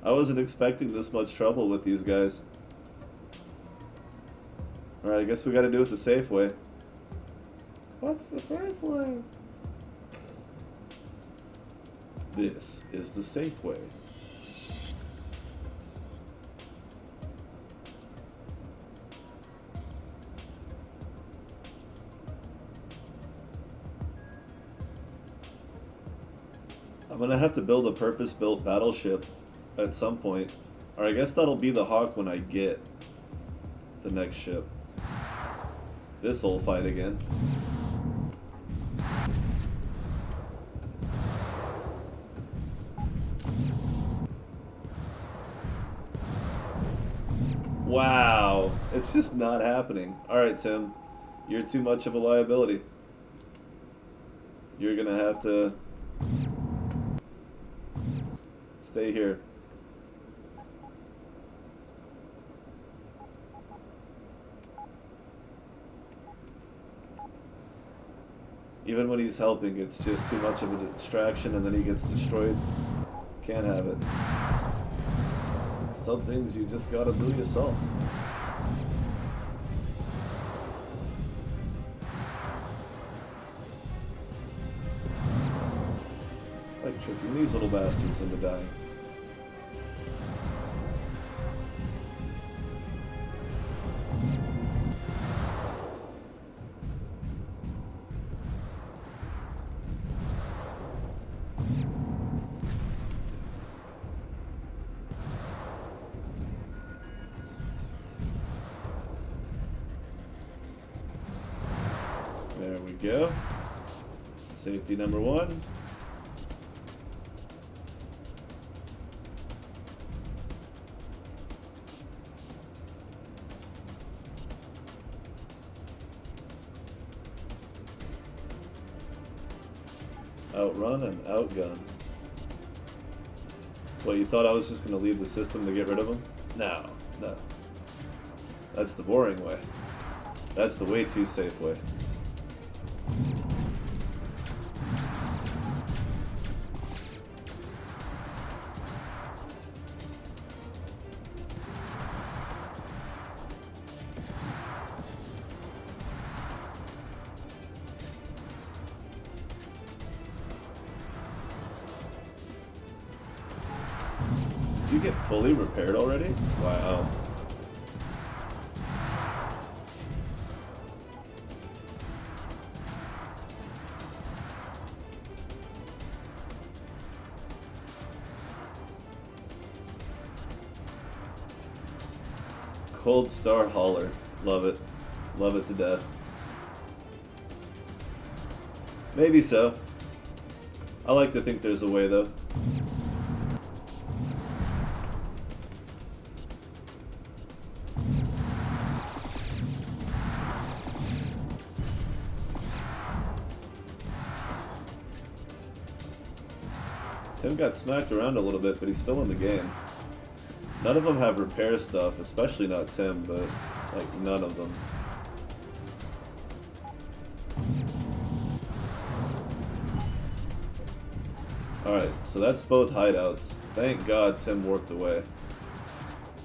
I wasn't expecting this much trouble with these guys. Alright, I guess we gotta do it the safe way. What's the safe way? This is the safe way. I'm gonna have to build a purpose-built battleship at some point. Or I guess that'll be the Hawk when I get the next ship. This'll fight again. Wow. It's just not happening. Alright, Tim. You're too much of a liability. You're gonna have to stay here. Even when he's helping, it's just too much of a distraction and then he gets destroyed. Can't have it. Some things you just gotta do yourself. Like tricking these little bastards into dying. There we go. Safety number one. Outrun and outgun. What, you thought I was just going to leave the system to get rid of them? No, no. That's the boring way. That's the way too safe way. Did you get fully repaired already? Wow. Cold Star Hauler. Love it. Love it to death. Maybe so. I like to think there's a way, though. Tim got smacked around a little bit, but he's still in the game. None of them have repair stuff, especially not Tim, but, like, none of them. Alright, so that's both hideouts. Thank God Tim warped away.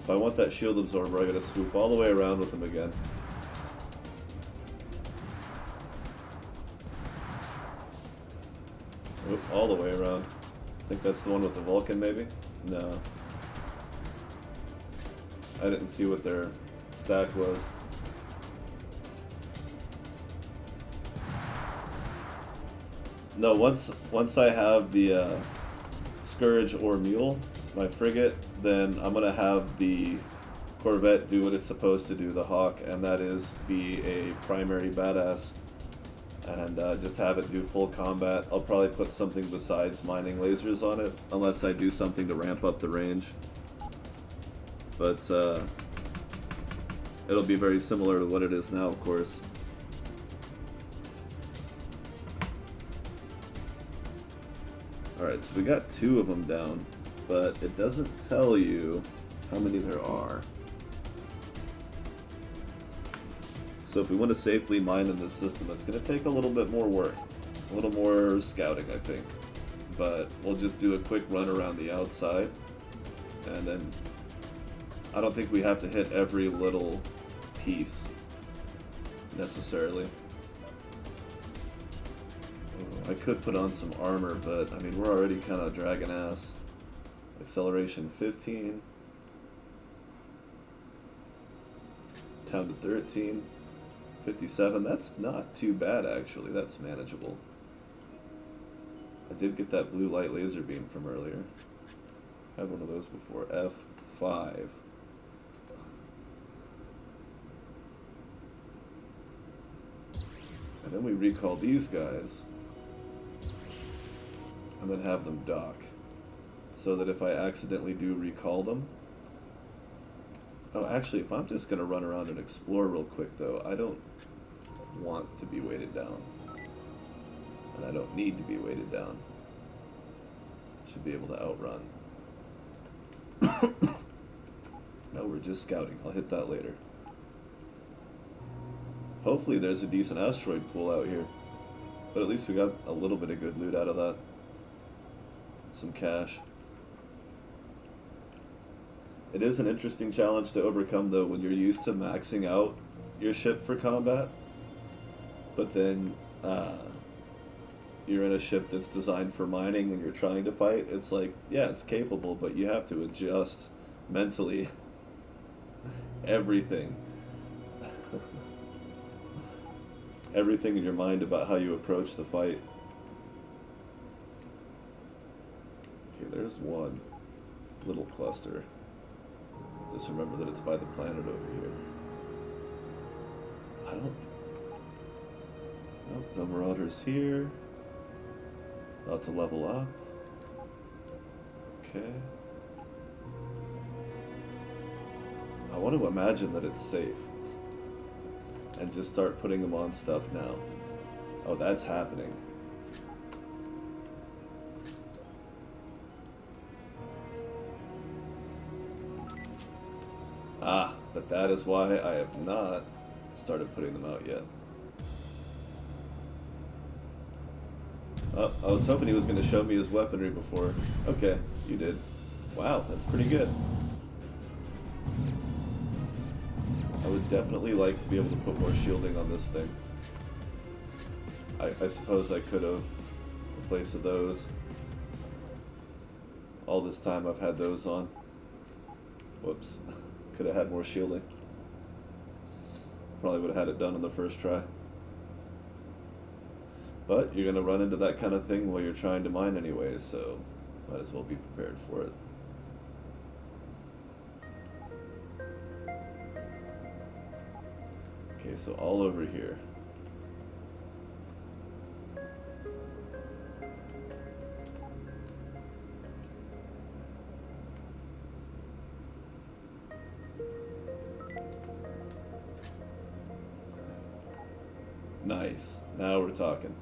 If I want that shield absorber, I gotta swoop all the way around with him again. Oop, all the way around. I think that's the one with the Vulcan, maybe? No. I didn't see what their stack was. No, once I have the Scourge or Mule, my frigate, then I'm gonna have the Corvette do what it's supposed to do, the Hawk, and that is be a primary badass, and just have it do full combat. I'll probably put something besides mining lasers on it, unless I do something to ramp up the range. But it'll be very similar to what it is now, of course. Alright, so we got 2 of them down, but it doesn't tell you how many there are. So if we want to safely mine in this system, it's going to take a little bit more work. A little more scouting, I think. But we'll just do a quick run around the outside, and then I don't think we have to hit every little piece, necessarily. I could put on some armor, but, I mean, we're already kind of dragging ass. Acceleration 15. Down to 13. 57. That's not too bad, actually. That's manageable. I did get that blue light laser beam from earlier. Had one of those before. F5. And then we recall these guys. And then have them dock. So that if I accidentally do recall them, Oh, actually, if I'm just gonna run around and explore real quick, though, I don't want to be weighted down. And I don't need to be weighted down. Should be able to outrun. No, we're just scouting. I'll hit that later. Hopefully there's a decent asteroid pool out here. But at least we got a little bit of good loot out of that. Some cash. It is an interesting challenge to overcome, though, when you're used to maxing out your ship for combat. But then you're in a ship that's designed for mining and you're trying to fight. It's like, yeah, it's capable, but you have to adjust mentally everything. Everything in your mind about how you approach the fight. Okay, there's one little cluster. Just remember that it's by the planet over here. I don't... Nope, no marauders here. About to level up. Okay. I want to imagine that it's safe. And just start putting them on stuff now. Oh, that's happening. Ah, but that is why I have not started putting them out yet. Oh, I was hoping he was going to show me his weaponry before. Okay, you did. Wow, that's pretty good. I would definitely like to be able to put more shielding on this thing. I suppose I could have replaced those. All this time I've had those on. Whoops. Could have had more shielding. Probably would have had it done on the first try. But you're going to run into that kind of thing while you're trying to mine anyways, so might as well be prepared for it. Okay, so all over here. Nice. Now we're talking.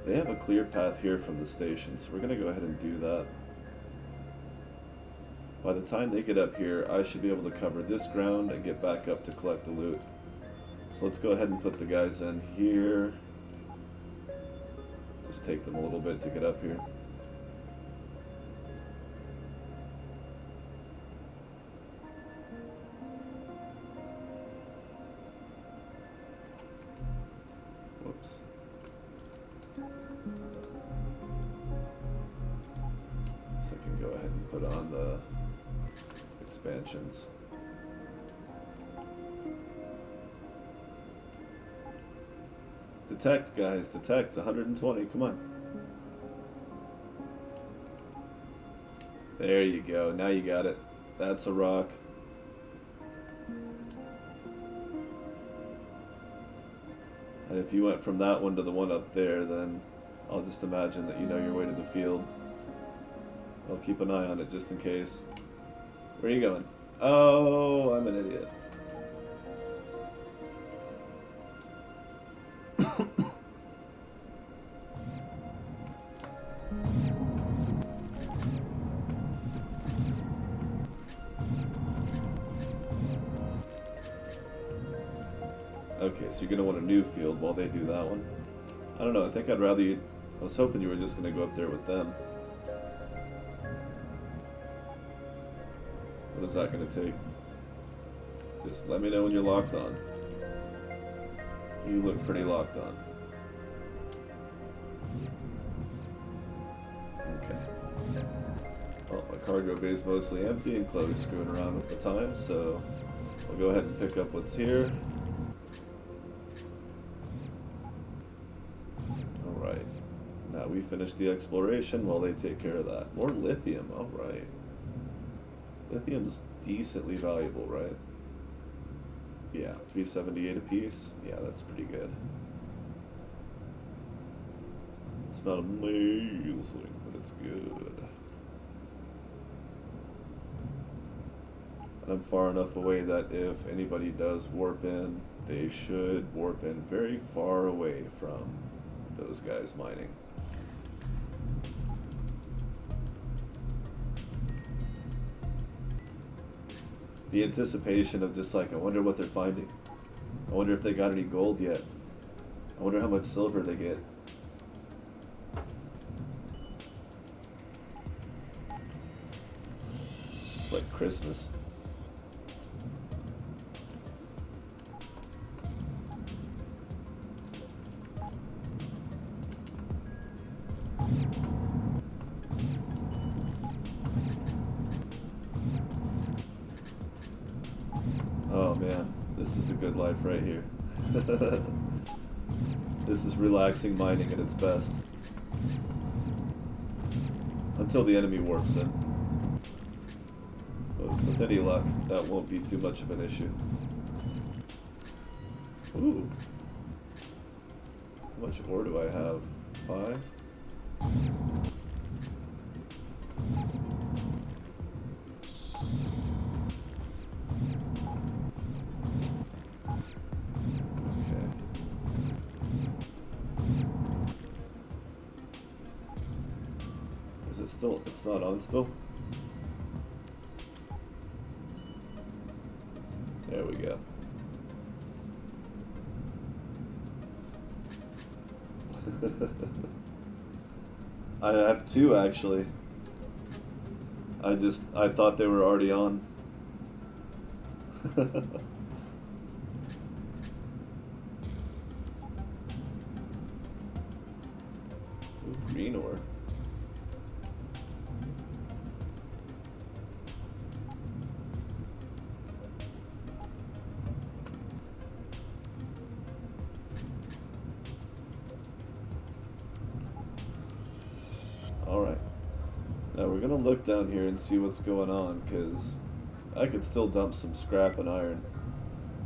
They have a clear path here from the station, so we're going to go ahead and do that. By the time they get up here, I should be able to cover this ground and get back up to collect the loot. So let's go ahead and put the guys in here. Just take them a little bit to get up here. Whoops. So I can go ahead and put on the expansions. Detect, guys, detect. 120, come on. There you go, now you got it. That's a rock. And if you went from that one to the one up there, then I'll just imagine that you know your way to the field. I'll keep an eye on it just in case. Where are you going? Oh, I'm an idiot. Okay, so you're going to want a new field while they do that one. I don't know, I think I'd rather you... I was hoping you were just going to go up there with them. What is that going to take? Just let me know when you're locked on. You look pretty locked on. Okay. Well, my cargo bay is mostly empty and Chloe's screwing around with the time, so I'll go ahead and pick up what's here. Alright. Now we finish the exploration while they take care of that. More lithium, alright. Lithium's decently valuable, right? Yeah, 378 apiece. Yeah, that's pretty good. It's not amazing, but it's good. And I'm far enough away that if anybody does warp in, they should warp in very far away from those guys mining. The anticipation of just like, I wonder what they're finding. I wonder if they got any gold yet. I wonder how much silver they get. It's like Christmas. Oh man, this is the good life right here. This is relaxing mining at its best. Until the enemy warps in. But with any luck, that won't be too much of an issue. Ooh. How much ore do I have? 5? Is it still? It's not on still? There we go. I have 2 actually. I thought they were already on. Ooh, green ore. Alright. Now we're gonna look down here and see what's going on, because I could still dump some scrap and iron.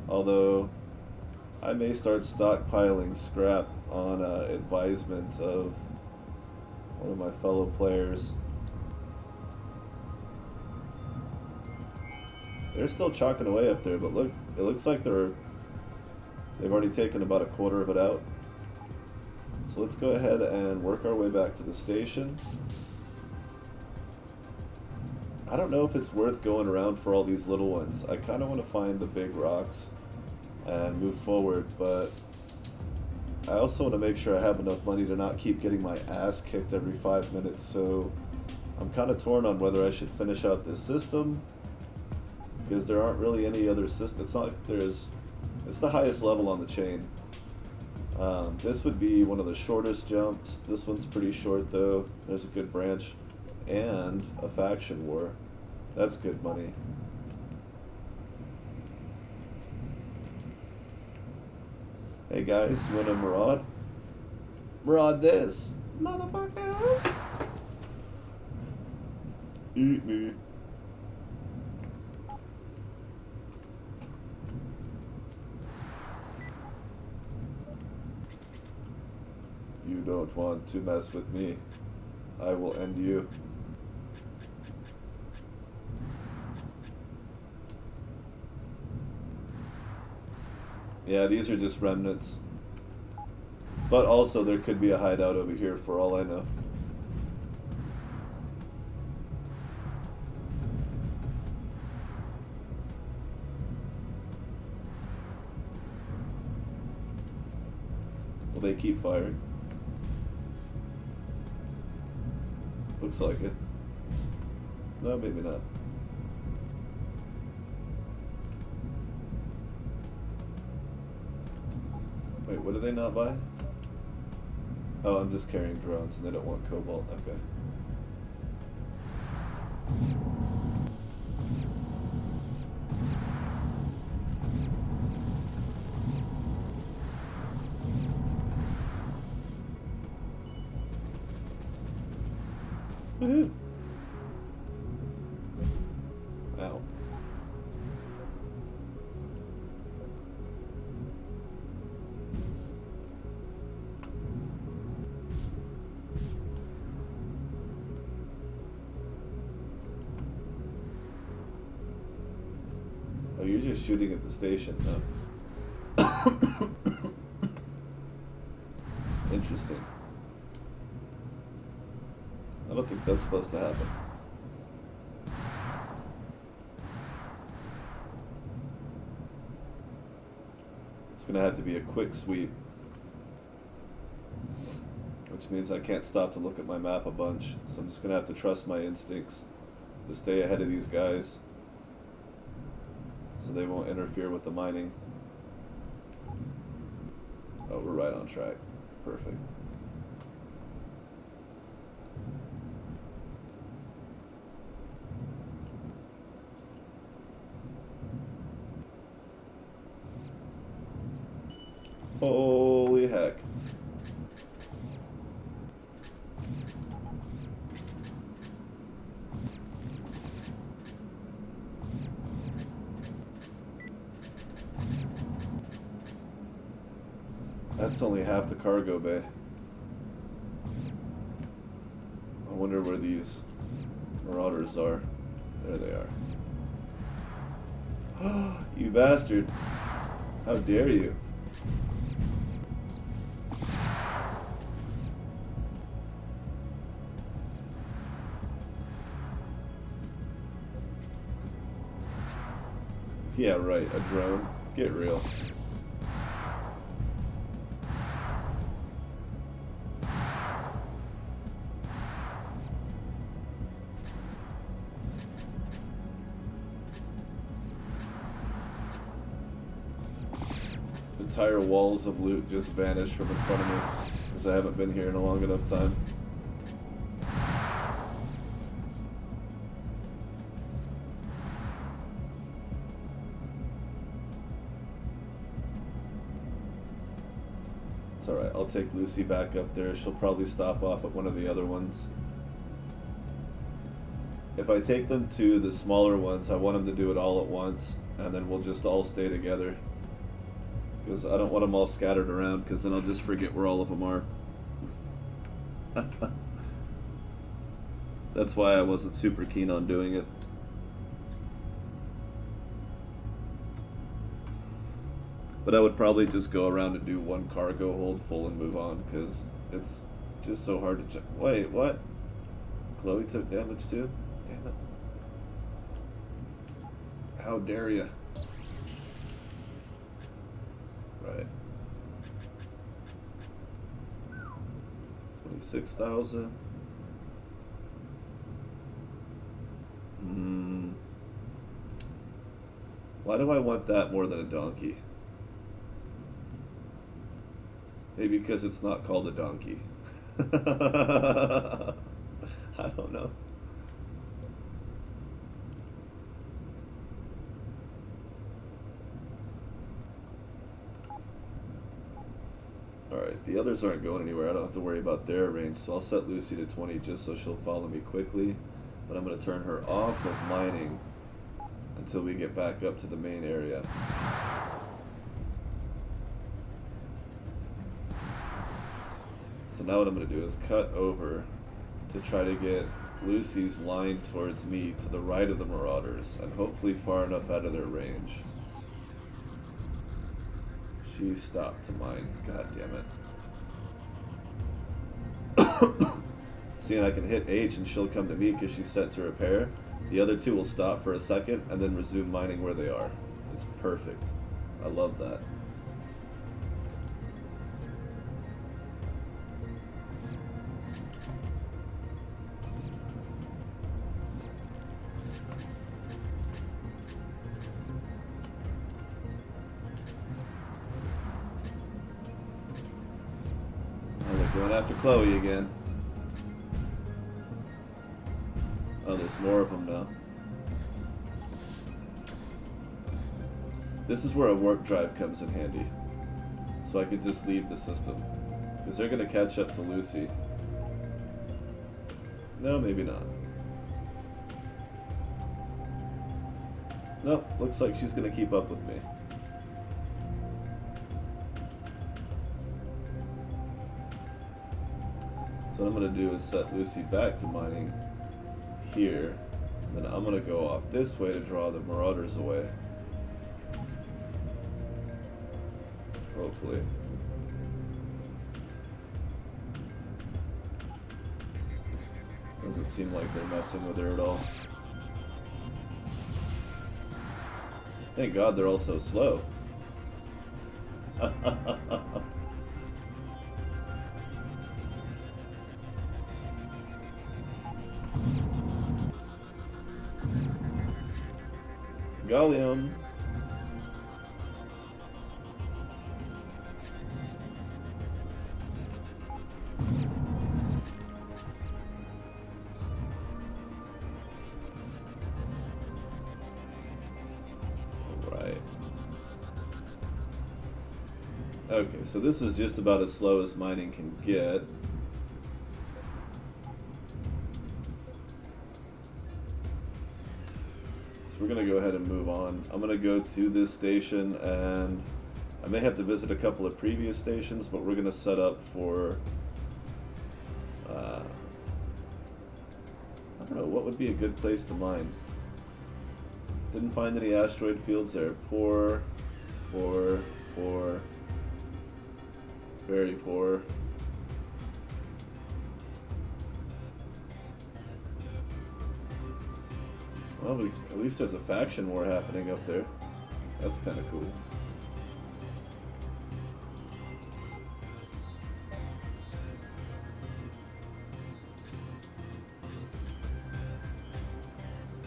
Although, I may start stockpiling scrap on advisement of one of my fellow players. They're still chalking away up there, but look, it looks like they've already taken about a quarter of it out. So let's go ahead and work our way back to the station. I don't know if it's worth going around for all these little ones. I kind of want to find the big rocks and move forward, but I also want to make sure I have enough money to not keep getting my ass kicked every 5 minutes, so I'm kind of torn on whether I should finish out this system, because there aren't really any other systems. It's not like it's the highest level on the chain. This would be one of the shortest jumps. This one's pretty short though. There's a good branch and a faction war. That's good money. Hey guys, you want to maraud? Maraud this, motherfuckers! Eat me. You don't want to mess with me. I will end you. Yeah, these are just remnants. But also there could be a hideout over here for all I know. Will they keep firing? Looks like it. No, maybe not. Wait, what do they not buy? Oh, I'm just carrying drones and they don't want cobalt. Okay. Woohoo! you're just shooting at the station, huh? Interesting. I don't think that's supposed to happen. It's gonna have to be a quick sweep. Which means I can't stop to look at my map a bunch. So I'm just gonna have to trust my instincts to stay ahead of these guys so they won't interfere with the mining. Oh, we're right on track. Perfect. Holy heck. That's only half the cargo bay. I wonder where these marauders are. There they are. You bastard. How dare you? Yeah, right, a drone. Get real. Entire walls of loot just vanished from in front of me because I haven't been here in a long enough time. It's alright, I'll take Lucy back up there. She'll probably stop off at one of the other ones. If I take them to the smaller ones, I want them to do it all at once, and then we'll just all stay together. Because I don't want them all scattered around, because then I'll just forget where all of them are. That's why I wasn't super keen on doing it. But I would probably just go around and do one cargo hold full and move on, because it's just so hard to check. Wait, what? Chloe took damage too? Damn it. How dare ya? Right. 26,000. Why do I want that more than a donkey? Maybe because it's not called a donkey. I don't know. Alright, the others aren't going anywhere. I don't have to worry about their range, so I'll set Lucy to 20 just so she'll follow me quickly. But I'm going to turn her off of mining until we get back up to the main area. So now what I'm going to do is cut over to try to get Lucy's line towards me to the right of the Marauders and hopefully far enough out of their range. She stopped to mine. God damn it. See, and I can hit H and she'll come to me because she's set to repair. The other two will stop for a second and then resume mining where they are. It's perfect. I love that. Going after Chloe again. Oh, there's more of them now. This is where a warp drive comes in handy. So I could just leave the system. Because they're going to catch up to Lucy. No, maybe not. Nope, looks like she's going to keep up with me. So what I'm going to do is set Lucy back to mining here. And then I'm going to go off this way to draw the Marauders away. hopefully. Doesn't seem like they're messing with her at all. Thank God they're all so slow. Gallium. Alright. Okay, so this is just about as slow as mining can get. We're going to go ahead and move on. I'm going to go to this station, and I may have to visit a couple of previous stations, but we're going to set up for... I don't know, what would be a good place to mine? Didn't find any asteroid fields there. Poor, poor, poor. Very poor. Well, at least there's a faction war happening up there. That's kind of cool.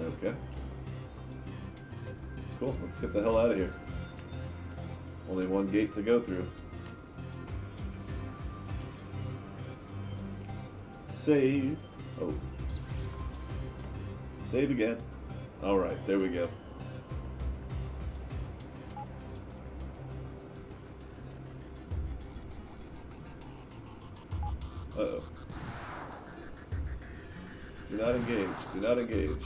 Okay. Cool, let's get the hell out of here. Only one gate to go through. Save. Oh. Save again. Alright, there we go. Uh-oh. Do not engage. Do not engage.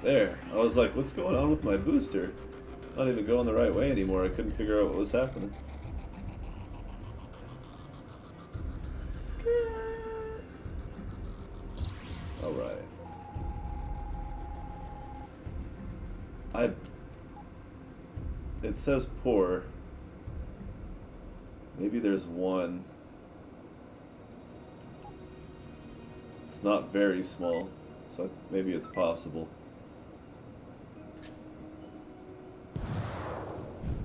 There. I was like, what's going on with my booster? Not even going the right way anymore. I couldn't figure out what was happening. Alright. It says poor. Maybe there's one. It's not very small, so maybe it's possible.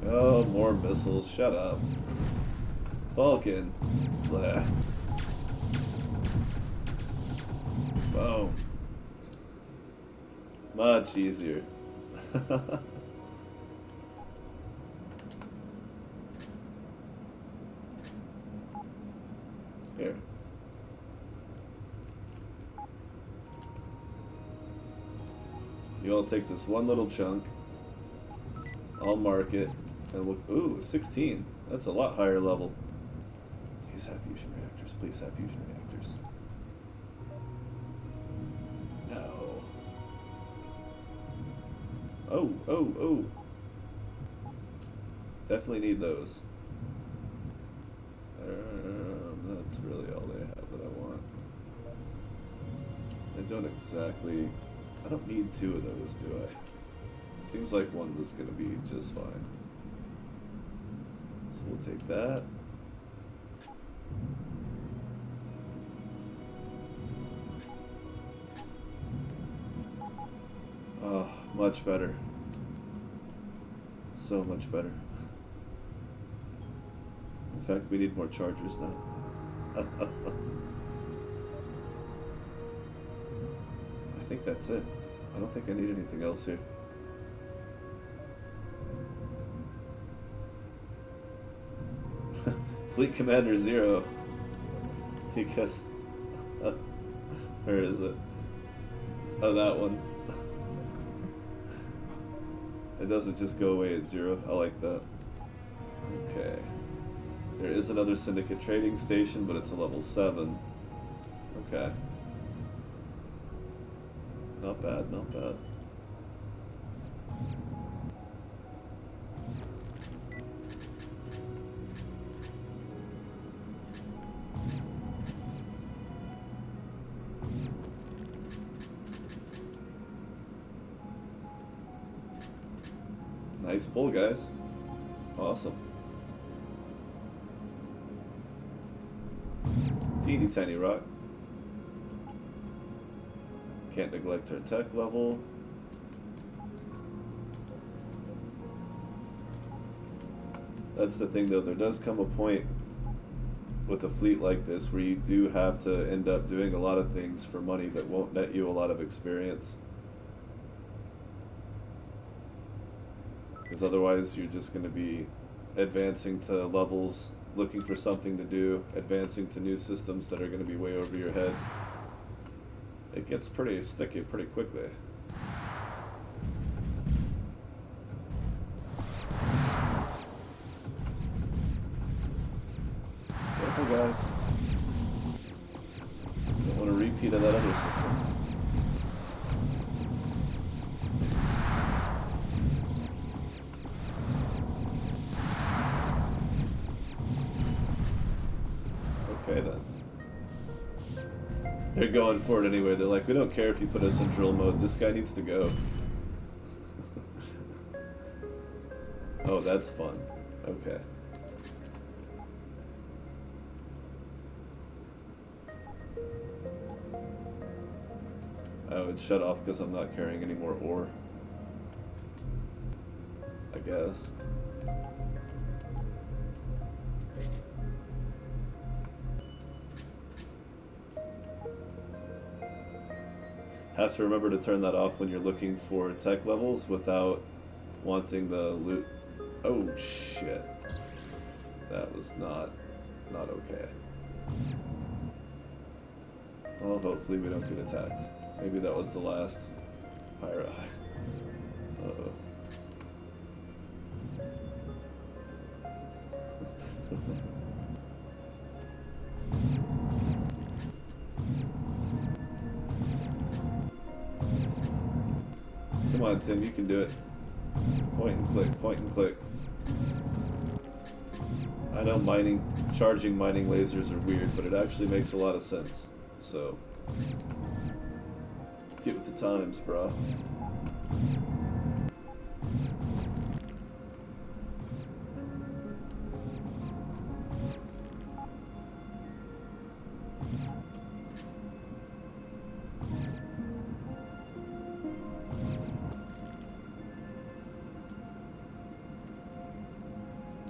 Oh, more missiles. Shut up. Vulcan. Blah. Boom. Much easier. Here. You all take this one little chunk. I'll mark it. And we'll, ooh, 16. That's a lot higher level. Please have fusion reactors. Please have fusion reactors. No. Oh, oh, oh. Definitely need those. That's really all they have that I want. They don't exactly... I don't need two of those, do I? Seems like one was going to be just fine. So we'll take that. Oh, much better. So much better. In fact, we need more chargers now. I think that's it. I don't think I need anything else here. Fleet Commander 0. Because... where is it? Oh, that one. It doesn't just go away at 0. I like that. Okay. There is another Syndicate trading station, but it's a level 7. Okay. Not bad, not bad. Nice pull, guys. Awesome. Teeny tiny rock. Can't neglect our tech level. That's the thing, though. There does come a point with a fleet like this where you do have to end up doing a lot of things for money that won't net you a lot of experience. Because otherwise you're just going to be advancing to levels, looking for something to do, advancing to new systems that are going to be way over your head. It gets pretty sticky pretty quickly. Careful, guys. Don't want a repeat of that other system. Okay, then. They're going for it anyway. They're like, we don't care if you put us in drill mode. This guy needs to go. Oh, that's fun. Okay. Oh, it's shut off because I'm not carrying any more ore. I guess. Have to remember to turn that off when you're looking for tech levels without wanting the loot. Oh shit. That was not okay. Well, hopefully we don't get attacked. Maybe that was the last pirate. Uh-oh. Come on, Tim, you can do it. Point and click, point and click. I know charging mining lasers are weird, but it actually makes a lot of sense. So, get with the times, bro.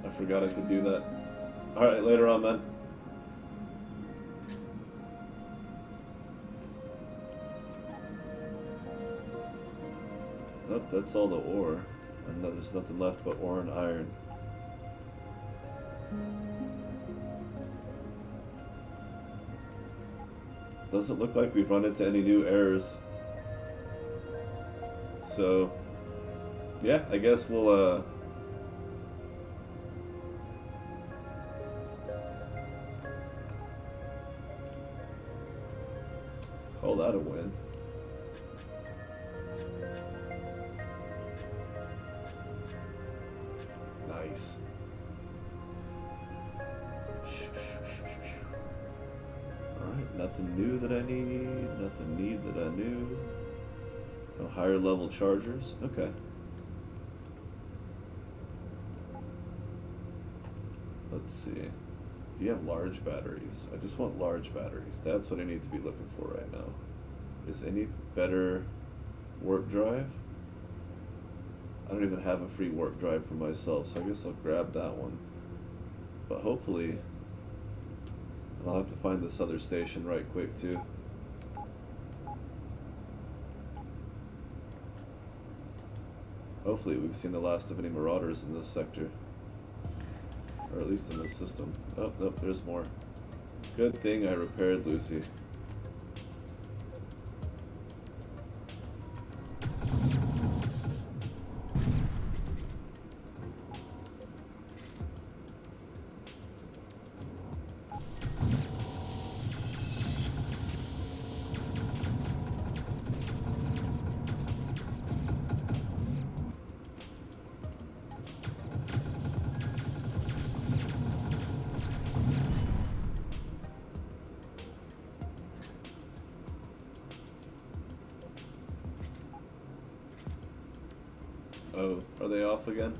I forgot I could do that. Alright, later on, man. Nope, that's all the ore. And there's nothing left but ore and iron. Doesn't look like we've run into any new errors. So, yeah, I guess we'll, call that a win. Nice. Alright, nothing new that I need, nothing need that I knew. No higher level chargers. Okay. Let's see. Do you have large batteries? I just want large batteries. That's what I need to be looking for right now. Is any better warp drive? I don't even have a free warp drive for myself, so I guess I'll grab that one. But hopefully, and I'll have to find this other station right quick too. Hopefully we've seen the last of any marauders in this sector. Or at least in this system. Oh, nope, there's more. Good thing I repaired Lucy. Oh, are they off again?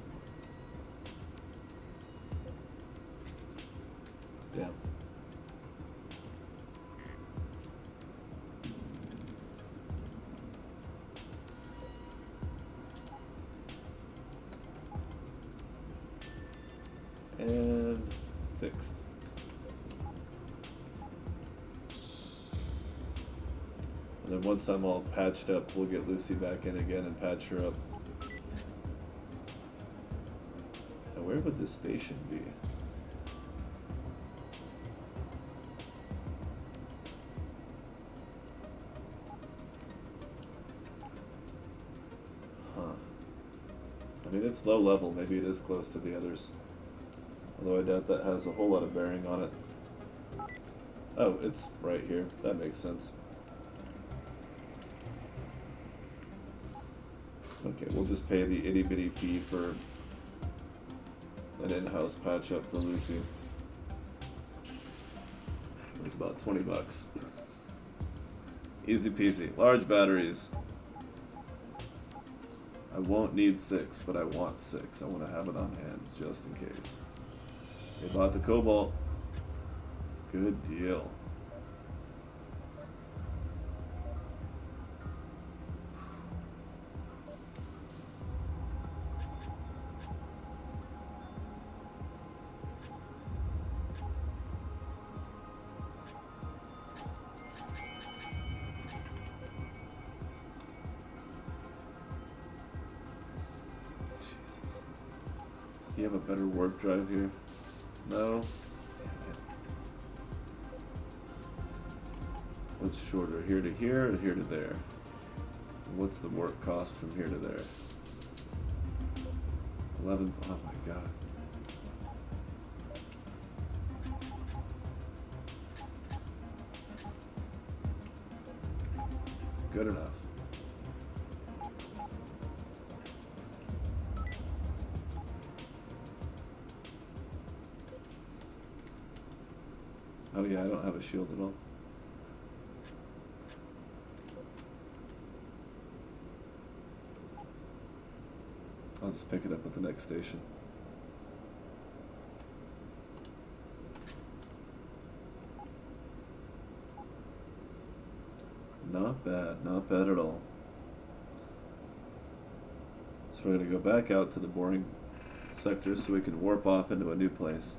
Damn. And fixed. And then once I'm all patched up, we'll get Lucy back in again and patch her up. Now where would this station be? Huh. I mean, it's low level. Maybe it is close to the others. Although I doubt that has a whole lot of bearing on it. Oh, it's right here. That makes sense. Okay, we'll just pay the itty bitty fee for an in-house patch up for Lucy. It's about 20 bucks. Easy peasy. Large batteries. I won't need 6, but I want 6. I want to have it on hand just in case. They bought the cobalt. Good deal. Do you have a better warp drive here? No? Damn it. What's shorter? Here to here or here to there? And what's the warp cost from here to there? 11. Oh my god. Good enough. Oh yeah, I don't have a shield at all. I'll just pick it up at the next station. Not bad at all. So we're gonna go back out to the boring sector so we can warp off into a new place.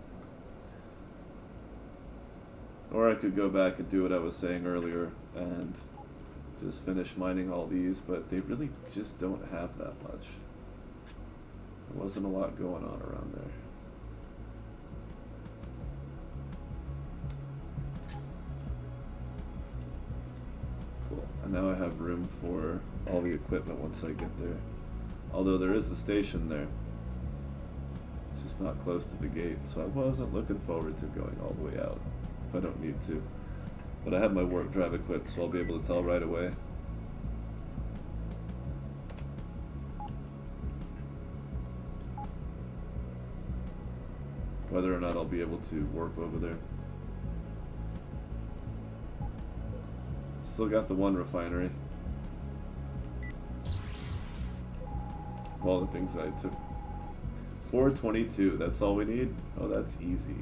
Or I could go back and do what I was saying earlier and just finish mining all these, but they really just don't have that much. There wasn't a lot going on around there. Cool. And now I have room for all the equipment once I get there. Although there is a station there. It's just not close to the gate, so I wasn't looking forward to going all the way out if I don't need to. But I have my warp drive equipped, so I'll be able to tell right away. Whether or not I'll be able to warp over there. Still got the one refinery. Of all the things I took. 422, that's all we need? Oh, that's easy.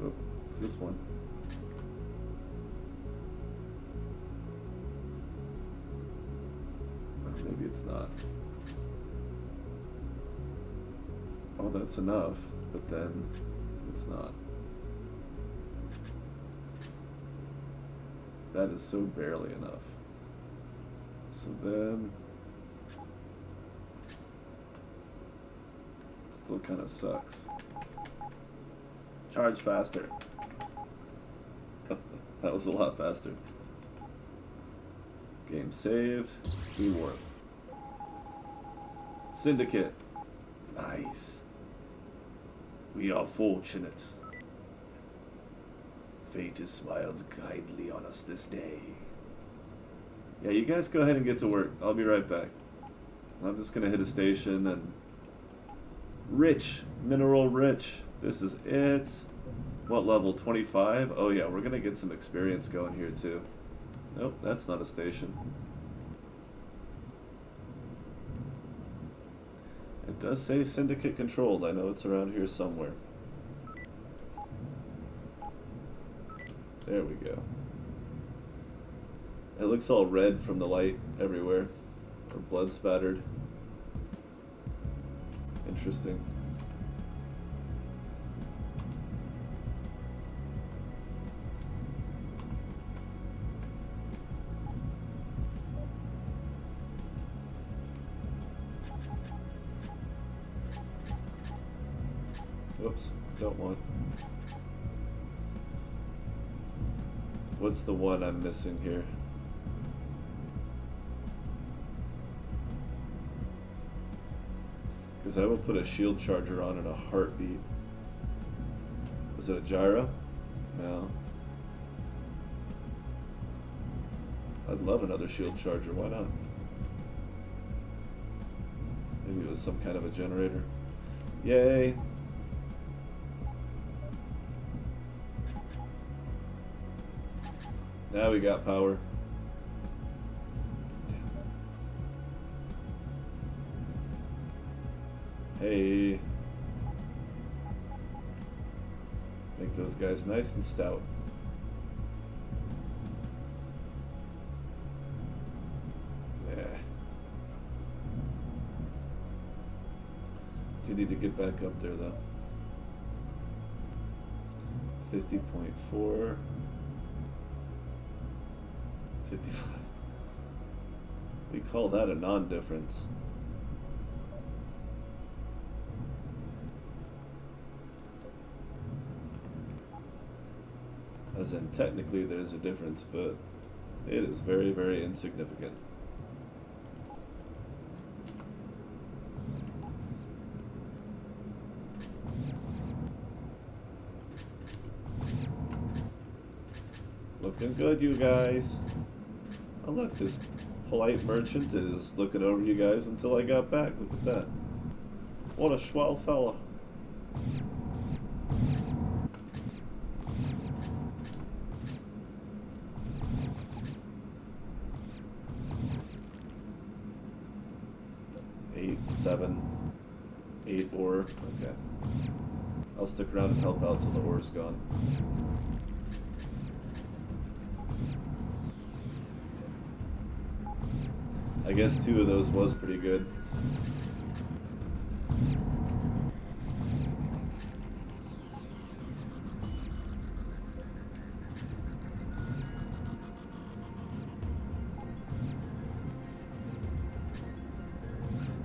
Oh, it's this one. Maybe it's not. Oh, that's enough, but then it's not. That is so barely enough. So then it still kind of sucks. Charge faster. That was a lot faster. Game saved. We warp. Syndicate. Nice. We are fortunate. Fate has smiled kindly on us this day. Yeah, you guys go ahead and get to work. I'll be right back. I'm just gonna hit a station and... Rich. Mineral rich. This is it. What level? 25? Oh yeah, we're gonna get some experience going here too. Nope, that's not a station. It does say syndicate controlled. I know it's around here somewhere. There we go. It looks all red from the light everywhere. Or blood spattered. Interesting. Whoops, don't want. What's the one I'm missing here? Because I will put a shield charger on in a heartbeat. Was it a gyro? No. I'd love another shield charger, why not? Maybe it was some kind of a generator. Yay! Now we got power. Hey. Make those guys nice and stout. Yeah. Do need to get back up there though. 50.4. 55. We call that a non-difference. As in, technically there's a difference, but it is very, very insignificant. Looking good, you guys. Oh look, this polite merchant is looking over you guys until I got back. Look at that. What a swell fella. Eight ore. Okay. I'll stick around and help out till the ore's gone. I guess 2 of those was pretty good.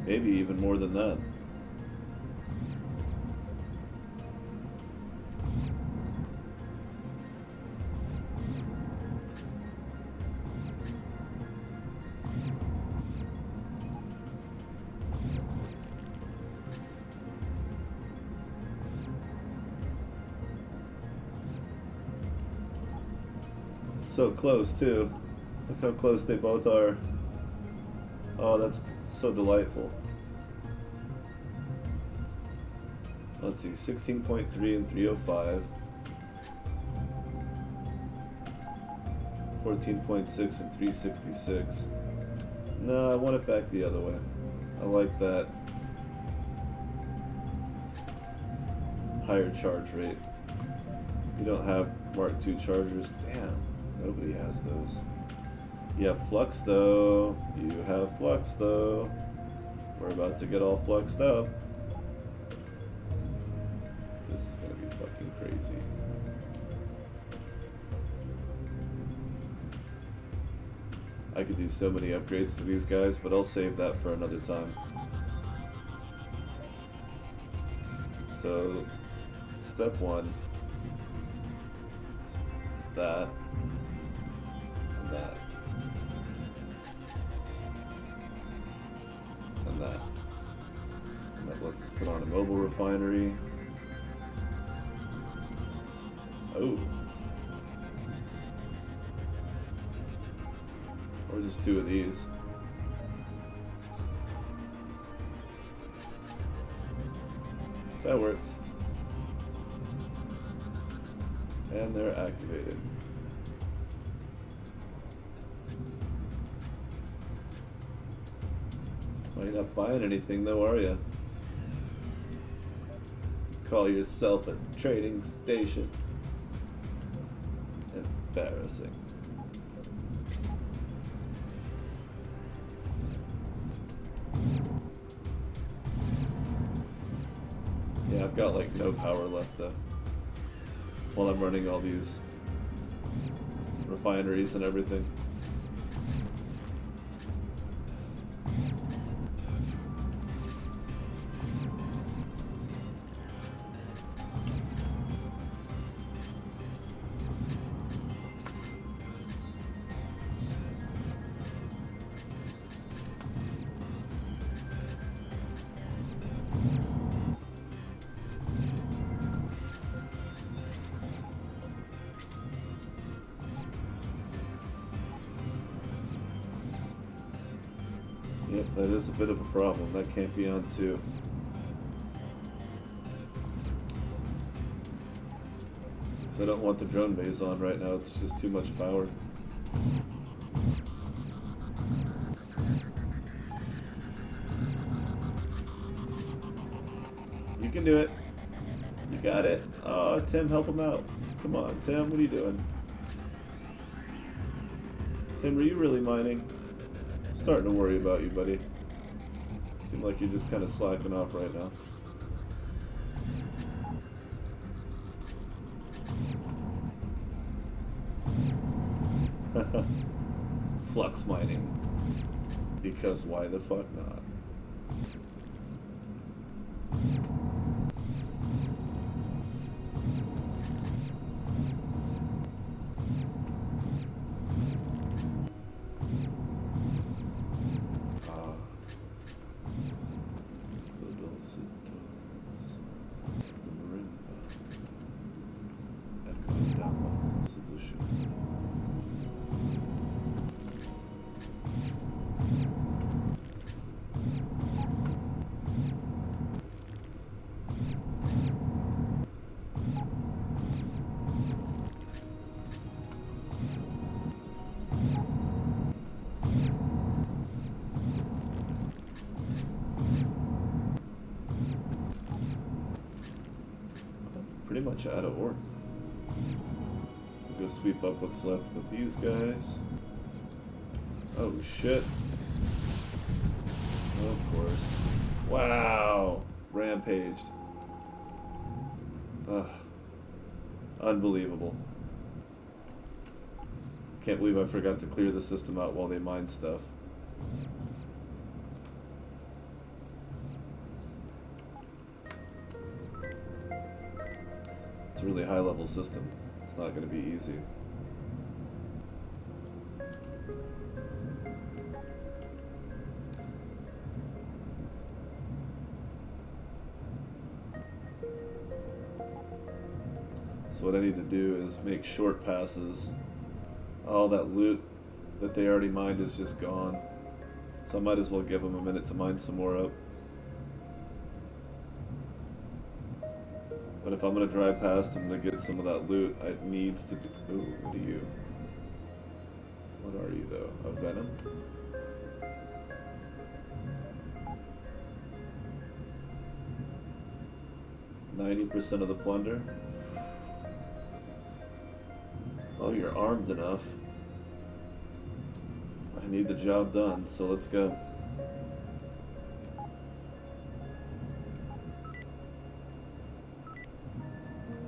Maybe even more than that. So close too. Look how close they both are. Oh, that's so delightful. Let's see, 16.3 and 305. 14.6 and 366. No, I want it back the other way. I like that higher charge rate. You don't have Mark II chargers. Damn, nobody has those. You have flux though. You have flux though. We're about to get all fluxed up. This is gonna be fucking crazy. I could do so many upgrades to these guys, but I'll save that for another time. So, step 1 is that, and that, and that. And that lets us put on a mobile refinery. Oh. Or just 2 of these. That works. And they're activated. Well, you're not buying anything though, are you? Call yourself a trading station. Embarrassing. Yeah, I've got like no power left though. While I'm running all these refineries and everything. Yep, that is a bit of a problem. That can't be on 2. So I don't want the drone base on right now. It's just too much power. You can do it. You got it. Oh, Tim, help him out. Come on, Tim, what are you doing? Tim, are you really mining? I'm starting to worry about you, buddy. Seem like you're just kind of slacking off right now. Flux mining. Because why the fuck not? Pretty much out of ore. We'll go sweep up what's left with these guys. Oh shit. Of course. Wow! Rampaged. Ugh. Unbelievable. Can't believe I forgot to clear the system out while they mine stuff. It's a really high level system. It's not going to be easy. So what I need to do is make short passes. All that loot that they already mined is just gone. So I might as well give them a minute to mine some more up. But if I'm going to drive past them to get some of that loot, it needs to be... Ooh, what are you? What are you, though? A venom? %of the plunder? Oh, you're armed enough. I need the job done, so let's go.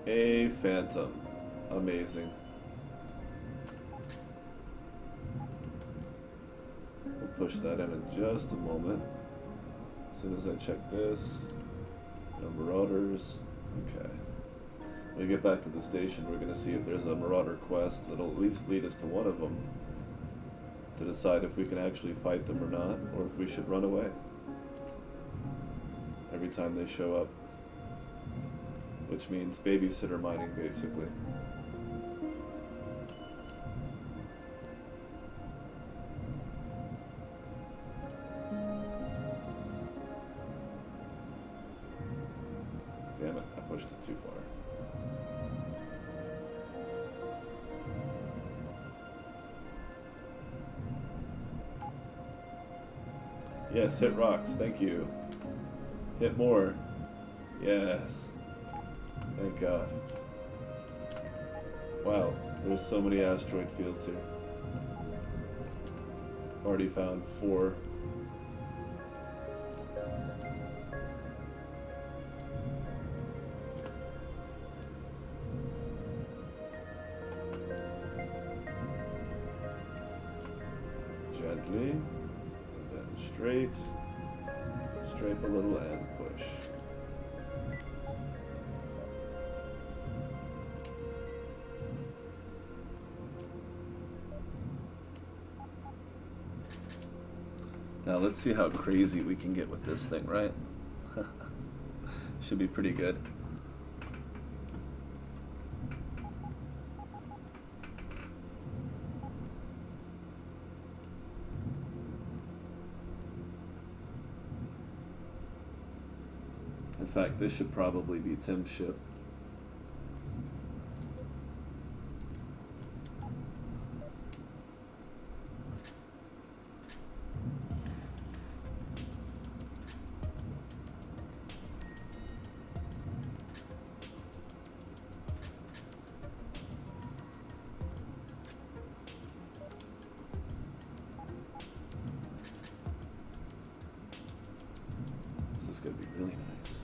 A phantom. Amazing. We'll push that in just a moment. As soon as I check this. No marauders. Okay. When we get back to the station, we're going to see if there's a marauder quest that'll at least lead us to one of them to decide if we can actually fight them or not, or if we should run away every time they show up. Which means babysitter mining, basically. Damn it, I pushed it too far. Yes, hit rocks. Thank you. Hit more. Yes. Thank God. Wow, there's so many asteroid fields here. Already found 4. Gently, and then straight, strafe a little and push. Now let's see how crazy we can get with this thing, right? Should be pretty good. In fact, this should probably be Tim's ship. This is going to be really nice.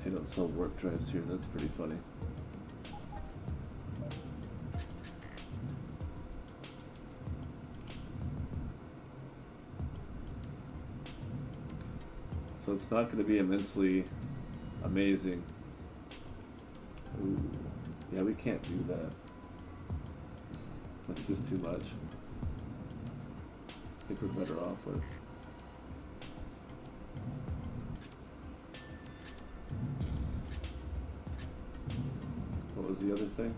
They don't sell warp drives here, that's pretty funny. So it's not going to be immensely amazing. Ooh, yeah, we can't do that. That's just too much. I think we're better off with... What was the other thing?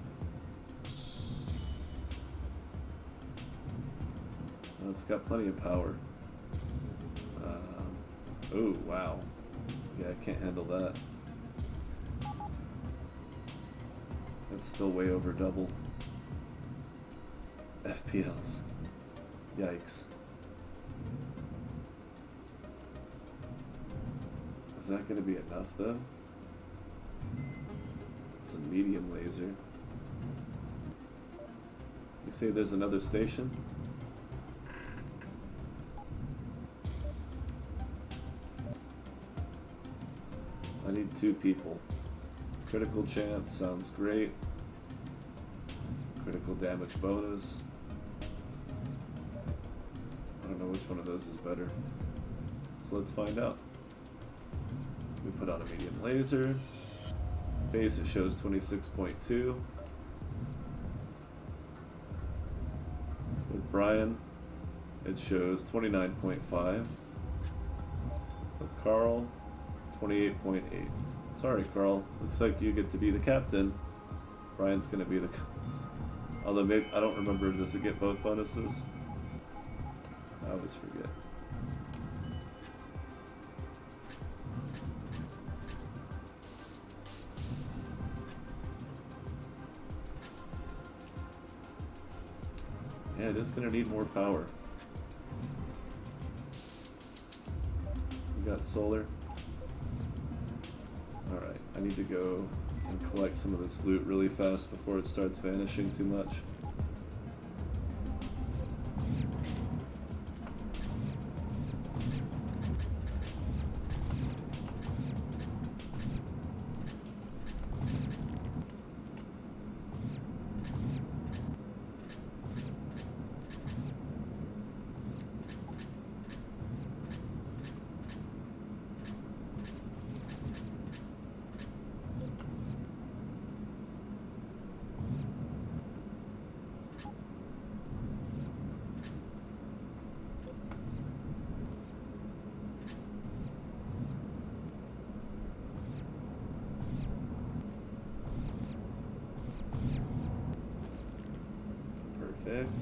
Well, it's got plenty of power. Oh, wow. Yeah, I can't handle that. That's still way over double. FPLs. Yikes. Is that going to be enough, though? It's a medium laser. You say there's another station? I need 2 people. Critical chance sounds great. Critical damage bonus. I don't know which one of those is better. So let's find out. We put on a medium laser. Base, it shows 26.2. With Brian, it shows 29.5. With Carl, 28.8. Sorry, Carl. Looks like you get to be the captain. Brian's gonna be the... Although maybe, I don't remember, does it get both bonuses? I always forget. Yeah, it is gonna need more power. We got solar. Alright, I need to go and collect some of this loot really fast before it starts vanishing too much. Perfect.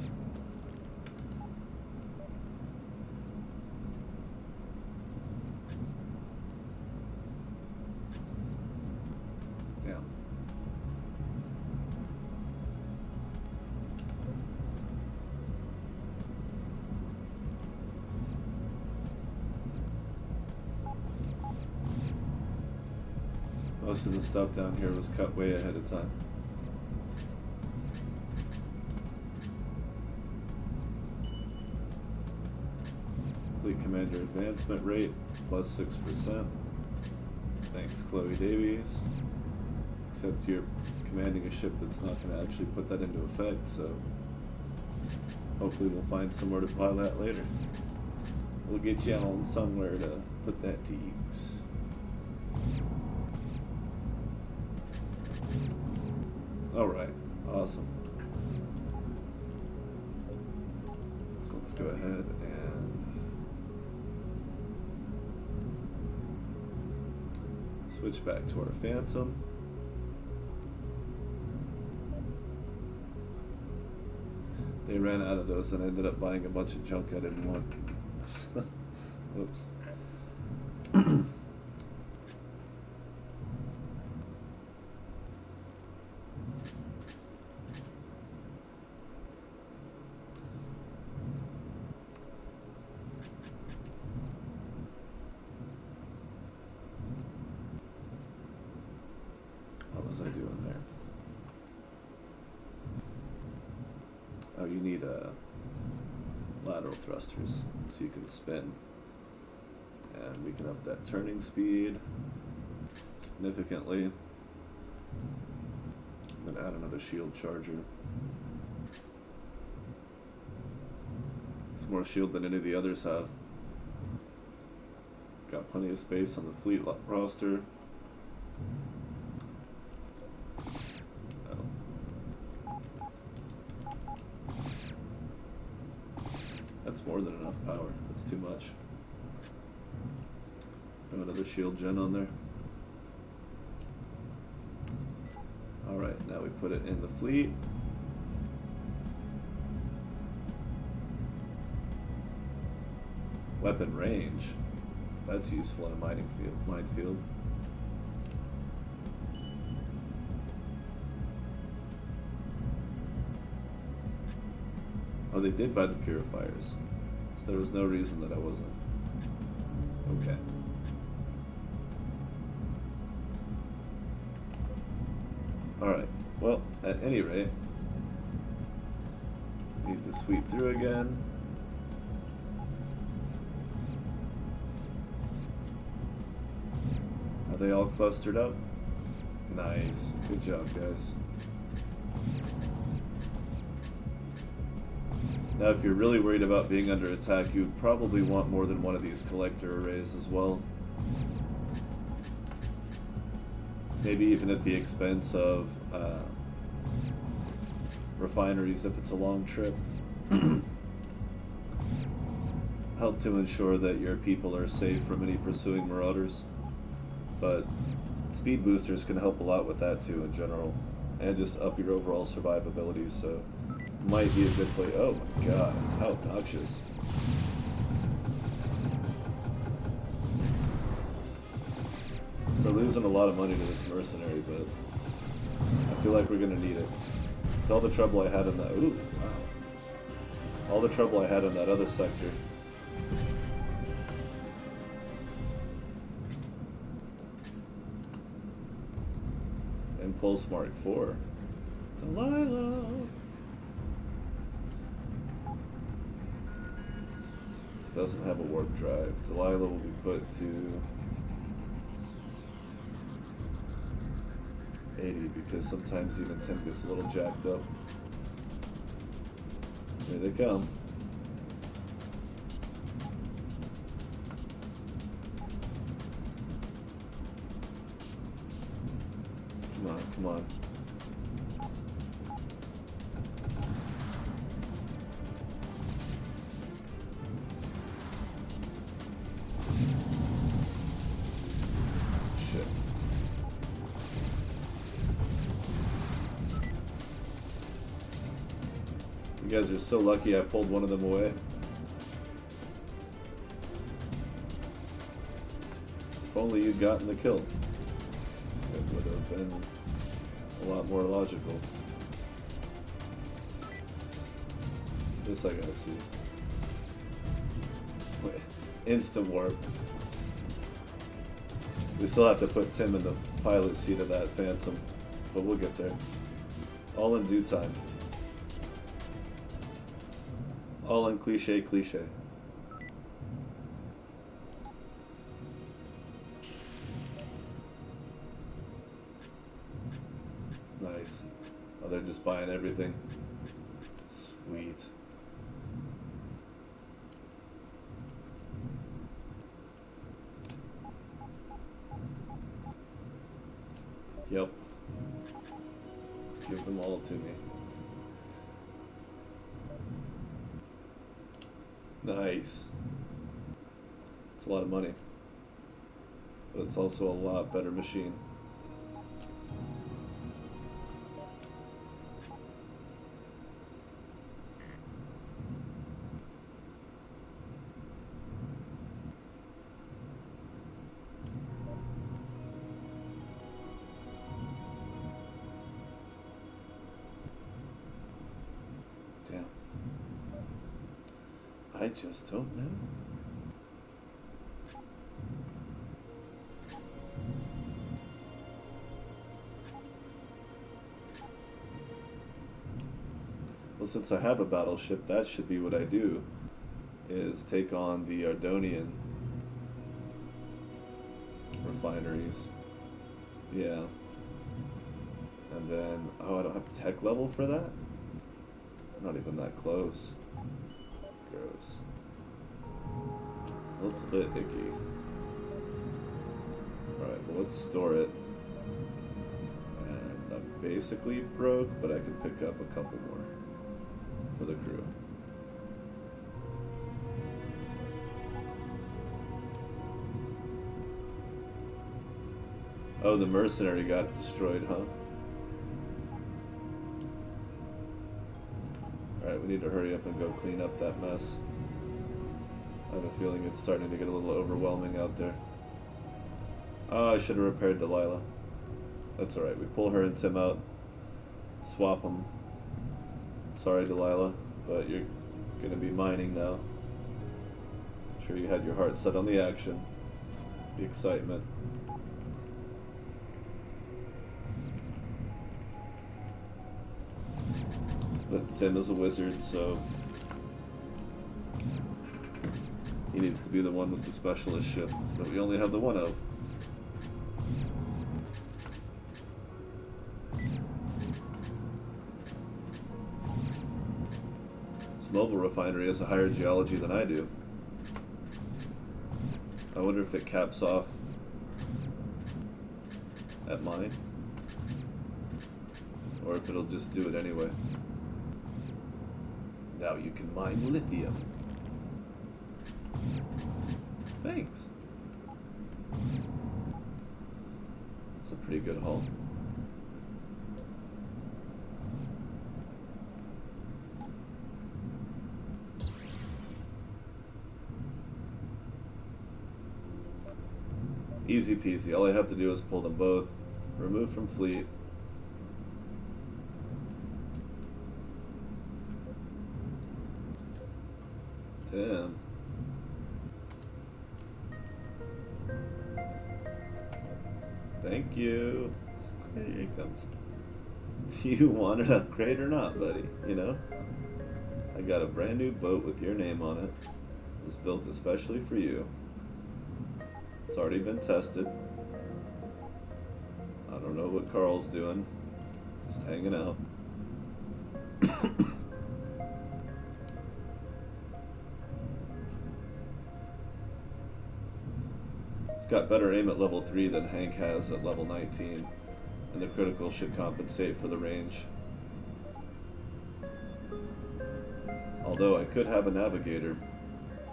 Most of the stuff down here was cut way ahead of time. Fleet Commander advancement rate plus 6%. Thanks, Chloe Davies. Except you're commanding a ship that's not going to actually put that into effect, so hopefully we'll find somewhere to apply that later. We'll get you on somewhere to put that to use. Alright, awesome. So let's go ahead and switch back to our Phantom. They ran out of those and I ended up buying a bunch of junk I didn't want. Oops. What was I doing there? Oh, you need lateral thrusters so you can spin. And we can up that turning speed significantly. I'm going to add another shield charger. It's more shield than any of the others have. Got plenty of space on the fleet roster. That's more than enough power. That's too much. Have another shield gen on there. Alright, now we put it in the fleet. Weapon range. That's useful in a minefield. Oh, they did buy the purifiers. So there was no reason that I wasn't. Okay. Alright. Well, at any rate, need to sweep through again. Are they all clustered up? Nice. Good job, guys. Now, if you're really worried about being under attack, you would probably want more than one of these collector arrays as well. Maybe even at the expense of refineries if it's a long trip. Help to ensure that your people are safe from any pursuing marauders. But speed boosters can help a lot with that too in general. And just up your overall survivability, so might be a good play. Oh my god, how obnoxious. We're losing a lot of money to this mercenary, but I feel like we're gonna need it. With all the trouble I had in that, ooh, wow. All the trouble I had in that other sector. Impulse Mark 4. Delilah! Doesn't have a warp drive. Delilah will be put to 80 because sometimes even Tim gets a little jacked up. Here they come. Come on, come on. You guys are so lucky I pulled one of them away. If only you'd gotten the kill. It would have been a lot more logical. This I gotta see. Wait, instant warp. We still have to put Tim in the pilot seat of that Phantom, but we'll get there. All in due time. All in cliche. Nice. Oh, they're just buying everything. Sweet. Yep. Give them all to me. Nice. It's a lot of money. But it's also a lot better machine. Damn. I just don't know. Well, since I have a battleship, that should be what I do, is take on the Ardonian refineries. Yeah. And then, oh, I don't have tech level for that? Not even that close. Gross. That's a bit icky. Alright, well, let's store it. And I'm basically broke, but I can pick up a couple more for the crew. Oh, the mercenary got destroyed, huh? Alright, we need to hurry up and go clean up that mess. I have a feeling it's starting to get a little overwhelming out there. Oh, I should have repaired Delilah. That's alright, we pull her and Tim out. Swap them. Sorry, Delilah, but you're gonna be mining now. I'm sure you had your heart set on the action. The excitement. But Tim is a wizard, so he needs to be the one with the specialist ship that we only have the one of. This mobile refinery has a higher geology than I do. I wonder if it caps off at mine, or if it'll just do it anyway. Now you can mine lithium. Thanks. That's a pretty good haul. Easy peasy. All I have to do is pull them both, remove from fleet. Damn. Thank you. Here he comes. Do you want an upgrade or not, buddy? You know? I got a brand new boat with your name on it. It was built especially for you. It's already been tested. I don't know what Carl's doing. Just hanging out. It's got better aim at level 3 than Hank has at level 19, and the critical should compensate for the range. Although I could have a navigator.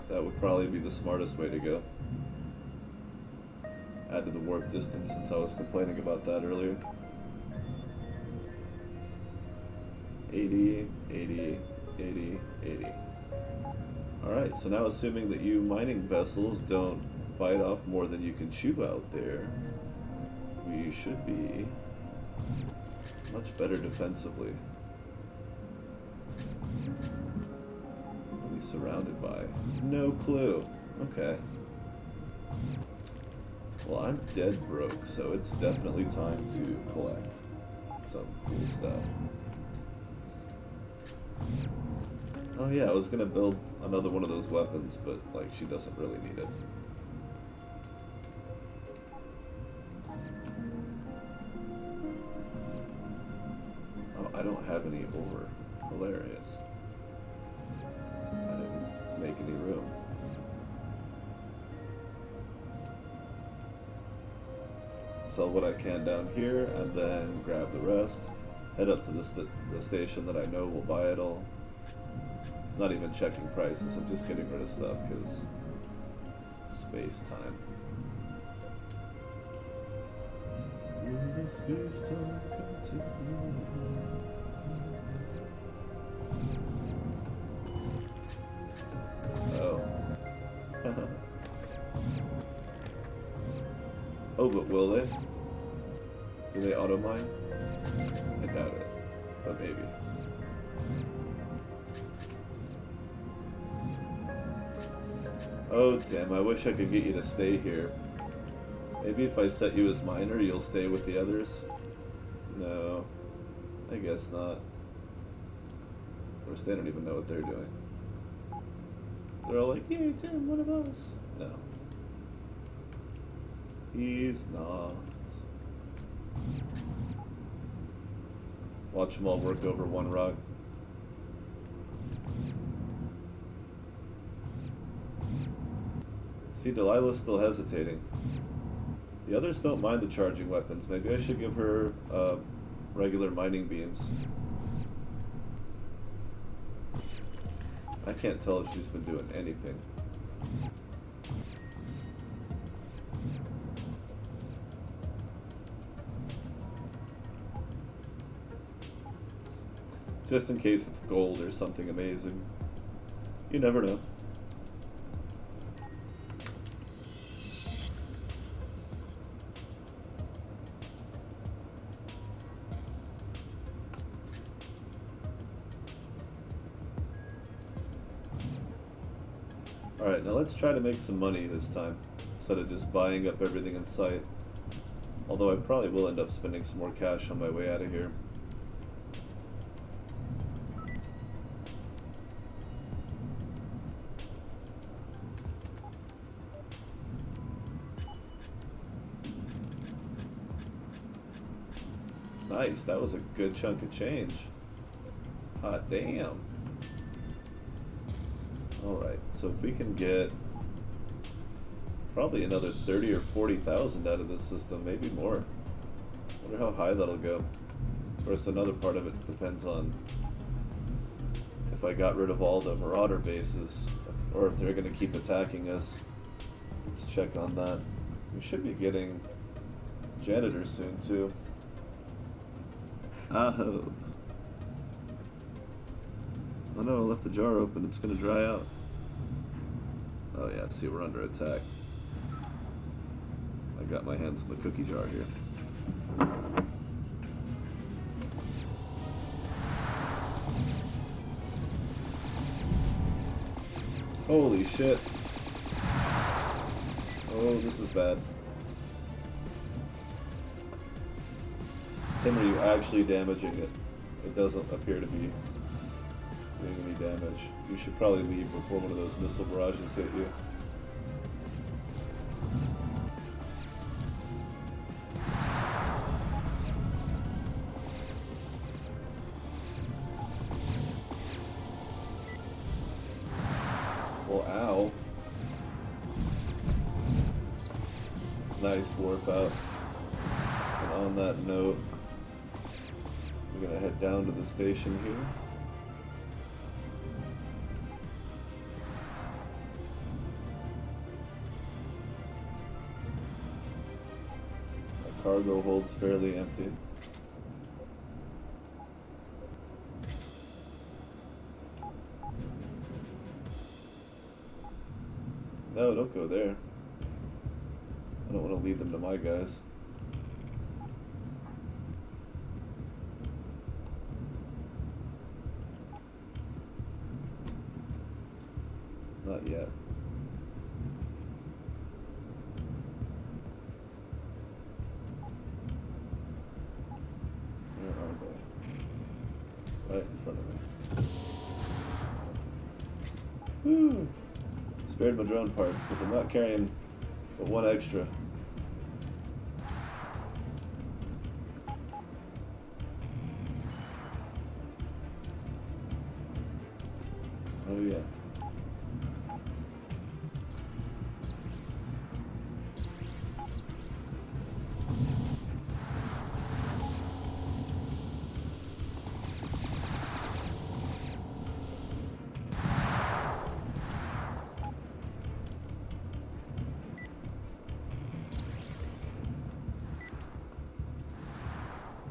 That would probably be the smartest way to go. Add to the warp distance, since I was complaining about that earlier. 80, 80, 80, 80. Alright, so now assuming that you mining vessels don't bite off more than you can chew out there, we should be much better defensively. What are we surrounded by? No clue. Okay. Well, I'm dead broke, so it's definitely time to collect some cool stuff. Oh yeah, I was gonna build another one of those weapons, but like she doesn't really need it. Oh, I don't have any ore. Hilarious. I didn't make any room. Sell what I can down here, and then grab the rest. Head up to the station that I know will buy it all. Not even checking prices, I'm just getting rid of stuff because space time. Will the space time continue? Oh. Oh, but will they? Do they auto mine? I doubt it, but maybe. Oh, damn, I wish I could get you to stay here. Maybe if I set you as miner, you'll stay with the others? No, I guess not. Of course, they don't even know what they're doing. They're all like, "Here, Tim, one of us." No. He's not. Watch them all work over one rock. See, Delilah's still hesitating. The others don't mind the charging weapons. Maybe I should give her regular mining beams. I can't tell if she's been doing anything. Just in case it's gold or something amazing. You never know. Alright, now let's try to make some money this time, instead of just buying up everything in sight. Although I probably will end up spending some more cash on my way out of here. Nice, that was a good chunk of change. Hot damn. Alright, so if we can get probably another 30 or 40,000 out of this system, maybe more. Wonder how high that'll go. Of course, another part of it depends on if I got rid of all the marauder bases, or if they're going to keep attacking us. Let's check on that. We should be getting janitors soon, too. I hope. Oh no, I left the jar open. It's gonna dry out. Oh yeah, see, we're under attack. I got my hands in the cookie jar here. Holy shit. Oh, this is bad. Tim, are you actually damaging it? It doesn't appear to be doing any damage. You should probably leave before one of those missile barrages hit you. Well, ow. Nice warp out. And on that note, we're gonna head down to the station here. Our cargo holds fairly empty. No, don't go there. I don't want to lead them to my guys. Not yet. upgrade my drone parts because I'm not carrying but one extra. Oh yeah.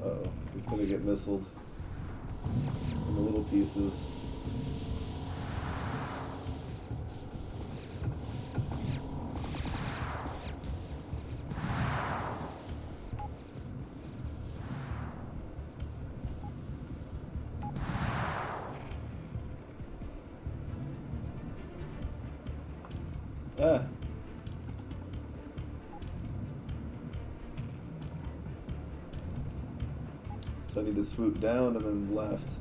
Uh-oh, he's gonna get missiled into little pieces. Ah! So I need to swoop down and then left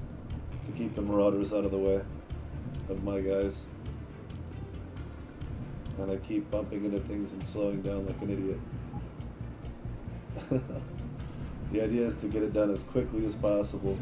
to keep the marauders out of the way of my guys. And I keep bumping into things and slowing down like an idiot. The idea is to get it done as quickly as possible.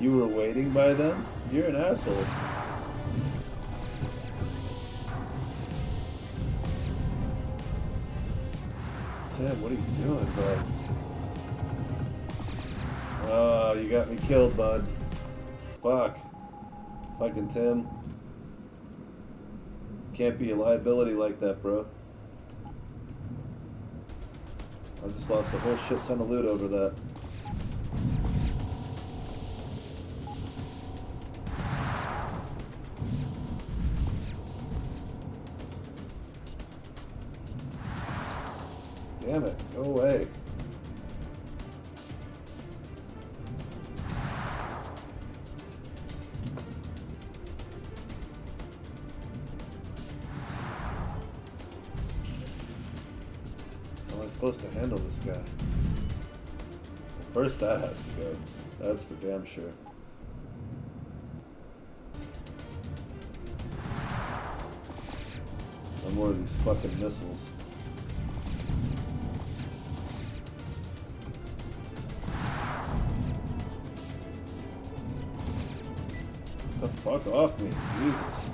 You were waiting by them? You're an asshole. Tim, what are you doing, bud? Oh, you got me killed, bud. Fuck. Fucking Tim. Can't be a liability like that, bro. I just lost a whole shit ton of loot over that. Damn it, go away. How am I supposed to handle this guy? Well, first that has to go. That's for damn sure. No more of these fucking missiles. The fuck off me, Jesus.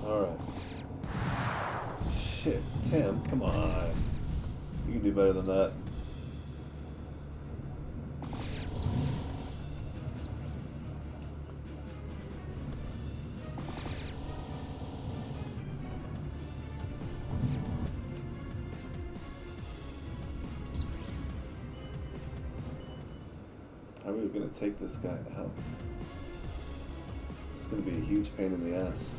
Alright. Shit, Tim, come on. You can do better than that. How are we going to take this guy out? This is going to be a huge pain in the ass.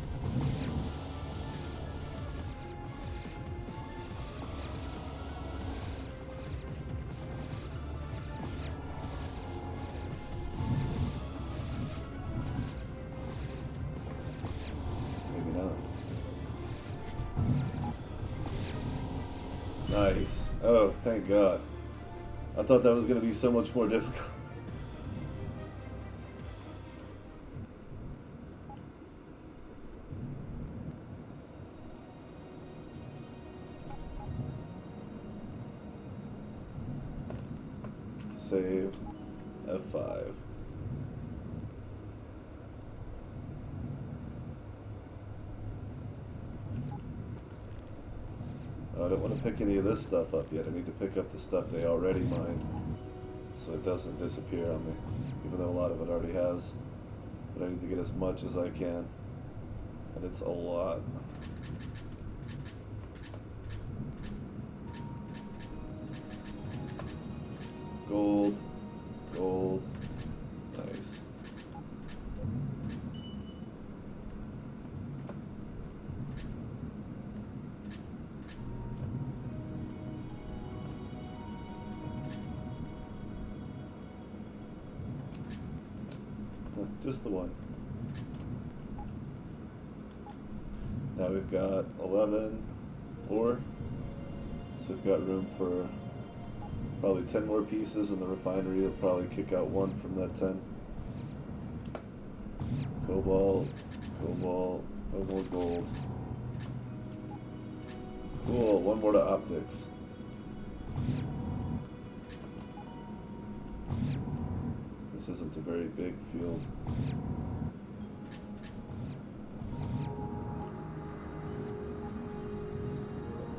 Maybe not. Nice. Oh, thank God. I thought that was going to be so much more difficult. save, F5. Oh, I don't want to pick any of this stuff up yet. I need to pick up the stuff they already mined, so it doesn't disappear on me, even though a lot of it already has. But I need to get as much as I can, and it's a lot. Gold, gold, nice. Just the one. Now we've got 11 ore, so we've got room for probably 10 more pieces, and the refinery will probably kick out one from that 10. Cobalt, cobalt, no more gold. Cool, one more to optics. This isn't a very big field.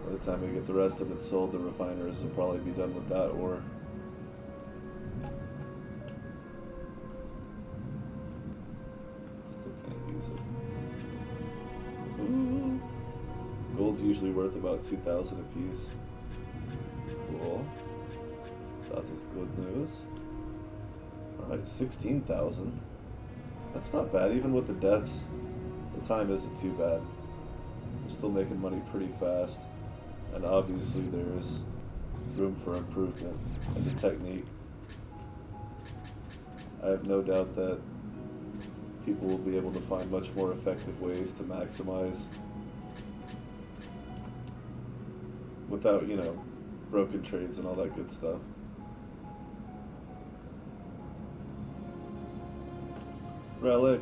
By the time we get the rest of it sold, the refiners will probably be done with that ore. Still can't use it. Ooh. Gold's usually worth about 2,000 a piece. Cool. That is good news. Alright, 16,000. That's not bad, even with the deaths. The time isn't too bad. We're still making money pretty fast. And obviously there's room for improvement in the technique. I have no doubt that people will be able to find much more effective ways to maximize without, you know, broken trades and all that good stuff. Relic.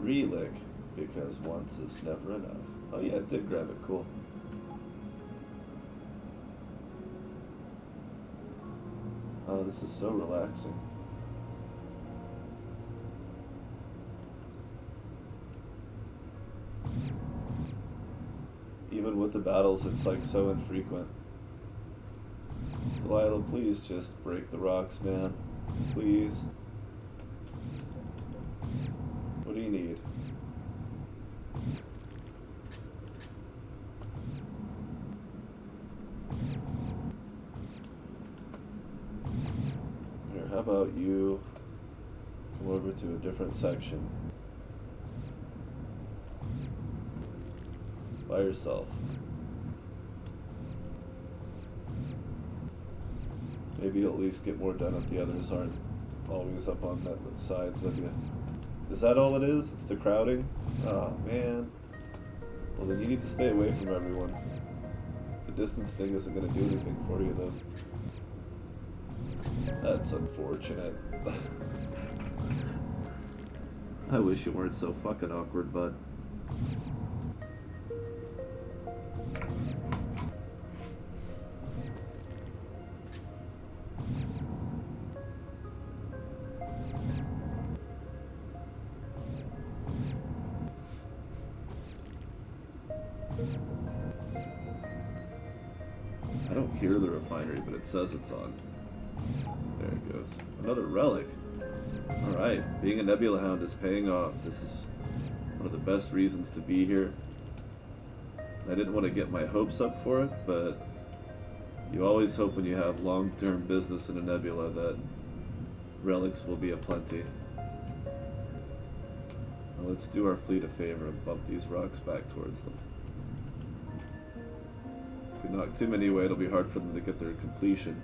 Relic. Because once is never enough. Oh yeah, it did grab it. Cool. Oh, this is so relaxing. Even with the battles, it's like so infrequent. Delilah, please just break the rocks, man. Please. What do you need? Here, how about you come over to a different section by yourself. Maybe you'll at least get more done if the others aren't always up on that sides of you. Is that all it is? It's the crowding? Oh, man. Well, then you need to stay away from everyone. The distance thing isn't going to do anything for you, though. That's unfortunate. I wish you weren't so fucking awkward, bud. I don't hear the refinery, but it says it's on. There it goes. Another relic. Alright, being a Nebula Hound is paying off. This is one of the best reasons to be here. I didn't want to get my hopes up for it, but you always hope when you have long-term business in a nebula that relics will be aplenty. Now let's do our fleet a favor and bump these rocks back towards them. If we knock too many away, it'll be hard for them to get their completion.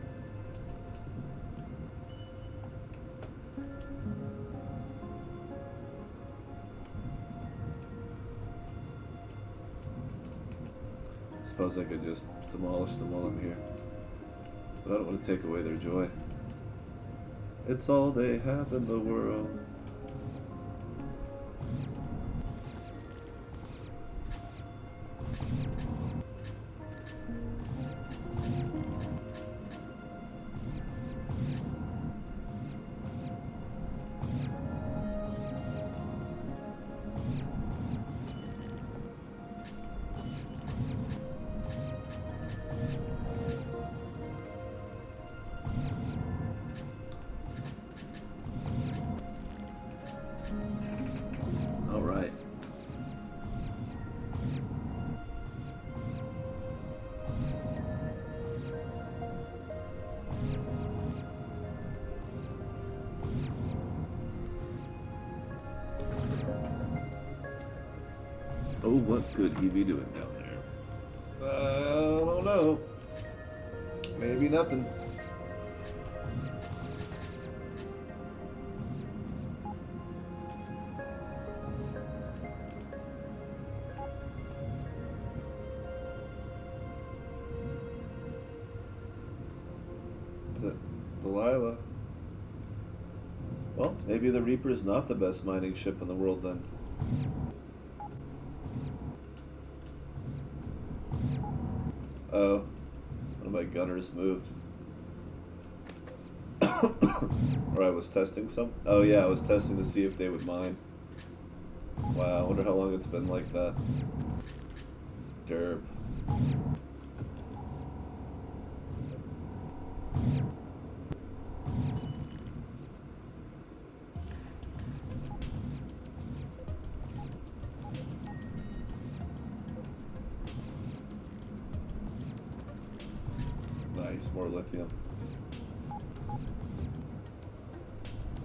Suppose I could just demolish them while I'm here. But I don't want to take away their joy. It's all they have in the world. Oh, what could he be doing down there? I don't know. Maybe nothing. Delilah. Well, maybe the Reaper is not the best mining ship in the world then. Oh, one of my gunners moved. Or I was testing some. Oh yeah, I was testing to see if they would mine. Wow, I wonder how long it's been like that. Derp. Nice, more lithium.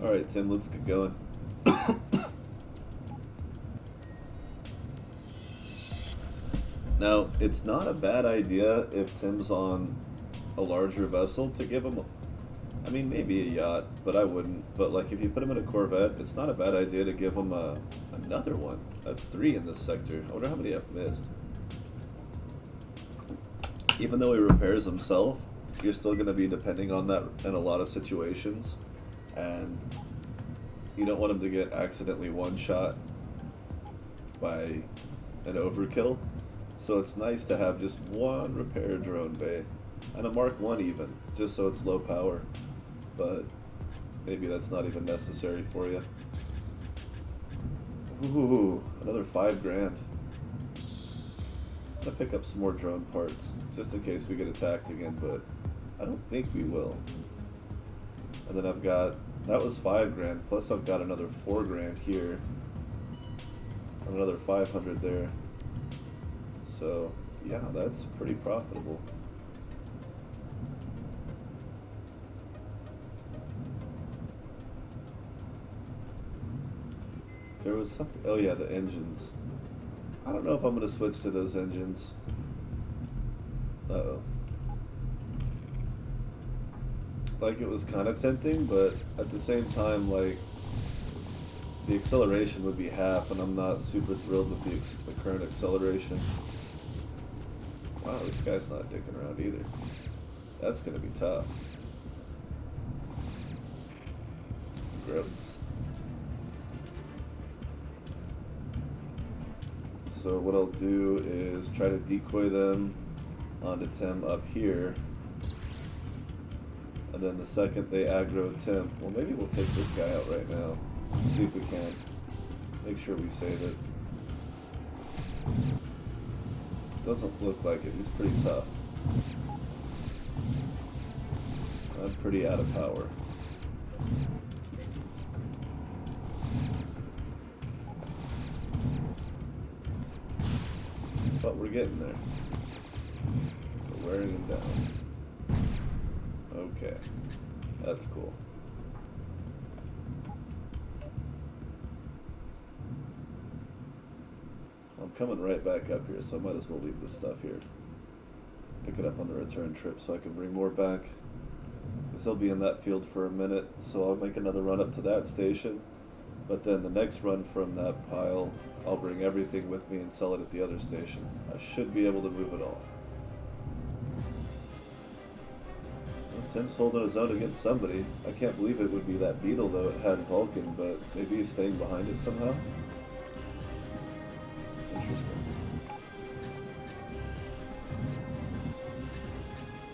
Alright, Tim, let's get going. Now, it's not a bad idea if Tim's on a larger vessel to give him, I mean, maybe a yacht, but I wouldn't. But, like, if you put him in a Corvette, it's not a bad idea to give him another one. That's 3 in this sector. I wonder how many I've missed. Even though he repairs himself, you're still going to be depending on that in a lot of situations. And you don't want him to get accidentally one-shot by an overkill. So it's nice to have just one repair drone bay. And a Mark 1 even, just so it's low power. But maybe that's not even necessary for you. Ooh, another $5 grand. I'm gonna pick up some more drone parts, just in case we get attacked again, but I don't think we will. And then I've got, that was $5 grand, plus I've got another $4 grand here. And another 500 there. So, yeah, that's pretty profitable. There was something, oh yeah, the engines. I don't know if I'm going to switch to those engines. Uh-oh. Like, it was kind of tempting, but at the same time, like, the acceleration would be half, and I'm not super thrilled with the current acceleration. Wow, this guy's not dicking around either. That's going to be tough. Gross. So what I'll do is try to decoy them onto Tim up here. And then the second they aggro Tim, well, maybe we'll take this guy out right now. Let's see if we can. Make sure we save it. Doesn't look like it. He's pretty tough. I'm pretty out of power. But we're getting there. We're wearing him down. Okay. That's cool. I'm coming right back up here, so I might as well leave this stuff here. Pick it up on the return trip so I can bring more back. Because he'll be in that field for a minute, so I'll make another run up to that station. But then the next run from that pile, I'll bring everything with me and sell it at the other station. I should be able to move it all. Well, Tim's holding his own against somebody. I can't believe it would be that beetle, though. It had Vulcan, but maybe he's staying behind it somehow. Interesting.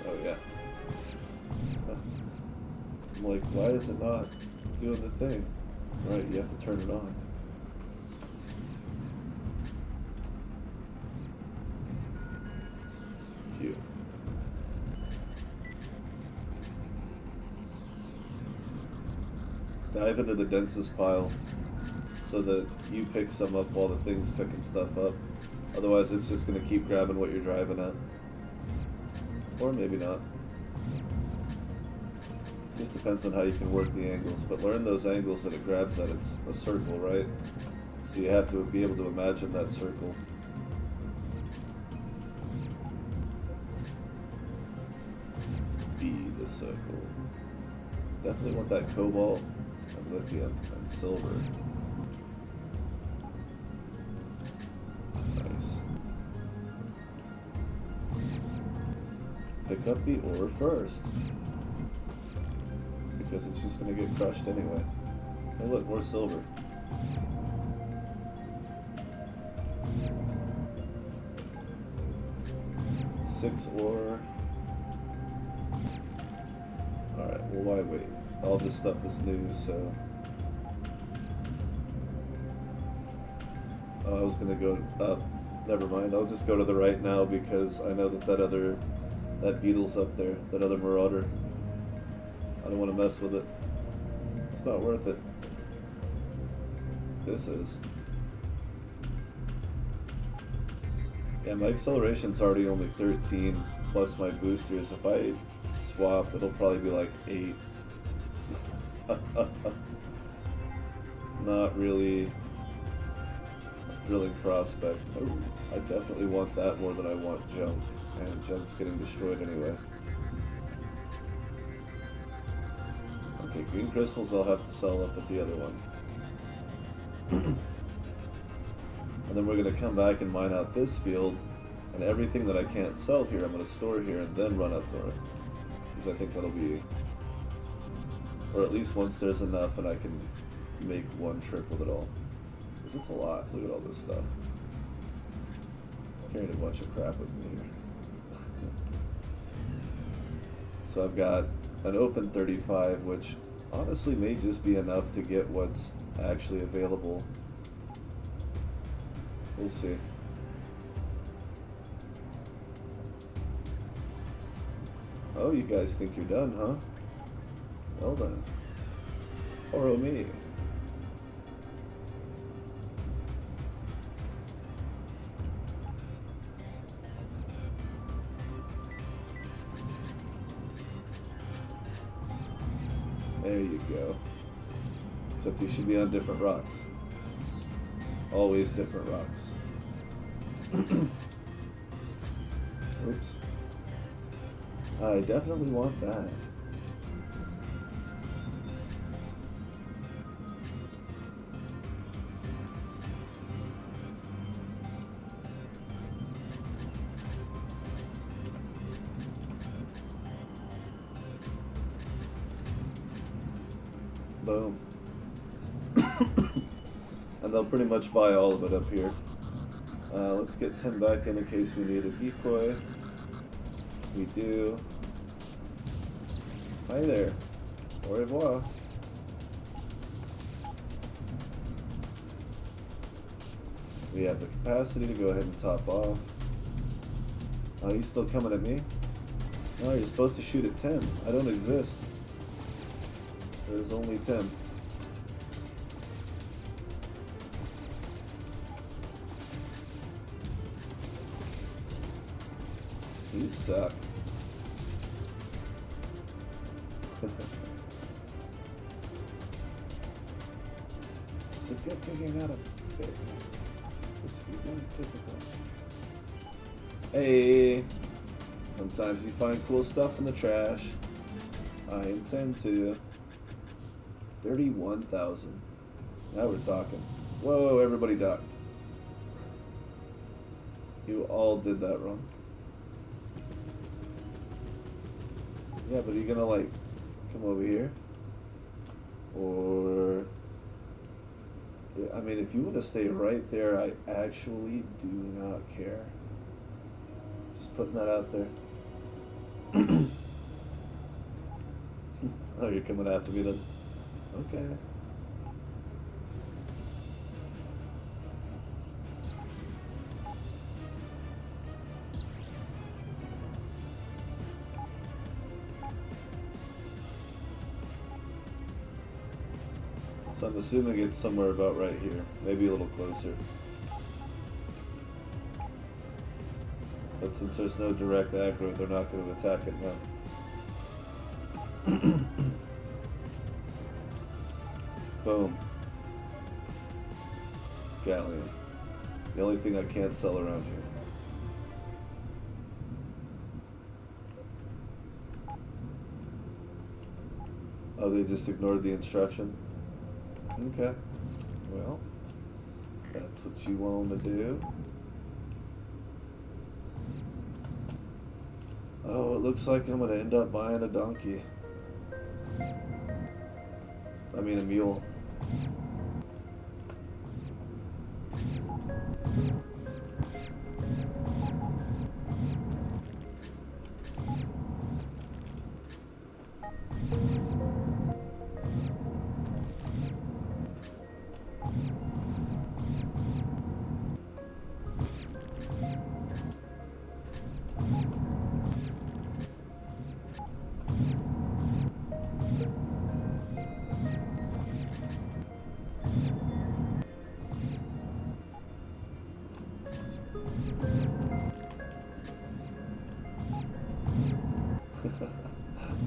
Oh, yeah. I'm like, why is it not doing the thing? Right, you have to turn it on. Cute. Dive into the densest pile so that you pick some up while the thing's picking stuff up. Otherwise, it's just going to keep grabbing what you're driving at. Or maybe not. Just depends on how you can work the angles, but learn those angles that it grabs at. It's a circle, right? So you have to be able to imagine that circle. Be the circle. Definitely want that cobalt and lithium and silver. Nice. Pick up the ore first, because it's just going to get crushed anyway. Hey look, more silver. Six ore. Alright, well why wait? All this stuff is new, so... Oh, I was gonna go up. Never mind, I'll just go to the right now because I know that beetle's up there, that other marauder. I don't want to mess with it. It's not worth it. This is. Yeah, my acceleration's already only 13, plus my boosters. If I swap, it'll probably be like 8. Not really a thrilling prospect. Oh, I definitely want that more than I want junk, and junk's getting destroyed anyway. Okay, green crystals I'll have to sell up at the other one. And then we're going to come back and mine out this field, and everything that I can't sell here I'm going to store here and then run up north. Because I think that'll be... Or at least once there's enough and I can make one trip with it all. Because it's a lot. Look at all this stuff. I'm carrying a bunch of crap with me here. So I've got an open 35, which honestly may just be enough to get what's actually available. We'll see. Oh, you guys think you're done, huh? Well then, follow me. There you go. Except you should be on different rocks. Always different rocks. Oops. I definitely want that. Boom. And they'll pretty much buy all of it up here. Let's get 10 back in case we need a decoy. We do. Hi there. Au revoir. We have the capacity to go ahead and top off. Oh, he's still coming at me? No, you're supposed to shoot at 10. I don't exist. There's only 10. You suck. It's a good thing you're not a bit. This would be really difficult. Hey! Sometimes you find cool stuff in the trash. I intend to. 31,000. Now we're talking. Whoa, everybody died. You all did that wrong. Yeah, but are you gonna like come over here? Or I mean, if you want to stay right there, I actually do not care. Just putting that out there. Oh, you're coming after me then? Okay. So I'm assuming it's somewhere about right here, maybe a little closer. But since there's no direct aggro, they're not going to attack it now. Boom. galleon. The only thing I can't sell around here. Oh, they just ignored the instruction? Okay. Well, that's what you want to do. Oh, it looks like I'm going to end up buying a donkey. I mean a mule.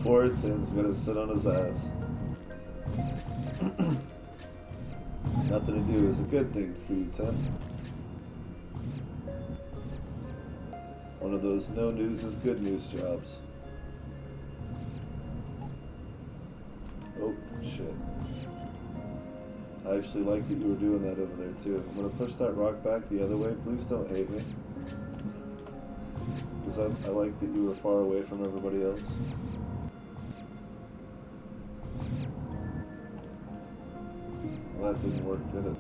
Poor Tim's gonna sit on his ass. Nothing to do is a good thing for you, Tim. One of those no news is good news jobs. Oh, shit. I actually like that you were doing that over there, too. I'm gonna push that rock back the other way. Please don't hate me. Because I like that you were far away from everybody else. Well, that didn't work, did it?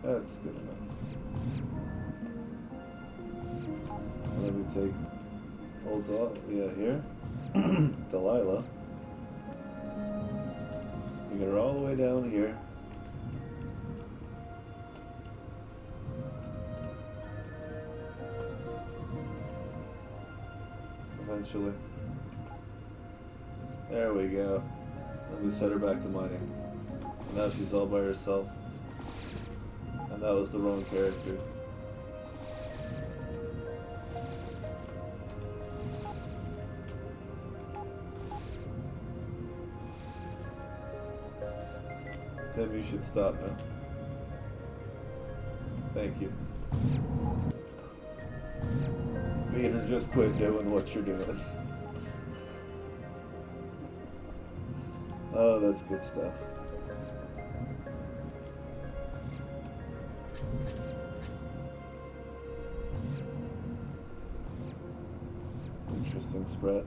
That's good enough. Let me take old Dahlia here. Delilah. You get her all the way down here. Eventually. There we go. Let me set her back to mining. And now she's all by herself. And that was the wrong character. Tim, you should stop now. Thank you. Peter, just quit doing what you're doing. Oh, that's good stuff. Interesting spread.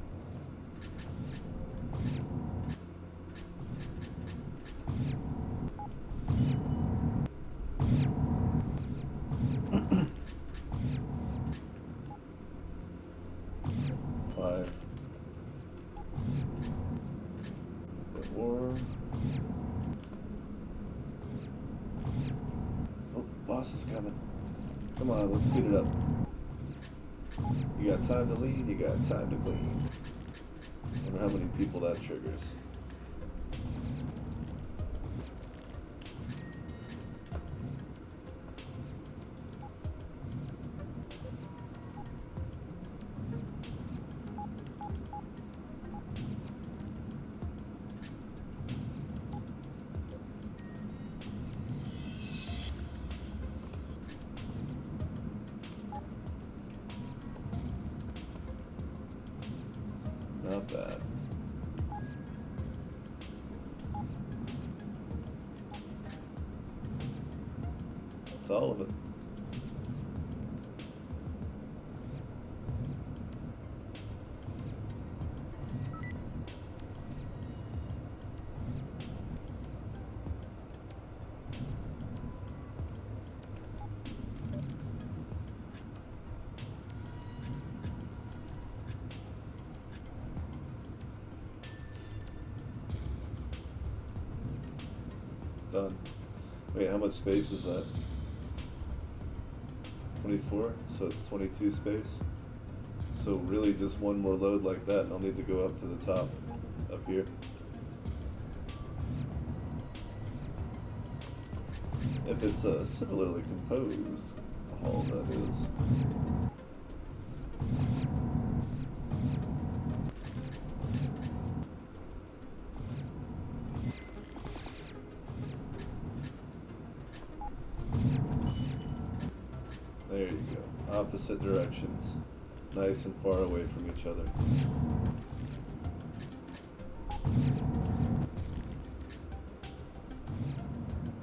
Is coming. Come on, let's speed it up. You got time to lead, you got time to clean. Wonder how many people that triggers. Not bad. It's all of it. Done. Wait, how much space is that? 24? So it's 22 space? So really just one more load like that and I'll need to go up to the top, up here. If it's a similarly composed hall, that is. opposite directions, nice and far away from each other.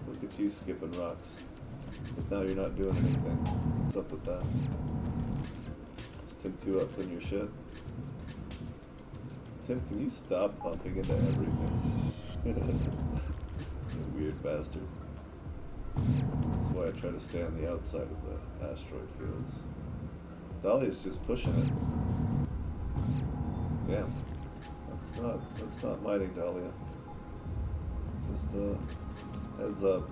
Look at you skipping rocks. But now you're not doing anything. What's up with that? Is Tim 2 up in your shit? Tim, can you stop bumping into everything? You weird bastard. That's why I try to stay on the outside of the asteroid fields. Dahlia's just pushing it. Damn. That's not miting Dahlia. Just heads up.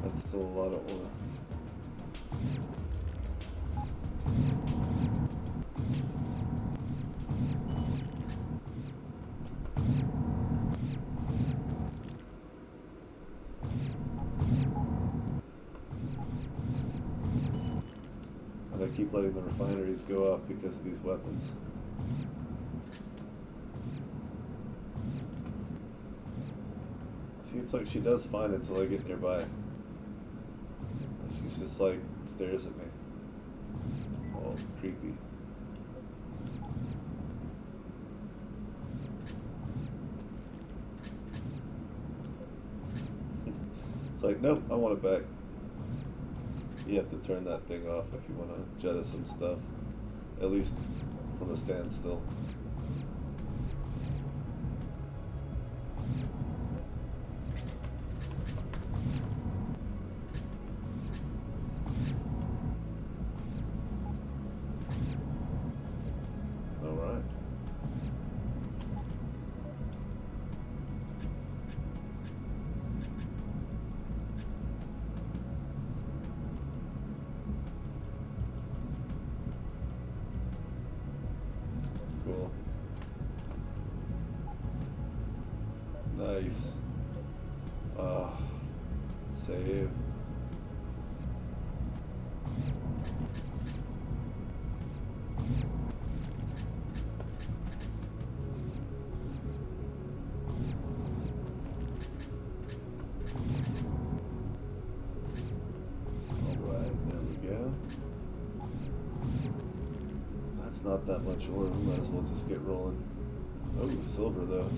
That's still a lot of ore. And I keep letting the refineries go off because of these weapons. See, it's like she does fine until I get nearby. She's just like, stares at me. All creepy. It's like, nope, I want it back. You have to turn that thing off if you want to jettison stuff. At least from a standstill. Alright. Cool. Nice. Save. Alright, there we go. That's not that much ore, we might as well just get rolling. Oh, silver though.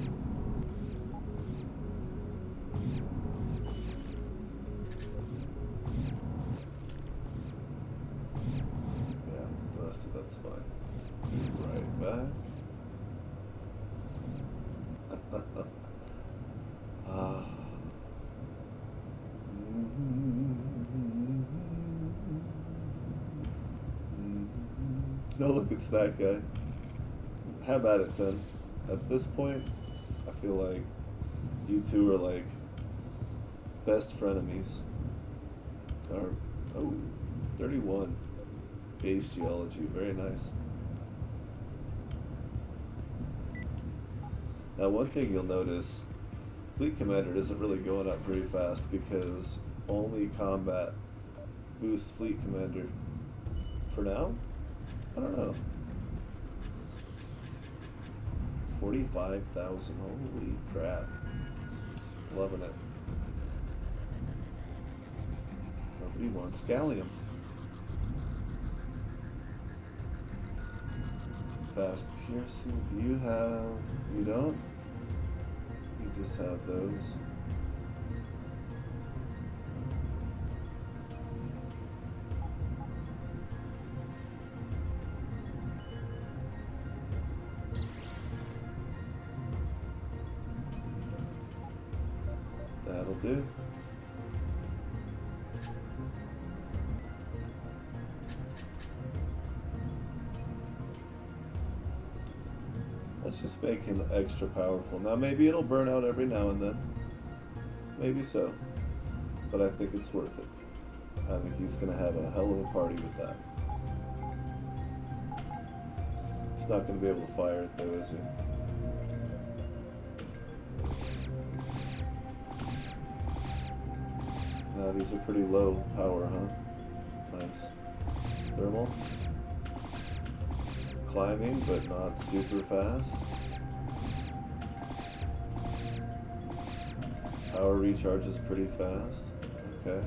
Yeah, the rest of that's fine. Be right back. Ah. No, look, it's that guy. Have at it, Tim. At this point, I feel like you two are like best frenemies. Or, oh, 31. Base geology, very nice. Now, one thing you'll notice, Fleet Commander isn't really going up pretty fast because only combat boosts Fleet Commander. For now? I don't know. 45,000, holy crap. Loving it. Nobody wants gallium. Fast piercing, do you have, you don't? You just have those. That'll do. Let's just make him extra powerful. Now maybe it'll burn out every now and then. Maybe so. but I think it's worth it. I think he's gonna have a hell of a party with that. He's not gonna be able to fire it though, is he? No, these are pretty low power, huh? Nice. Thermal. Climbing, but not super fast. Power recharge is pretty fast. Okay.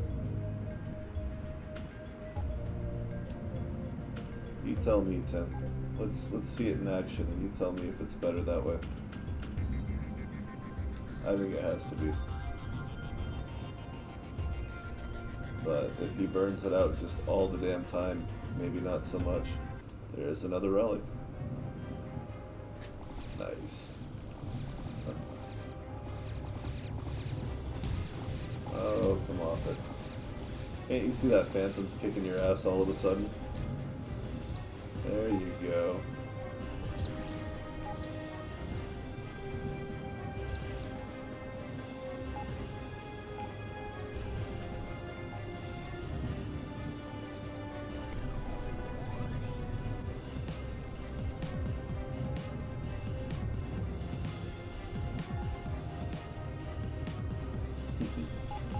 You tell me, Tim. Let's see it in action, and you tell me if it's better that way. I think it has to be. But if he burns it out just all the damn time, maybe not so much. There's another relic. Nice. Oh, come off it. Can't you see that Phantom's kicking your ass all of a sudden? There you go.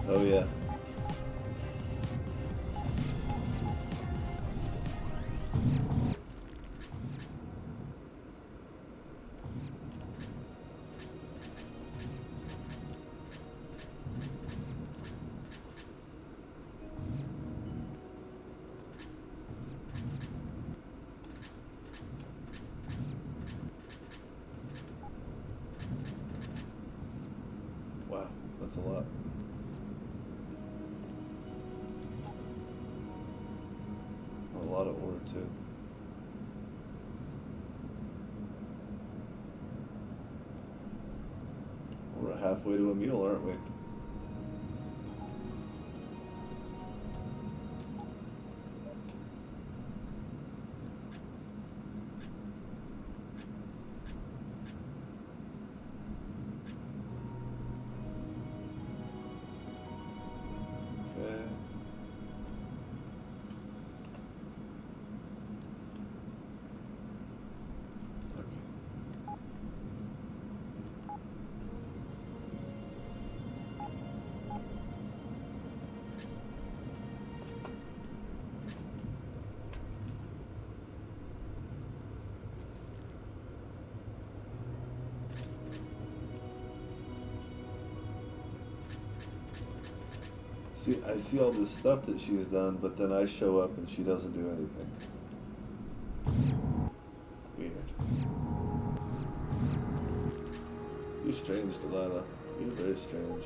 Oh yeah. Wow, that's a lot. A lot of ore too. We're halfway to a meal, aren't we? Okay. See, I see all this stuff that she's done, but then I show up and she doesn't do anything. Weird. You're strange, Delilah. You're very strange.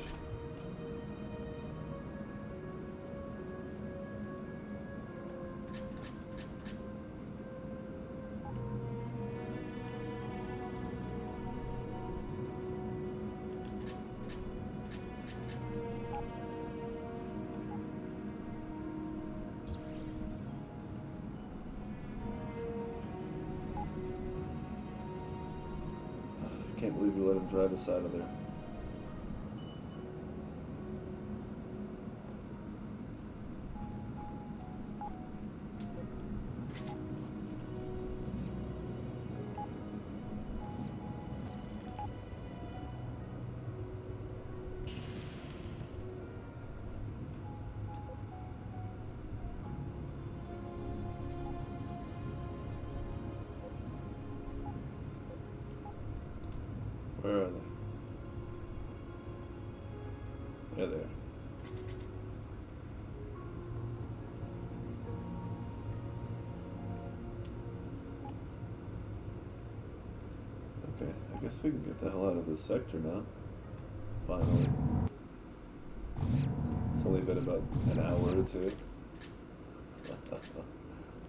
I can't believe we let him drive us out of there. Where are they? There they are. Okay, I guess we can get the hell out of this sector now. Finally. It's only been about an hour or two.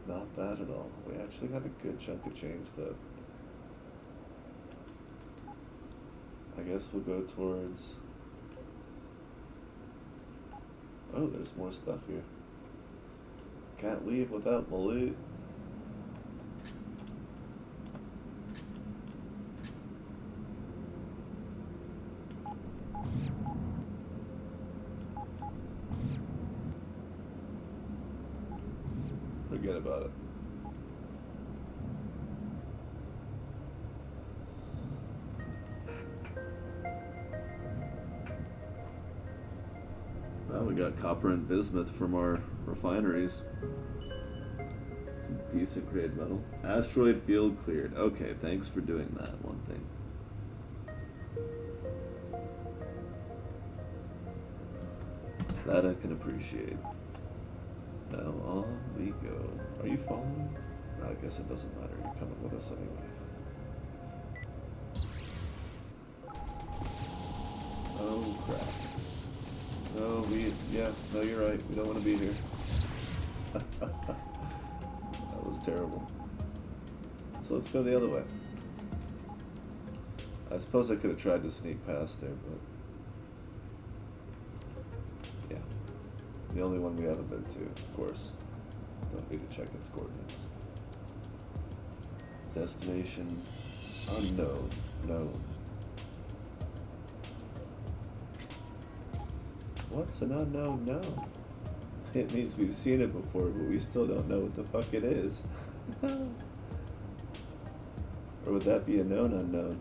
Not bad at all. We actually got a good chunk of change though. I guess we'll go towards... Oh, there's more stuff here. Can't leave without my loot. about it. Well, we got copper and bismuth from our refineries. Some decent grade metal. Asteroid field cleared. Okay, thanks for doing that one thing. That I can appreciate. Now on we go. Are you following? I guess it doesn't matter. You're coming with us anyway. Oh crap. No, no, you're right. We don't want to be here. That was terrible. So let's go the other way. I suppose I could have tried to sneak past there, but yeah. The only one we haven't been to, of course. Don't need to check its coordinates. Destination unknown. Known. What's an unknown known? It means we've seen it before, but we still don't know what the fuck it is. Or would that be a known unknown?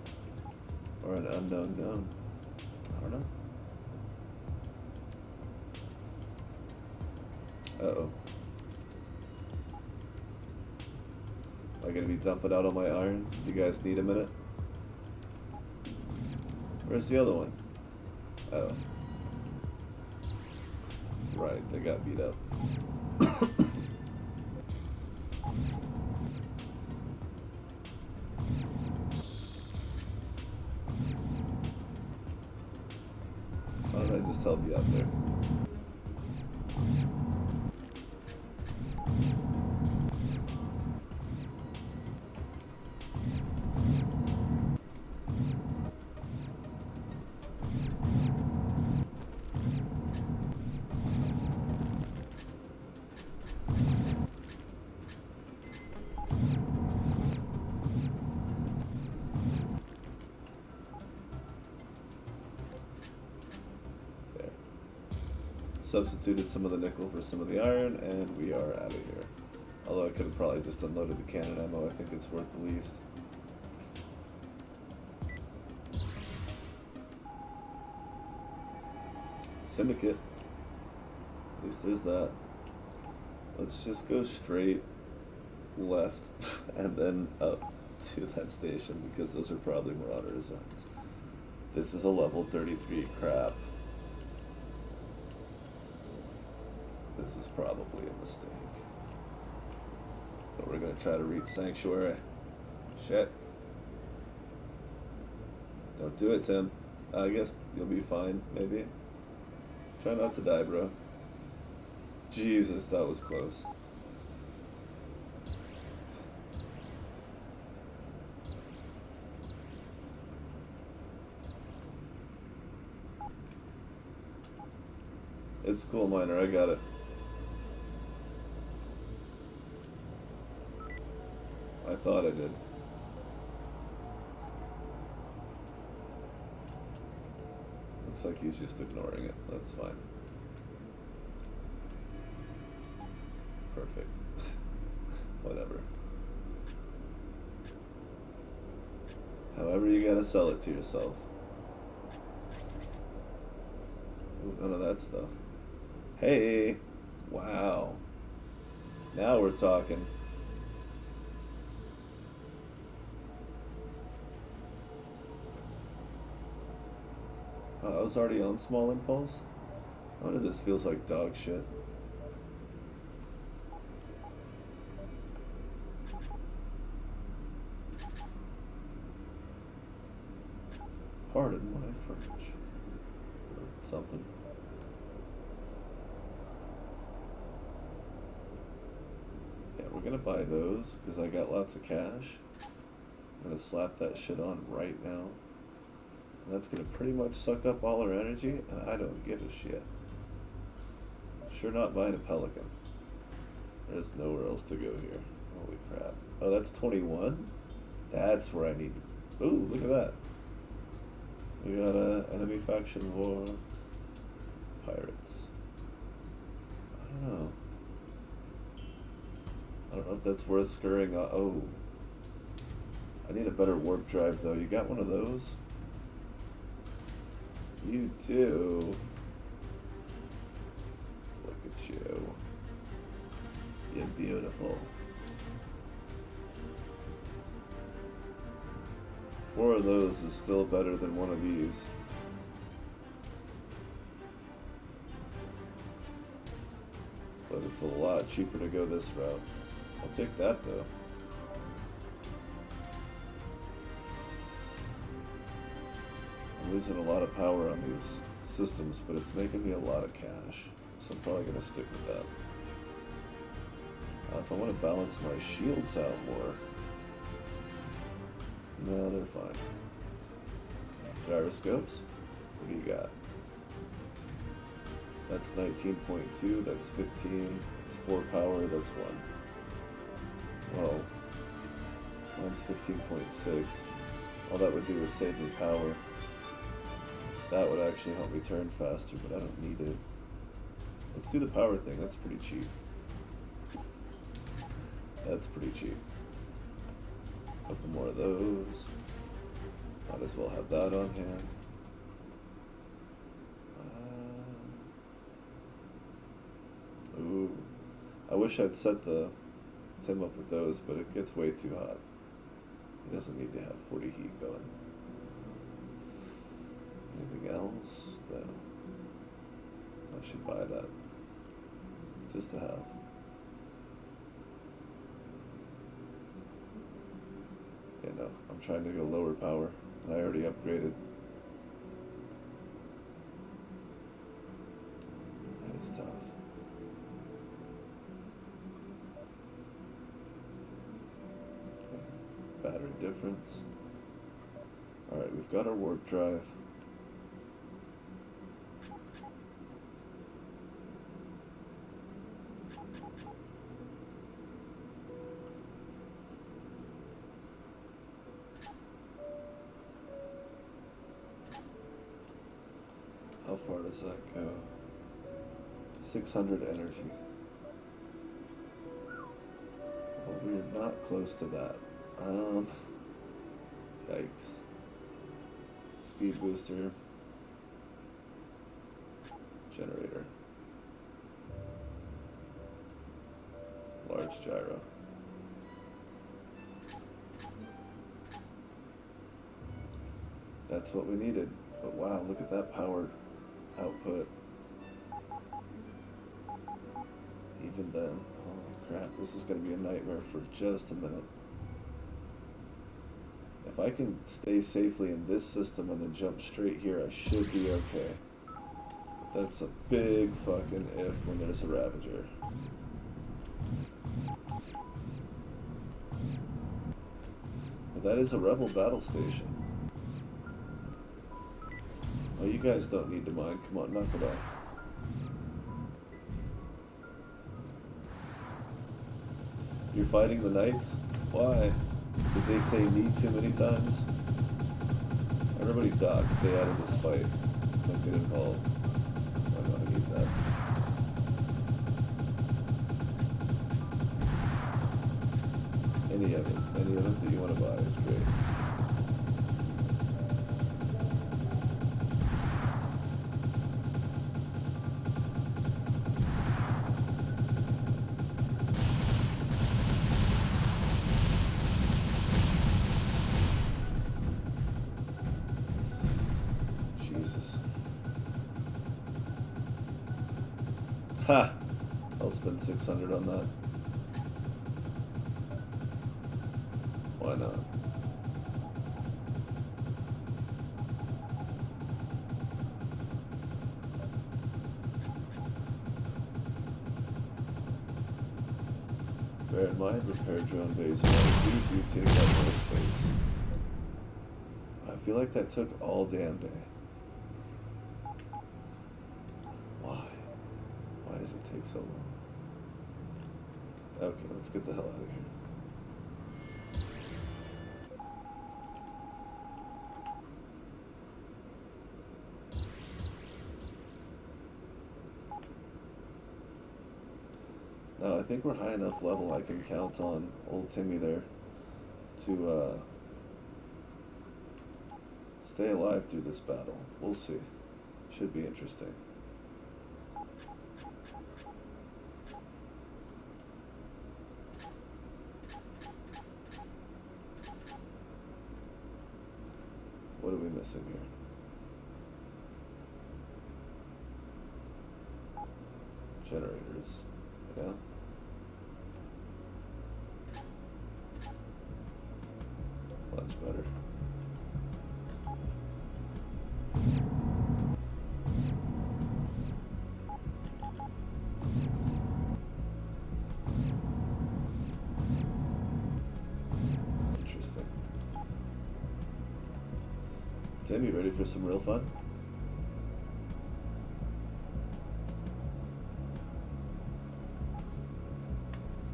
Or an unknown known? I don't know. Uh-oh. Am I gonna be dumping out on my iron? Do you guys need a minute? Where's the other one? Oh. Right, they got beat up. Why don't I just help you out there? Substituted some of the nickel for some of the iron, and we are out of here. Although I could have probably just unloaded the cannon ammo. I think it's worth the least. Syndicate. At least there's that. Let's just go straight left and then up to that station, because those are probably Marauder zones. This is a level 33 crap. This is probably a mistake. But we're gonna try to reach Sanctuary. Shit. Don't do it, Tim. I guess you'll be fine, maybe. Try not to die, bro. Jesus, that was close. It's cool, Miner. I got it. I thought I did. Looks like he's just ignoring it. That's fine. Perfect. Whatever. However, you gotta sell it to yourself. Ooh, none of that stuff. Hey! Wow. Now we're talking. I was already on Small Impulse. I wonder if this feels like dog shit. Pardon my French. Or something. Yeah, we're gonna buy those because I got lots of cash. I'm gonna slap that shit on right now. That's going to pretty much suck up all our energy, and I don't give a shit. Sure not buying a Pelican. There's nowhere else to go here. Holy crap. Oh, that's 21? That's where I need to... Ooh, look at that. We got a enemy faction war. Pirates. I don't know. I don't know if that's worth scurrying. Oh, I need a better warp drive though. You got one of those? You do. Look at you. You're beautiful. 4 of those is still better than 1 of these. But it's a lot cheaper to go this route. I'll take that though. I'm losing a lot of power on these systems, but it's making me a lot of cash. So I'm probably going to stick with that. If I want to balance my shields out more. No, they're fine. Gyroscopes? What do you got? That's 19.2, that's 15, it's 4 power, that's 1. Well, mine's 15.6. All that would do is save me power. That would actually help me turn faster, but I don't need it. Let's do the power thing, that's pretty cheap. That's pretty cheap. A couple more of those. Might as well have that on hand. Ooh. I wish I'd set the Tim up with those, but it gets way too hot. He doesn't need to have 40 heat going. Anything else? No. I should buy that. Just to have. Yeah, no. I'm trying to go lower power, and I already upgraded. That is tough. Battery difference. Alright, we've got our warp drive. How far does that go? 600 energy. Well, we're not close to that. Yikes. Speed booster. Generator. Large gyro. That's what we needed. But wow, look at that power output. Even then, holy crap, this is going to be a nightmare for just a minute. If I can stay safely in this system and then jump straight here, I should be okay. But that's a big fucking if when there's a Ravager. But that is a Rebel battle station. Oh, you guys don't need to mind. Come on, knock it off. You're fighting the Knights? Why? Did they say need too many times? Everybody dock, stay out of this fight. Don't get involved. I know I need that. Any of it that you want to buy is great. Ha! I'll spend 600 on that. Why not? Bear in mind, repair drone base. Why do take up more space? I feel like that took all damn day. Why did it take so long? Okay, let's get the hell out of here. Now I think we're high enough level I can count on old Timmy there to stay alive through this battle. We'll see. Should be interesting. What are we missing here? Generators. Yeah. Much better. Interesting. Tim, you ready for some real fun?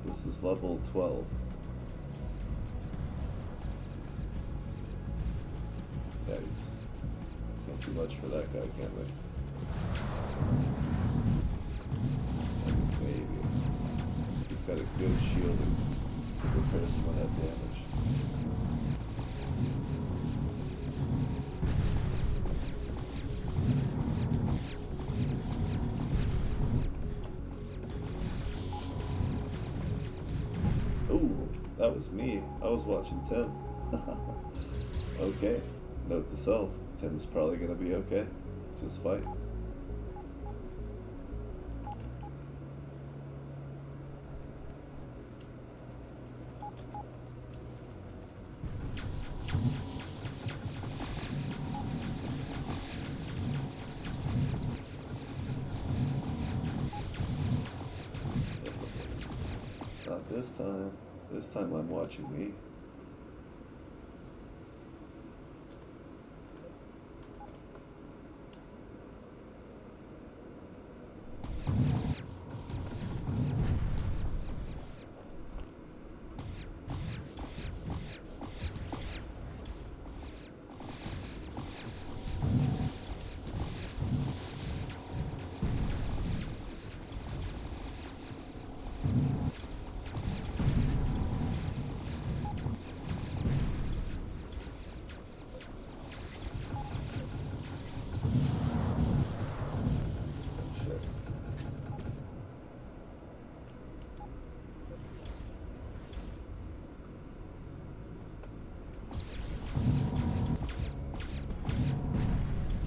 This is level 12. Yikes. Can't do much for that guy, can we? Maybe. He's got a good shield to repair some of that damage. Ooh, that was me. I was watching Tim. Okay. Note to self. Tim's probably gonna be okay. Just fight. Not this time. This time I'm watching me.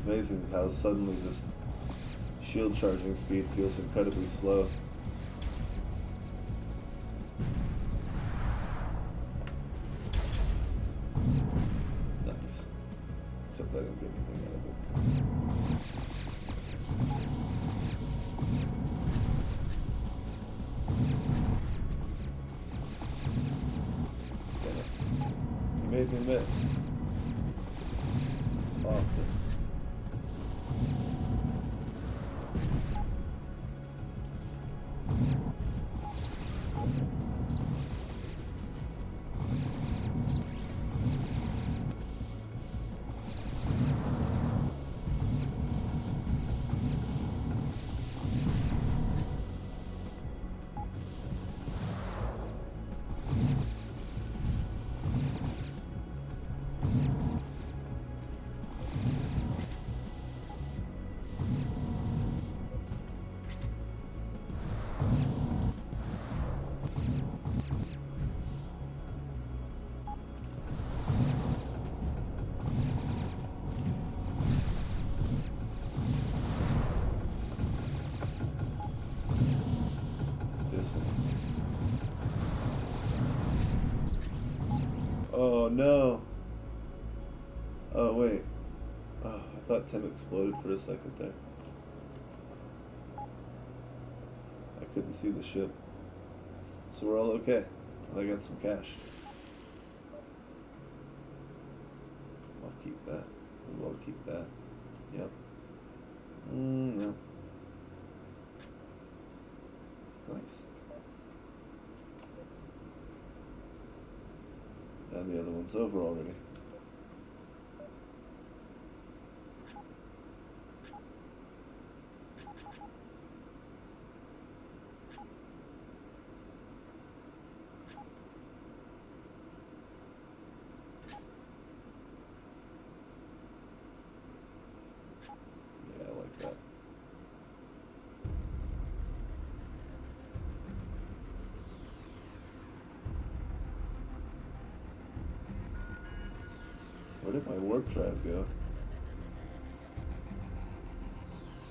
Amazing how suddenly this shield charging speed feels incredibly slow. Nice. Except I didn't get anything out of it. Damn it. You made me miss. Often. Oh no. Oh wait. Oh, I thought Tim exploded for a second there. I couldn't see the ship. So we're all okay. And I got some cash. I'll keep that. Ooh, I'll keep that. Yep. No. Nice. And the other one's over already. Where did my warp drive go?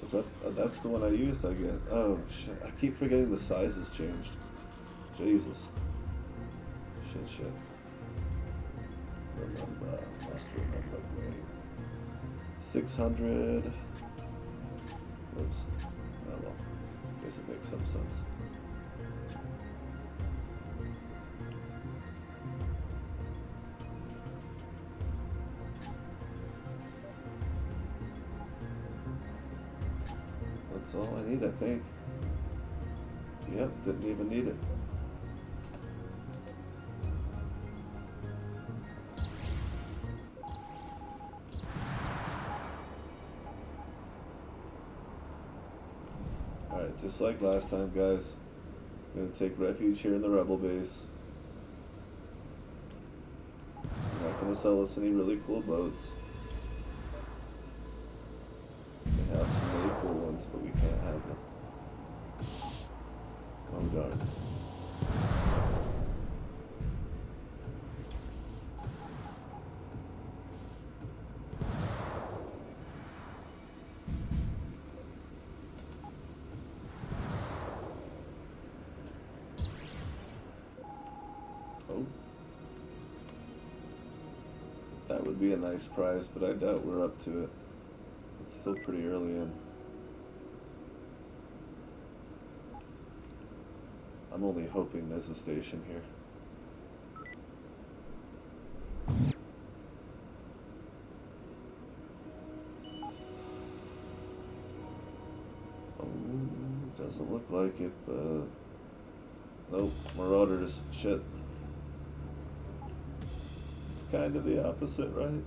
Is that that's the one I used? I get. Oh shit! I keep forgetting the size has changed. Jesus. Shit. Remember, must remember. Great. 600. Whoops. Oh well. Guess it makes some sense. That's all I need, I think. Yep, didn't even need it. Alright, just like last time, guys. I'm gonna take refuge here in the rebel base. I'm not gonna sell us any really cool boats. We have some really cool ones, but we can't have them. Oh darn. Oh. That would be a nice prize, but I doubt we're up to it. It's still pretty early in. I'm only hoping there's a station here. Oh, doesn't look like it, but... Nope, Marauders, shit. It's kind of the opposite, right?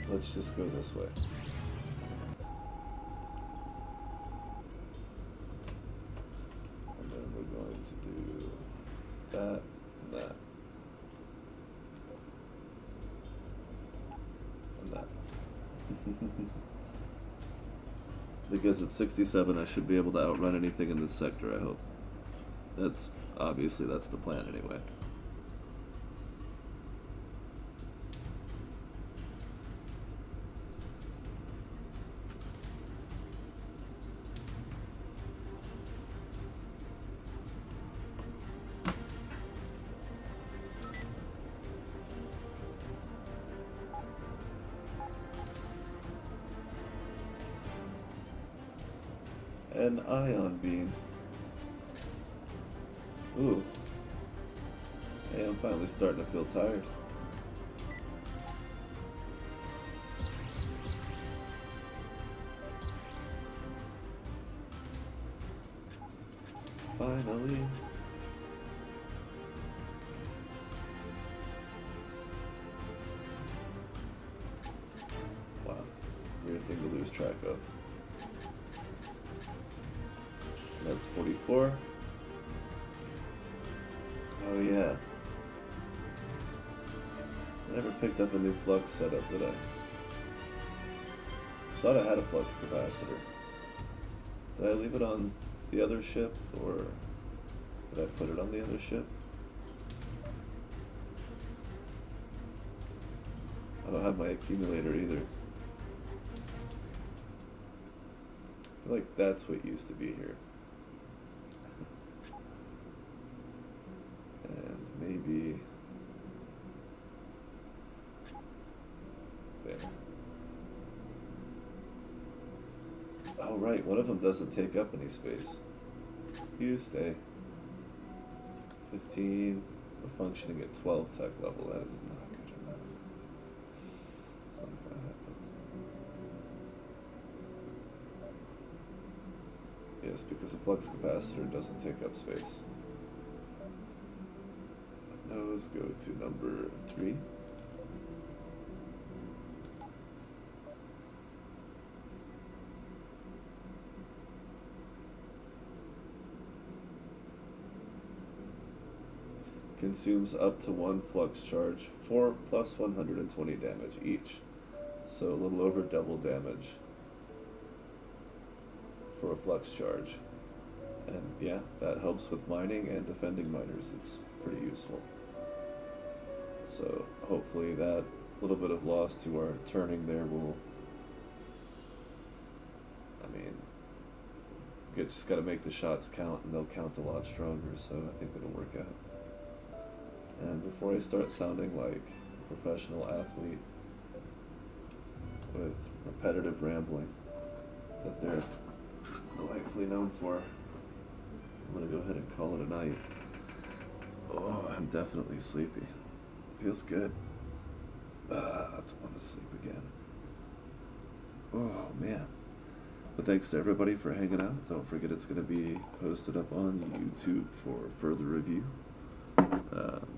Let's just go this way. And then we're going to do that and that. And that. Because at 67 I should be able to outrun anything in this sector, I hope. That's the plan anyway. An ion beam. Ooh. Hey, I'm finally starting to feel tired. Finally. Wow. Weird thing to lose track of. That's 44. Oh yeah. I never picked up a new flux setup, did I? Thought I had a flux capacitor. Did I leave it on the other ship, or did I put it on the other ship? I don't have my accumulator either. I feel like that's what used to be here. And maybe there. Oh right, one of them doesn't take up any space. You stay. 15. We're functioning at 12 tech level. That is not good enough. It's not gonna happen. Yes, because a flux capacitor doesn't take up space. Those go to number 3. Consumes up to 1 flux charge, 4 plus 120 damage each. So a little over double damage for a flux charge. And yeah, that helps with mining and defending miners. It's pretty useful. So hopefully that little bit of loss to our turning there will, I mean, you just got to make the shots count, and they'll count a lot stronger, so I think it'll work out. And before I start sounding like a professional athlete with repetitive rambling that they're delightfully known for, I'm going to go ahead and call it a night. Oh, I'm definitely sleepy. Feels good. I don't want to sleep again. Oh, man. But thanks to everybody for hanging out. Don't forget it's going to be posted up on YouTube for further review.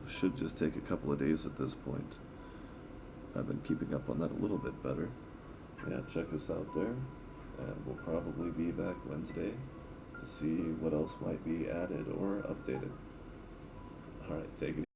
Should just take a couple of days at this point. I've been keeping up on that a little bit better. Yeah, check us out there. And we'll probably be back Wednesday to see what else might be added or updated. Alright, take it easy.